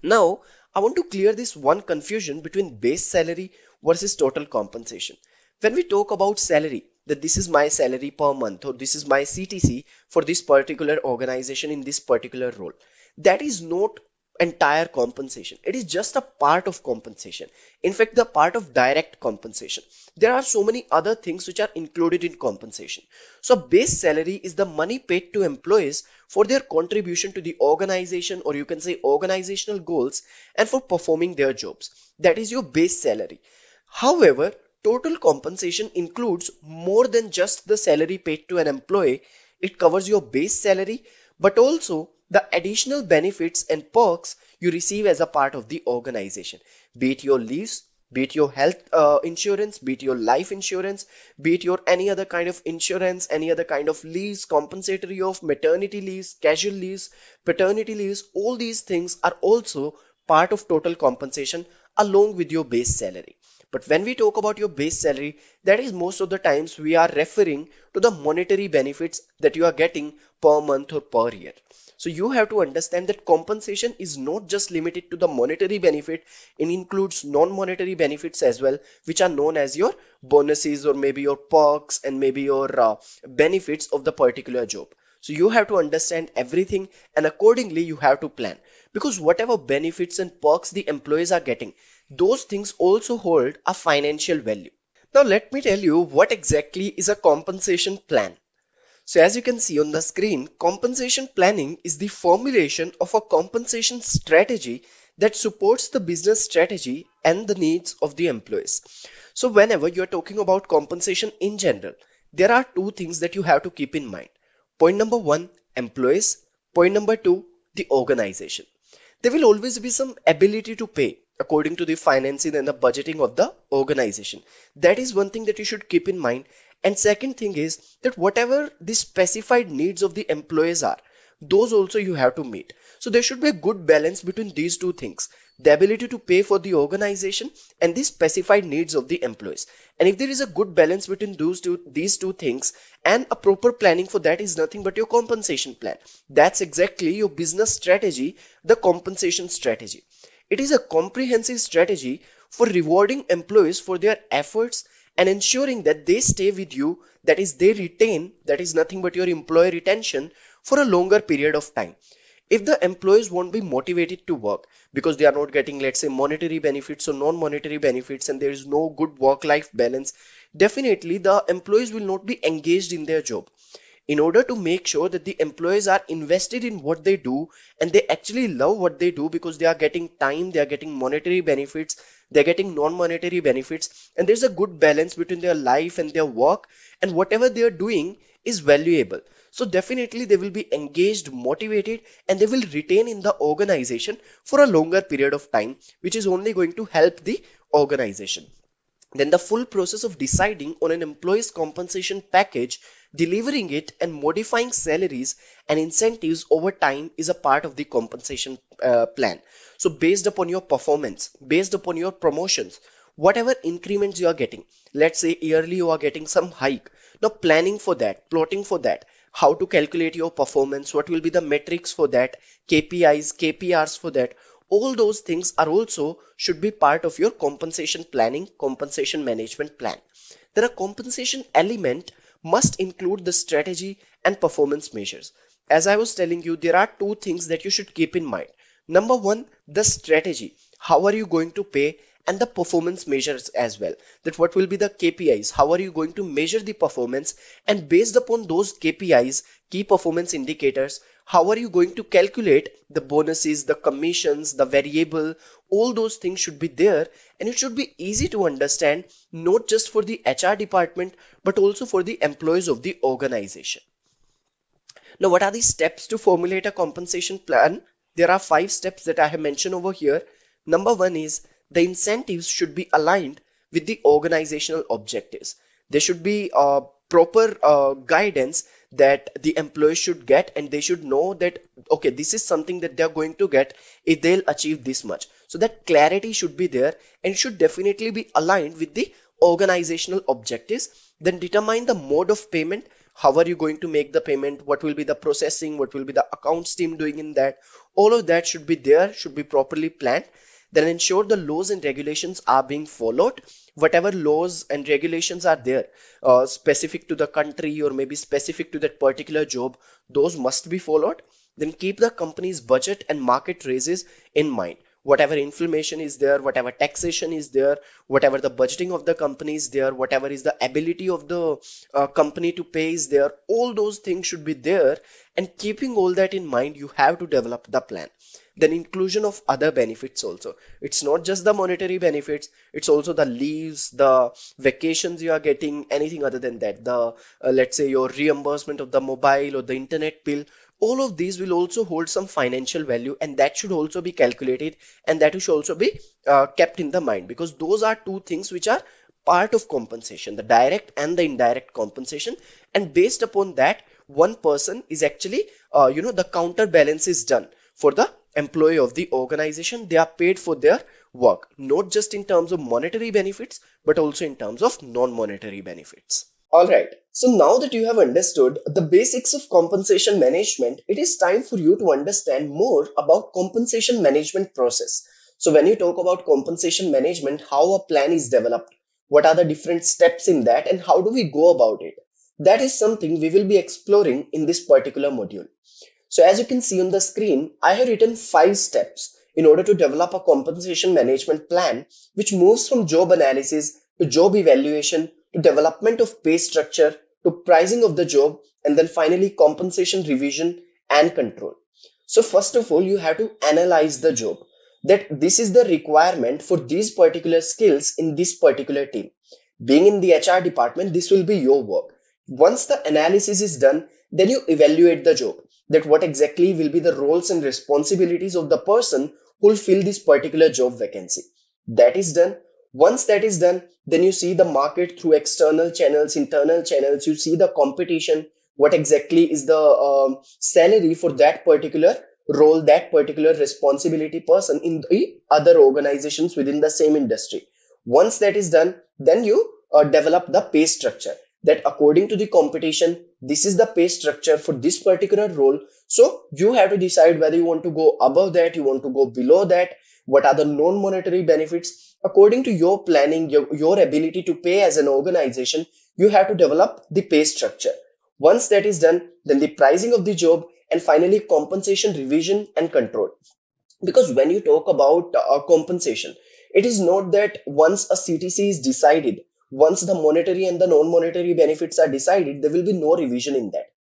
Now, I want to clear this one confusion between base salary versus total compensation. When we talk about salary, that this is my salary per month or this is my CTC for this particular organization in this particular role, that is not entire compensation. It is just a part of compensation. In fact, the part of direct compensation. There are so many other things which are included in compensation. So base salary is the money paid to employees for their contribution to the organization, or you can say organizational goals, and for performing their jobs. That is your base salary. However, total compensation includes more than just the salary paid to an employee. It covers your base salary, but also the additional benefits and perks you receive as a part of the organization, be it your leaves, be it your health insurance, be it your life insurance, be it your any other kind of insurance, any other kind of leaves, compensatory of maternity leaves, casual leaves, paternity leaves. All these things are also part of total compensation along with your base salary. But when we talk about your base salary, that is most of the times we are referring to the monetary benefits that you are getting per month or per year. So you have to understand that compensation is not just limited to the monetary benefit, it includes non-monetary benefits as well, which are known as your bonuses or maybe your perks and maybe your benefits of the particular job. So you have to understand everything and accordingly you have to plan, because whatever benefits and perks the employees are getting, those things also hold a financial value. Now let me tell you what exactly is a compensation plan. So as you can see on the screen, compensation planning is the formulation of a compensation strategy that supports the business strategy and the needs of the employees. So whenever you're talking about compensation in general, there are two things that you have to keep in mind. Point number one, employees. Point number two, the organization. There will always be some ability to pay according to the financing and the budgeting of the organization. That is one thing that you should keep in mind. And second thing is that whatever the specified needs of the employees are, those also you have to meet. So there should be a good balance between these two things, the ability to pay for the organization and the specified needs of the employees. And if there is a good balance between these two things, and a proper planning for that is nothing but your compensation plan. That's exactly your business strategy, the compensation strategy. It is a comprehensive strategy for rewarding employees for their efforts and ensuring that they stay with you, that is, they retain, that is nothing but your employee retention for a longer period of time. If the employees won't be motivated to work because they are not getting, let's say, monetary benefits or non-monetary benefits, and there is no good work-life balance, definitely the employees will not be engaged in their job. In order to make sure that the employees are invested in what they do and they actually love what they do, because they are getting time, they are getting monetary benefits, they're getting non-monetary benefits, and there's a good balance between their life and their work, and whatever they are doing is valuable. So definitely they will be engaged, motivated, and they will retain in the organization for a longer period of time, which is only going to help the organization. Then the full process of deciding on an employee's compensation package, delivering it, and modifying salaries and incentives over time is a part of the compensation plan. So based upon your performance, based upon your promotions, whatever increments you are getting, let's say yearly you are getting some hike. Now planning for that, plotting for that, how to calculate your performance, what will be the metrics for that, KPIs, KPRs for that, all those things are also should be part of your compensation planning, compensation management plan. Then a compensation element must include the strategy and performance measures. As I was telling you, there are two things that you should keep in mind. Number one, the strategy. How are you going to pay? And the performance measures as well. That what will be the KPIs? How are you going to measure the performance? And based upon those KPIs, key performance indicators, how are you going to calculate the bonuses, the commissions, the variable? All those things should be there, and it should be easy to understand, not just for the HR department, but also for the employees of the organization. Now, what are the steps to formulate a compensation plan? There are 5 steps that I have mentioned over here. Number one is the incentives should be aligned with the organizational objectives. There should be proper guidance that the employees should get, and they should know that, okay, this is something that they're going to get if they'll achieve this much. So that clarity should be there and should definitely be aligned with the organizational objectives. Then determine the mode of payment. How are you going to make the payment? What will be the processing? What will be the accounts team doing in that? All of that should be there, should be properly planned. Then ensure the laws and regulations are being followed. Whatever laws and regulations are there, specific to the country or maybe specific to that particular job, those must be followed. Then keep the company's budget and market raises in mind. Whatever inflation is there, whatever taxation is there, whatever the budgeting of the company is there, whatever is the ability of the company to pay is there, all those things should be there. And keeping all that in mind, you have to develop the plan. Then inclusion of other benefits also. It's not just the monetary benefits, it's also the leaves, the vacations you are getting, anything other than that, the let's say your reimbursement of the mobile or the internet bill. All of these will also hold some financial value, and that should also be calculated, and that should also be kept in the mind, because those are two things which are part of compensation, the direct and the indirect compensation. And based upon that, one person is actually the counterbalance is done for the employee of the organization. They are paid for their work, not just in terms of monetary benefits, but also in terms of non-monetary benefits. All right. So now that you have understood the basics of compensation management, it is time for you to understand more about compensation management process. So when you talk about compensation management, how a plan is developed, what are the different steps in that, and how do we go about it? That is something we will be exploring in this particular module. So as you can see on the screen, I have written 5 steps in order to develop a compensation management plan, which moves from job analysis to job evaluation to development of pay structure to pricing of the job, and then finally compensation revision and control. So first of all, you have to analyze the job, that this is the requirement for these particular skills in this particular team. Being in the HR department, this will be your work. Once the analysis is done, then you evaluate the job, that what exactly will be the roles and responsibilities of the person who will fill this particular job vacancy. That is done. Once that is done, then you see the market through external channels, internal channels. You see the competition, what exactly is the salary for that particular role, that particular responsibility person in the other organizations within the same industry. Once that is done, then you develop the pay structure, that according to the competition, this is the pay structure for this particular role. So you have to decide whether you want to go above that, you want to go below that, what are the non-monetary benefits. According to your planning, your ability to pay as an organization, you have to develop the pay structure. Once that is done, then the pricing of the job, and finally compensation revision and control. Because when you talk about compensation, it is not that once a CTC is decided, once the monetary and the non-monetary benefits are decided, there will be no revision in that.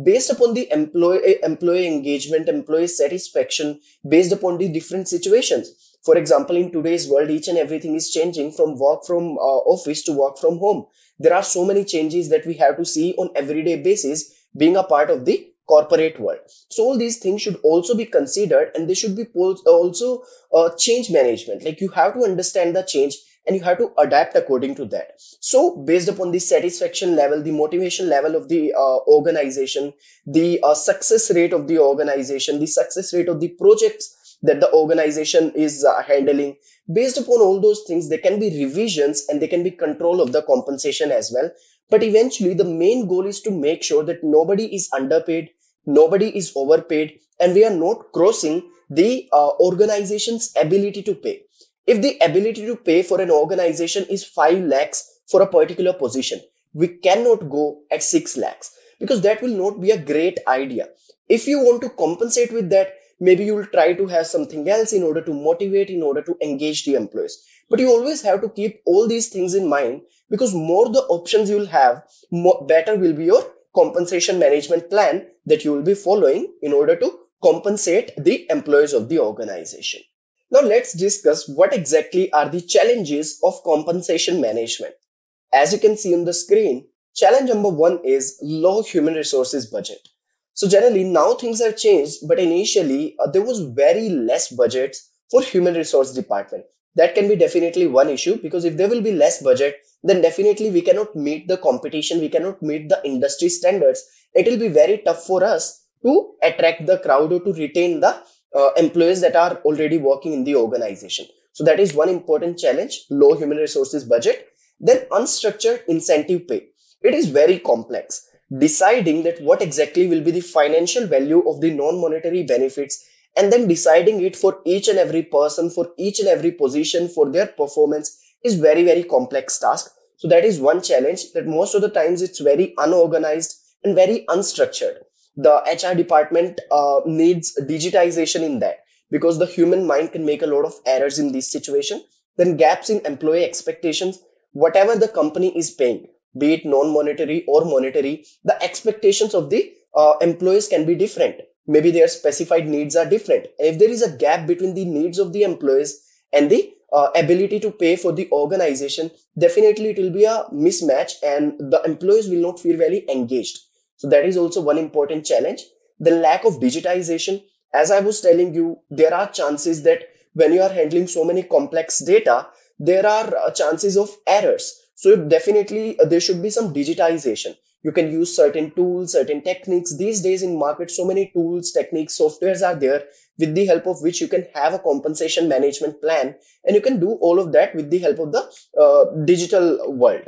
Based upon the employee engagement, employee satisfaction, based upon the different situations. For example, in today's world, each and everything is changing from work from office to work from home. There are so many changes that we have to see on everyday basis, being a part of the corporate world. So all these things should also be considered, and they should be also change management. Like you have to understand the change and you have to adapt according to that. So based upon the satisfaction level, the motivation level of the organization, the success rate of the organization, the success rate of the projects that the organization is handling, based upon all those things, there can be revisions and there can be control of the compensation as well. But eventually the main goal is to make sure that nobody is underpaid, nobody is overpaid, and we are not crossing the organization's ability to pay. If the ability to pay for an organization is 5 lakhs for a particular position, we cannot go at 6 lakhs, because that will not be a great idea. If you want to compensate with that, maybe you will try to have something else in order to motivate, in order to engage the employees. But you always have to keep all these things in mind, because more the options you will have, better will be your compensation management plan that you will be following in order to compensate the employees of the organization. Now let's discuss what exactly are the challenges of compensation management. As you can see on the screen, challenge number one is low human resources budget. So generally now things have changed, but initially there was very less budgets for human resource department. That can be definitely one issue, because if there will be less budget, then definitely we cannot meet the competition, we cannot meet the industry standards. It will be very tough for us to attract the crowd or to retain the employees that are already working in the organization. So that is one important challenge, low human resources budget. Then unstructured incentive pay. It is very complex. Deciding that what exactly will be the financial value of the non-monetary benefits, and then deciding it for each and every person, for each and every position, for their performance, is very, very complex task. So that is one challenge, that most of the times it's very unorganized and very unstructured. The HR department needs digitization in that, because the human mind can make a lot of errors in this situation. Then gaps in employee expectations. Whatever the company is paying, be it non-monetary or monetary, the expectations of the employees can be different. Maybe their specified needs are different. If there is a gap between the needs of the employees and the ability to pay for the organization, definitely it will be a mismatch and the employees will not feel very engaged. So that is also one important challenge. The lack of digitization. As I was telling you, there are chances that when you are handling so many complex data, there are chances of errors. So definitely there should be some digitization. You can use certain tools, certain techniques. These days in market, so many tools, techniques, softwares are there with the help of which you can have a compensation management plan, and you can do all of that with the help of the digital world.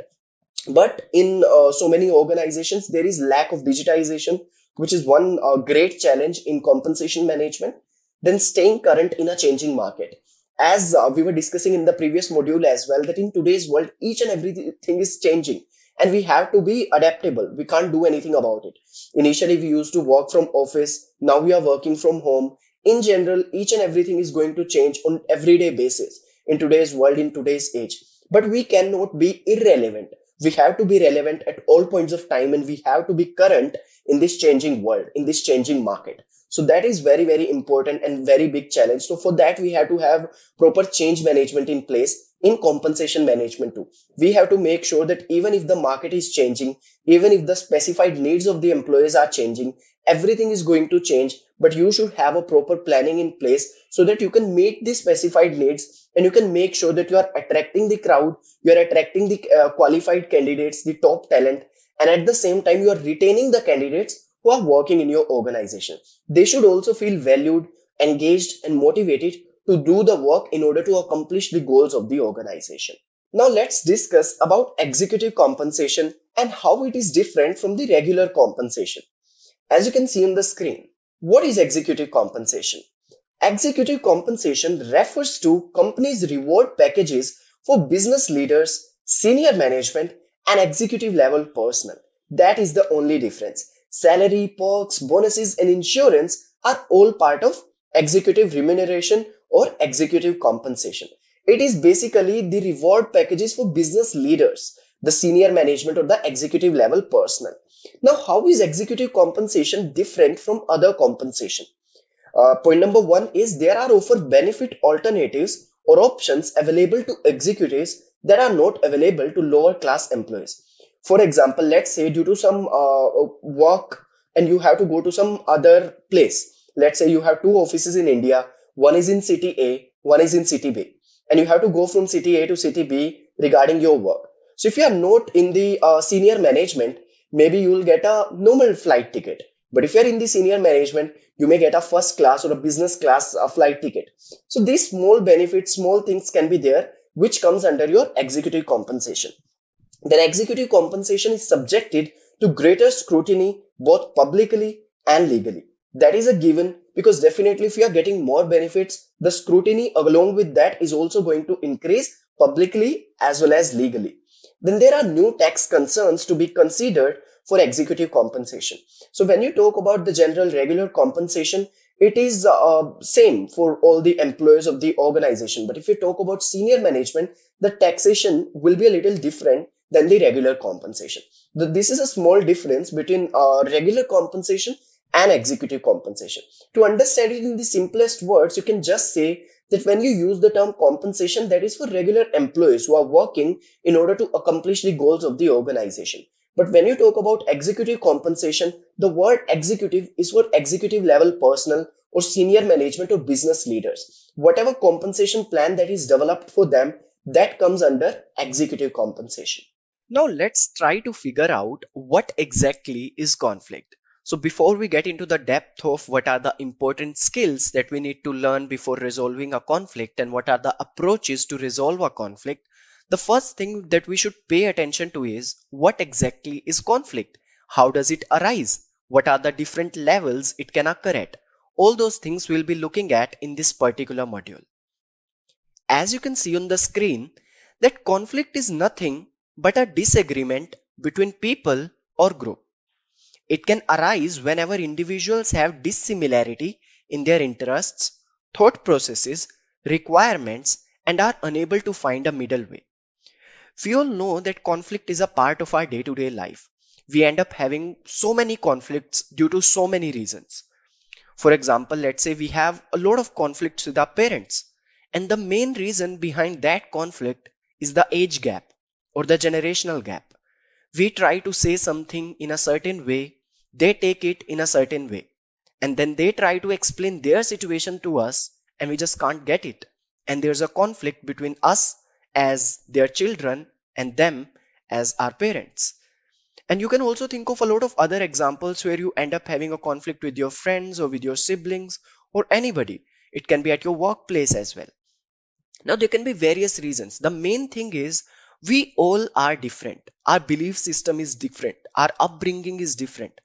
But in so many organizations, there is lack of digitization, which is one great challenge in compensation management. Then staying current in a changing market. As we were discussing in the previous module as well, that in today's world, each and everything is changing and we have to be adaptable. We can't do anything about it. Initially, we used to work from office. Now we are working from home. In general, each and everything is going to change on everyday basis in today's world, in today's age. But we cannot be irrelevant. We have to be relevant at all points of time, and we have to be current in this changing world, in this changing market. So that is very, very important and very big challenge. So for that, we have to have proper change management in place in compensation management too. We have to make sure that even if the market is changing, even if the specified needs of the employees are changing, everything is going to change, but you should have a proper planning in place so that you can meet the specified needs and you can make sure that you are attracting the crowd, you are attracting the qualified candidates, the top talent, and at the same time you are retaining the candidates who are working in your organization. They should also feel valued, engaged, and motivated to do the work in order to accomplish the goals of the organization. Now let's discuss about executive compensation and how it is different from the regular compensation. As you can see on the screen, what is executive compensation? Executive compensation refers to companies' reward packages for business leaders, senior management, and executive level personnel. That is the only difference. Salary, perks, bonuses, and insurance are all part of executive remuneration or executive compensation. It is basically the reward packages for business leaders, the senior management, or the executive level personnel. Now, how is executive compensation different from other compensation? Point number one is there are offered benefit alternatives or options available to executives that are not available to lower class employees. For example, let's say due to some work and you have to go to some other place. Let's say you have two offices in India, one is in city A, one is in city B, and you have to go from city A to city B regarding your work. So if you are not in the senior management, maybe you will get a normal flight ticket. But if you are in the senior management, you may get a first class or a business class flight ticket. So these small benefits, small things can be there, which comes under your executive compensation. Then executive compensation is subjected to greater scrutiny both publicly and legally. That is a given, because definitely if you are getting more benefits, the scrutiny along with that is also going to increase publicly as well as legally. Then there are new tax concerns to be considered for executive compensation. So when you talk about the general regular compensation, it is same for all the employees of the organization. But if you talk about senior management, the taxation will be a little different than the regular compensation. This is a small difference between regular compensation and executive compensation. To understand it in the simplest words, you can just say that when you use the term compensation, that is for regular employees who are working in order to accomplish the goals of the organization. But when you talk about executive compensation, the word executive is for executive level personnel or senior management or business leaders. Whatever compensation plan that is developed for them, that comes under executive compensation. Now let's try to figure out what exactly is conflict. So before we get into the depth of what are the important skills that we need to learn before resolving a conflict and what are the approaches to resolve a conflict, the first thing that we should pay attention to is what exactly is conflict? How does it arise? What are the different levels it can occur at? All those things we'll be looking at in this particular module. As you can see on the screen, that conflict is nothing but a disagreement between people or group. It can arise whenever individuals have dissimilarity in their interests, thought processes, requirements, and are unable to find a middle way. We all know that conflict is a part of our day-to-day life. We end up having so many conflicts due to so many reasons. For example, let's say we have a lot of conflicts with our parents, and the main reason behind that conflict is the age gap or the generational gap. We try to say something in a certain way, they take it in a certain way, and then they try to explain their situation to us, and we just can't get it. And there's a conflict between us as their children and them as our parents. And you can also think of a lot of other examples where you end up having a conflict with your friends or with your siblings or anybody. It can be at your workplace as well. Now, there can be various reasons. The main thing is we all are different. Our belief system is different. Our upbringing is different.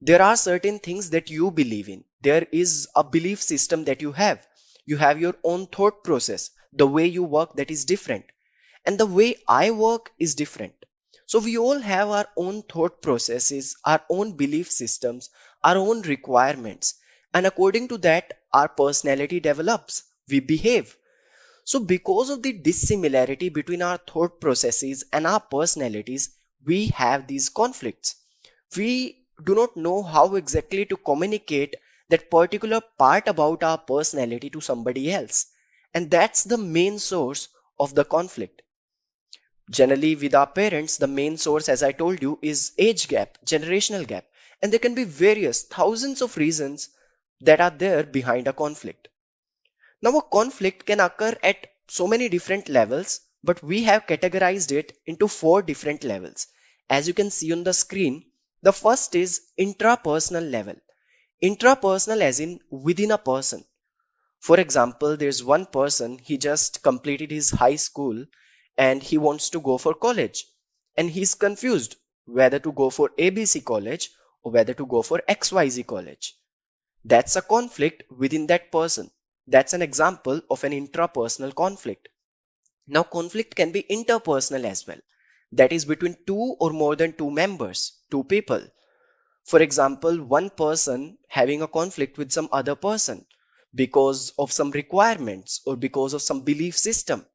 There are certain things that you believe in. There is a belief system that you have. You have your own thought process. The way you work, that is different. And the way I work is different. So we all have our own thought processes, our own belief systems, our own requirements. And according to that, our personality develops. We behave. So because of the dissimilarity between our thought processes and our personalities, we have these conflicts. We do not know how exactly to communicate that particular part about our personality to somebody else. And that's the main source of the conflict. Generally, with our parents, the main source, as I told you, is age gap, generational gap. And there can be various thousands of reasons that are there behind a conflict. Now, a conflict can occur at so many different levels, but we have categorized it into 4 different levels. As you can see on the screen, the first is intrapersonal level. Intrapersonal as in within a person. For example, there's one person, he just completed his high school and he wants to go for college. And he's confused whether to go for ABC college or whether to go for XYZ college. That's a conflict within that person. That's an example of an intrapersonal conflict. Now, conflict can be interpersonal as well. That is between two or more than two members, two people. For example, one person having a conflict with some other person because of some requirements or because of some belief system.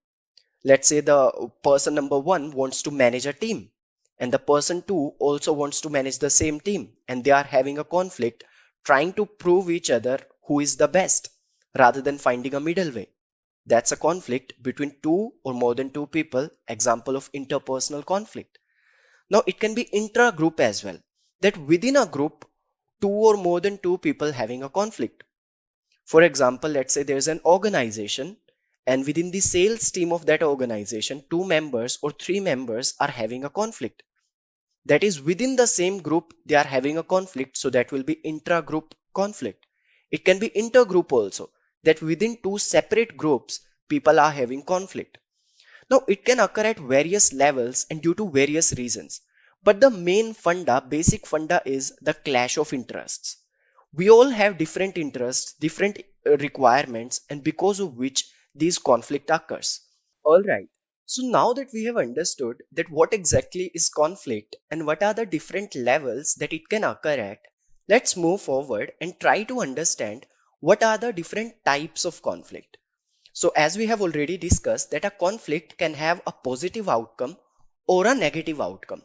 Let's say the person number one wants to manage a team and the person two also wants to manage the same team, and they are having a conflict trying to prove each other who is the best rather than finding a middle way. That's a conflict between two or more than two people, example of interpersonal conflict. Now, it can be intra-group as well, that within a group, two or more than two people having a conflict. For example, let's say there's an organization, and within the sales team of that organization, two members or three members are having a conflict. That is within the same group, they are having a conflict. So that will be intra-group conflict. It can be intergroup also, that within two separate groups, people are having conflict. Now, it can occur at various levels and due to various reasons. But the main basic funda is the clash of interests. We all have different interests, different requirements, and because of which these conflict occurs. All right. So now that we have understood that what exactly is conflict and what are the different levels that it can occur at, let's move forward and try to understand what are the different types of conflict. So as we have already discussed that a conflict can have a positive outcome or a negative outcome.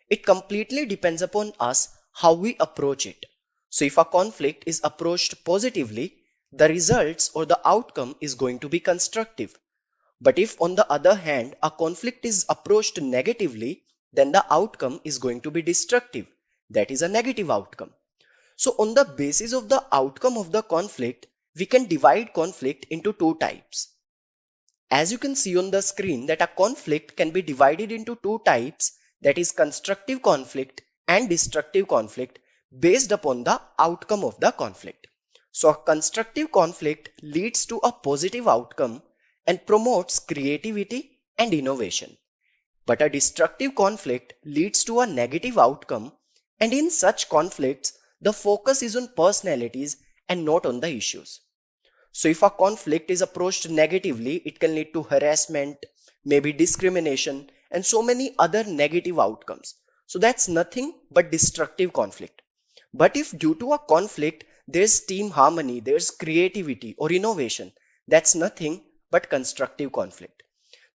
It completely depends upon us how we approach it. So if a conflict is approached positively, the results or the outcome is going to be constructive. But if on the other hand, a conflict is approached negatively, then the outcome is going to be destructive. That is a negative outcome. So on the basis of the outcome of the conflict, we can divide conflict into two types. As you can see on the screen that a conflict can be divided into two types, that is constructive conflict and destructive conflict based upon the outcome of the conflict. So a constructive conflict leads to a positive outcome and promotes creativity and innovation. But a destructive conflict leads to a negative outcome, and in such conflicts, the focus is on personalities and not on the issues. So if a conflict is approached negatively, it can lead to harassment, maybe discrimination, and so many other negative outcomes. So that's nothing but destructive conflict. But if due to a conflict, there's team harmony, there's creativity or innovation, that's nothing but constructive conflict.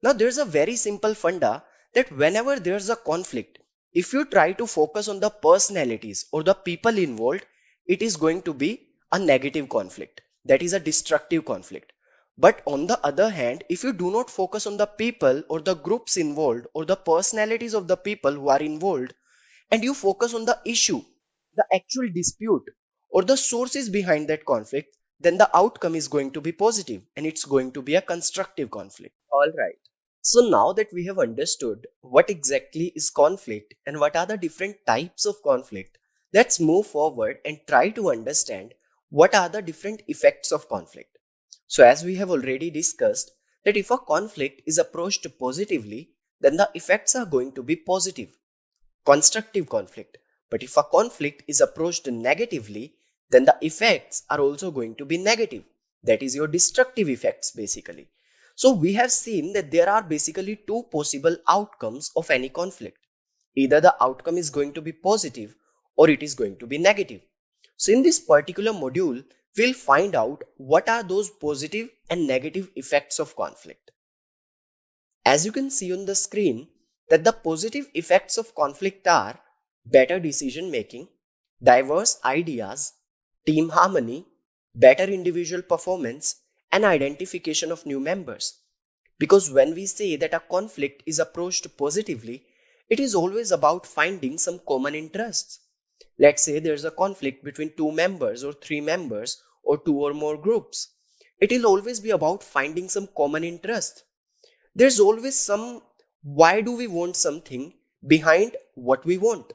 Now there's a very simple funda that whenever there's a conflict, if you try to focus on the personalities or the people involved, it is going to be a negative conflict. That is a destructive conflict. But on the other hand, if you do not focus on the people or the groups involved or the personalities of the people who are involved, and you focus on the issue, the actual dispute, or the sources behind that conflict, then the outcome is going to be positive and it's going to be a constructive conflict. All right. So now that we have understood what exactly is conflict and what are the different types of conflict, let's move forward and try to understand what are the different effects of conflict. So as we have already discussed that if a conflict is approached positively, then the effects are going to be positive, constructive conflict. But if a conflict is approached negatively, then the effects are also going to be negative. That is your destructive effects basically. So we have seen that there are basically two possible outcomes of any conflict. Either the outcome is going to be positive or it is going to be negative. So in this particular module, we'll find out what are those positive and negative effects of conflict. As you can see on the screen, that the positive effects of conflict are better decision making, diverse ideas, team harmony, better individual performance, and identification of new members. Because when we say that a conflict is approached positively, it is always about finding some common interests. Let's say there's a conflict between two members or three members or two or more groups. It will always be about finding some common interest. There's always some why do we want something behind what we want.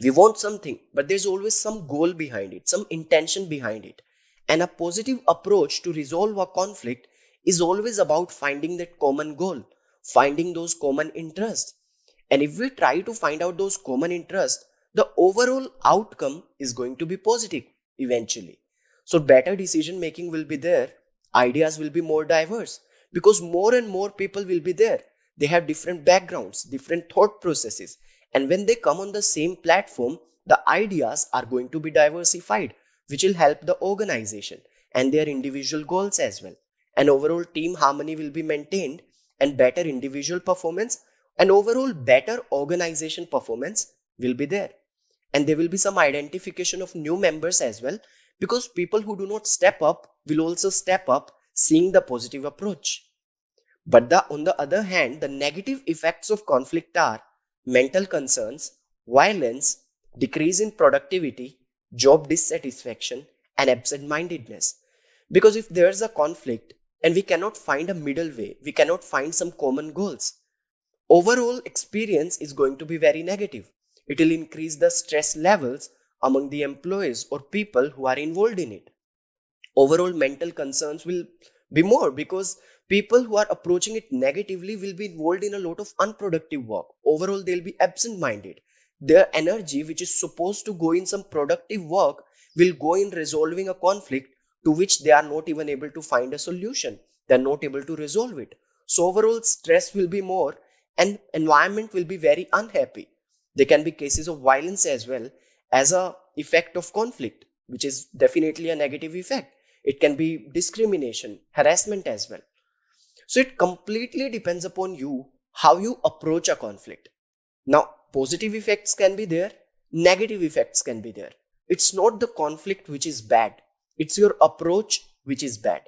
We want something, but there's always some goal behind it, some intention behind it. And a positive approach to resolve a conflict is always about finding that common goal, finding those common interests. And if we try to find out those common interests, the overall outcome is going to be positive eventually. So better decision making will be there, ideas will be more diverse because more and more people will be there. They have different backgrounds, different thought processes, and when they come on the same platform, the ideas are going to be diversified, which will help the organization and their individual goals as well. And overall team harmony will be maintained and better individual performance and overall better organization performance will be there. And there will be some identification of new members as well, because people who do not step up will also step up seeing the positive approach. But on the other hand, the negative effects of conflict are mental concerns, violence, decrease in productivity, job dissatisfaction, and absent-mindedness. Because if there's a conflict and we cannot find a middle way, we cannot find some common goals, overall experience is going to be very negative. It will increase the stress levels among the employees or people who are involved in it. Overall mental concerns will be more because people who are approaching it negatively will be involved in a lot of unproductive work. Overall, they'll be absent minded. Their energy, which is supposed to go in some productive work, will go in resolving a conflict to which they are not even able to find a solution. They're not able to resolve it. So, overall, stress will be more and environment will be very unhappy. There can be cases of violence as well as a effect of conflict, which is definitely a negative effect. It can be discrimination, harassment as well. So it completely depends upon you how you approach a conflict. Now, positive effects can be there, negative effects can be there. It's not the conflict which is bad, it's your approach which is bad.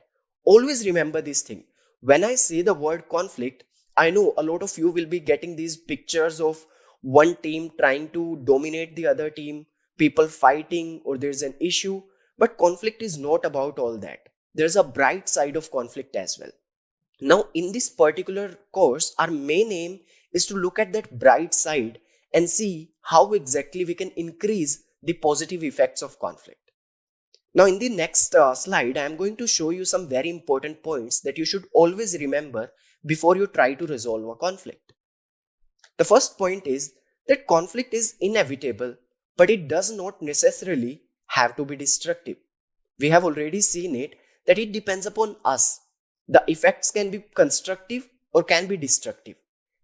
Always remember this thing. When I say the word conflict, I know a lot of you will be getting these pictures of one team trying to dominate the other team, people fighting, or there's an issue. But conflict is not about all that. There's a bright side of conflict as well. Now, in this particular course, our main aim is to look at that bright side and see how exactly we can increase the positive effects of conflict. Now, in the next slide, I am going to show you some very important points that you should always remember before you try to resolve a conflict. The first point is that conflict is inevitable, but it does not necessarily have to be destructive. We have already seen it that it depends upon us. The effects can be constructive or can be destructive.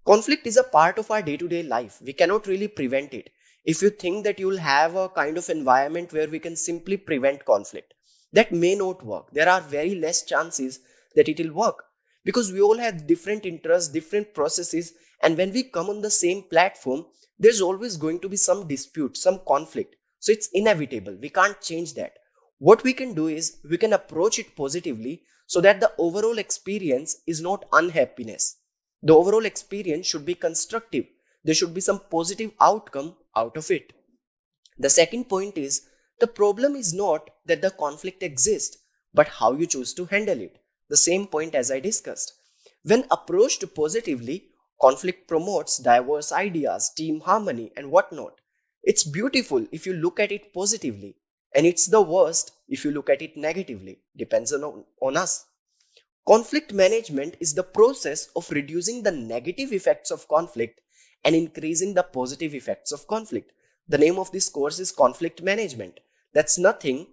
Conflict is a part of our day-to-day life. We cannot really prevent it. If you think that you will have a kind of environment where we can simply prevent conflict, that may not work. There are very less chances that it will work because we all have different interests, different processes, and when we come on the same platform, there's always going to be some dispute, some conflict. So it's inevitable. We can't change that. What we can do is we can approach it positively so that the overall experience is not unhappiness. The overall experience should be constructive. There should be some positive outcome out of it. The second point is the problem is not that the conflict exists, but how you choose to handle it. The same point as I discussed. When approached positively, conflict promotes diverse ideas, team harmony, and whatnot. It's beautiful if you look at it positively, and it's the worst if you look at it negatively. Depends on us. Conflict management is the process of reducing the negative effects of conflict and increasing the positive effects of conflict. The name of this course is conflict management. That's nothing.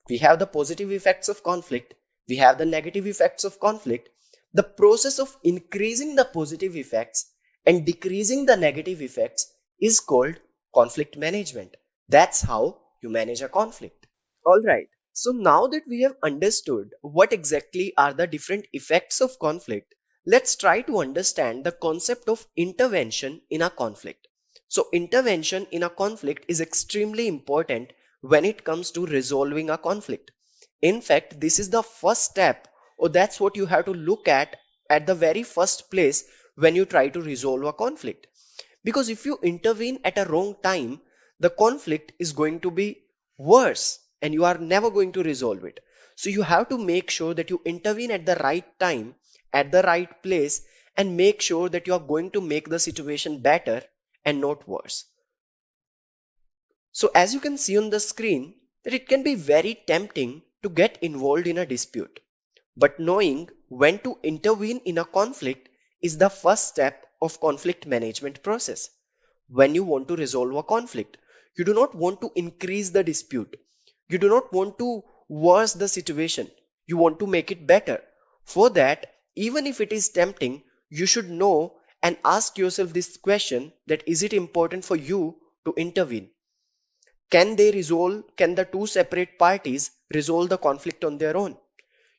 We have the positive effects of conflict. We have the negative effects of conflict. The process of increasing the positive effects and decreasing the negative effects is called conflict management. That's how you manage a conflict. All right. So now that we have understood what exactly are the different effects of conflict, let's try to understand the concept of intervention in a conflict. So intervention in a conflict is extremely important when it comes to resolving a conflict. In fact, this is the first step, or that's what you have to look at the very first place when you try to resolve a conflict. Because if you intervene at a wrong time, the conflict is going to be worse and you are never going to resolve it. So you have to make sure that you intervene at the right time, at the right place, and make sure that you are going to make the situation better and not worse. So as you can see on the screen, that it can be very tempting to get involved in a dispute. But knowing when to intervene in a conflict is the first step of conflict management process. When you want to resolve a conflict, you do not want to increase the dispute. You do not want to worse the situation. You want to make it better. For that, even if it is tempting, you should know and ask yourself this question, that is it important for you to intervene? Can the two separate parties resolve the conflict on their own?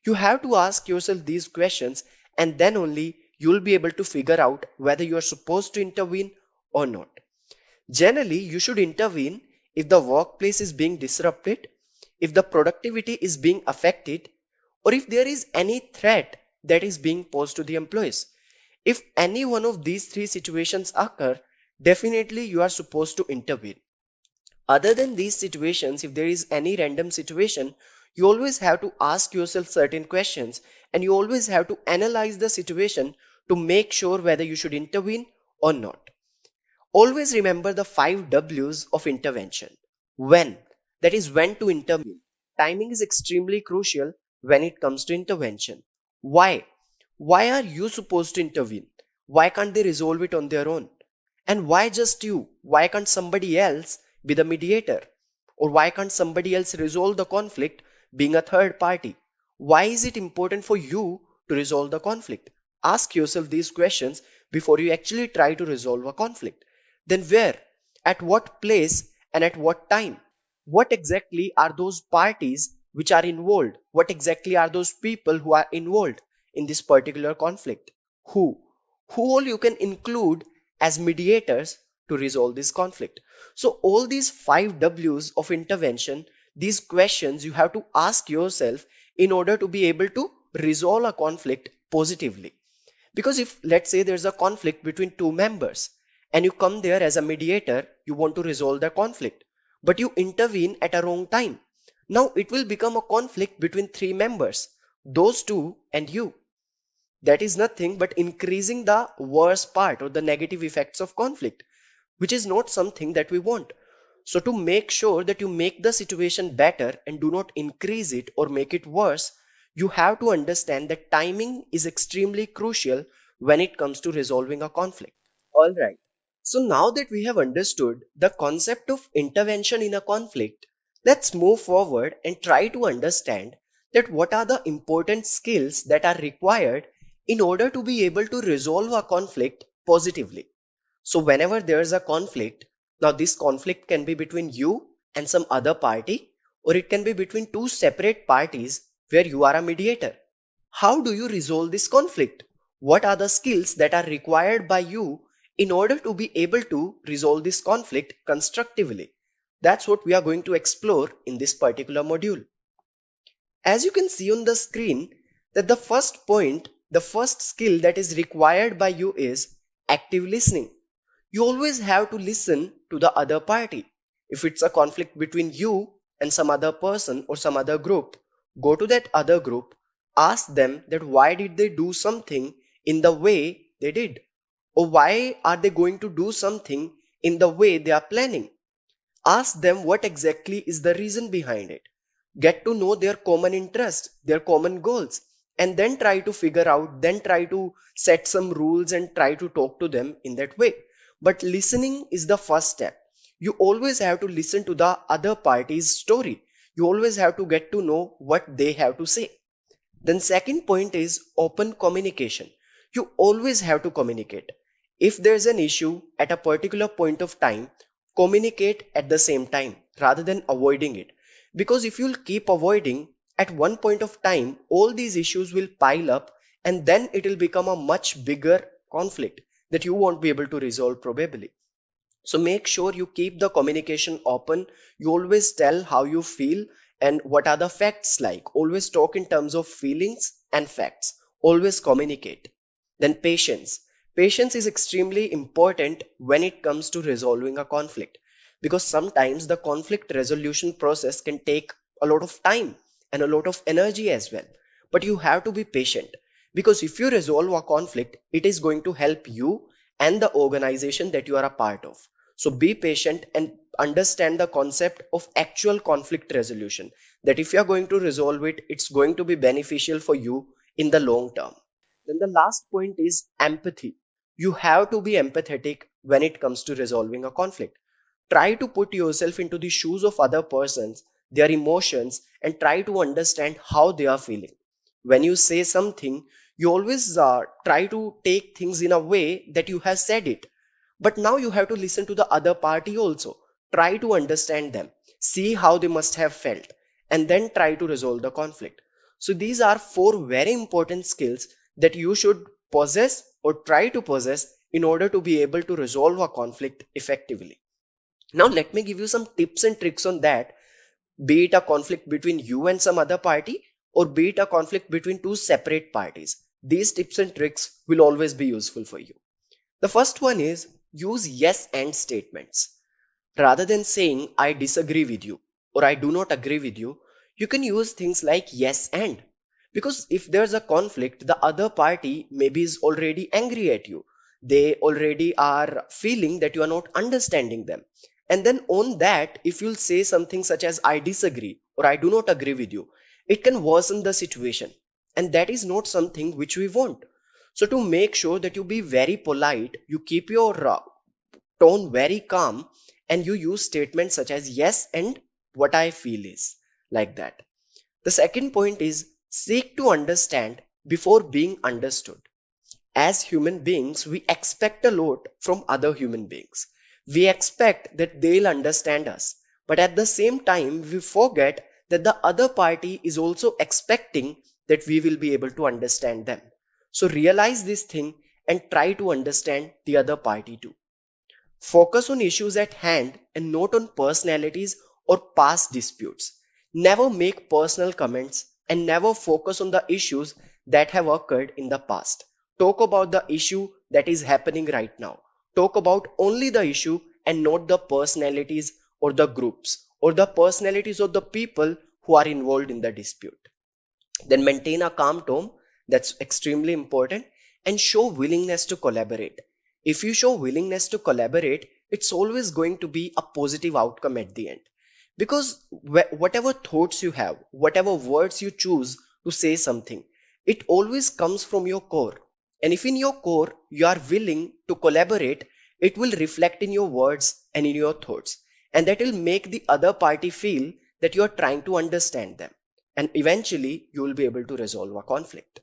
You have to ask yourself these questions, and then only you will be able to figure out whether you are supposed to intervene or not. Generally, you should intervene if the workplace is being disrupted, if the productivity is being affected, or if there is any threat that is being posed to the employees. If any one of these three situations occur, definitely you are supposed to intervene. Other than these situations, if there is any random situation, you always have to ask yourself certain questions, and you always have to analyze the situation to make sure whether you should intervene or not. Always remember the 5 W's of intervention. When, that is when to intervene. Timing is extremely crucial when it comes to intervention. Why? Why are you supposed to intervene? Why can't they resolve it on their own? And why just you? Why can't somebody else be the mediator? Or why can't somebody else resolve the conflict being a third party? Why is it important for you to resolve the conflict? Ask yourself these questions before you actually try to resolve a conflict. Then where? At what place and at what time? What exactly are those parties which are involved? What exactly are those people who are involved in this particular conflict? Who? Who all you can include as mediators to resolve this conflict? So all these 5 W's of intervention, these questions you have to ask yourself in order to be able to resolve a conflict positively. Because if, let's say, there's a conflict between two members and you come there as a mediator, you want to resolve the conflict, but you intervene at a wrong time. Now it will become a conflict between three members, those two and you. That is nothing but increasing the worst part or the negative effects of conflict, which is not something that we want. So to make sure that you make the situation better and do not increase it or make it worse, you have to understand that timing is extremely crucial when it comes to resolving a conflict. All right. So now that we have understood the concept of intervention in a conflict, let's move forward and try to understand that what are the important skills that are required in order to be able to resolve a conflict positively. So whenever there's a conflict, now this conflict can be between you and some other party, or it can be between two separate parties where you are a mediator. How do you resolve this conflict? What are the skills that are required by you in order to be able to resolve this conflict constructively? That's what we are going to explore in this particular module. As you can see on the screen, that the first point, the first skill that is required by you is active listening. You always have to listen to the other party. If it's a conflict between you and some other person or some other group, go to that other group, ask them that why did they do something in the way they did, or why are they going to do something in the way they are planning. Ask them what exactly is the reason behind it. Get to know their common interest, their common goals, and then try to figure out, then try to set some rules and try to talk to them in that way. But listening is the first step. You always have to listen to the other party's story. You always have to get to know what they have to say. Then second point is open communication. You always have to communicate. If there's an issue at a particular point of time, communicate at the same time rather than avoiding it. Because if you'll keep avoiding, at one point of time, all these issues will pile up and then it will become a much bigger conflict that you won't be able to resolve probably. So make sure you keep the communication open. You always tell how you feel and what are the facts like. Always talk in terms of feelings and facts. Always communicate. Then patience. Patience is extremely important when it comes to resolving a conflict, because sometimes the conflict resolution process can take a lot of time and a lot of energy as well. But you have to be patient, because if you resolve a conflict, it is going to help you and the organization that you are a part of. So be patient and understand the concept of actual conflict resolution. That if you are going to resolve it, it's going to be beneficial for you in the long term. Then the last point is empathy. You have to be empathetic when it comes to resolving a conflict. Try to put yourself into the shoes of other persons, their emotions, and try to understand how they are feeling. When you say something, you always try to take things in a way that you have said it, but now you have to listen to the other party also. Try to understand them, see how they must have felt, and then try to resolve the conflict. So these are four very important skills that you should possess or try to possess in order to be able to resolve a conflict effectively. Now let me give you some tips and tricks on that, be it a conflict between you and some other party, or be it a conflict between two separate parties. These tips and tricks will always be useful for you. The first one is use yes and statements. Rather than saying, I disagree with you or I do not agree with you can use things like yes and. Because if there's a conflict, the other party maybe is already angry at you. They already are feeling that you are not understanding them. And then on that, if you'll say something such as I disagree or I do not agree with you, it can worsen the situation. And that is not something which we want. So to make sure that you be very polite, you keep your tone very calm and you use statements such as yes and what I feel is, like that. The second point is seek to understand before being understood. As human beings, we expect a lot from other human beings. We expect that they'll understand us, but at the same time, we forget that the other party is also expecting that we will be able to understand them. So realize this thing and try to understand the other party too. Focus on issues at hand and not on personalities or past disputes. Never make personal comments and never focus on the issues that have occurred in the past. Talk about the issue that is happening right now. Talk about only the issue and not the personalities or the groups or the personalities of the people who are involved in the dispute. Then maintain a calm tone, that's extremely important, and show willingness to collaborate. If you show willingness to collaborate, it's always going to be a positive outcome at the end. Because whatever thoughts you have, whatever words you choose to say something, it always comes from your core. And if in your core you are willing to collaborate, it will reflect in your words and in your thoughts. And that will make the other party feel that you are trying to understand them. And eventually you will be able to resolve a conflict.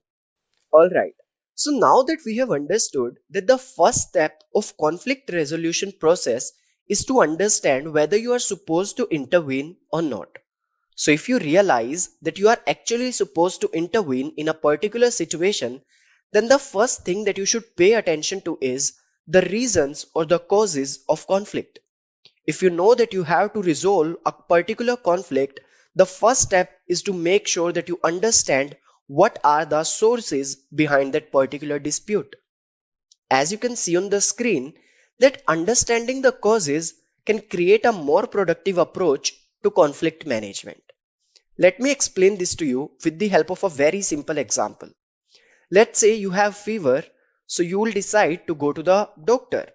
All right. So now that we have understood that the first step of conflict resolution process is to understand whether you are supposed to intervene or not. So if you realize that you are actually supposed to intervene in a particular situation, then the first thing that you should pay attention to is the reasons or the causes of conflict. If you know that you have to resolve a particular conflict, the first step is to make sure that you understand what are the sources behind that particular dispute. As you can see on the screen, that understanding the causes can create a more productive approach to conflict management. Let me explain this to you with the help of a very simple example. Let's say you have fever, so you will decide to go to the doctor.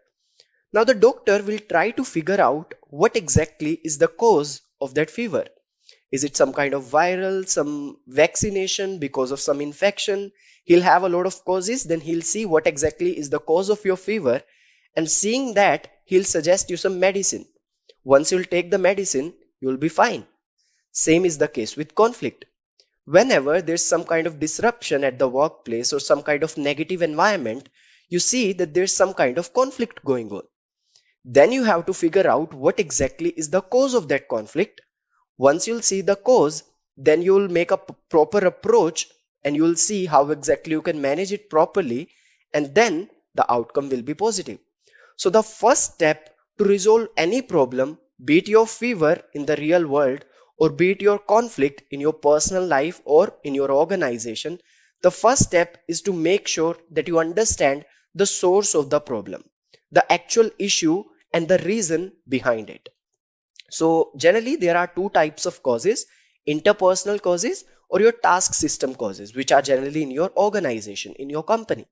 Now the doctor will try to figure out what exactly is the cause of that fever. Is it some kind of viral, some vaccination because of some infection? He'll have a lot of causes, then he'll see what exactly is the cause of your fever, and seeing that, he'll suggest you some medicine. Once you'll take the medicine, you'll be fine. Same is the case with conflict. Whenever there's some kind of disruption at the workplace or some kind of negative environment, you see that there's some kind of conflict going on. Then you have to figure out what exactly is the cause of that conflict. Once you'll see the cause, then you'll make a proper approach and you'll see how exactly you can manage it properly, and then the outcome will be positive. So the first step to resolve any problem, be it your fever in the real world or be it your conflict in your personal life or in your organization, the first step is to make sure that you understand the source of the problem, the actual issue and the reason behind it. So generally there are two types of causes: interpersonal causes or your task system causes, which are generally in your organization, in your company.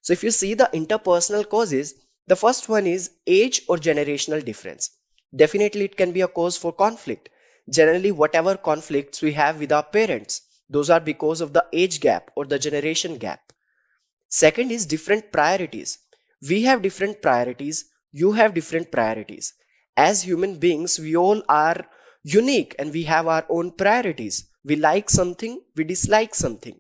So if you see the interpersonal causes, the first one is age or generational difference. Definitely it can be a cause for conflict. Generally whatever conflicts we have with our parents, those are because of the age gap or the generation gap. Second is different priorities. We have different priorities, you have different priorities. As human beings, we all are unique and we have our own priorities. We like something, we dislike something.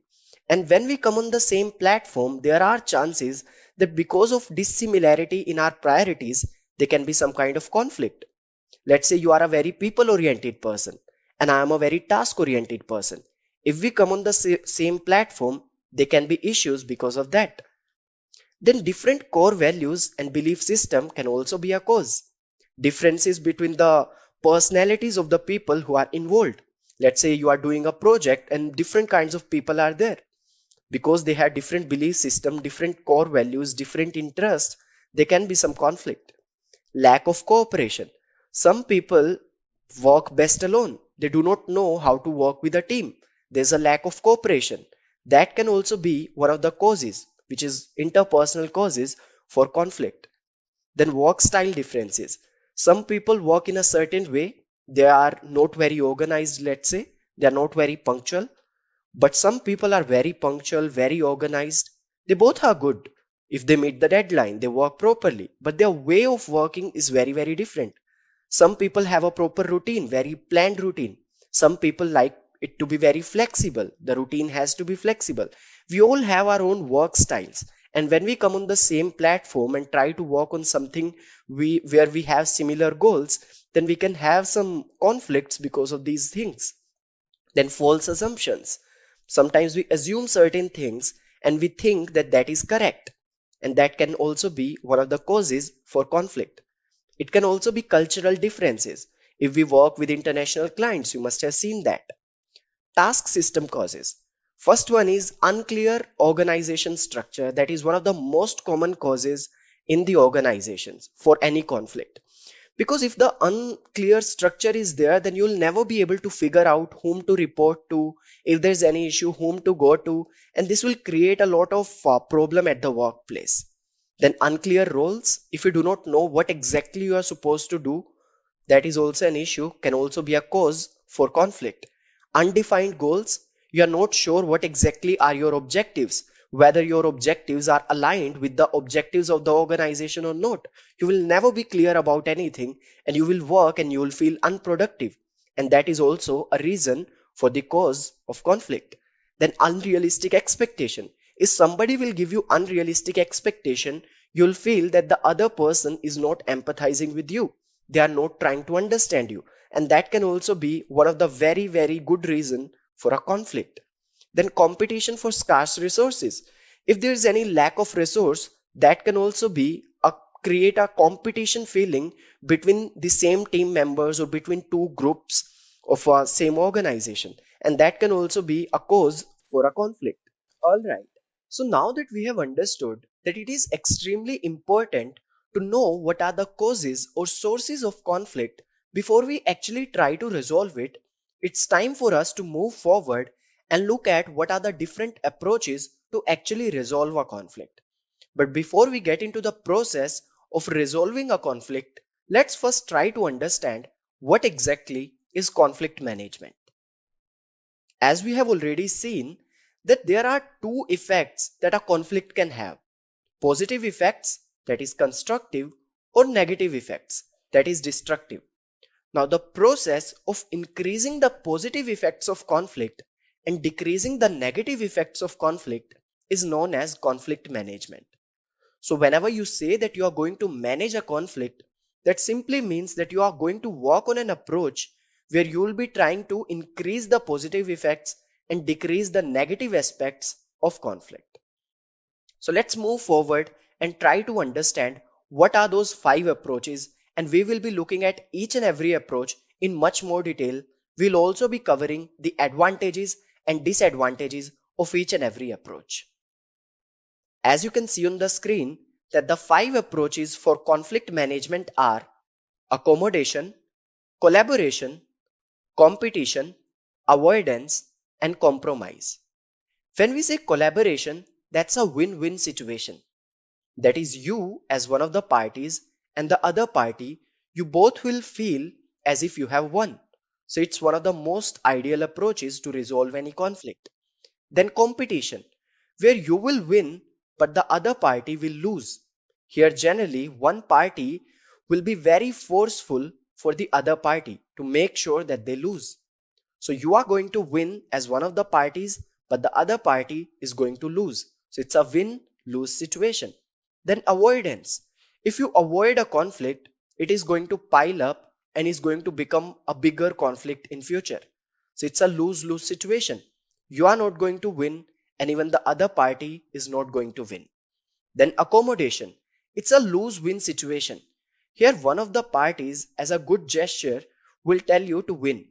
And when we come on the same platform, there are chances that because of dissimilarity in our priorities, there can be some kind of conflict. Let's say you are a very people oriented person and I am a very task oriented person. If we come on the same platform, there can be issues because of that. Then different core values and belief system can also be a cause. Differences between the personalities of the people who are involved. Let's say you are doing a project and different kinds of people are there. Because they have different belief system, different core values, different interests, there can be some conflict. Lack of cooperation. Some people work best alone. They do not know how to work with a team. There's a lack of cooperation. That can also be one of the causes, which is interpersonal causes for conflict. Then work style differences. Some people work in a certain way. They are not very organized, let's say. They are not very punctual. But some people are very punctual, very organized. They both are good. If they meet the deadline, they work properly. But their way of working is very, very different. Some people have a proper routine, very planned routine. Some people like it to be very flexible. The routine has to be flexible. We all have our own work styles. And when we come on the same platform and try to work on something where we have similar goals, then we can have some conflicts because of these things. Then false assumptions. Sometimes we assume certain things and we think that that is correct. And that can also be one of the causes for conflict. It can also be cultural differences. If we work with international clients, you must have seen that. Task system causes. First one is unclear organization structure. That is one of the most common causes in the organizations for any conflict. Because if the unclear structure is there, then you'll never be able to figure out whom to report to, if there's any issue, whom to go to, and this will create a lot of problem at the workplace. Then unclear roles. If you do not know what exactly you are supposed to do, that is also an issue, can also be a cause for conflict. Undefined goals. You are not sure what exactly are your objectives, whether your objectives are aligned with the objectives of the organization or not. You will never be clear about anything and you will work and you will feel unproductive. And that is also a reason for the cause of conflict. Then unrealistic expectation. If somebody will give you unrealistic expectation, you'll feel that the other person is not empathizing with you. They are not trying to understand you. And that can also be one of the very, very good reason for a conflict. Then competition for scarce resources. If there is any lack of resource, that can also be a create a competition feeling between the same team members or between two groups of a same organization. And that can also be a cause for a conflict. All right. So now that we have understood that it is extremely important to know what are the causes or sources of conflict before we actually try to resolve it, it's time for us to move forward and look at what are the different approaches to actually resolve a conflict. But before we get into the process of resolving a conflict, let's first try to understand what exactly is conflict management. As we have already seen, that there are two effects that a conflict can have: positive effects, that is constructive, or negative effects, that is destructive. Now, the process of increasing the positive effects of conflict and decreasing the negative effects of conflict is known as conflict management. So, whenever you say that you are going to manage a conflict, that simply means that you are going to work on an approach where you will be trying to increase the positive effects and decrease the negative aspects of conflict. So let's move forward and try to understand what are those five approaches, and we will be looking at each and every approach in much more detail. We'll also be covering the advantages and disadvantages of each and every approach. As you can see on the screen, that the five approaches for conflict management are accommodation, collaboration, competition, avoidance, and compromise. When we say collaboration, that's a win-win situation. That is, you as one of the parties and the other party, you both will feel as if you have won. So it's one of the most ideal approaches to resolve any conflict. Then competition, where you will win but the other party will lose. Here generally one party will be very forceful for the other party to make sure that they lose. So you are going to win as one of the parties, but the other party is going to lose. So it's a win-lose situation. Then avoidance. If you avoid a conflict, it is going to pile up and is going to become a bigger conflict in future. So it's a lose-lose situation. You are not going to win and even the other party is not going to win. Then accommodation. It's a lose-win situation. Here one of the parties as a good gesture will tell you to win.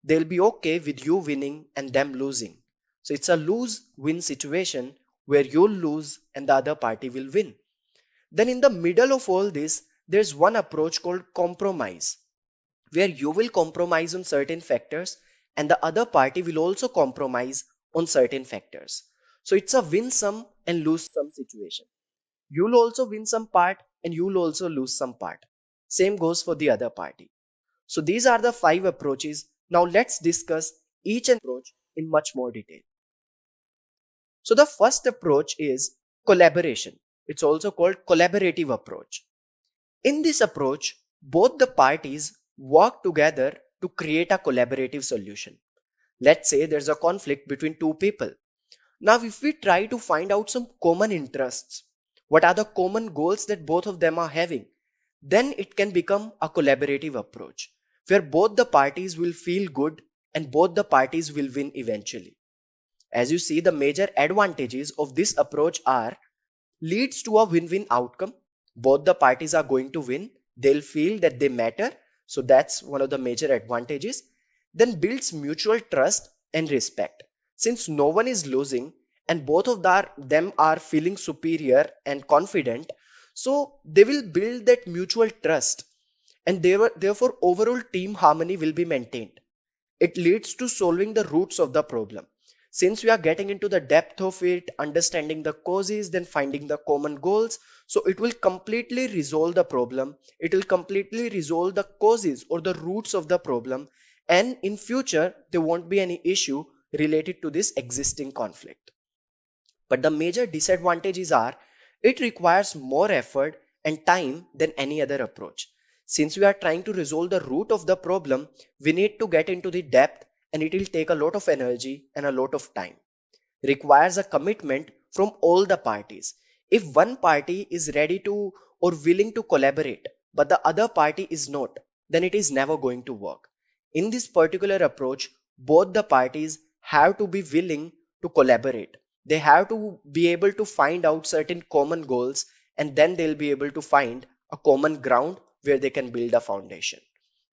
They'll be okay with you winning and them losing. So it's a lose-win situation where you'll lose and the other party will win. Then in the middle of all this, there's one approach called compromise. where you will compromise on certain factors and the other party will also compromise on certain factors. So it's a win some and lose some situation. You'll also win some part and you'll also lose some part. Same goes for the other party. So these are the 5 approaches. Now let's discuss each approach in much more detail. So the first approach is collaboration. It's also called collaborative approach. In this approach, both the parties work together to create a collaborative solution. Let's say there's a conflict between two people. Now, if we try to find out some common interests, what are the common goals that both of them are having, then it can become a collaborative approach where both the parties will feel good and both the parties will win eventually. As you see, the major advantages of this approach are leads to a win-win outcome. Both the parties are going to win. They'll feel that they matter. So that's one of the major advantages. Then builds mutual trust and respect. Since no one is losing and both of them are feeling superior and confident, so they will build that mutual trust and therefore overall team harmony will be maintained. It leads to solving the roots of the problem. Since we are getting into the depth of it, understanding the causes, then finding the common goals, so it will completely resolve the problem. It will completely resolve the causes or the roots of the problem. And in future, there won't be any issue related to this existing conflict. But the major disadvantages are it requires more effort and time than any other approach. Since we are trying to resolve the root of the problem, we need to get into the depth and it will take a lot of energy and a lot of time. Requires a commitment from all the parties. If one party is ready to or willing to collaborate, but the other party is not, then it is never going to work. In this particular approach, both the parties have to be willing to collaborate. They have to be able to find out certain common goals and then they'll be able to find a common ground where they can build a foundation.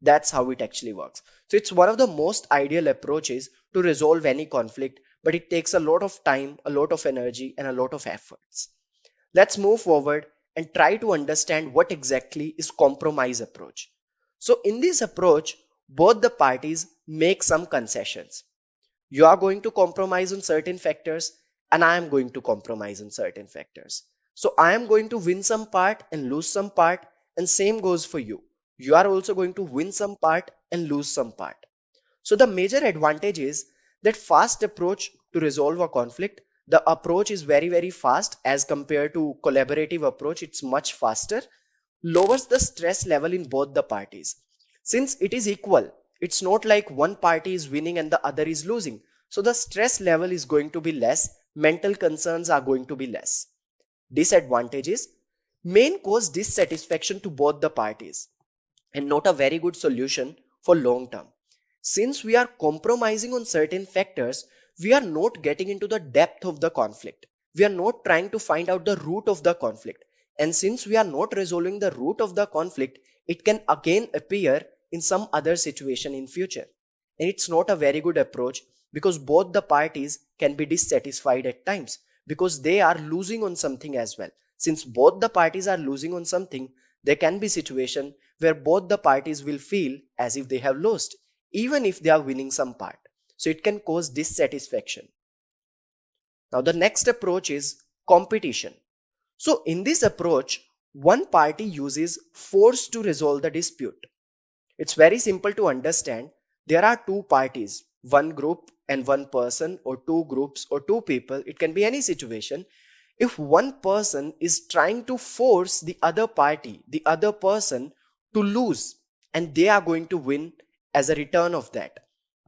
That's how it actually works. So it's one of the most ideal approaches to resolve any conflict, but it takes a lot of time, a lot of energy, and a lot of efforts. Let's move forward and try to understand what exactly is compromise approach. So in this approach, both the parties make some concessions. You are going to compromise on certain factors and I am going to compromise on certain factors. So I am going to win some part and lose some part, and same goes for you. You are also going to win some part and lose some part. So the major advantage is that fast approach to resolve a conflict. The approach is very fast as compared to collaborative approach. It's much faster, lowers the stress level in both the parties. Since it is equal, it's not like one party is winning and the other is losing. So the stress level is going to be less, mental concerns are going to be less. Disadvantages: main cause dissatisfaction to both the parties and not a very good solution for long term. Since we are compromising on certain factors, we are not getting into the depth of the conflict. We are not trying to find out the root of the conflict. And since we are not resolving the root of the conflict, it can again appear in some other situation in future. And it's not a very good approach because both the parties can be dissatisfied at times because they are losing on something as well. Since both the parties are losing on something, there can be situation where both the parties will feel as if they have lost, even if they are winning some part. So it can cause dissatisfaction. Now the next approach is competition. So in this approach, one party uses force to resolve the dispute. It's very simple to understand. There are two parties, one group and one person, or two groups or two people. It can be any situation. If one person is trying to force the other party, the other person to lose, and they are going to win as a return of that,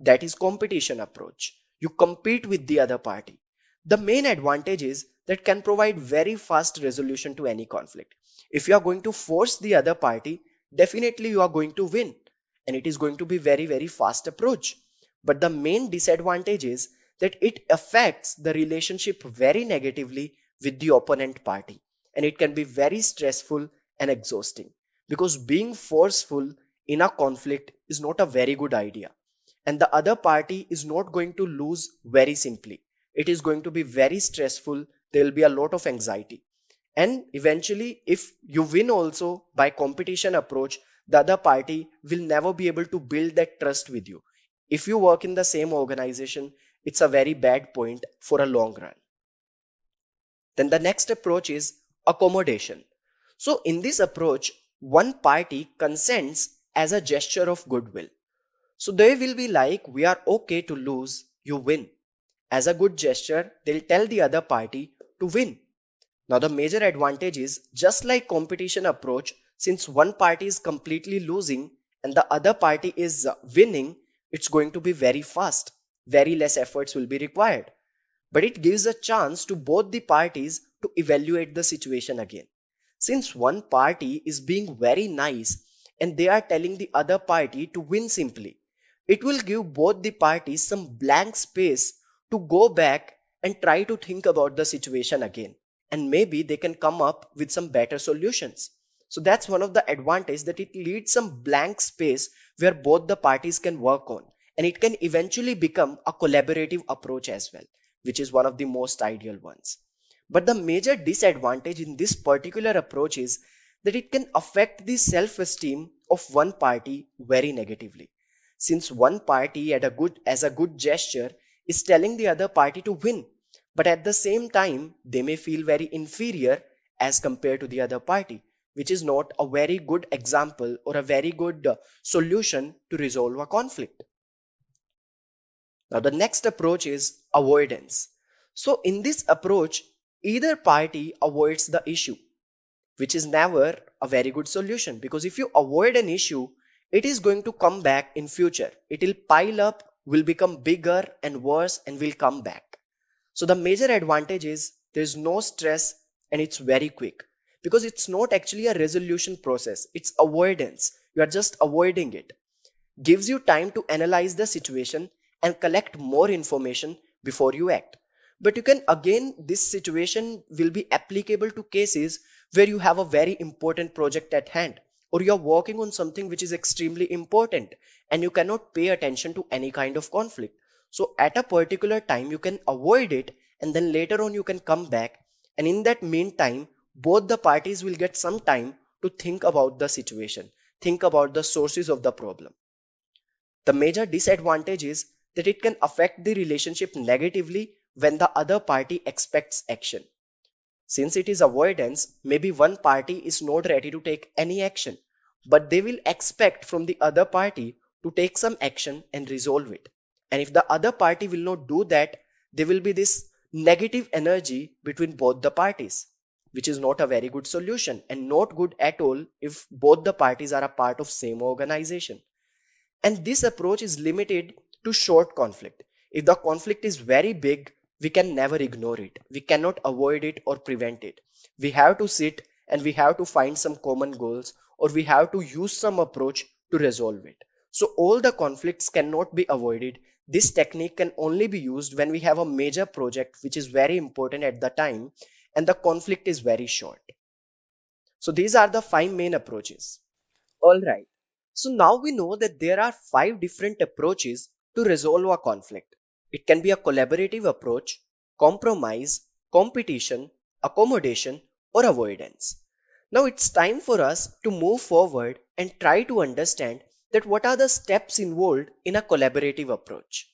that is competition approach. You compete with the other party. The main advantage is that can provide very fast resolution to any conflict. If you are going to force the other party, definitely you are going to win and it is going to be very fast approach. But the main disadvantage is that it affects the relationship very negatively with the opponent party, and it can be very stressful and exhausting because being forceful in a conflict is not a very good idea, and the other party is not going to lose very simply. It is going to be very stressful. There will be a lot of anxiety, and eventually if you win also by competition approach, the other party will never be able to build that trust with you. If you work in the same organization, it's a very bad point for a long run. Then the next approach is accommodation. So in this approach, one party consents as a gesture of goodwill. So they will be like, we are okay to lose, you win. As a good gesture, they'll tell the other party to win. Now the major advantage is, just like competition approach, since one party is completely losing and the other party is winning, it's going to be very fast. Very less efforts will be required. But it gives a chance to both the parties to evaluate the situation again. Since one party is being very nice and they are telling the other party to win simply, it will give both the parties some blank space to go back and try to think about the situation again. And maybe they can come up with some better solutions. So that's one of the advantages, that it leaves some blank space where both the parties can work on. And it can eventually become a collaborative approach as well, which is one of the most ideal ones. But the major disadvantage in this particular approach is that it can affect the self-esteem of one party very negatively. Since one party as a good gesture is telling the other party to win, but at the same time they may feel very inferior as compared to the other party, which is not a very good example or a very good solution to resolve a conflict. Now, the next approach is avoidance. So, in this approach, either party avoids the issue, which is never a very good solution, because if you avoid an issue, it is going to come back in future. It will pile up, will become bigger and worse, and will come back. So, the major advantage is there's no stress and it's very quick, because it's not actually a resolution process, it's avoidance. You are just avoiding it. Gives you time to analyze the situation and collect more information before you act. But you can, again, this situation will be applicable to cases where you have a very important project at hand, or you're working on something which is extremely important and you cannot pay attention to any kind of conflict. So at a particular time you can avoid it, and then later on you can come back, and in that meantime both the parties will get some time to think about the situation, think about the sources of the problem. The major disadvantage is that it can affect the relationship negatively when the other party expects action. Since it is avoidance, maybe one party is not ready to take any action, but they will expect from the other party to take some action and resolve it. And if the other party will not do that, there will be this negative energy between both the parties, which is not a very good solution and not good at all if both the parties are a part of same organization. And this approach is limited to short conflict. If the conflict is very big, we can never ignore it. We cannot avoid it or prevent it. We have to sit and we have to find some common goals, or we have to use some approach to resolve it. So all the conflicts cannot be avoided. This technique can only be used when we have a major project which is very important at the time and the conflict is very short. So these are the 5 main approaches. All right. So now we know that there are 5 different approaches to resolve a conflict. It can be a collaborative approach, compromise, competition, accommodation, or avoidance. Now it's time for us to move forward and try to understand that what are the steps involved in a collaborative approach.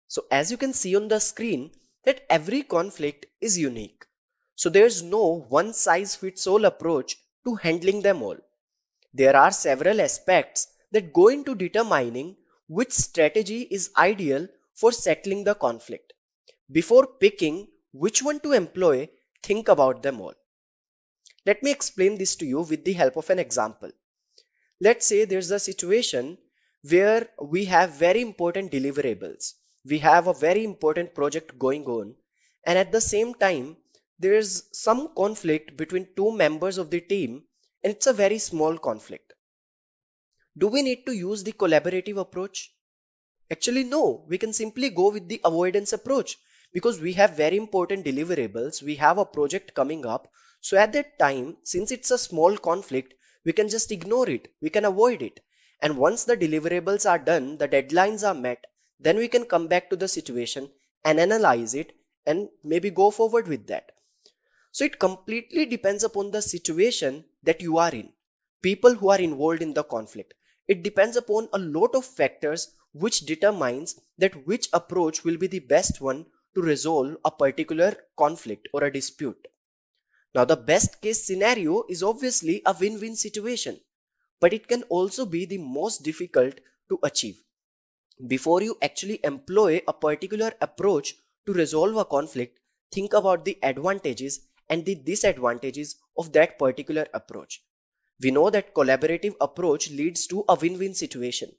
So as you can see on the screen, that every conflict is unique. So there's no one size fits all approach to handling them all. There are several aspects that go into determining which strategy is ideal for settling the conflict. Before picking which one to employ, think about them all. Let me explain this to you with the help of an example. Let's say there's a situation where we have very important deliverables. We have a very important project going on, and at the same time, there's some conflict between 2 members of the team, and it's a very small conflict. Do we need to use the collaborative approach? Actually, no. We can simply go with the avoidance approach, because we have very important deliverables. We have a project coming up. So at that time, since it's a small conflict, we can just ignore it. We can avoid it. And once the deliverables are done, the deadlines are met, then we can come back to the situation and analyze it and maybe go forward with that. So it completely depends upon the situation that you are in. people who are involved in the conflict. It depends upon a lot of factors which determines that which approach will be the best one to resolve a particular conflict or a dispute. Now, the best case scenario is obviously a win-win situation, but it can also be the most difficult to achieve. Before you actually employ a particular approach to resolve a conflict, think about the advantages and the disadvantages of that particular approach. We know that collaborative approach leads to a win-win situation,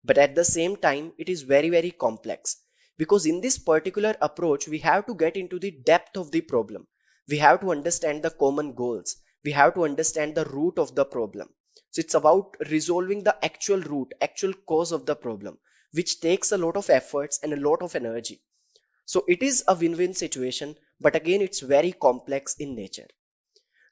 but at the same time, it is very, very complex because in this particular approach, we have to get into the depth of the problem. We have to understand the common goals. We have to understand the root of the problem. So it's about resolving the actual root, actual cause of the problem, which takes a lot of efforts and a lot of energy. So it is a win-win situation, but again, it's very complex in nature.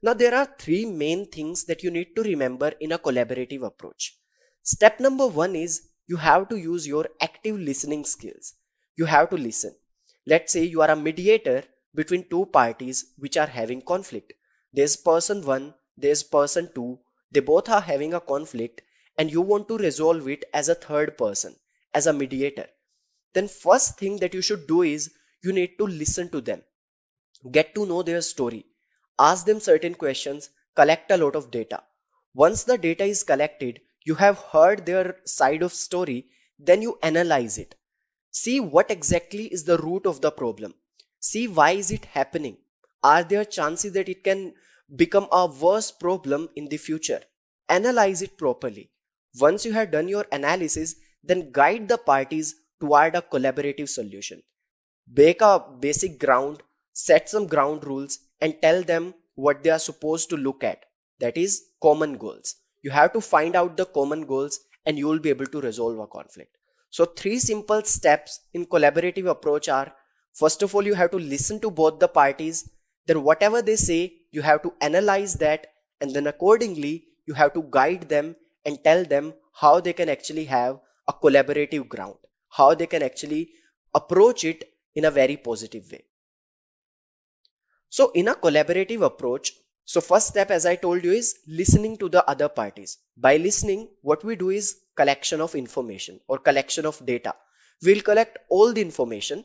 Now, there are three main things that you need to remember in a collaborative approach. Step number one is you have to use your active listening skills. You have to listen. Let's say you are a mediator between two parties which are having conflict. There's person one, there's person two. They both are having a conflict and you want to resolve it as a third person, as a mediator. Then first thing that you should do is you need to listen to them. Get to know their story, ask them certain questions, collect a lot of data. Once the data is collected, you have heard their side of story, then you analyze it. See what exactly is the root of the problem. See why is it happening. Are there chances that it can become a worse problem in the future? Analyze it properly. Once you have done your analysis, then guide the parties toward a collaborative solution. Bake a basic ground, set some ground rules, and tell them what they are supposed to look at. That is common goals. You have to find out the common goals and you will be able to resolve a conflict. So three simple steps in collaborative approach are, first of all, you have to listen to both the parties. Then whatever they say, you have to analyze that, and then accordingly, you have to guide them and tell them how they can actually have a collaborative ground, how they can actually approach it in a very positive way. So in a collaborative approach, so first step as I told you is listening to the other parties. By listening, what we do is collection of information or collection of data. We'll collect all the information,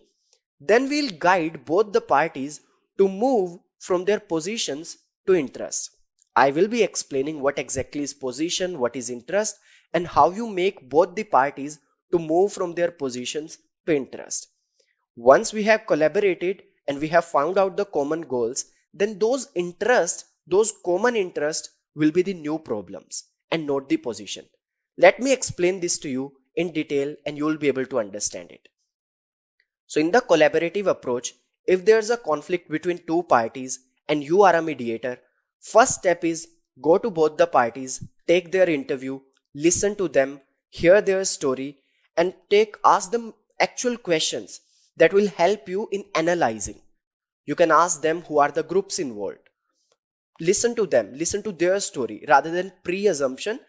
then we'll guide both the parties to move from their positions to interest. I will be explaining what exactly is position, what is interest, and how you make both the parties to move from their positions to interest. Once we have collaborated and we have found out the common goals, then those interests, those common interests will be the new problems and not the position. Let me explain this to you in detail and you will be able to understand it. So in the collaborative approach, if there's a conflict between two parties and you are a mediator, first step is go to both the parties, take their interview, listen to them, hear their story, and ask them actual questions that will help you in analyzing. You can ask them who are the groups involved. Listen to them, listen to their story rather than pre-assumption.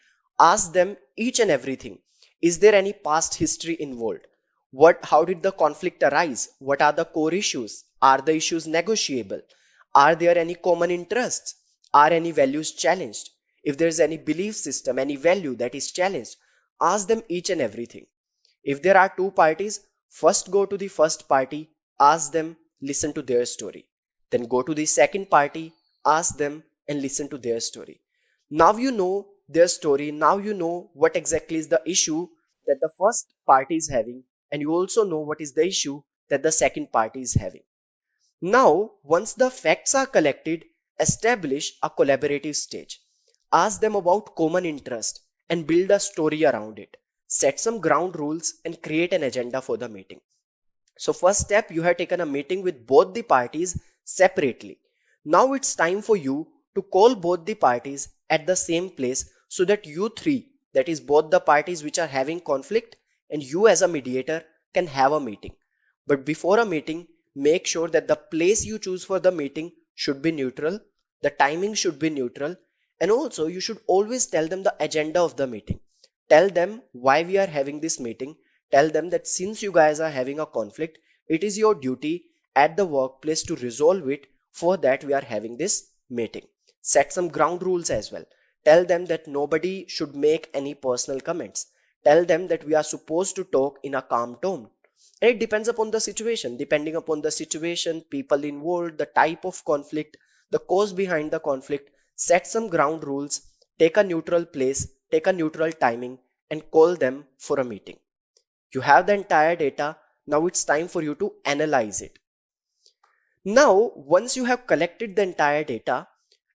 Ask them each and everything. Is there any past history involved? How did the conflict arise? What are the core issues? Are the issues negotiable? Are there any common interests? Are any values challenged? If there's any belief system, any value that is challenged, ask them each and everything. If there are two parties, first go to the first party, ask them, listen to their story. Then go to the second party, ask them and listen to their story. Now you know their story. Now you know what exactly is the issue that the first party is having, and you also know what is the issue that the second party is having. Now, once the facts are collected, establish a collaborative stage. Ask them about common interest and build a story around it. Set some ground rules and create an agenda for the meeting. So first step, you have taken a meeting with both the parties separately. Now it's time for you to call both the parties at the same place so that you three, that is both the parties which are having conflict and you as a mediator, can have a meeting. But before a meeting, make sure that the place you choose for the meeting should be neutral, the timing should be neutral, and also you should always tell them the agenda of the meeting. Tell them why we are having this meeting. Tell them that since you guys are having a conflict, it is your duty at the workplace to resolve it. For that, we are having this meeting. Set some ground rules as well. Tell them that nobody should make any personal comments. Tell them that we are supposed to talk in a calm tone. And it depends upon the situation. Depending upon the situation, people involved, the type of conflict, the cause behind the conflict, set some ground rules, take a neutral place, take a neutral timing, and call them for a meeting. You have the entire data. Now it's time for you to analyze it. Now, once you have collected the entire data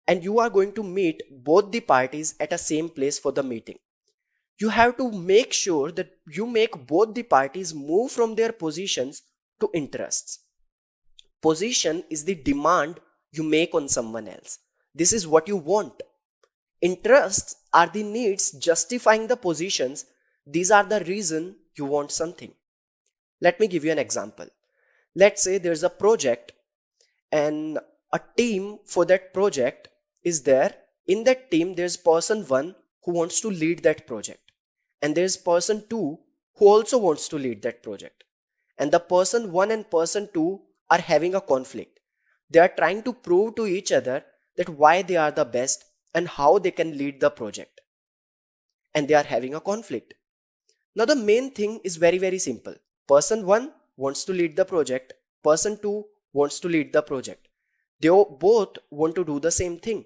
and you are going to meet both the parties at a same place for the meeting, you have to make sure that you make both the parties move from their positions to interests. Position is the demand you make on someone else. This is what you want. Interests are the needs justifying the positions. These are the reason you want something. Let me give you an example. Let's say there's a project and a team for that project is there. In that team, there's person one who wants to lead that project, and there's person two who also wants to lead that project. And the person one and person two are having a conflict. They are trying to prove to each other that why they are the best and how they can lead the project. And they are having a conflict. Now, the main thing is very, very simple. Person one wants to lead the project, person two wants to lead the project. They both want to do the same thing.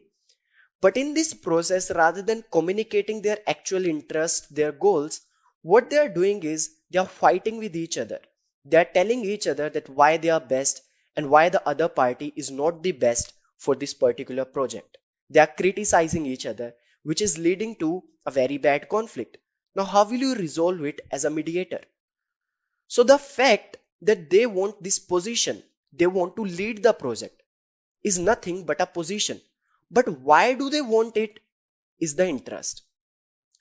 But in this process, rather than communicating their actual interest, their goals, what they are doing is they are fighting with each other. They are telling each other that why they are best and why the other party is not the best for this particular project. They are criticizing each other, which is leading to a very bad conflict. Now, how will you resolve it as a mediator? So the fact that they want this position, they want to lead the project, is nothing but a position. But why do they want it is the interest.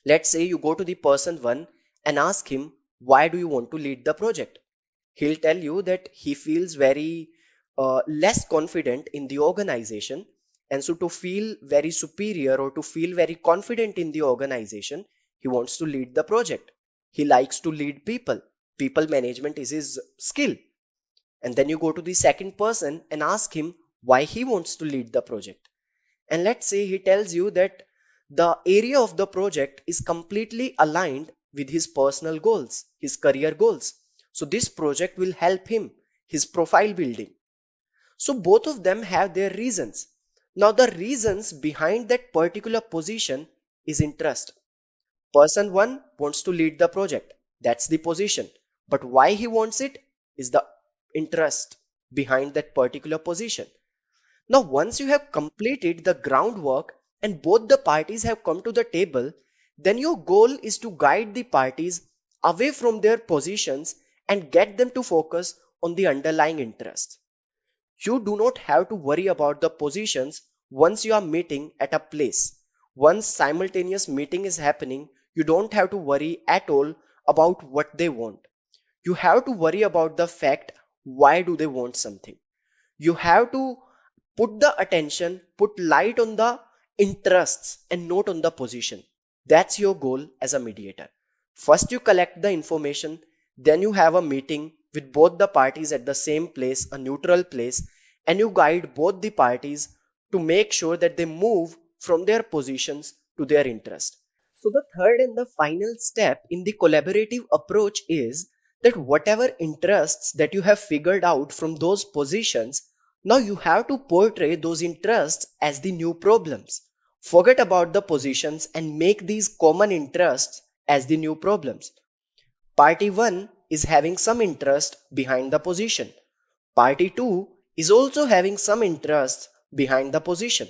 Let's say you go to the person one and ask him, why do you want to lead the project? He'll tell you that he feels very less confident in the organization. And so to feel very superior or to feel very confident in the organization, he wants to lead the project. He likes to lead people. People management is his skill. And then you go to the second person and ask him why he wants to lead the project. And let's say he tells you that the area of the project is completely aligned with his personal goals, his career goals. So this project will help him, his profile building. So both of them have their reasons. Now the reasons behind that particular position is interest. Person one wants to lead the project. That's the position. But why he wants it is the interest behind that particular position. Now, once you have completed the groundwork and both the parties have come to the table, then your goal is to guide the parties away from their positions and get them to focus on the underlying interests. You do not have to worry about the positions once you are meeting at a place. Once simultaneous meeting is happening, you don't have to worry at all about what they want. You have to worry about the fact why do they want something. You have to put the attention, put light on the interests and not on the position. That's your goal as a mediator. First, you collect the information, then you have a meeting with both the parties at the same place, a neutral place, and you guide both the parties to make sure that they move from their positions to their interest. So, the third and the final step in the collaborative approach is that whatever interests that you have figured out from those positions, now you have to portray those interests as the new problems. Forget about the positions and make these common interests as the new problems. Party 1 is having some interest behind the position. Party 2 is also having some interests behind the position.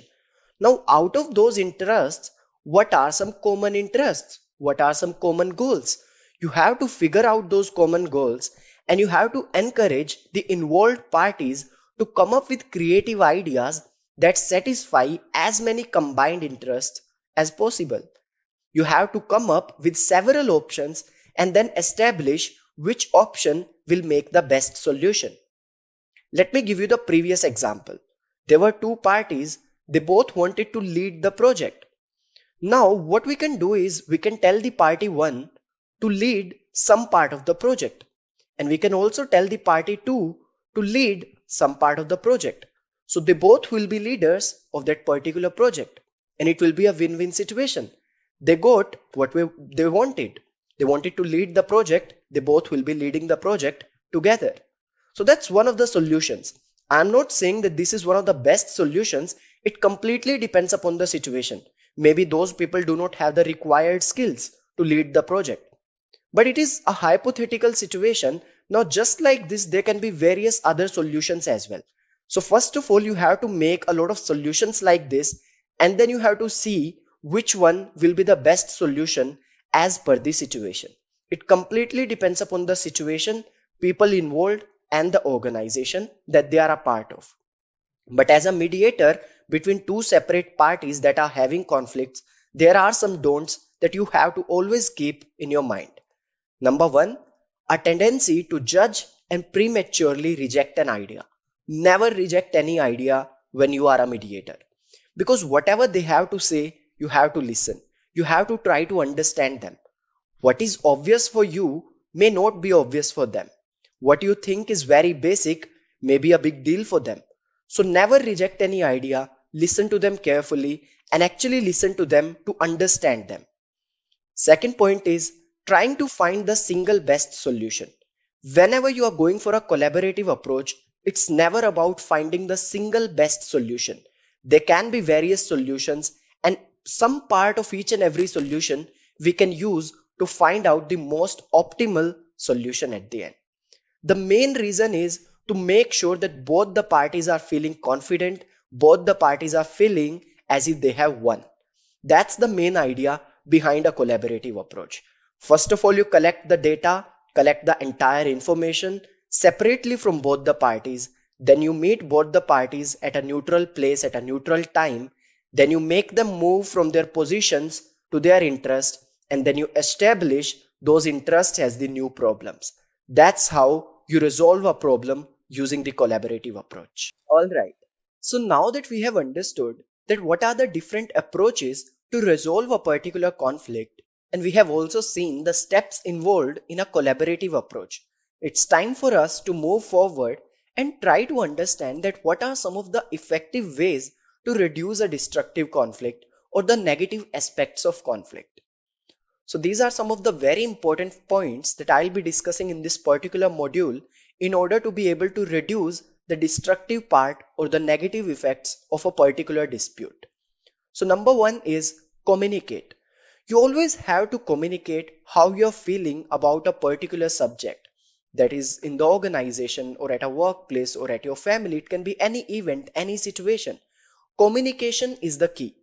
Now, out of those interests, what are some common interests? What are some common goals? You have to figure out those common goals and you have to encourage the involved parties to come up with creative ideas that satisfy as many combined interests as possible. You have to come up with several options and then establish which option will make the best solution. Let me give you the previous example. There were two parties, they both wanted to lead the project. Now, what we can do is we can tell the party 1 to lead some part of the project, and we can also tell the party 2 to lead some part of the project. So they both will be leaders of that particular project. and it will be a win-win situation. They got what they wanted. They wanted to lead the project. They both will be leading the project together. So that's one of the solutions. I'm not saying that this is one of the best solutions. It completely depends upon the situation. Maybe those people do not have the required skills to lead the project. But it is a hypothetical situation. Now, just like this, there can be various other solutions as well. So first of all, you have to make a lot of solutions like this, and then you have to see which one will be the best solution as per the situation. It completely depends upon the situation, people involved, and the organization that they are a part of. But as a mediator between two separate parties that are having conflicts, there are some don'ts that you have to always keep in your mind. Number one, a tendency to judge and prematurely reject an idea. Never reject any idea when you are a mediator. Because whatever they have to say, you have to listen. You have to try to understand them. What is obvious for you may not be obvious for them. What you think is very basic may be a big deal for them. So never reject any idea, listen to them carefully, and actually listen to them to understand them. Second point is trying to find the single best solution. Whenever you are going for a collaborative approach, it's never about finding the single best solution. There can be various solutions, and some part of each and every solution we can use to find out the most optimal solution at the end. The main reason is to make sure that both the parties are feeling confident, both the parties are feeling as if they have won. That's the main idea behind a collaborative approach. First of all, you collect the data, collect the entire information separately from both the parties. Then you meet both the parties at a neutral place at a neutral time. Then you make them move from their positions to their interest, and then you establish those interests as the new problems. That's how you resolve a problem using the collaborative approach. All right. So now that we have understood that what are the different approaches to resolve a particular conflict, and we have also seen the steps involved in a collaborative approach, it's time for us to move forward and try to understand that what are some of the effective ways to reduce a destructive conflict or the negative aspects of conflict. So these are some of the very important points that I'll be discussing in this particular module in order to be able to reduce the destructive part or the negative effects of a particular dispute. So number one is communicate. You always have to communicate how you're feeling about a particular subject. That is in the organization or at a workplace or at your family. It can be any event, any situation. Communication is the key.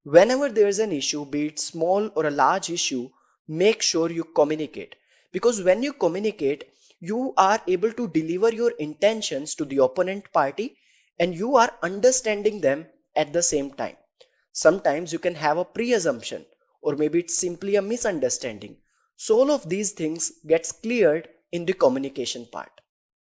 Whenever there is an issue, be it small or a large issue, make sure you communicate. Because when you communicate, you are able to deliver your intentions to the opponent party and you are understanding them at the same time. Sometimes you can have a pre-assumption or maybe it's simply a misunderstanding. So all of these things gets cleared in the communication part.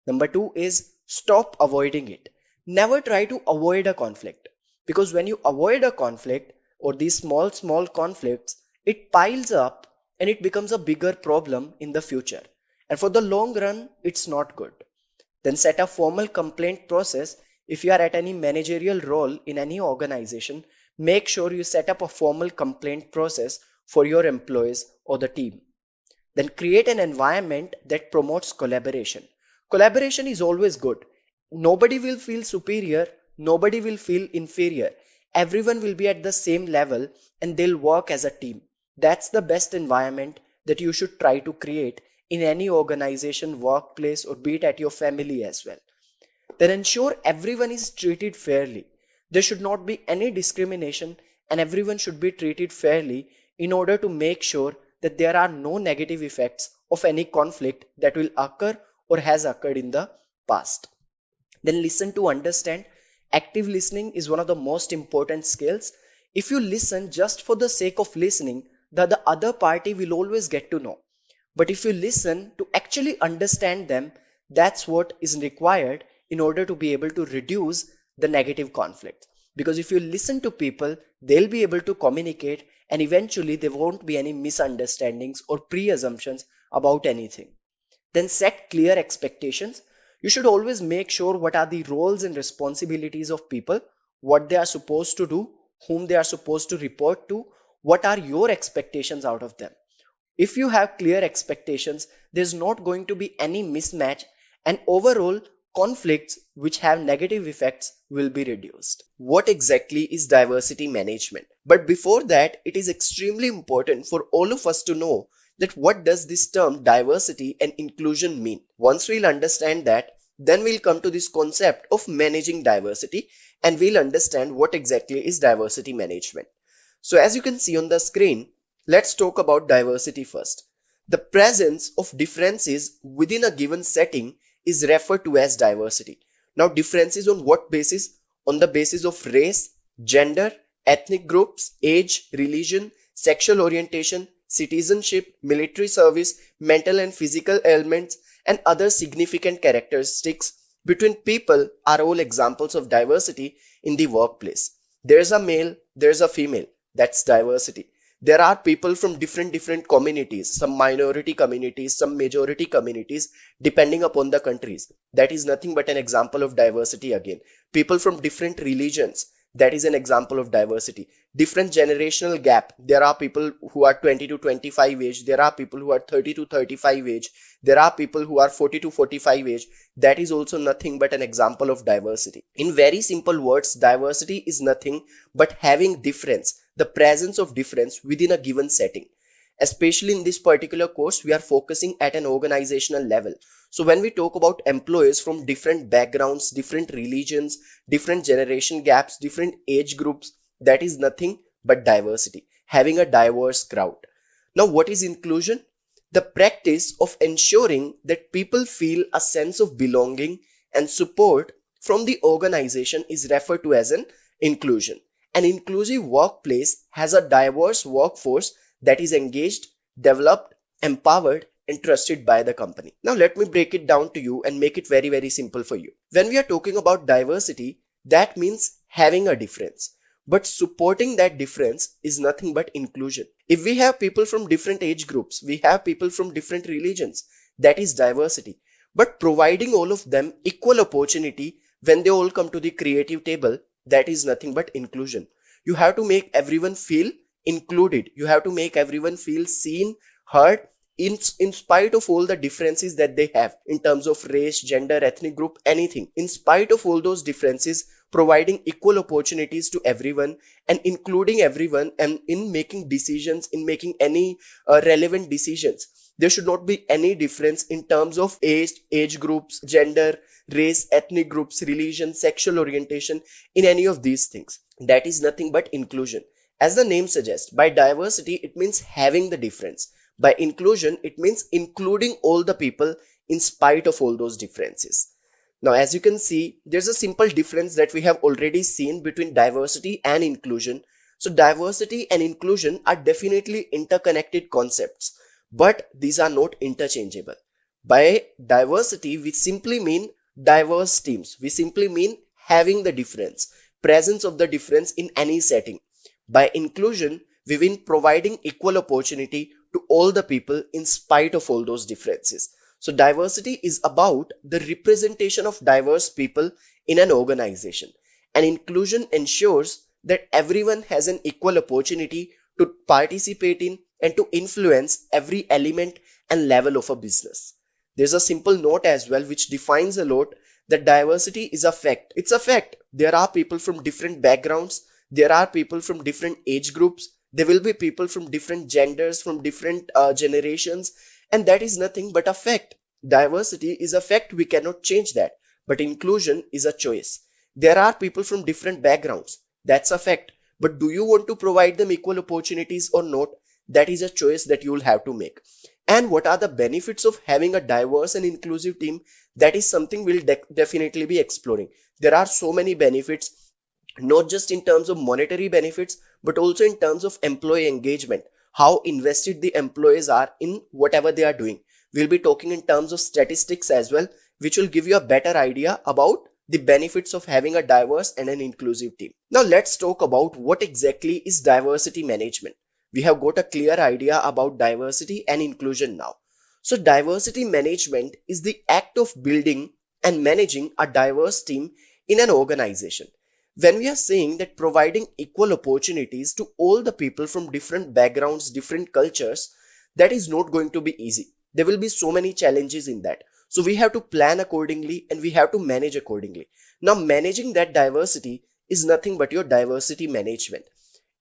Number two is stop avoiding it. Never try to avoid a conflict, because when you avoid a conflict or these small conflicts, it piles up and it becomes a bigger problem in the future. And for the long run, it's not good. Then set a formal complaint process. If you are at any managerial role in any organization, make sure you set up a formal complaint process for your employees or the team. Then create an environment that promotes collaboration. Collaboration is always good. Nobody will feel superior, nobody will feel inferior. Everyone will be at the same level and they'll work as a team. That's the best environment that you should try to create in any organization, workplace, or be it at your family as well. Then ensure everyone is treated fairly. There should not be any discrimination and everyone should be treated fairly in order to make sure that there are no negative effects of any conflict that will occur or has occurred in the past. Then listen to understand. Active listening is one of the most important skills. If you listen just for the sake of listening, the other party will always get to know. But if you listen to actually understand them, that's what is required in order to be able to reduce the negative conflict. Because if you listen to people, they'll be able to communicate and eventually there won't be any misunderstandings or pre-assumptions about anything. Then set clear expectations. You should always make sure what are the roles and responsibilities of people, what they are supposed to do, whom they are supposed to report to, what are your expectations out of them. If you have clear expectations, there's not going to be any mismatch, and overall conflicts which have negative effects will be reduced. What exactly is diversity management? But before that, it is extremely important for all of us to know that what does this term diversity and inclusion mean. Once we'll understand that, then we'll come to this concept of managing diversity, and we'll understand what exactly is diversity management. So as you can see on the screen, let's talk about diversity first. The presence of differences within a given setting is referred to as diversity. Now, differences on what basis? On the basis of race, gender, ethnic groups, age, religion, sexual orientation, citizenship, military service, mental and physical ailments, and other significant characteristics between people are all examples of diversity in the workplace. There's a male, there's a female. That's diversity. There are people from different communities, some minority communities, some majority communities, depending upon the countries. That is nothing but an example of diversity again. People from different religions. That is an example of diversity. Different generational gap. There are people who are 20 to 25 age. There are people who are 30 to 35 age. There are people who are 40 to 45 age. That is also nothing but an example of diversity. In very simple words, diversity is nothing but having difference, the presence of difference within a given setting. Especially in this particular course, we are focusing at an organizational level. So when we talk about employees from different backgrounds, different religions, different generation gaps, different age groups, that is nothing but diversity, having a diverse crowd. Now, what is inclusion? The practice of ensuring that people feel a sense of belonging and support from the organization is referred to as an inclusion. An inclusive workplace has a diverse workforce that is engaged, developed, empowered, and trusted by the company. Now, let me break it down to you and make it very simple for you. When we are talking about diversity, that means having a difference. But supporting that difference is nothing but inclusion. If we have people from different age groups, we have people from different religions, that is diversity. But providing all of them equal opportunity when they all come to the creative table, that is nothing but inclusion. You have to make everyone feel included. You have to make everyone feel seen, heard, in spite of all the differences that they have in terms of race, gender, ethnic group, anything. In spite of all those differences, providing equal opportunities to everyone and including everyone, and in making decisions, in making any relevant decisions. There should not be any difference in terms of age groups, gender, race, ethnic groups, religion, sexual orientation, in any of these things. That is nothing but inclusion. As the name suggests, by diversity, it means having the difference. By inclusion, it means including all the people in spite of all those differences. Now, as you can see, there's a simple difference that we have already seen between diversity and inclusion. So diversity and inclusion are definitely interconnected concepts, but these are not interchangeable. By diversity, we simply mean diverse teams. We simply mean having the difference, presence of the difference in any setting. By inclusion, we mean providing equal opportunity to all the people in spite of all those differences. So diversity is about the representation of diverse people in an organization. And inclusion ensures that everyone has an equal opportunity to participate in and to influence every element and level of a business. There's a simple note as well which defines a lot that diversity is a fact. It's a fact. There are people from different backgrounds. There are people from different age groups. There will be people from different genders, from different generations, and that is nothing but a fact. Diversity is a fact. We cannot change that. But inclusion is a choice. There are people from different backgrounds. That's a fact. But do you want to provide them equal opportunities or not? That is a choice that you will have to make. And what are the benefits of having a diverse and inclusive team? That is something we'll definitely be exploring. There are so many benefits, not just in terms of monetary benefits, but also in terms of employee engagement, how invested the employees are in whatever they are doing. We'll be talking in terms of statistics as well, which will give you a better idea about the benefits of having a diverse and an inclusive team. Now let's talk about what exactly is diversity management. We have got a clear idea about diversity and inclusion now. So diversity management is the act of building and managing a diverse team in an organization. When we are saying that providing equal opportunities to all the people from different backgrounds, different cultures, that is not going to be easy. There will be so many challenges in that. So we have to plan accordingly and we have to manage accordingly. Now, managing that diversity is nothing but your diversity management.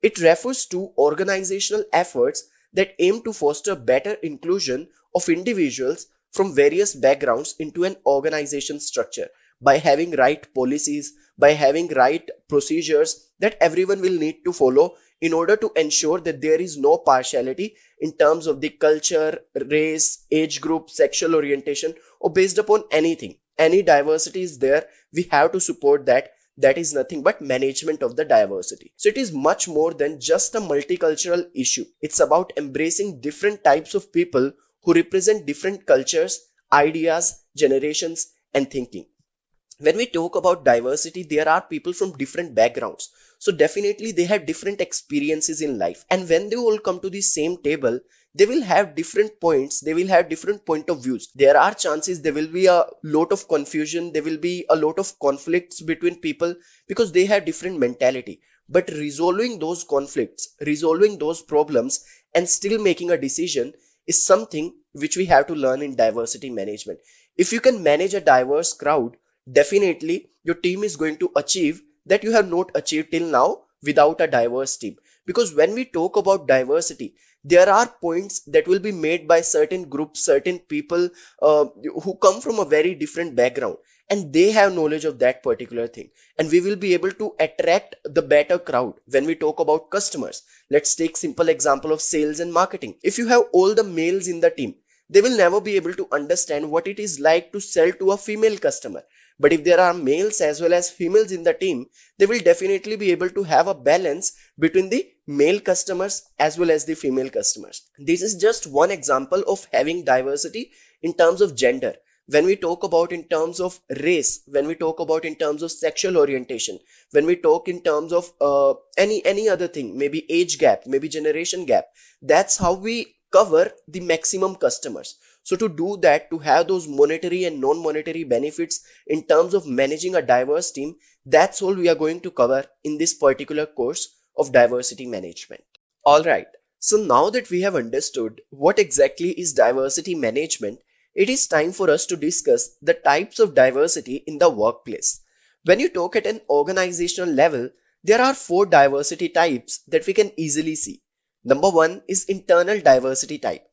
It refers to organizational efforts that aim to foster better inclusion of individuals from various backgrounds into an organization structure by having right policies, by having right procedures that everyone will need to follow in order to ensure that there is no partiality in terms of the culture, race, age group, sexual orientation, or based upon anything. Any diversity is there, we have to support that. That is nothing but management of the diversity. So it is much more than just a multicultural issue. It's about embracing different types of people who represent different cultures, ideas, generations, and thinking. When we talk about diversity, there are people from different backgrounds. So definitely they have different experiences in life. And when they all come to the same table, they will have different points. They will have different point of views. There are chances there will be a lot of confusion. There will be a lot of conflicts between people because they have different mentality. But resolving those conflicts, resolving those problems, and still making a decision is something which we have to learn in diversity management. If you can manage a diverse crowd, definitely your team is going to achieve that you have not achieved till now without a diverse team. Because when we talk about diversity, there are points that will be made by certain groups, certain people who come from a very different background, and they have knowledge of that particular thing, and we will be able to attract the better crowd. When we talk about customers, let's take simple example of sales and marketing. If you have all the males in the team, they will never be able to understand what it is like to sell to a female customer. But if there are males as well as females in the team, they will definitely be able to have a balance between the male customers as well as the female customers. This is just one example of having diversity in terms of gender. When we talk about in terms of race, when we talk about in terms of sexual orientation, when we talk in terms of any other thing, maybe age gap, maybe generation gap, that's how we cover the maximum customers. So to do that, to have those monetary and non-monetary benefits in terms of managing a diverse team, that's all we are going to cover in this particular course of diversity management. All right. So now that we have understood what exactly is diversity management, it is time for us to discuss the types of diversity in the workplace. When you talk at an organizational level, there are four diversity types that we can easily see. Number one is internal diversity type.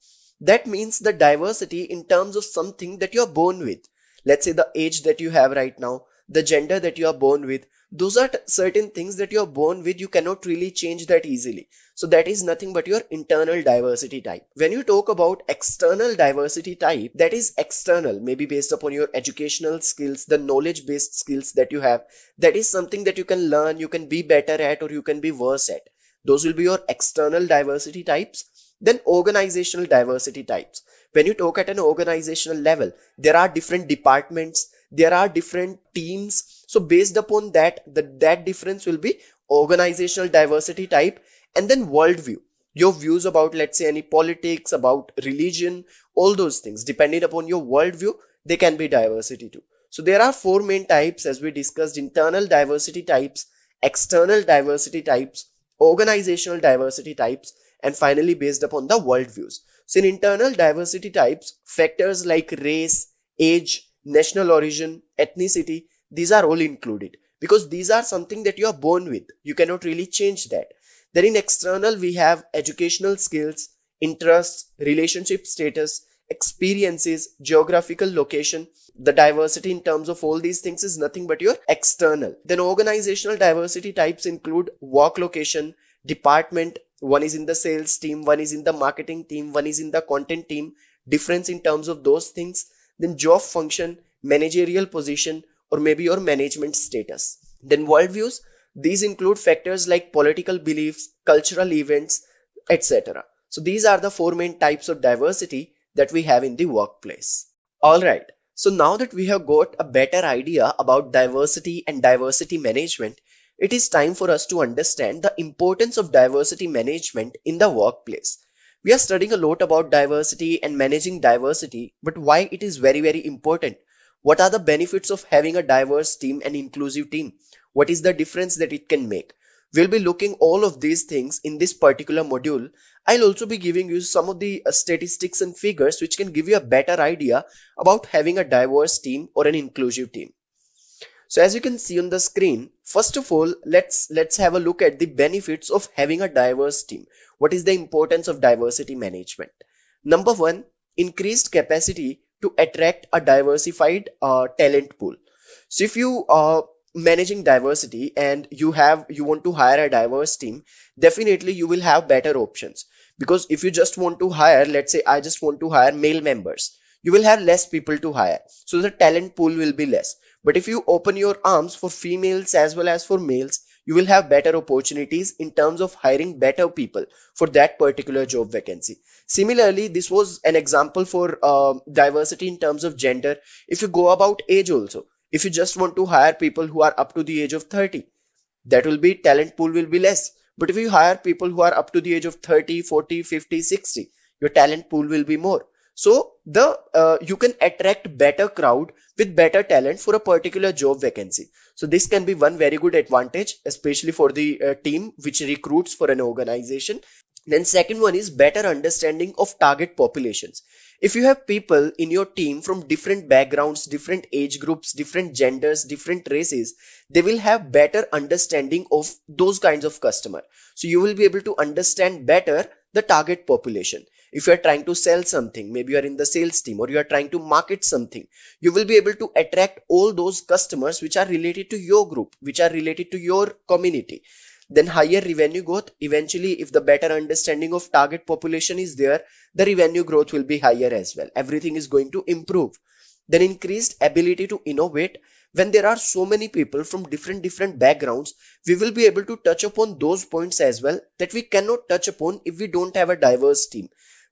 That means the diversity in terms of something that you are born with. Let's say the age that you have right now, the gender that you are born with. Those are certain things that you are born with. You cannot really change that easily. So that is nothing but your internal diversity type. When you talk about external diversity type, that is external, maybe based upon your educational skills, the knowledge based skills that you have. That is something that you can learn, you can be better at, or you can be worse at. Those will be your external diversity types. Then organizational diversity types. When you talk at an organizational level, there are different departments, there are different teams. So based upon that, that difference will be organizational diversity type. And then worldview. Your views about, let's say, any politics, about religion, all those things, depending upon your worldview, they can be diversity too. So there are four main types as we discussed: internal diversity types, external diversity types, organizational diversity types, and finally based upon the worldviews. So in internal diversity types, factors like race, age, national origin, ethnicity, these are all included because these are something that you are born with. You cannot really change that. Then in external, we have educational skills, interests, relationship status, experiences, geographical location. The diversity in terms of all these things is nothing but your external. Then organizational diversity types include work location, department. One is in the sales team, one is in the marketing team, one is in the content team. Difference in terms of those things. Then job function, managerial position, or maybe your management status. Then worldviews. These include factors like political beliefs, cultural events, etc. So these are the four main types of diversity that we have in the workplace. All right. So now that we have got a better idea about diversity and diversity management, it is time for us to understand the importance of diversity management in the workplace. We are studying a lot about diversity and managing diversity, but why it is very, very important? What are the benefits of having a diverse team and inclusive team? What is the difference that it can make? We'll be looking all of these things in this particular module. I'll also be giving you some of the statistics and figures which can give you a better idea about having a diverse team or an inclusive team. So as you can see on the screen, first of all, let's have a look at the benefits of having a diverse team. What is the importance of diversity management? Number one, increased capacity to attract a diversified talent pool. So if you are managing diversity and you want to hire a diverse team, definitely you will have better options. Because if you just want to hire, let's say I just want to hire male members, you will have less people to hire. So the talent pool will be less. But if you open your arms for females as well as for males, you will have better opportunities in terms of hiring better people for that particular job vacancy. Similarly, this was an example for diversity in terms of gender. If you go about age also, if you just want to hire people who are up to the age of 30, that will be talent pool will be less. But if you hire people who are up to the age of 30, 40, 50, 60, your talent pool will be more. So you can attract better crowd with better talent for a particular job vacancy. So this can be one very good advantage, especially for the team which recruits for an organization. Then second one is better understanding of target populations. If you have people in your team from different backgrounds, different age groups, different genders, different races, they will have better understanding of those kinds of customer. So you will be able to understand better the target population. If you are trying to sell something, maybe you are in the sales team or you are trying to market something, you will be able to attract all those customers which are related to your group, which are related to your community. Then higher revenue growth. Eventually, if the better understanding of target population is there, the revenue growth will be higher as well. Everything is going to improve. Then increased ability to innovate. When there are so many people from different backgrounds, we will be able to touch upon those points as well that we cannot touch upon if we don't have a diverse team.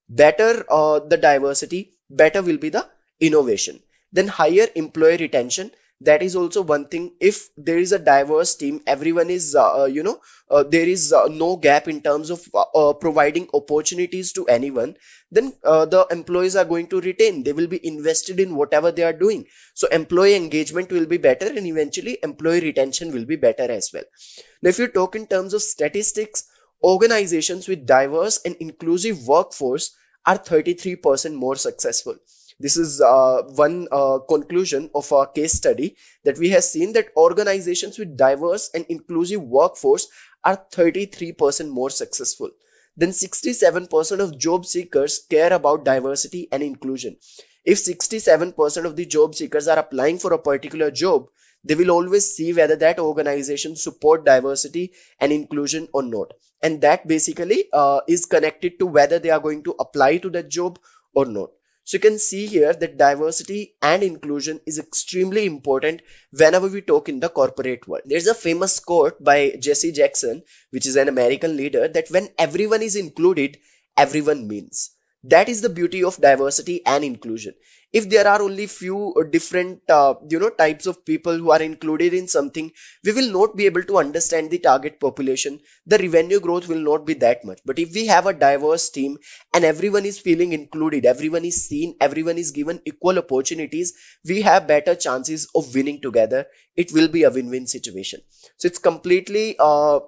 Better the diversity, better will be the innovation. Then higher employee retention. That is also one thing. If there is a diverse team, everyone is there is no gap in terms of providing opportunities to anyone, then the employees are going to retain. They will be invested in whatever they are doing. So employee engagement will be better and eventually employee retention will be better as well. Now if you talk in terms of statistics, organizations with diverse and inclusive workforce are 33% more successful. This is one conclusion of our case study, that we have seen that organizations with diverse and inclusive workforce are 33% more successful. Then 67% of job seekers care about diversity and inclusion. If 67% of the job seekers are applying for a particular job, they will always see whether that organization support diversity and inclusion or not. And that basically is connected to whether they are going to apply to that job or not. So you can see here that diversity and inclusion is extremely important whenever we talk in the corporate world. There's a famous quote by Jesse Jackson, which is an American leader, that when everyone is included, everyone wins. That is the beauty of diversity and inclusion. If there are only few different types of people who are included in something, we will not be able to understand the target population. The revenue growth will not be that much. But if we have a diverse team and everyone is feeling included, everyone is seen, everyone is given equal opportunities, we have better chances of winning together. It will be a win-win situation. So it's completely a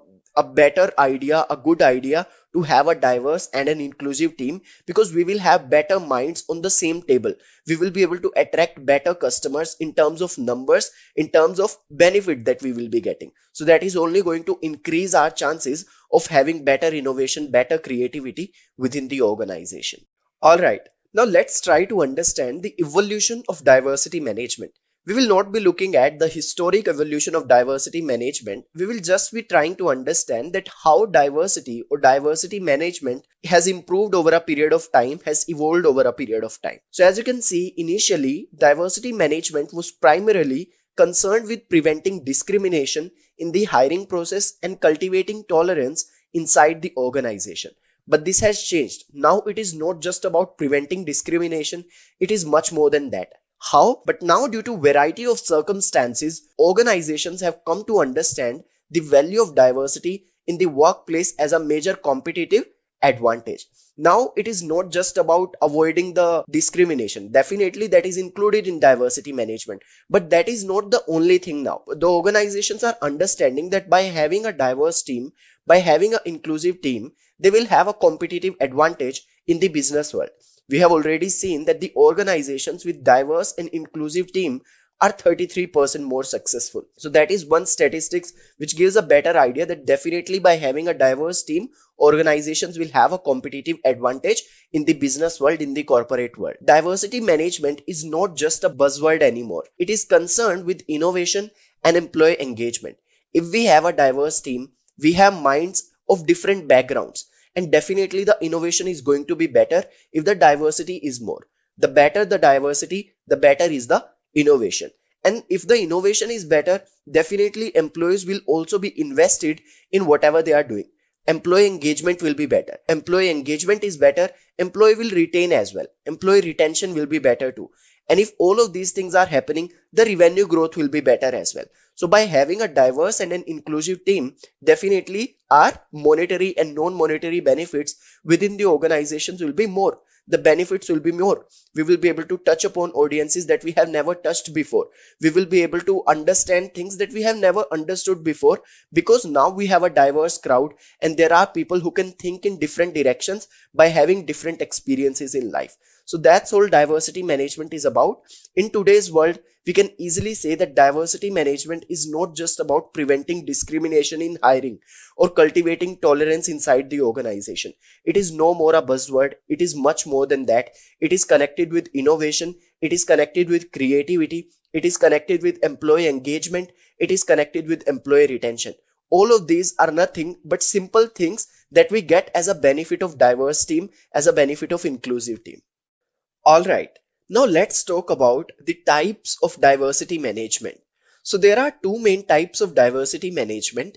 better idea, a good idea to have a diverse and an inclusive team, because we will have better minds on the same table. We will be able to attract better customers in terms of numbers, in terms of benefit that we will be getting. So that is only going to increase our chances of having better innovation, better creativity within the organization. All right, now let's try to understand the evolution of diversity management. We will not be looking at the historic evolution of diversity management. We will just be trying to understand that how diversity or diversity management has improved over a period of time, has evolved over a period of time. So as you can see, initially, diversity management was primarily concerned with preventing discrimination in the hiring process and cultivating tolerance inside the organization. But this has changed. Now it is not just about preventing discrimination. It is much more than that. How? But now, due to variety of circumstances, organizations have come to understand the value of diversity in the workplace as a major competitive advantage. Now, it is not just about avoiding the discrimination. Definitely, that is included in diversity management. But that is not the only thing now. The organizations are understanding that by having a diverse team, by having an inclusive team, they will have a competitive advantage in the business world. We have already seen that the organizations with diverse and inclusive team are 33% more successful. So that is one statistics which gives a better idea that definitely by having a diverse team, organizations will have a competitive advantage in the business world, in the corporate world. Diversity management is not just a buzzword anymore. It is concerned with innovation and employee engagement. If we have a diverse team, we have minds of different backgrounds, and definitely the innovation is going to be better if the diversity is more. The better the diversity, the better is the innovation. And if the innovation is better, definitely employees will also be invested in whatever they are doing. Employee engagement will be better. Employee engagement is better, employee will retain as well. Employee retention will be better too. And if all of these things are happening, the revenue growth will be better as well. So by having a diverse and an inclusive team, definitely our monetary and non-monetary benefits within the organizations will be more. The benefits will be more. We will be able to touch upon audiences that we have never touched before. We will be able to understand things that we have never understood before, because now we have a diverse crowd and there are people who can think in different directions by having different experiences in life. So that's all diversity management is about. In today's world, we can easily say that diversity management is not just about preventing discrimination in hiring or cultivating tolerance inside the organization. It is no more a buzzword. It is much more than that. It is connected with innovation. It is connected with creativity. It is connected with employee engagement. It is connected with employee retention. All of these are nothing but simple things that we get as a benefit of diverse team, as a benefit of inclusive team. All right, now let's talk about the types of diversity management. So there are two main types of diversity management: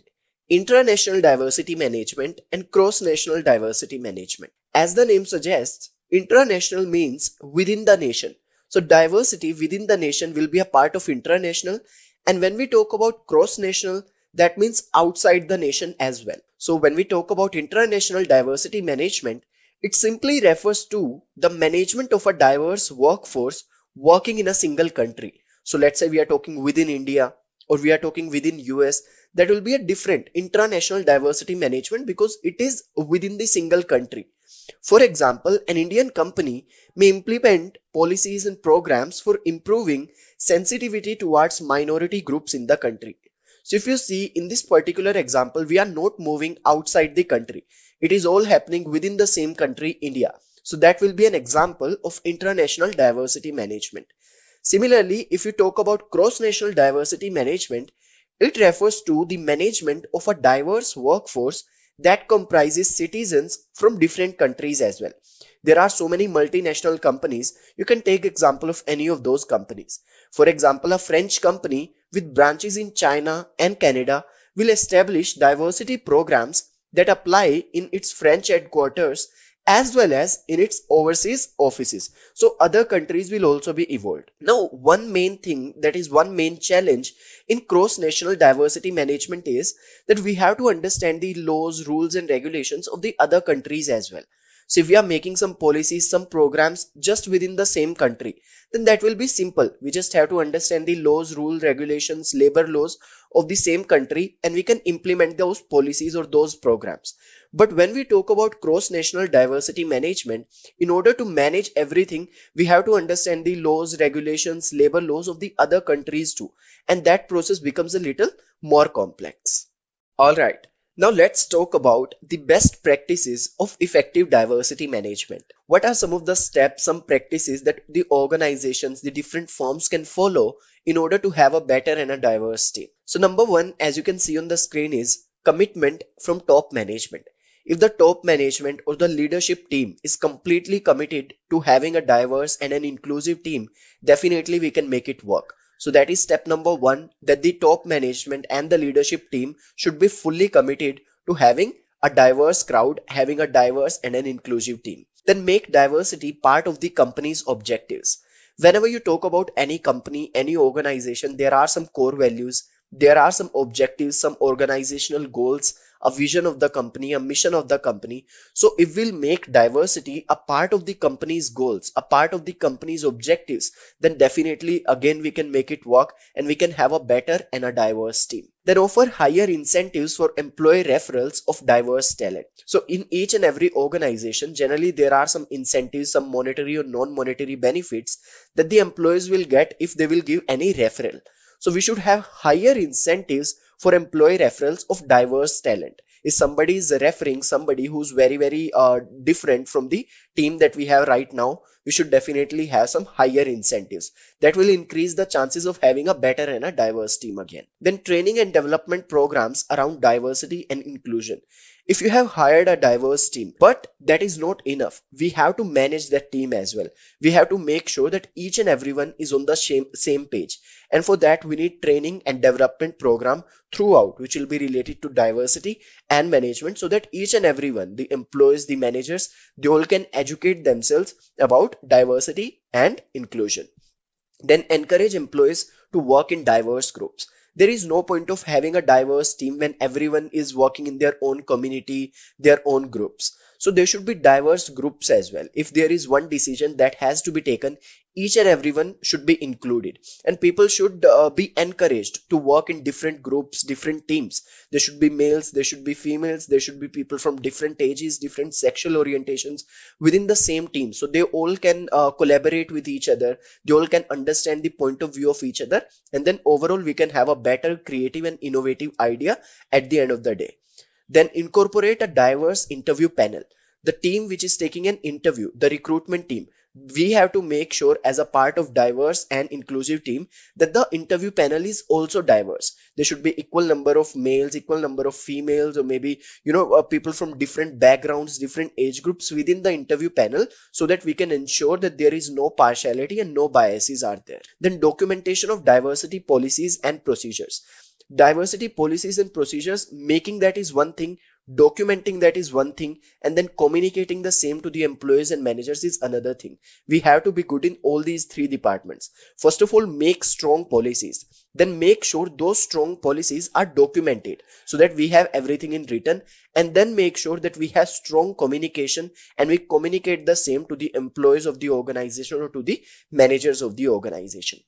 intranational diversity management and cross-national diversity management. As the name suggests, intranational means within the nation. So diversity within the nation will be a part of intranational. And when we talk about cross-national, that means outside the nation as well. So when we talk about intranational diversity management, it simply refers to the management of a diverse workforce working in a single country. So let's say we are talking within India or we are talking within US, that will be a different intranational diversity management because it is within the single country. For example, an Indian company may implement policies and programs for improving sensitivity towards minority groups in the country. So if you see in this particular example, we are not moving outside the country. It is all happening within the same country, India. So that will be an example of intranational diversity management. Similarly, if you talk about cross-national diversity management, it refers to the management of a diverse workforce that comprises citizens from different countries as well. There are so many multinational companies. You can take example of any of those companies. For example, a French company with branches in China and Canada will establish diversity programs that apply in its French headquarters as well as in its overseas offices. So other countries will also be involved. Now, one main thing, that is one main challenge in cross-national diversity management is that we have to understand the laws, rules and regulations of the other countries as well. So if we are making some policies, some programs just within the same country, then that will be simple. We just have to understand the laws, rules, regulations, labor laws of the same country and we can implement those policies or those programs. But when we talk about cross-national diversity management, in order to manage everything, we have to understand the laws, regulations, labor laws of the other countries too. And that process becomes a little more complex. All right. Now let's talk about the best practices of effective diversity management. What are some of the steps, some practices that the organizations, the different firms can follow in order to have a better and a diverse team? So number one, as you can see on the screen, is commitment from top management. If the top management or the leadership team is completely committed to having a diverse and an inclusive team, definitely we can make it work. So that is step number one, that the top management and the leadership team should be fully committed to having a diverse crowd, having a diverse and an inclusive team. Then make diversity part of the company's objectives. Whenever you talk about any company, any organization, there are some core values, there are some objectives, some organizational goals, a vision of the company, a mission of the company. So if we'll make diversity a part of the company's goals, a part of the company's objectives, then definitely again we can make it work and we can have a better and a diverse team. Then offer higher incentives for employee referrals of diverse talent. So in each and every organization, generally there are some incentives, some monetary or non-monetary benefits that the employees will get if they will give any referral. So we should have higher incentives for employee referrals of diverse talent. If somebody is referring somebody who's very different from the team that we have right now, we should definitely have some higher incentives that will increase the chances of having a better and a diverse team again. Then training and development programs around diversity and inclusion. If you have hired a diverse team, but that is not enough, we have to manage that team as well. We have to make sure that each and everyone is on the same page. And for that, we need training and development program throughout, which will be related to diversity and management, so that each and everyone, the employees, the managers, they all can educate themselves about diversity and inclusion. Then encourage employees to work in diverse groups. There is no point of having a diverse team when everyone is working in their own community, their own groups. So there should be diverse groups as well. If there is one decision that has to be taken, each and everyone should be included, and people should be encouraged to work in different groups, different teams. There should be males, there should be females, there should be people from different ages, different sexual orientations within the same team, so they all can collaborate with each other, they all can understand the point of view of each other, and then overall we can have a better, creative and innovative idea at the end of the day. Then incorporate a diverse interview panel. The team which is taking an interview, the recruitment team, we have to make sure as a part of diverse and inclusive team that the interview panel is also diverse. There should be equal number of males, equal number of females, or maybe people from different backgrounds, different age groups within the interview panel, so that we can ensure that there is no partiality and no biases are there. Then documentation of diversity policies and procedures. Diversity policies and procedures, making that is one thing, documenting that is one thing, and then communicating the same to the employees and managers is another thing. We have to be good in all these three departments. First of all, make strong policies, then make sure those strong policies are documented so that we have everything in written, and then make sure that we have strong communication and we communicate the same to the employees of the organization or to the managers of the organization.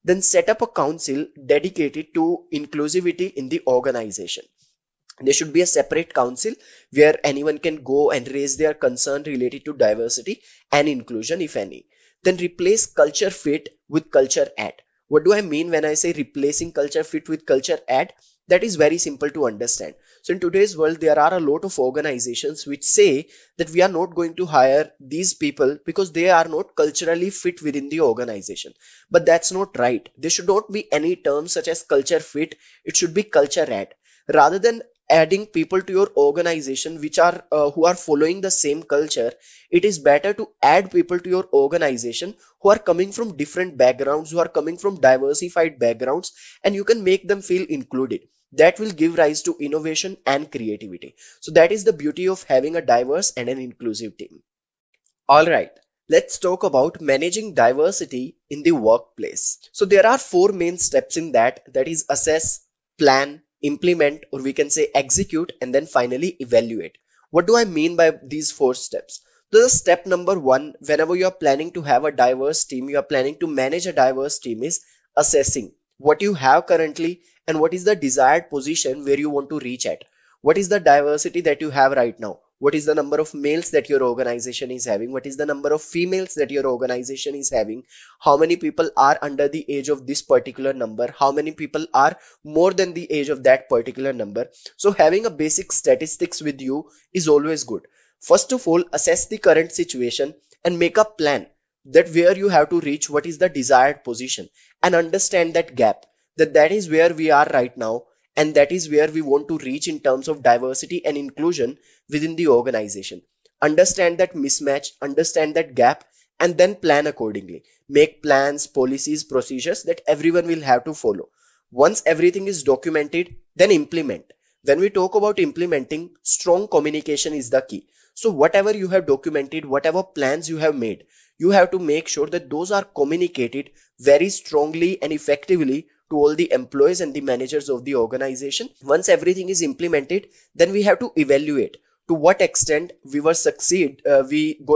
Then set up a council dedicated to inclusivity in the organization. There should be a separate council where anyone can go and raise their concern related to diversity and inclusion, if any. Then replace culture fit with culture add. What do I mean when I say replacing culture fit with culture add? That is very simple to understand. So in today's world, there are a lot of organizations which say that we are not going to hire these people because they are not culturally fit within the organization. But that's not right. There should not be any term such as culture fit. It should be culture add. Rather than adding people to your organization which are who are following the same culture, it is better to add people to your organization who are coming from different backgrounds, who are coming from diversified backgrounds, and you can make them feel included. That will give rise to innovation and creativity. So that is the beauty of having a diverse and an inclusive team. All right, let's talk about managing diversity in the workplace. So there are four main steps in that is assess, plan, implement, or we can say execute, and then finally evaluate. What do I mean by these four steps? So the step number one, whenever you are planning to have a diverse team, you are planning to manage a diverse team, is assessing what you have currently and what is the desired position where you want to reach at. What is the diversity that you have right now? What is the number of males that your organization is having? What is the number of females that your organization is having? How many people are under the age of this particular number? How many people are more than the age of that particular number? So having a basic statistics with you is always good. First of all, assess the current situation and make a plan that where you have to reach, what is the desired position, and understand that gap, that is where we are right now, and that is where we want to reach in terms of diversity and inclusion within the organization. Understand that mismatch, understand that gap, and then plan accordingly. Make plans, policies, procedures that everyone will have to follow. Once everything is documented, then implement. When we talk about implementing, strong communication is the key. So whatever you have documented, whatever plans you have made, you have to make sure that those are communicated very strongly and effectively to all the employees and the managers of the organization. Once everything is implemented, then we have to evaluate to what extent we got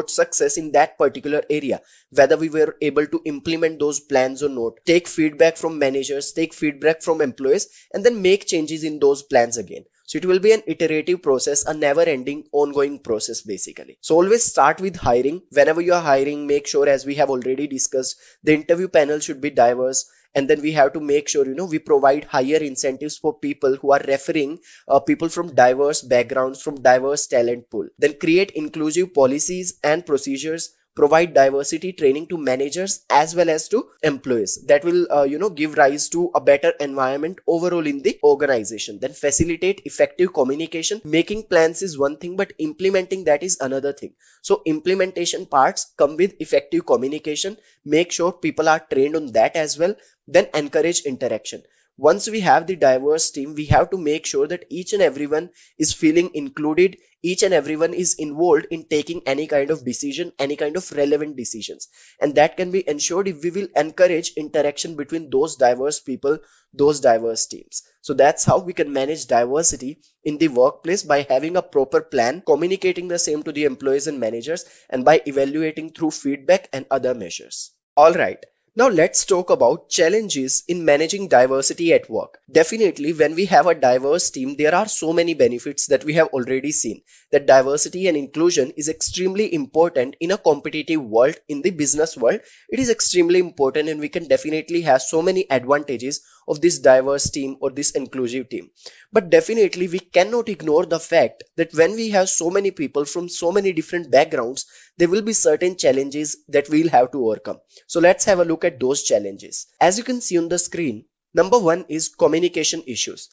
success in that particular area, whether we were able to implement those plans or not, take feedback from managers, take feedback from employees, and then make changes in those plans again. So it will be an iterative process, a never ending ongoing process basically. So always start with hiring. Whenever you are hiring, make sure, as we have already discussed, the interview panel should be diverse. And then we have to make sure, we provide higher incentives for people who are referring people from diverse backgrounds, from diverse talent pool. Then create inclusive policies and procedures, provide diversity training to managers as well as to employees. That will give rise to a better environment overall in the organization. Then facilitate effective communication. Making plans is one thing, but implementing that is another thing. So implementation parts come with effective communication. Make sure people are trained on that as well. Then encourage interaction. Once we have the diverse team, we have to make sure that each and everyone is feeling included, each and everyone is involved in taking any kind of decision, any kind of relevant decisions. And that can be ensured if we will encourage interaction between those diverse people, those diverse teams. So that's how we can manage diversity in the workplace, by having a proper plan, communicating the same to the employees and managers, and by evaluating through feedback and other measures. All right. Now let's talk about challenges in managing diversity at work. Definitely, when we have a diverse team, there are so many benefits that we have already seen. That diversity and inclusion is extremely important in a competitive world, in the business world. It is extremely important, and we can definitely have so many advantages of this diverse team or this inclusive team. But definitely, we cannot ignore the fact that when we have so many people from so many different backgrounds, there will be certain challenges that we'll have to overcome. So let's have a look at those challenges. As you can see on the screen, number one is communication issues.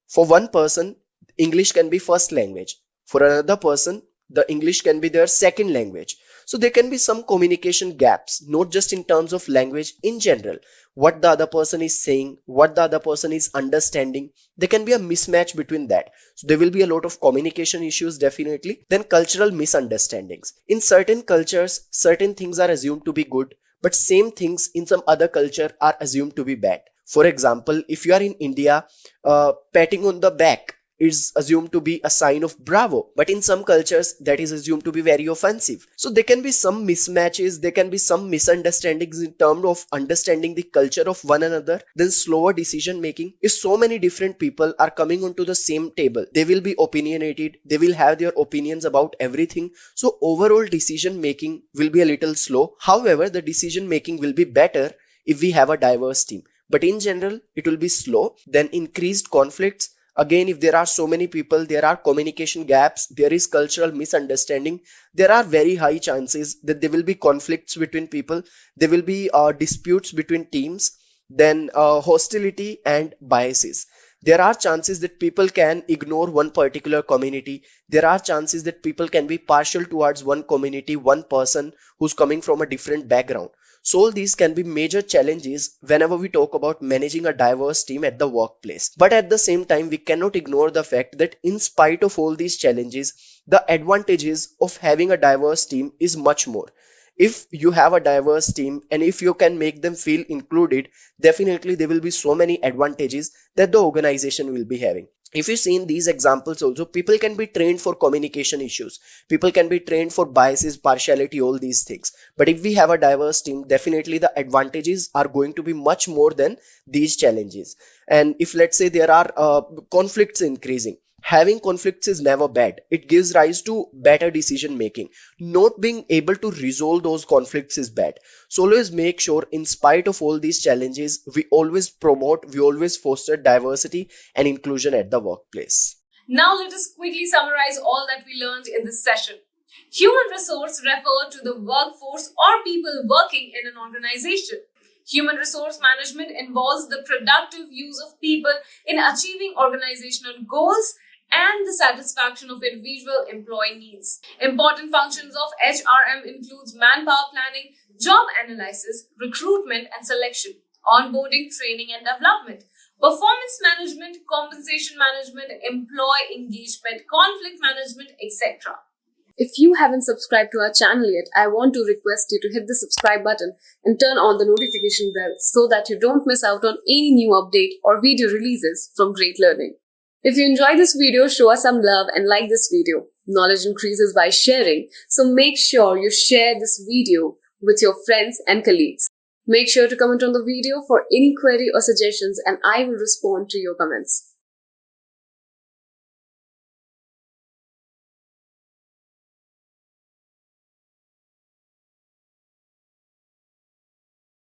For one person, English can be first language. For another person, the English can be their second language. So there can be some communication gaps, not just in terms of language, in general. What the other person is saying, what the other person is understanding, there can be a mismatch between that. So there will be a lot of communication issues definitely. Then cultural misunderstandings. In certain cultures, certain things are assumed to be good, but same things in some other culture are assumed to be bad. For example, if you are in India, patting on the back is assumed to be a sign of bravo, but in some cultures that is assumed to be very offensive. So there can be some mismatches, there can be some misunderstandings in terms of understanding the culture of one another. Then slower decision making. If so many different people are coming onto the same table, they will be opinionated, they will have their opinions about everything. So overall decision making will be a little slow. However, the decision making will be better if we have a diverse team, but in general it will be slow. Then increased conflicts. Again, if there are so many people, there are communication gaps, there is cultural misunderstanding, there are very high chances that there will be conflicts between people, there will be disputes between teams. Then hostility and biases. There are chances that people can ignore one particular community. There are chances that people can be partial towards one community, one person who's coming from a different background. So all these can be major challenges whenever we talk about managing a diverse team at the workplace. But at the same time, we cannot ignore the fact that in spite of all these challenges, the advantages of having a diverse team is much more. If you have a diverse team and if you can make them feel included, definitely there will be so many advantages that the organization will be having. If you see in these examples also, people can be trained for communication issues, people can be trained for biases, partiality, all these things. But if we have a diverse team, definitely the advantages are going to be much more than these challenges. And if let's say there are conflicts increasing, having conflicts is never bad. It gives rise to better decision making. Not being able to resolve those conflicts is bad. So always make sure, in spite of all these challenges, we always promote, we always foster diversity and inclusion at the workplace. Now let us quickly summarize all that we learned in this session. Human resource refer to the workforce or people working in an organization. Human resource management involves the productive use of people in achieving organizational goals and the satisfaction of individual employee needs. Important functions of HRM includes manpower planning, job analysis, recruitment and selection, onboarding, training and development, performance management, compensation management, employee engagement, conflict management, etc. If you haven't subscribed to our channel yet, I want to request you to hit the subscribe button and turn on the notification bell so that you don't miss out on any new update or video releases from Great Learning. If you enjoyed this video, show us some love and like this video. Knowledge increases by sharing, so make sure you share this video with your friends and colleagues. Make sure to comment on the video for any query or suggestions and I will respond to your comments.